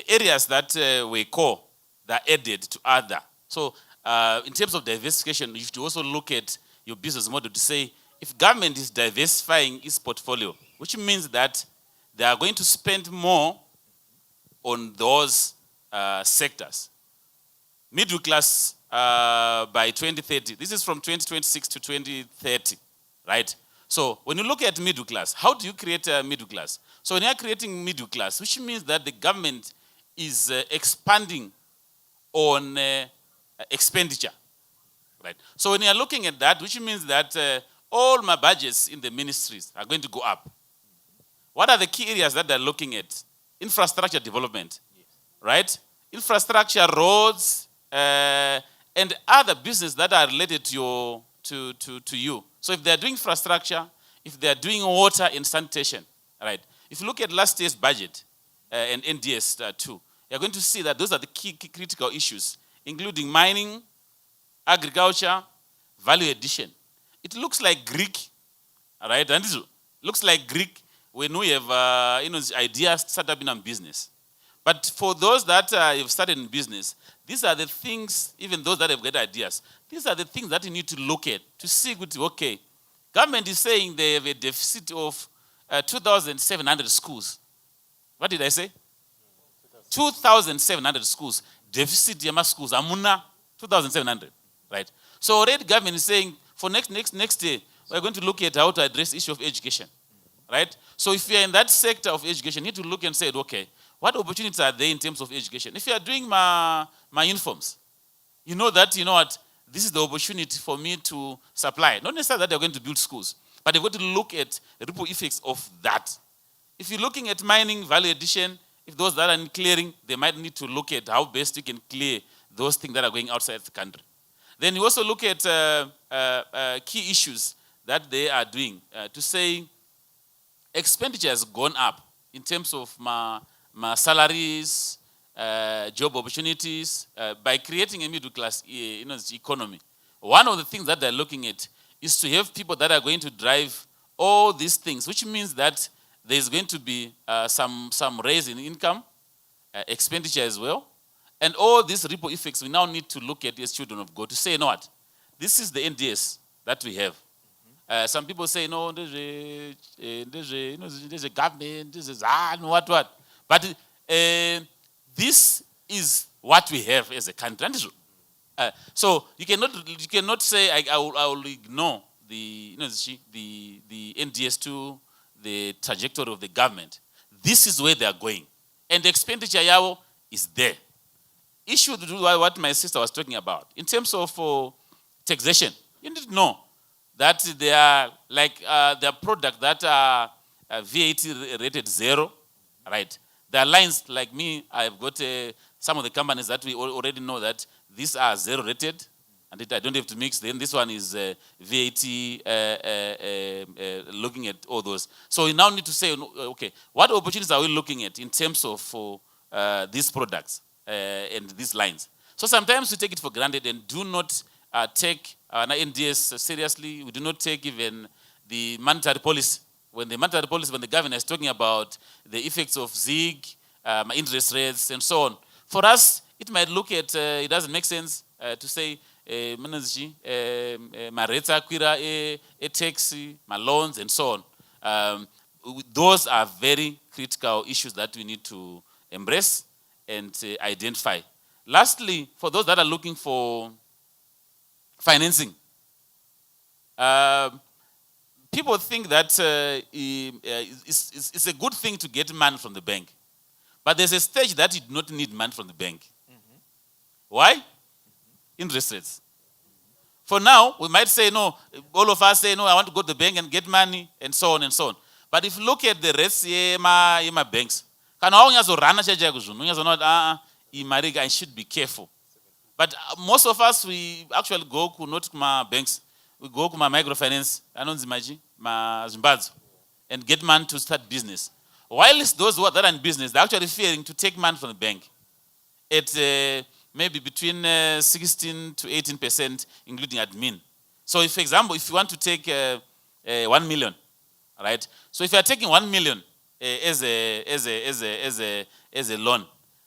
areas that we core, they're added to other. So in terms of diversification, you have to also look at your business model to say, if government is diversifying its portfolio, which means that they are going to spend more on those sectors. Middle class by 2030. This is from 2026 to 2030, right? So when you look at middle class, how do you create a middle class? So when you are creating middle class, which means that the government is expanding on expenditure, right? So when you are looking at that, which means that all my budgets in the ministries are going to go up. What are the key areas that they're looking at? Infrastructure development, right? Infrastructure, roads, and other businesses that are related to you. So if they're doing infrastructure, if they're doing water and sanitation, right? If you look at last year's budget and NDS2, you're going to see that those are the key critical issues, including mining, agriculture, value addition. It looks like Greek, all right? And it looks like Greek when we have ideas start up in a business. But for those that have started in business, these are the things, even those that have got ideas, these are the things that you need to look at to see, okay, government is saying they have a deficit of 2,700 schools. What did I say? 2,700 schools. Deficit yama schools amuna 2,700, right? So already government is saying for next year we're going to look at how to address issue of education, right? So if you're in that sector of education, you need to look and say, okay, what opportunities are there in terms of education? If you are doing my uniforms, you know what, this is the opportunity for me to supply. Not necessarily that they're going to build schools, but they're going to look at the ripple effects of that. If you're looking at mining, value addition, if those that are in clearing, they might need to look at how best you can clear those things that are going outside the country. Then you also look at key issues that they are doing to say expenditure has gone up in terms of my salaries, job opportunities, by creating a middle class economy. One of the things that they're looking at is to have people that are going to drive all these things, which means that there's going to be some raise in income, expenditure as well, and all these ripple effects we now need to look at as children of God to say, you know what, this is the NDS that we have. Some people say, no, there's a government, this is what. But this is what we have as a country. So you cannot say I will ignore the NDS2, the trajectory of the government. This is where they are going, and the expenditure yao is there. Issue to do what my sister was talking about in terms of taxation. You need to know that there are products that are VAT rated 0, right? There are lines like me. I've got some of the companies that we already know that these are 0 rated, and I don't have to mix. Then this one is VAT, looking at all those. So we now need to say, okay, what opportunities are we looking at in terms of these products and these lines? So sometimes we take it for granted and do not take NDS seriously. We do not take even the monetary policy. When the government is talking about the effects of ZIG, interest rates, and so on, for us, it might look at, it doesn't make sense to say, my rates are a taxi, my loans, and so on. Those are very critical issues that we need to embrace and identify. Lastly, for those that are looking for financing, people think that it's a good thing to get money from the bank. But there's a stage that you do not need money from the bank. Why? Interest rates. For now, we might say, no, all of us say, no, I want to go to the bank and get money, and so on and so on. But if you look at the rest, my banks, I should be careful. But most of us, we actually go not to my banks. We go to my microfinance, and get money to start business. While those that are in business, they're actually fearing to take money from the bank at maybe between 16 to 18%, including admin. So, if, for example, if you want to take 1 million, right? So, if you are taking 1 million as a loan,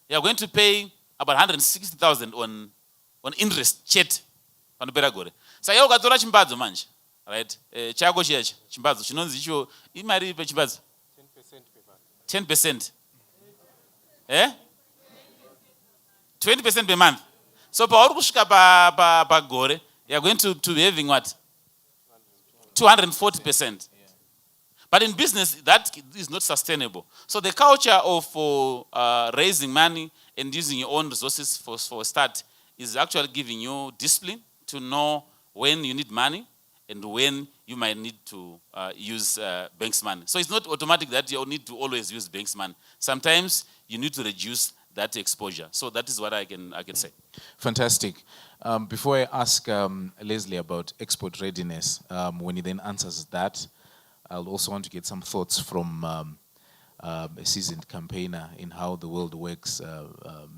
you are going to pay about 160,000 on interest chet. So, you got to chimbadzo manje, right? Chako chiachi chimbadzo chinonzi icho imari pe chimbadzo 10%. 20% per month. So pauri kusvika pa gore, you are going to be having what? 240%. But in business, that is not sustainable. So the culture of raising money and using your own resources for a start is actually giving you discipline to know when you need money and when you might need to use bank's money. So it's not automatic that you need to always use bank's money. Sometimes you need to reduce that exposure. So that is what I can say. Fantastic. Before I ask Leslie about export readiness, when he then answers that, I'll also want to get some thoughts from a seasoned campaigner in how the world works,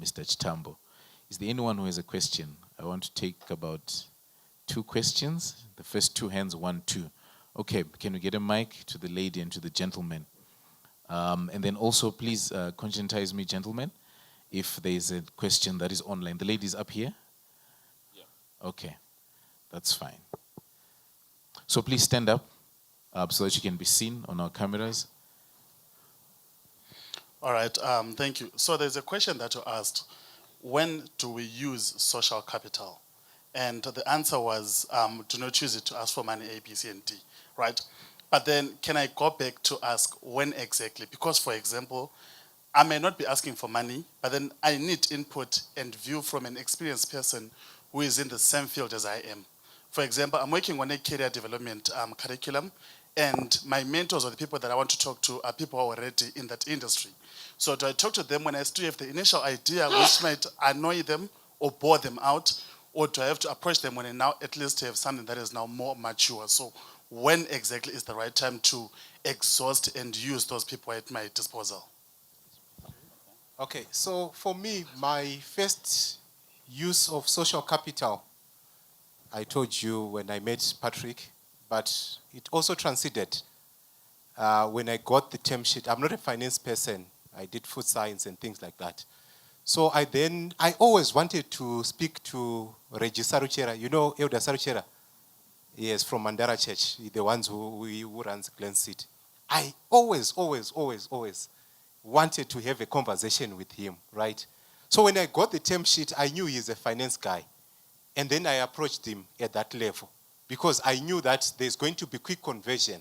Mr. Chitambo. Is there anyone who has a question? I want to take about 2 questions. The first 2 hands, 1, 2. Okay, can we get a mic to the lady and to the gentleman? And then also, please conscientize me, gentlemen, if there is a question that is online. The lady is up here? Yeah. Okay, that's fine. So please stand up so that you can be seen on our cameras. All right, thank you. So there's a question that you asked, when do we use social capital? And the answer was, do not use it to ask for money, A, B, C, and D, right? But then can I go back to ask when exactly? Because for example, I may not be asking for money, but then I need input and view from an experienced person who is in the same field as I am. For example, I'm working on a career development curriculum, and my mentors or the people that I want to talk to are people who are already in that industry. So do I talk to them when I still have the initial idea which might annoy them or bore them out, or do I have to approach them when I now at least have something that is now more mature? So when exactly is the right time to exhaust and use those people at my disposal? Okay, so for me, my first use of social capital, I told you when I met Patrick, but it also transcended when I got the term sheet. I'm not a finance person. I did food science and things like that. So I always wanted to speak to Reggie Saruchera. You know Elder Saruchera? Yes, from Mandara Church, the ones who runs Glen City. I always wanted to have a conversation with him, right? So when I got the term sheet, I knew he's a finance guy. And then I approached him at that level because I knew that there's going to be quick conversion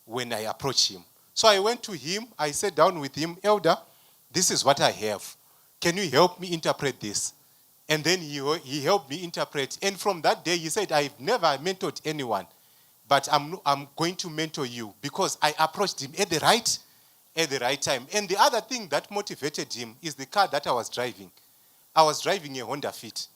when I approach him. So I went to him, I sat down with him, Elder, this is what I have. Can you help me interpret this? And then he helped me interpret. And from that day, he said, I've never mentored anyone, but I'm going to mentor you because I approached him at the right time. And the other thing that motivated him is the car that I was driving. I was driving a Honda Fit.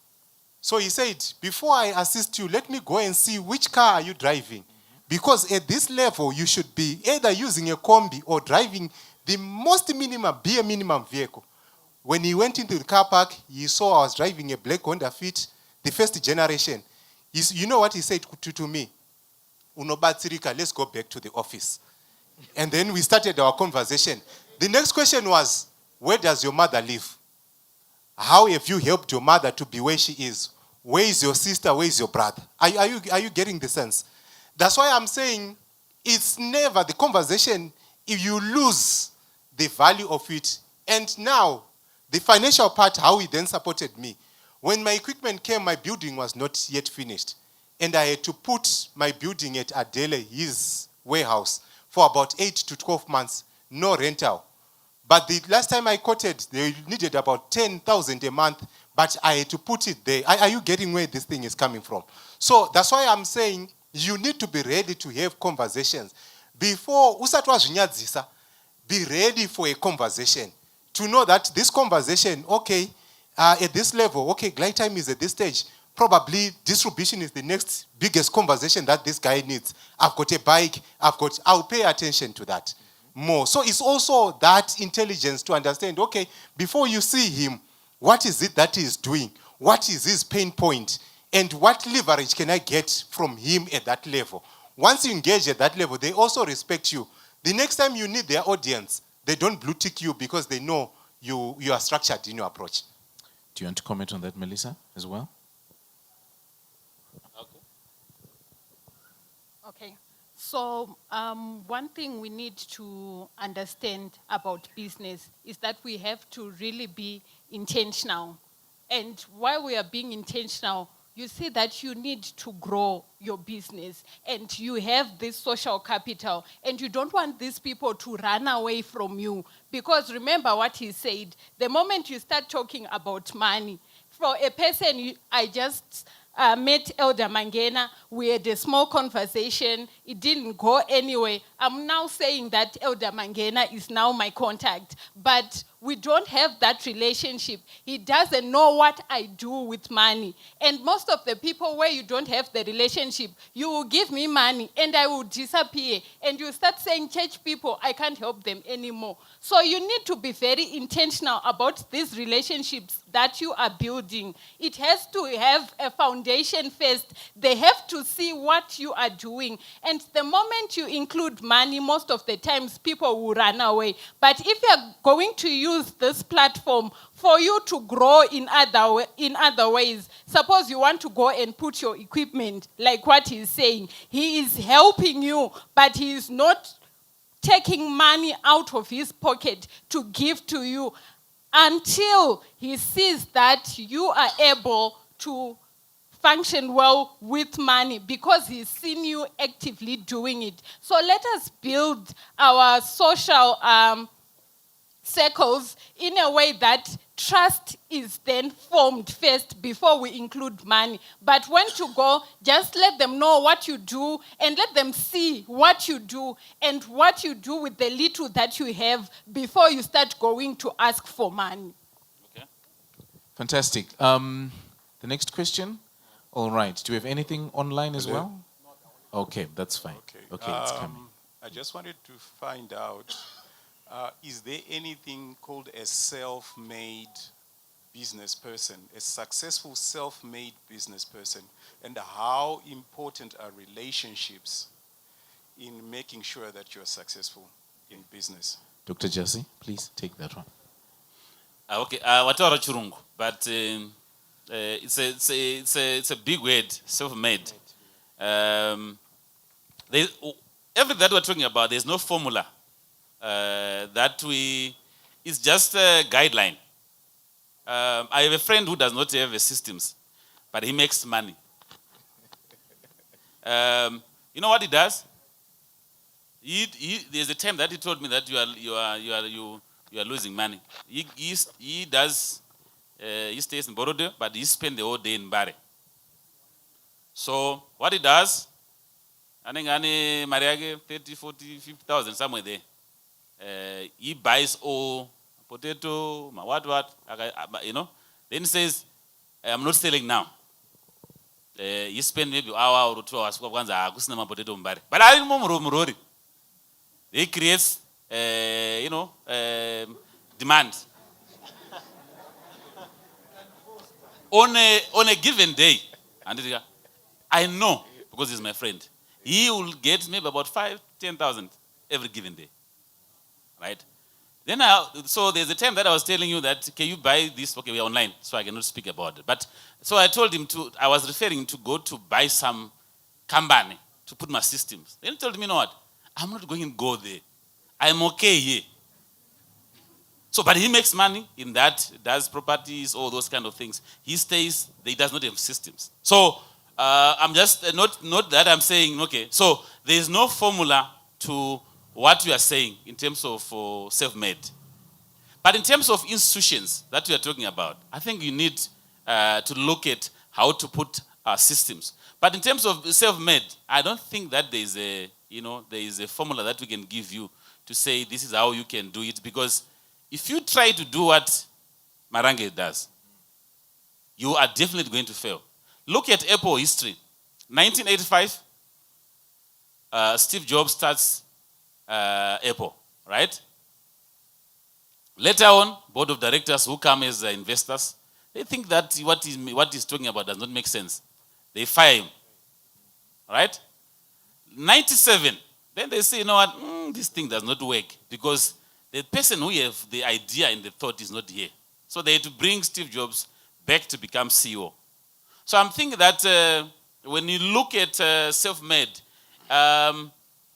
So he said, before I assist you, let me go and see which car are you driving. Because at this level, you should be either using a combi or driving the most minimum, bare minimum vehicle. When he went into the car park, he saw I was driving a black Honda Fit, the first generation. You know what he said to me? Unobatsirika, let's go back to the office. And then we started our conversation. The next question was, where does your mother live? How have you helped your mother to be where she is? Where is your sister? Where is your brother? Are you getting the sense? That's why I'm saying it's never the conversation if you lose the value of it. And now, the financial part, how he then supported me. When my equipment came, my building was not yet finished. And I had to put my building at Adele, his warehouse, for about 8 to 12 months, no rental. But the last time I quoted, they needed about 10,000 a month, but I had to put it there. Are you getting where this thing is coming from? So that's why I'm saying you need to be ready to have conversations. Before usatwa zvinyadzisa, be ready for a conversation. To know that this conversation, okay, at this level, okay, glide time is at this stage. Probably distribution is the next biggest conversation that this guy needs. I've got a bike, I'll pay attention to that more. So it's also that intelligence to understand, okay, before you see him, what is it that he's doing? What is his pain point? And what leverage can I get from him at that level? Once you engage at that level, they also respect you. The next time you need their audience, they don't blue tick you because they know you are structured in your approach. Do you want to comment on that, Melissa, as well? Okay. So one thing we need to understand about business is that we have to really be intentional. And while we are being intentional, you see that you need to grow your business and you have this social capital and you don't want these people to run away from you. Because remember what he said, the moment you start talking about money, for a person, I just met Elder Mangena, we had a small conversation, it didn't go anywhere. I'm now saying that Elder Mangena is now my contact, but we don't have that relationship. He doesn't know what I do with money. And most of the people where you don't have the relationship, you will give me money and I will disappear. And you start saying, church people, I can't help them anymore. So you need to be very intentional about these relationships that you are building. It has to have a foundation first. They have to see what you are doing. And the moment you include money, most of the times people will run away. But if you're going to use this platform for you to grow in other ways, suppose you want to go and put your equipment, like what he's saying, he is helping you, but he is not taking money out of his pocket to give to you until he sees that you are able to function well with money because he's seen you actively doing it. So let us build our social circles in a way that trust is then formed first before we include money. But when to go, just let them know what you do and let them see what you do and what you do with the little that you have before you start going to ask for money. Fantastic. The next question. All right. Do we have anything online as well? Okay, that's fine. Okay, it's coming. I just wanted to find out, is there anything called a self-made business person, a successful self-made business person, and how important are relationships in making sure that you're successful in business? Dr. Jesse, please take that one. Okay, wataura chirungu, but it's a big word, self-made. Everything that we're talking about, there's no formula it's just a guideline. I have a friend who does not have a systems, but he makes money. You know what he does? There's a time that he told me that you are losing money. He does. He stays in Borodeo, but he spends the whole day in Bari. So what he does, I think Mariage 30, 40, 50,000 somewhere there. He buys all potato, what, you know. Then he says, I'm not selling now. He spend maybe an hour or 2 hours kwanza potato mbari. But I remember he creates, demand. On a given day, and I know because he's my friend, he will get maybe about 5,000-10,000 every given day, right? Then so there's a time that I was telling you that, can you buy this? Okay, we're online, so I cannot speak about it. But so I told him I was referring to go to buy some company to put my systems. Then he told me, you know what? I'm not going to go there. I'm okay here. So, but he makes money in that, does properties, all those kind of things. He stays, he does not have systems. So, I'm just, not that I'm saying, okay, so there's no formula to what you are saying in terms of self-made. But in terms of institutions that we are talking about, I think you need to look at how to put systems. But in terms of self-made, I don't think that there is a formula that we can give you to say this is how you can do it, because if you try to do what Marange does, you are definitely going to fail. Look at Apple history. 1985, Steve Jobs starts Apple, right? Later on, board of directors who come as investors, they think that what he's talking about does not make sense. They fire him, right? 97, then they say, you know what, this thing does not work because the person who have the idea and the thought is not here. So they had to bring Steve Jobs back to become CEO. So I'm thinking that when you look at self-made,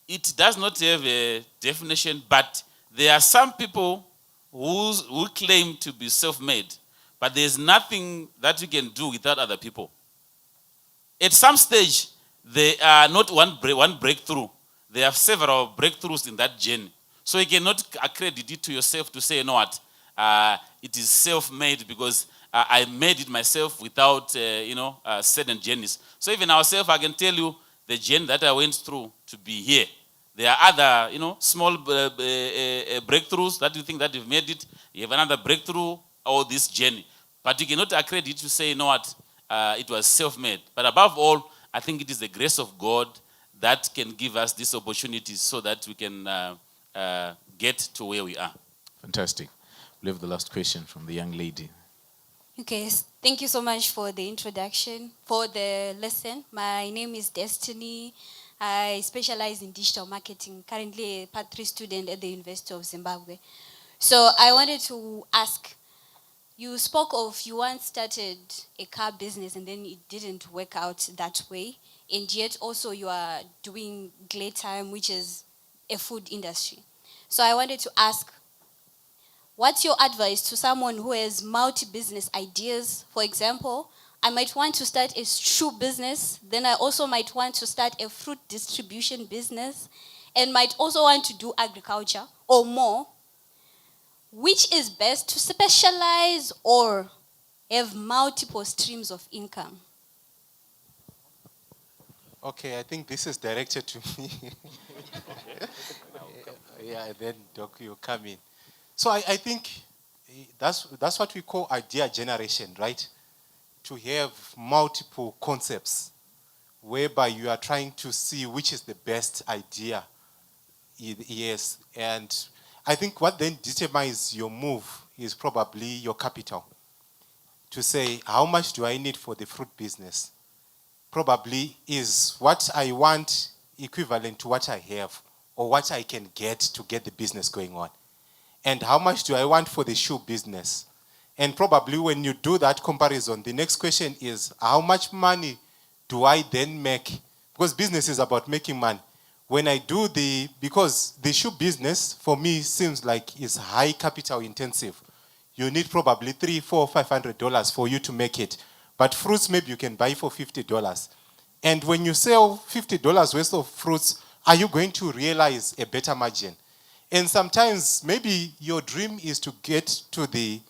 it does not have a definition, but there are some people who claim to be self-made, but there's nothing that you can do without other people. At some stage, they are not one breakthrough. There are several breakthroughs in that journey. So you cannot accredit it to yourself to say, you know what, it is self-made because I made it myself without, certain journeys. So even ourselves, I can tell you the journey that I went through to be here. There are other, small breakthroughs that you think that you've made it. You have another breakthrough, all this journey. But you cannot accredit it to say, you know what, it was self-made. But above all, I think it is the grace of God that can give us these opportunities so that we can get to where we are. Fantastic. We'll have the last question from the young lady. Okay, thank you so much for the introduction, for the lesson. My name is Destiny. I specialize in digital marketing, currently a Part 3 student at the University of Zimbabwe. So I wanted to ask, you spoke of you once started a car business and then it didn't work out that way. And yet also you are doing Glade Time, which is a food industry. So I wanted to ask, what's your advice to someone who has multi-business ideas? For example, I might want to start a shoe business, then I also might want to start a fruit distribution business, and might also want to do agriculture or more. Which is best, to specialize or have multiple streams of income? Okay, I think this is directed to me. Yeah, then Doc, you come in. So I think that's what we call idea generation, right? To have multiple concepts whereby you are trying to see which is the best idea. Yes, and I think what then determines your move is probably your capital. To say, how much do I need for the fruit business? Probably is what I want equivalent to what I have or what I can get to get the business going on. And how much do I want for the shoe business? And probably when you do that comparison, the next question is, how much money do I then make? Because business is about making money. When I do because the shoe business for me seems like it's high capital intensive. You need probably $300, $400, $500 for you to make it. But fruits maybe you can buy for $50. And when you sell $50 worth of fruits, are you going to realize a better margin? And sometimes maybe your dream is to get to the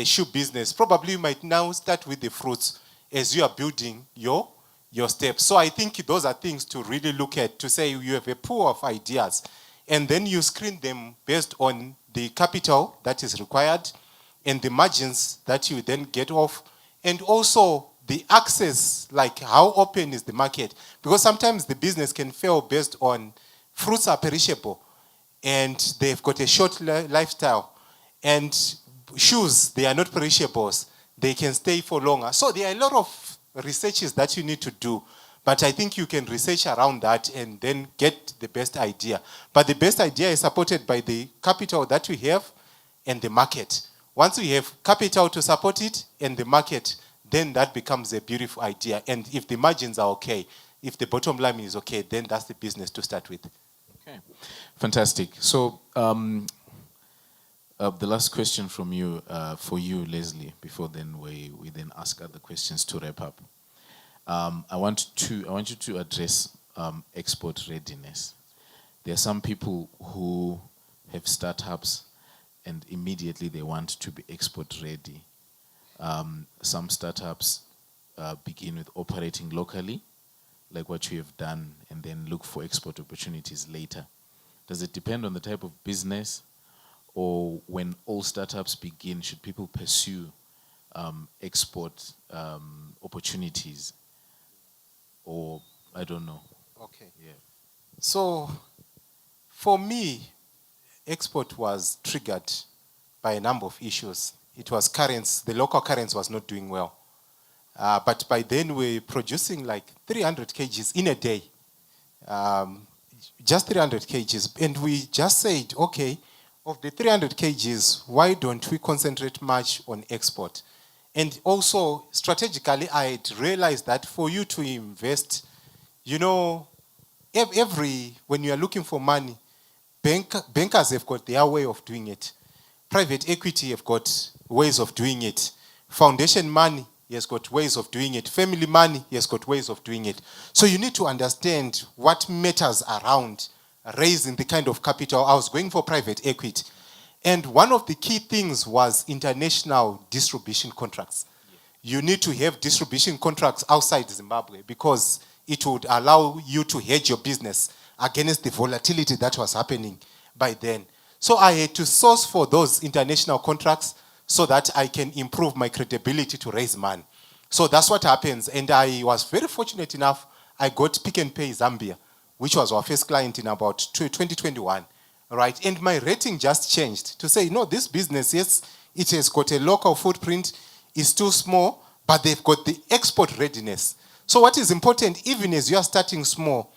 shoe business. Probably you might now start with the fruits as you are building your steps. So I think those are things to really look at, to say you have a pool of ideas, and then you screen them based on the capital that is required and the margins that you then get off, and also the access, like how open is the market. Because sometimes the business can fail based on fruits are perishable and they've got a short lifestyle. And shoes, they are not perishables. They can stay for longer. So there are a lot of researches that you need to do. But I think you can research around that and then get the best idea. But the best idea is supported by the capital that we have and the market. Once we have capital to support it and the market, then that becomes a beautiful idea. And if the margins are okay, if the bottom line is okay, then that's the business to start with. Okay, fantastic. So the last question from you, for you, Leslie, before then we then ask other questions to wrap up. I want you to address export readiness. There are some people who have startups and immediately they want to be export ready. Some startups begin with operating locally, like what you have done, and then look for export opportunities later. Does it depend on the type of business, or when all startups begin, should people pursue export opportunities? Or, I don't know. Okay. Yeah. So, for me, export was triggered by a number of issues. It was currents, the local currents was not doing well. But by then we're producing like 300 kgs in a day. Just 300 kgs. And we just said, okay, of the 300 kgs, why don't we concentrate much on export? And also, strategically, I had realized that for you to invest, you know, when you are looking for money, bankers have got their way of doing it. Private equity have got ways of doing it. Foundation money has got ways of doing it. Family money has got ways of doing it. So you need to understand what matters around raising the kind of capital. I was going for private equity. And one of the key things was international distribution contracts. You need to have distribution contracts outside Zimbabwe because it would allow you to hedge your business against the volatility that was happening by then. So I had to source for those international contracts so that I can improve my credibility to raise money. So that's what happens. And I was very fortunate enough, I got Pick and Pay Zambia, which was our first client in about 2021. Right? And my rating just changed to say, no, this business, yes, it has got a local footprint, it's too small, but they've got the export readiness. So what is important, even as you are starting small,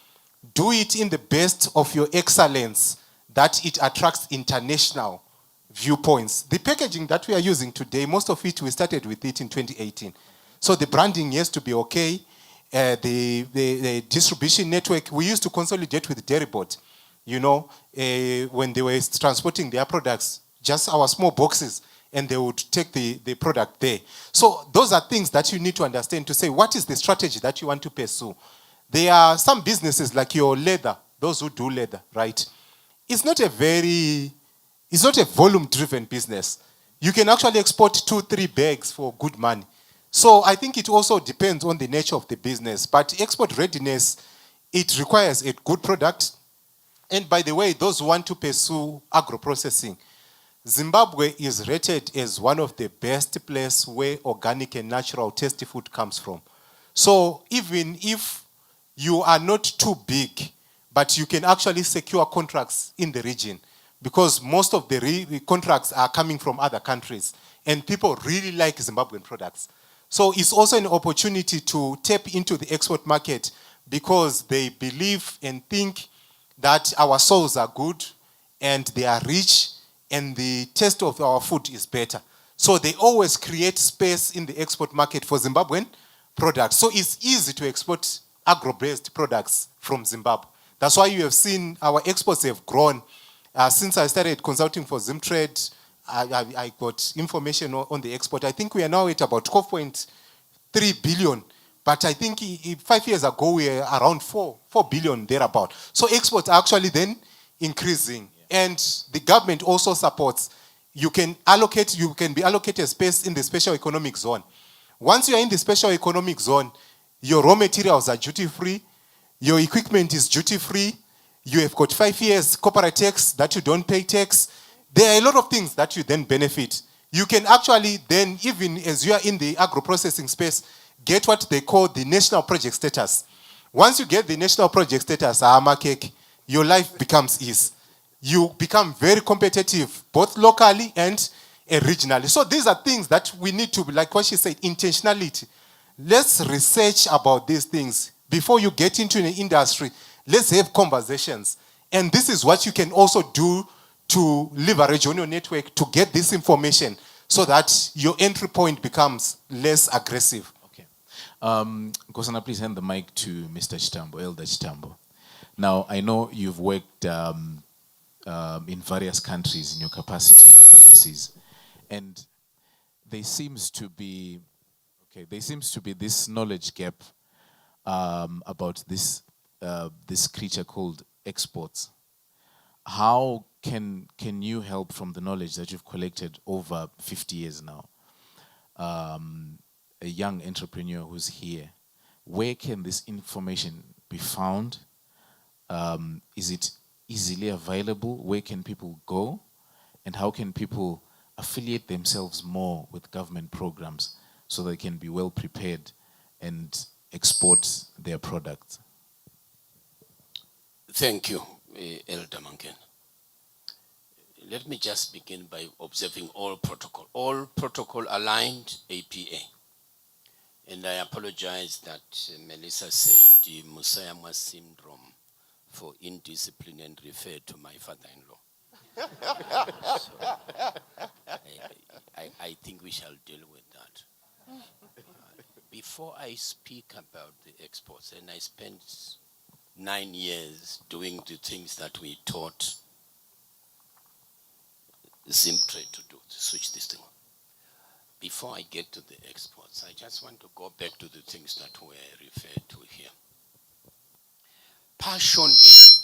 do it in the best of your excellence, that it attracts international viewpoints. The packaging that we are using today, most of it, we started with it in 2018. So the branding has to be okay. The distribution network, we used to consolidate with Derryboard. when they were transporting their products, just our small boxes, and they would take the product there. So those are things that you need to understand to say, what is the strategy that you want to pursue? There are some businesses like your leather, those who do leather, right? It's not a volume-driven business. You can actually export 2-3 bags for good money. So I think it also depends on the nature of the business. But export readiness, it requires a good product. And by the way, those who want to pursue agro-processing, Zimbabwe is rated as one of the best places where organic and natural tasty food comes from. So even if you are not too big, but you can actually secure contracts in the region, because most of the contracts are coming from other countries, and people really like Zimbabwean products. So it's also an opportunity to tap into the export market because they believe and think that our soils are good and they are rich and the taste of our food is better. So they always create space in the export market for Zimbabwean products. So it's easy to export agro-based products from Zimbabwe. That's why you have seen our exports have grown. Since I started consulting for Zimtrade, I got information on the export. I think we are now at about 12.3 billion. But I think 5 years ago, we were around 4 billion thereabout. So exports are actually then increasing. And the government also supports. You can be allocated space in the special economic zone. Once you are in the special economic zone, your raw materials are duty-free, your equipment is duty-free, you have got 5 years corporate tax that you don't pay tax. There are a lot of things that you then benefit. You can actually then, even as you are in the agro-processing space, get what they call the national project status. Once you get the national project status, your life becomes easy. You become very competitive, both locally and regionally. So these are things that we need to, like what she said, intentionality. Let's research about these things. Before you get into the industry, let's have conversations. And this is what you can also do to leverage on your network to get this information so that your entry point becomes less aggressive. Okay. Nkosana, please hand the mic to Mr. Chitambo, Elder Chitambo. Now, I know you've worked in various countries in your capacity in the embassies, and there seems to be this knowledge gap about this creature called exports. How can you help from the knowledge that you've collected over 50 years now? A young entrepreneur who's here, where can this information be found? Is it easily available? Where can people go? And how can people affiliate themselves more with government programs so they can be well prepared and export their products? Thank you, Elder Manken. Let me just begin by observing all protocol aligned APA. And I apologize that Melissa said the Musayama syndrome for indiscipline and referred to my father-in-law. So I think we shall deal with that. Before I speak about the exports, and I spent 9 years doing the things that we taught Zimtrade to do, to switch this thing. Before I get to the exports, I just want to go back to the things that were referred to here. Passion is...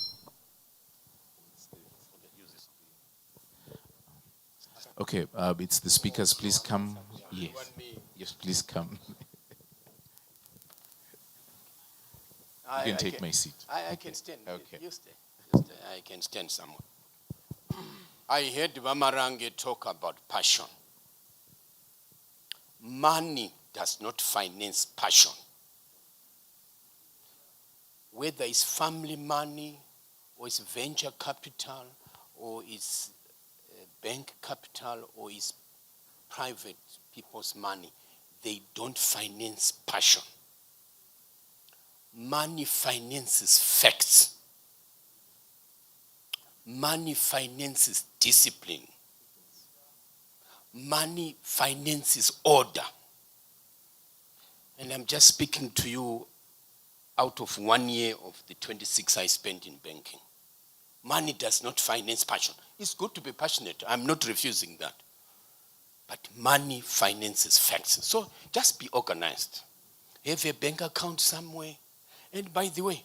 Okay, it's the speakers. Please come. Yes, please come. You can take my seat. I can stand. Okay. You stay. I can stand somewhere. I heard Vamarange talk about passion. Money does not finance passion. Whether it's family money, or it's venture capital, or it's bank capital, or it's private people's money, they don't finance passion. Money finances facts. Money finances discipline. Money finances order. And I'm just speaking to you out of 1 year of the 26 I spent in banking. money does not finance passion. It's good to be passionate. I'm not refusing that. But money finances facts. So just be organized. Have a bank account somewhere. And by the way,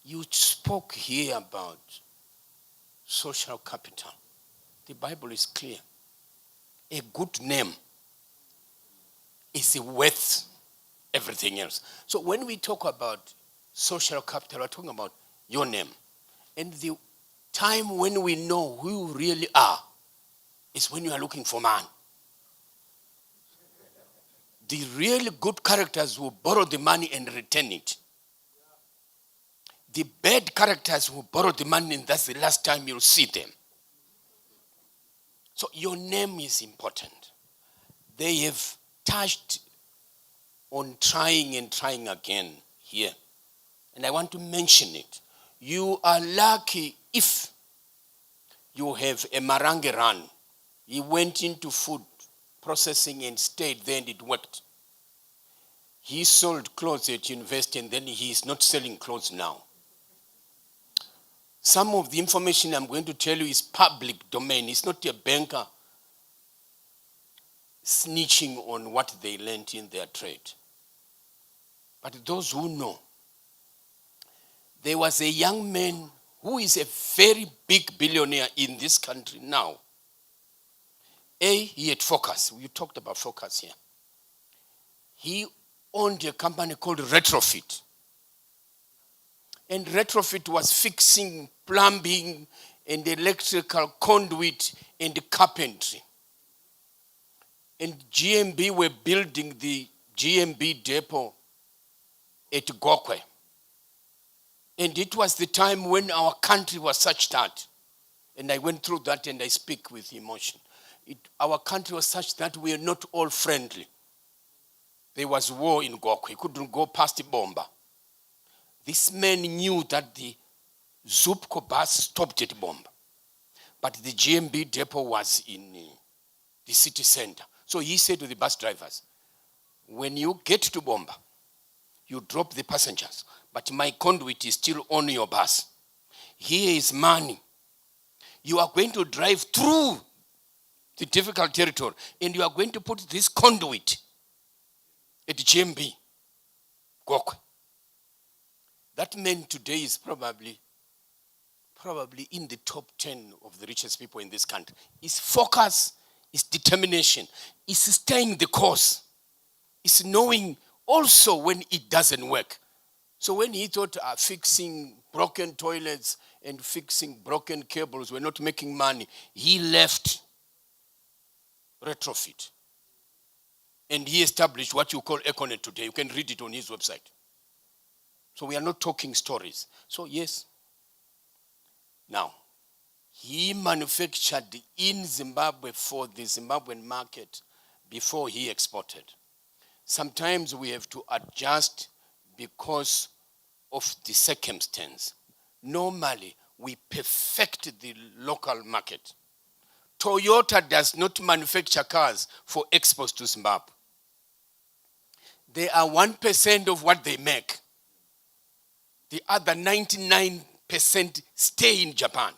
you spoke here about social capital. The Bible is clear. A good name is worth everything else. So when we talk about social capital, we're talking about your name. And the time when we know who you really are is when you are looking for man. The really good characters will borrow the money and return it. The bad characters will borrow the money and that's the last time you'll see them. So your name is important. They have touched on trying and trying again here. And I want to mention it. You are lucky if you have a Marange run. He went into food processing and stayed there and it worked. He sold clothes at university and then he is not selling clothes now. Some of the information I'm going to tell you is public domain. It's not a banker snitching on what they learned in their trade. But those who know, there was a young man who is a very big billionaire in this country now. He had Focus. You talked about Focus here. He owned a company called Retrofit. And Retrofit was fixing plumbing and electrical conduit and carpentry. And GMB were building the GMB depot at Gokwe. And it was the time when our country was such that, and I went through that and I speak with emotion. Our country was such that we are not all friendly. There was war in Gokwe. You couldn't go past the bomber. This man knew that the Zupco bus stopped at Bomba. But the GMB depot was in the city center. So he said to the bus drivers, when you get to Bomba, you drop the passengers, but my conduit is still on your bus. Here is money. You are going to drive through the difficult territory and you are going to put this conduit at GMB, Gokwe. That man today is probably in the top 10 of the richest people in this country. His focus, his determination, is staying the course. Is knowing also when it doesn't work. So when he thought fixing broken toilets and fixing broken cables were not making money, he left Retrofit. And he established what you call Econet today. You can read it on his website. So we are not talking stories. So yes. Now, he manufactured in Zimbabwe for the Zimbabwean market before he exported. Sometimes we have to adjust because of the circumstance. Normally, we perfect the local market. Toyota does not manufacture cars for exports to Zimbabwe. They are 1% of what they make. The other 99% stay in Japan.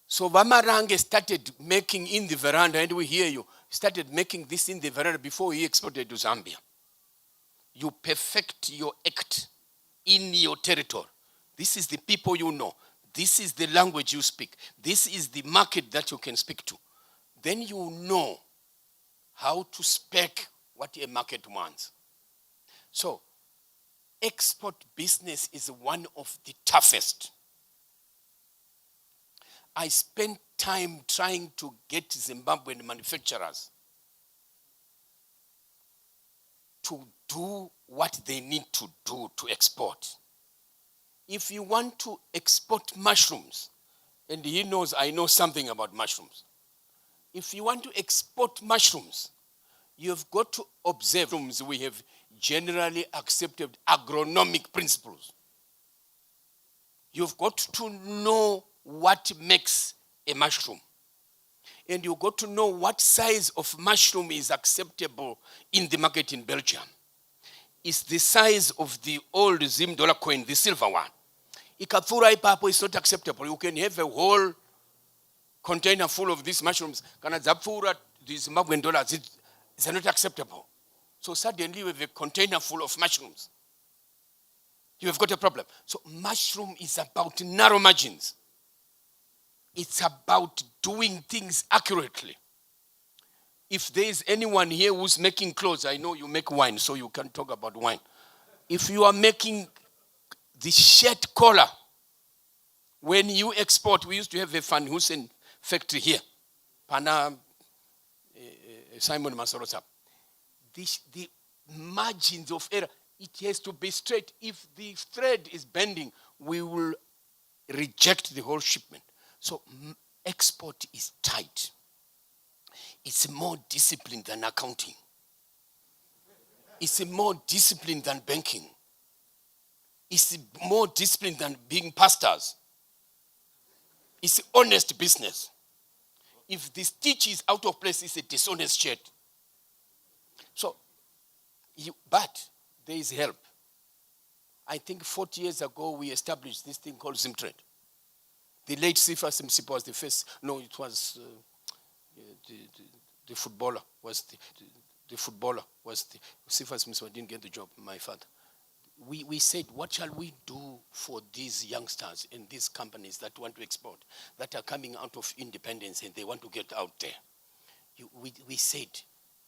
So Vamarange started making in the veranda, and we hear you, started making this in the veranda before he exported to Zambia. You perfect your act in your territory. This is the people you know. This is the language you speak. This is the market that you can speak to. Then you know how to spec what a market wants. So, export business is one of the toughest. I spent time trying to get Zimbabwean manufacturers to do what they need to do to export. If you want to export mushrooms, and he knows I know something about mushrooms. If you want to export mushrooms, you've got to observe mushrooms. We have generally accepted agronomic principles. You've got to know what makes a mushroom. And you've got to know what size of mushroom is acceptable in the market in Belgium. It's the size of the old Zim dollar coin, the silver one. Ikapfura ipapo is not acceptable. You can have a whole container full of these mushrooms. Kana dzapfura, these Zimbabwean dollars, it's not acceptable. So suddenly you have a container full of mushrooms. You have got a problem. So mushroom is about narrow margins. It's about doing things accurately. If there is anyone here who's making clothes, I know you make wine, so you can talk about wine. If you are making the shirt collar, when you export, we used to have a Van Heusen factory here. Pana Simon Masorosa. The margins of error, it has to be straight. If the thread is bending, we will reject the whole shipment. So export is tight. It's more disciplined than accounting. It's more disciplined than banking. It's more disciplined than being pastors. It's honest business. If the stitch is out of place, it's a dishonest shirt. So, but there is help. I think 40 years ago, we established this thing called Zimtrade. The late Sifa Simsipa was the first, no, it was the footballer, the footballer was the Sifa Simsipa didn't get the job, my father. We said, what shall we do for these youngsters and these companies that want to export, that are coming out of independence and they want to get out there? We said,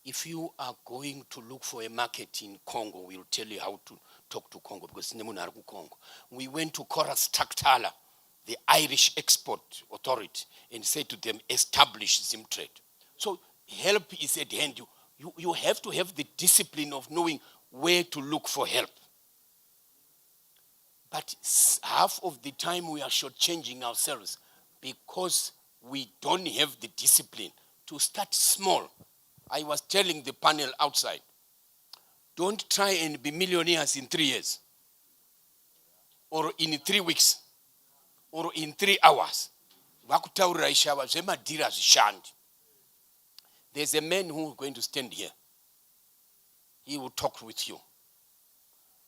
if you are going to look for a market in Congo, we'll tell you how to talk to Congo, because Congo. We went to Coras Taktala, the Irish Export Authority, and said to them, establish Zimtrade. So help is at hand. You have to have the discipline of knowing where to look for help. But half of the time we are shortchanging ourselves because we don't have the discipline to start small. I was telling the panel outside, don't try and be millionaires in 3 years, or in 3 weeks, or in 3 hours. There's a man who is going to stand here. He will talk with you.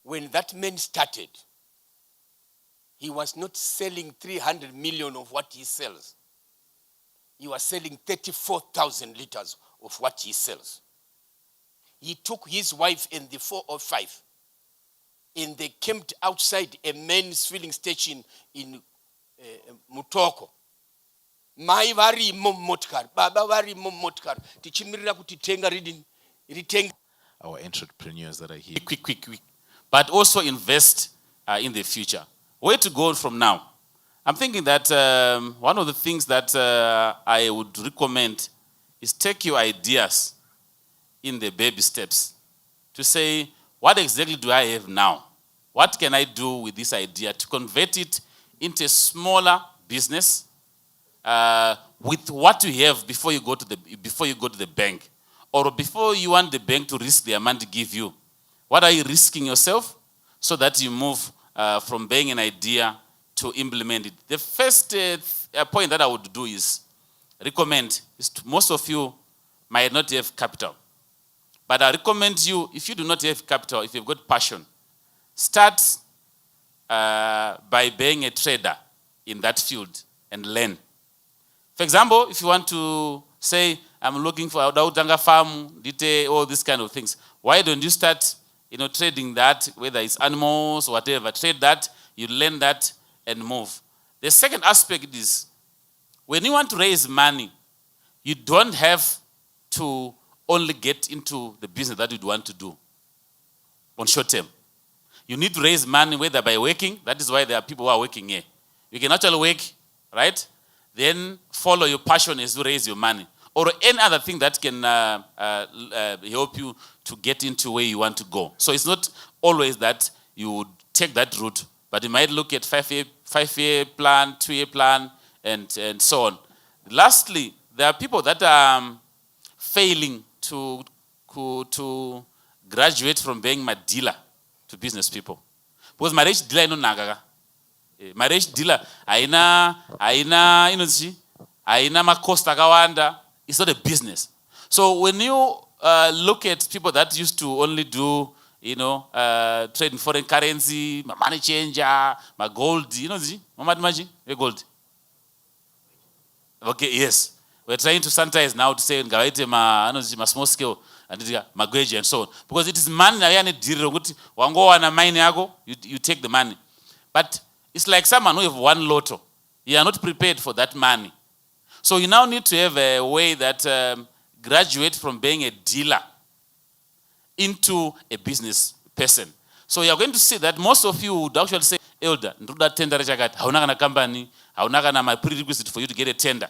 When that man started, he was not selling 300 million of what he sells. He was selling 34,000 liters of what he sells. He took his wife and the 4 or 5, and they camped outside a men's filling station in Mutoko. Mai vari motkar, baba vari motkar. Tichimirira kuti tenga reading. Our entrepreneurs that are here. Quick. But also invest in the future. Where to go from now? I'm thinking that one of the things that I would recommend is take your ideas in the baby steps to say, what exactly do I have now? What can I do with this idea to convert it into a smaller business with what you have before you go to the bank, or before you want the bank to risk their money to give you? What are you risking yourself so that you move from being an idea to implement it? The first point that I would do is recommend is to most of you might not have capital. But I recommend you, if you do not have capital, if you've got passion, start by being a trader in that field and learn. For example, if you want to say, I'm looking for a Dautanga farm, all these kind of things, why don't you start trading that, whether it's animals or whatever, trade that, you learn that and move. The second aspect is, when you want to raise money, you don't have to only get into the business that you want to do on short term. You need to raise money, whether by working, that is why there are people who are working here. You can actually work, right? Then follow your passion as you raise your money. Or any other thing that can help you to get into where you want to go. So it's not always that you would take that route, but you might look at 5-year plan, 2-year plan, and so on. Lastly, there are people that are failing to graduate from being Madila to business people. Because marriage dealer no nagaga. Marriage dealer aina makosta kawanda. It's not a business. So when you look at people that used to only do trade in foreign currency, money changer, my gold, gold. Okay, yes. We're trying to sanitize now to say my small scale and magweji and so on. Because it is money you take the money. But it's like someone who have won lotto. You are not prepared for that money. So you now need to have a way that graduate from being a dealer into a business person. So you're going to see that most of you would actually say, Elder, that tender hauna company, hauna my prerequisite for you to get a tender.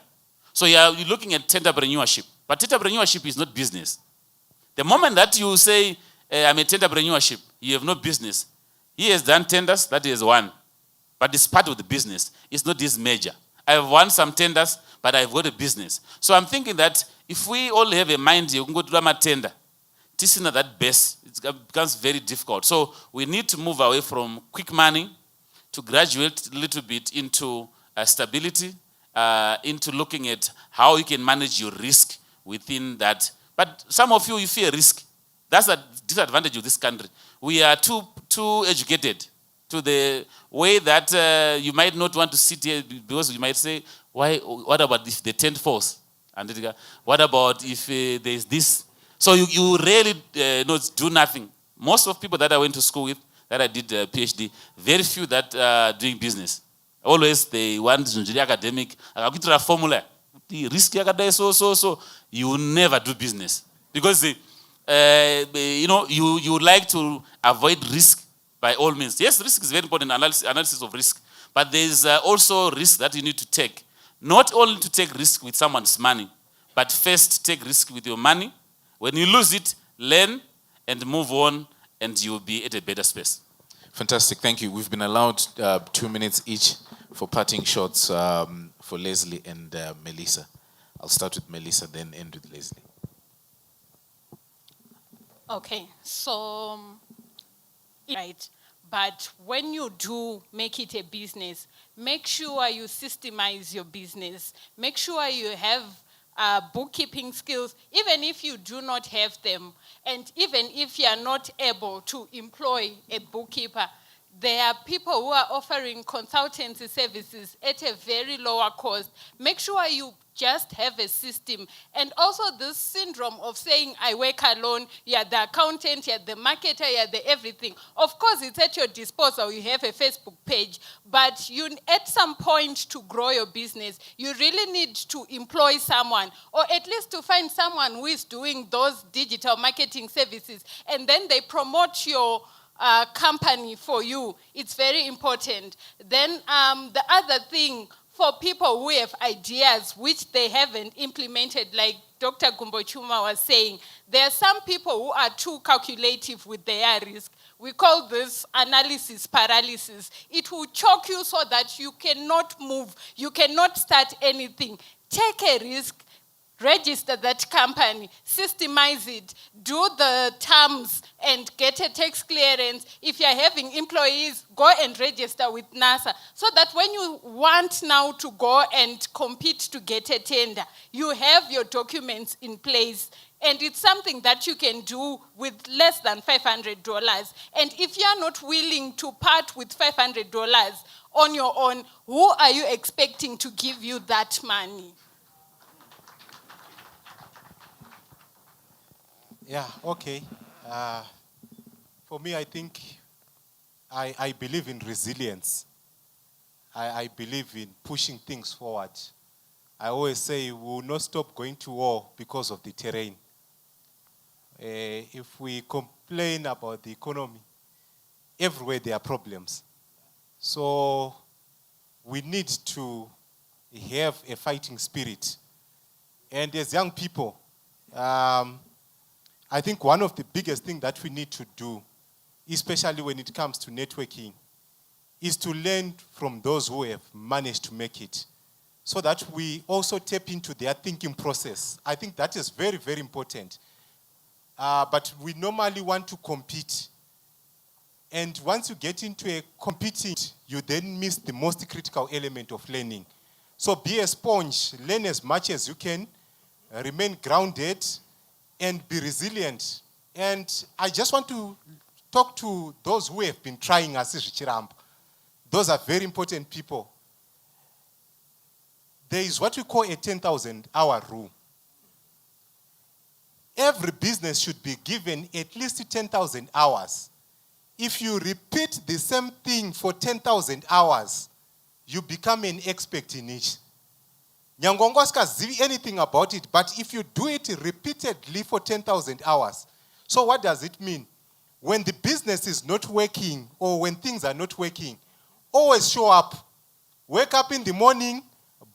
So you're looking at tenderpreneurship. But tenderpreneurship is not business. The moment that you say, I'm a tenderpreneurship, you have no business. He has done tenders, that is one. But it's part of the business. It's not this major. I have won some tenders, but I've got a business. So I'm thinking that if we all have a mind, you can go to a tender. This is not that base. It becomes very difficult. So we need to move away from quick money to graduate a little bit into stability, into looking at how you can manage your risk within that. But some of you fear risk. That's the disadvantage of this country. We are too educated to the way that you might not want to sit here because you might say, what about if the tent falls? And what about if there is this? So you really do nothing. Most of people that I went to school with, that I did a PhD, very few that are doing business. Always they want to academic. I get a formula. The risk so you will never do business because you like to avoid risk by all means. Yes, risk is very important. Analysis of risk, but there is also risk that you need to take. Not only to take risk with someone's money, but first take risk with your money. When you lose it, learn and move on, and you'll be at a better space. Fantastic, thank you. We've been allowed 2 minutes each for parting shots for Leslie and Melissa. I'll start with Melissa, then end with Leslie. Okay, so, right. But when you do make it a business, make sure you systemize your business. Make sure you have bookkeeping skills, even if you do not have them. And even if you are not able to employ a bookkeeper, there are people who are offering consultancy services at a very lower cost. Make sure you just have a system. And also this syndrome of saying, I work alone, you're the accountant, you're the marketer, you're the everything. Of course, it's at your disposal. You have a Facebook page. But at some point to grow your business, you really need to employ someone, or at least to find someone who is doing those digital marketing services. And then they promote your company for you. It's very important. Then the other thing, for people who have ideas which they haven't implemented, like Dr. Gumbochuma was saying, there are some people who are too calculative with their risk. We call this analysis paralysis. It will choke you so that you cannot move, you cannot start anything. Take a risk, register that company, systemize it, do the terms and get a tax clearance. If you're having employees, go and register with NASA so that when you want now to go and compete to get a tender, you have your documents in place. And it's something that you can do with less than $500. And if you're not willing to part with $500 on your own, who are you expecting to give you that money? Yeah, okay. For me, I think I believe in resilience. I believe in pushing things forward. I always say we will not stop going to war because of the terrain. If we complain about the economy, everywhere there are problems. So we need to have a fighting spirit. And as young people, I think one of the biggest things that we need to do, especially when it comes to networking, is to learn from those who have managed to make it, so that we also tap into their thinking process. I think that is very, very important. But we normally want to compete. And once you get into a competing, you then miss the most critical element of learning. So be a sponge, learn as much as you can, remain grounded, and be resilient. And I just want to talk to those who have been trying asi zvichiramba. Those are very important people. There is what we call a 10,000 hour rule. Every business should be given at least 10,000 hours. If you repeat the same thing for 10,000 hours, you become an expert in it. Nyangongo asikazivi anything about it, but if you do it repeatedly for 10,000 hours, so what does it mean? When the business is not working or when things are not working, always show up. Wake up in the morning,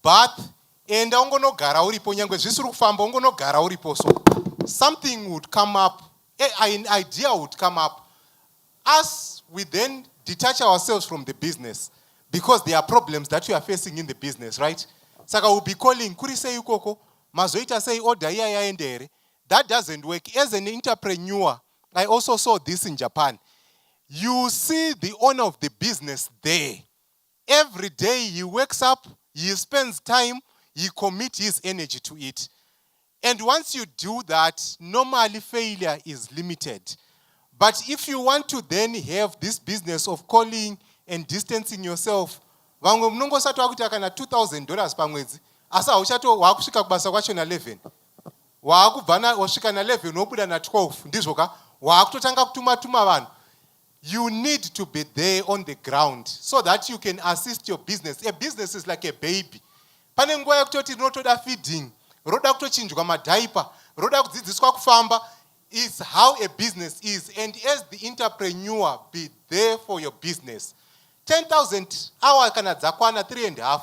bath, and ungonogara uripo nyangwe zvisiri kufamba ungonogara uripo, so something would come up, an idea would come up. As we then detach ourselves from the business, because there are problems that we are facing in the business, right? Saka will be calling, kuri sei ukoko, mazoita sei order iya yaendere. That doesn't work. As an entrepreneur, I also saw this in Japan. You see the owner of the business there. Every day he wakes up, he spends time, he commits his energy to it. And once you do that, normally failure is limited. But if you want to then have this business of calling and distancing yourself, vamwe munongosati wakuti kana $2,000 pamwedzi, asa uchato wakusvika kubasa kwacho na 11. Wakubva wasvika na 11 wobuda na 12 ndizvoka wakutotanga kutuma vanhu. You need to be there on the ground so that you can assist your business. A business is like a baby. Pane nguva yekutoti rinotoda feeding, roda kutochinjwa madhaipa, roda kudzidziswa kufamba. Is how a business is. And as the entrepreneur, be there for your business. 10,000 hours kana dzakwana 3.5.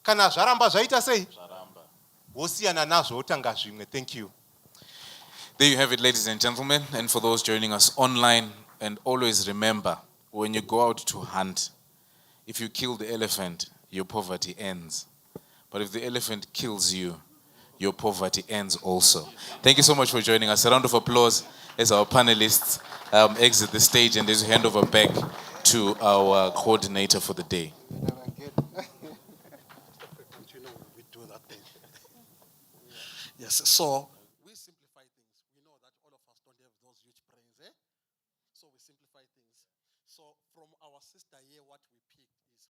Kana zvaramba zvaita sei? Wosiyana nazvo otanga zvimwe. Thank you. There you have it, ladies and gentlemen. And for those joining us online, and always remember, when you go out to hunt, if you kill the elephant, your poverty ends. But if the elephant kills you, your poverty ends also. Thank you so much for joining us. A round of applause as our panelists exit the stage, and there's a handover back to our coordinator for the day. Yes, so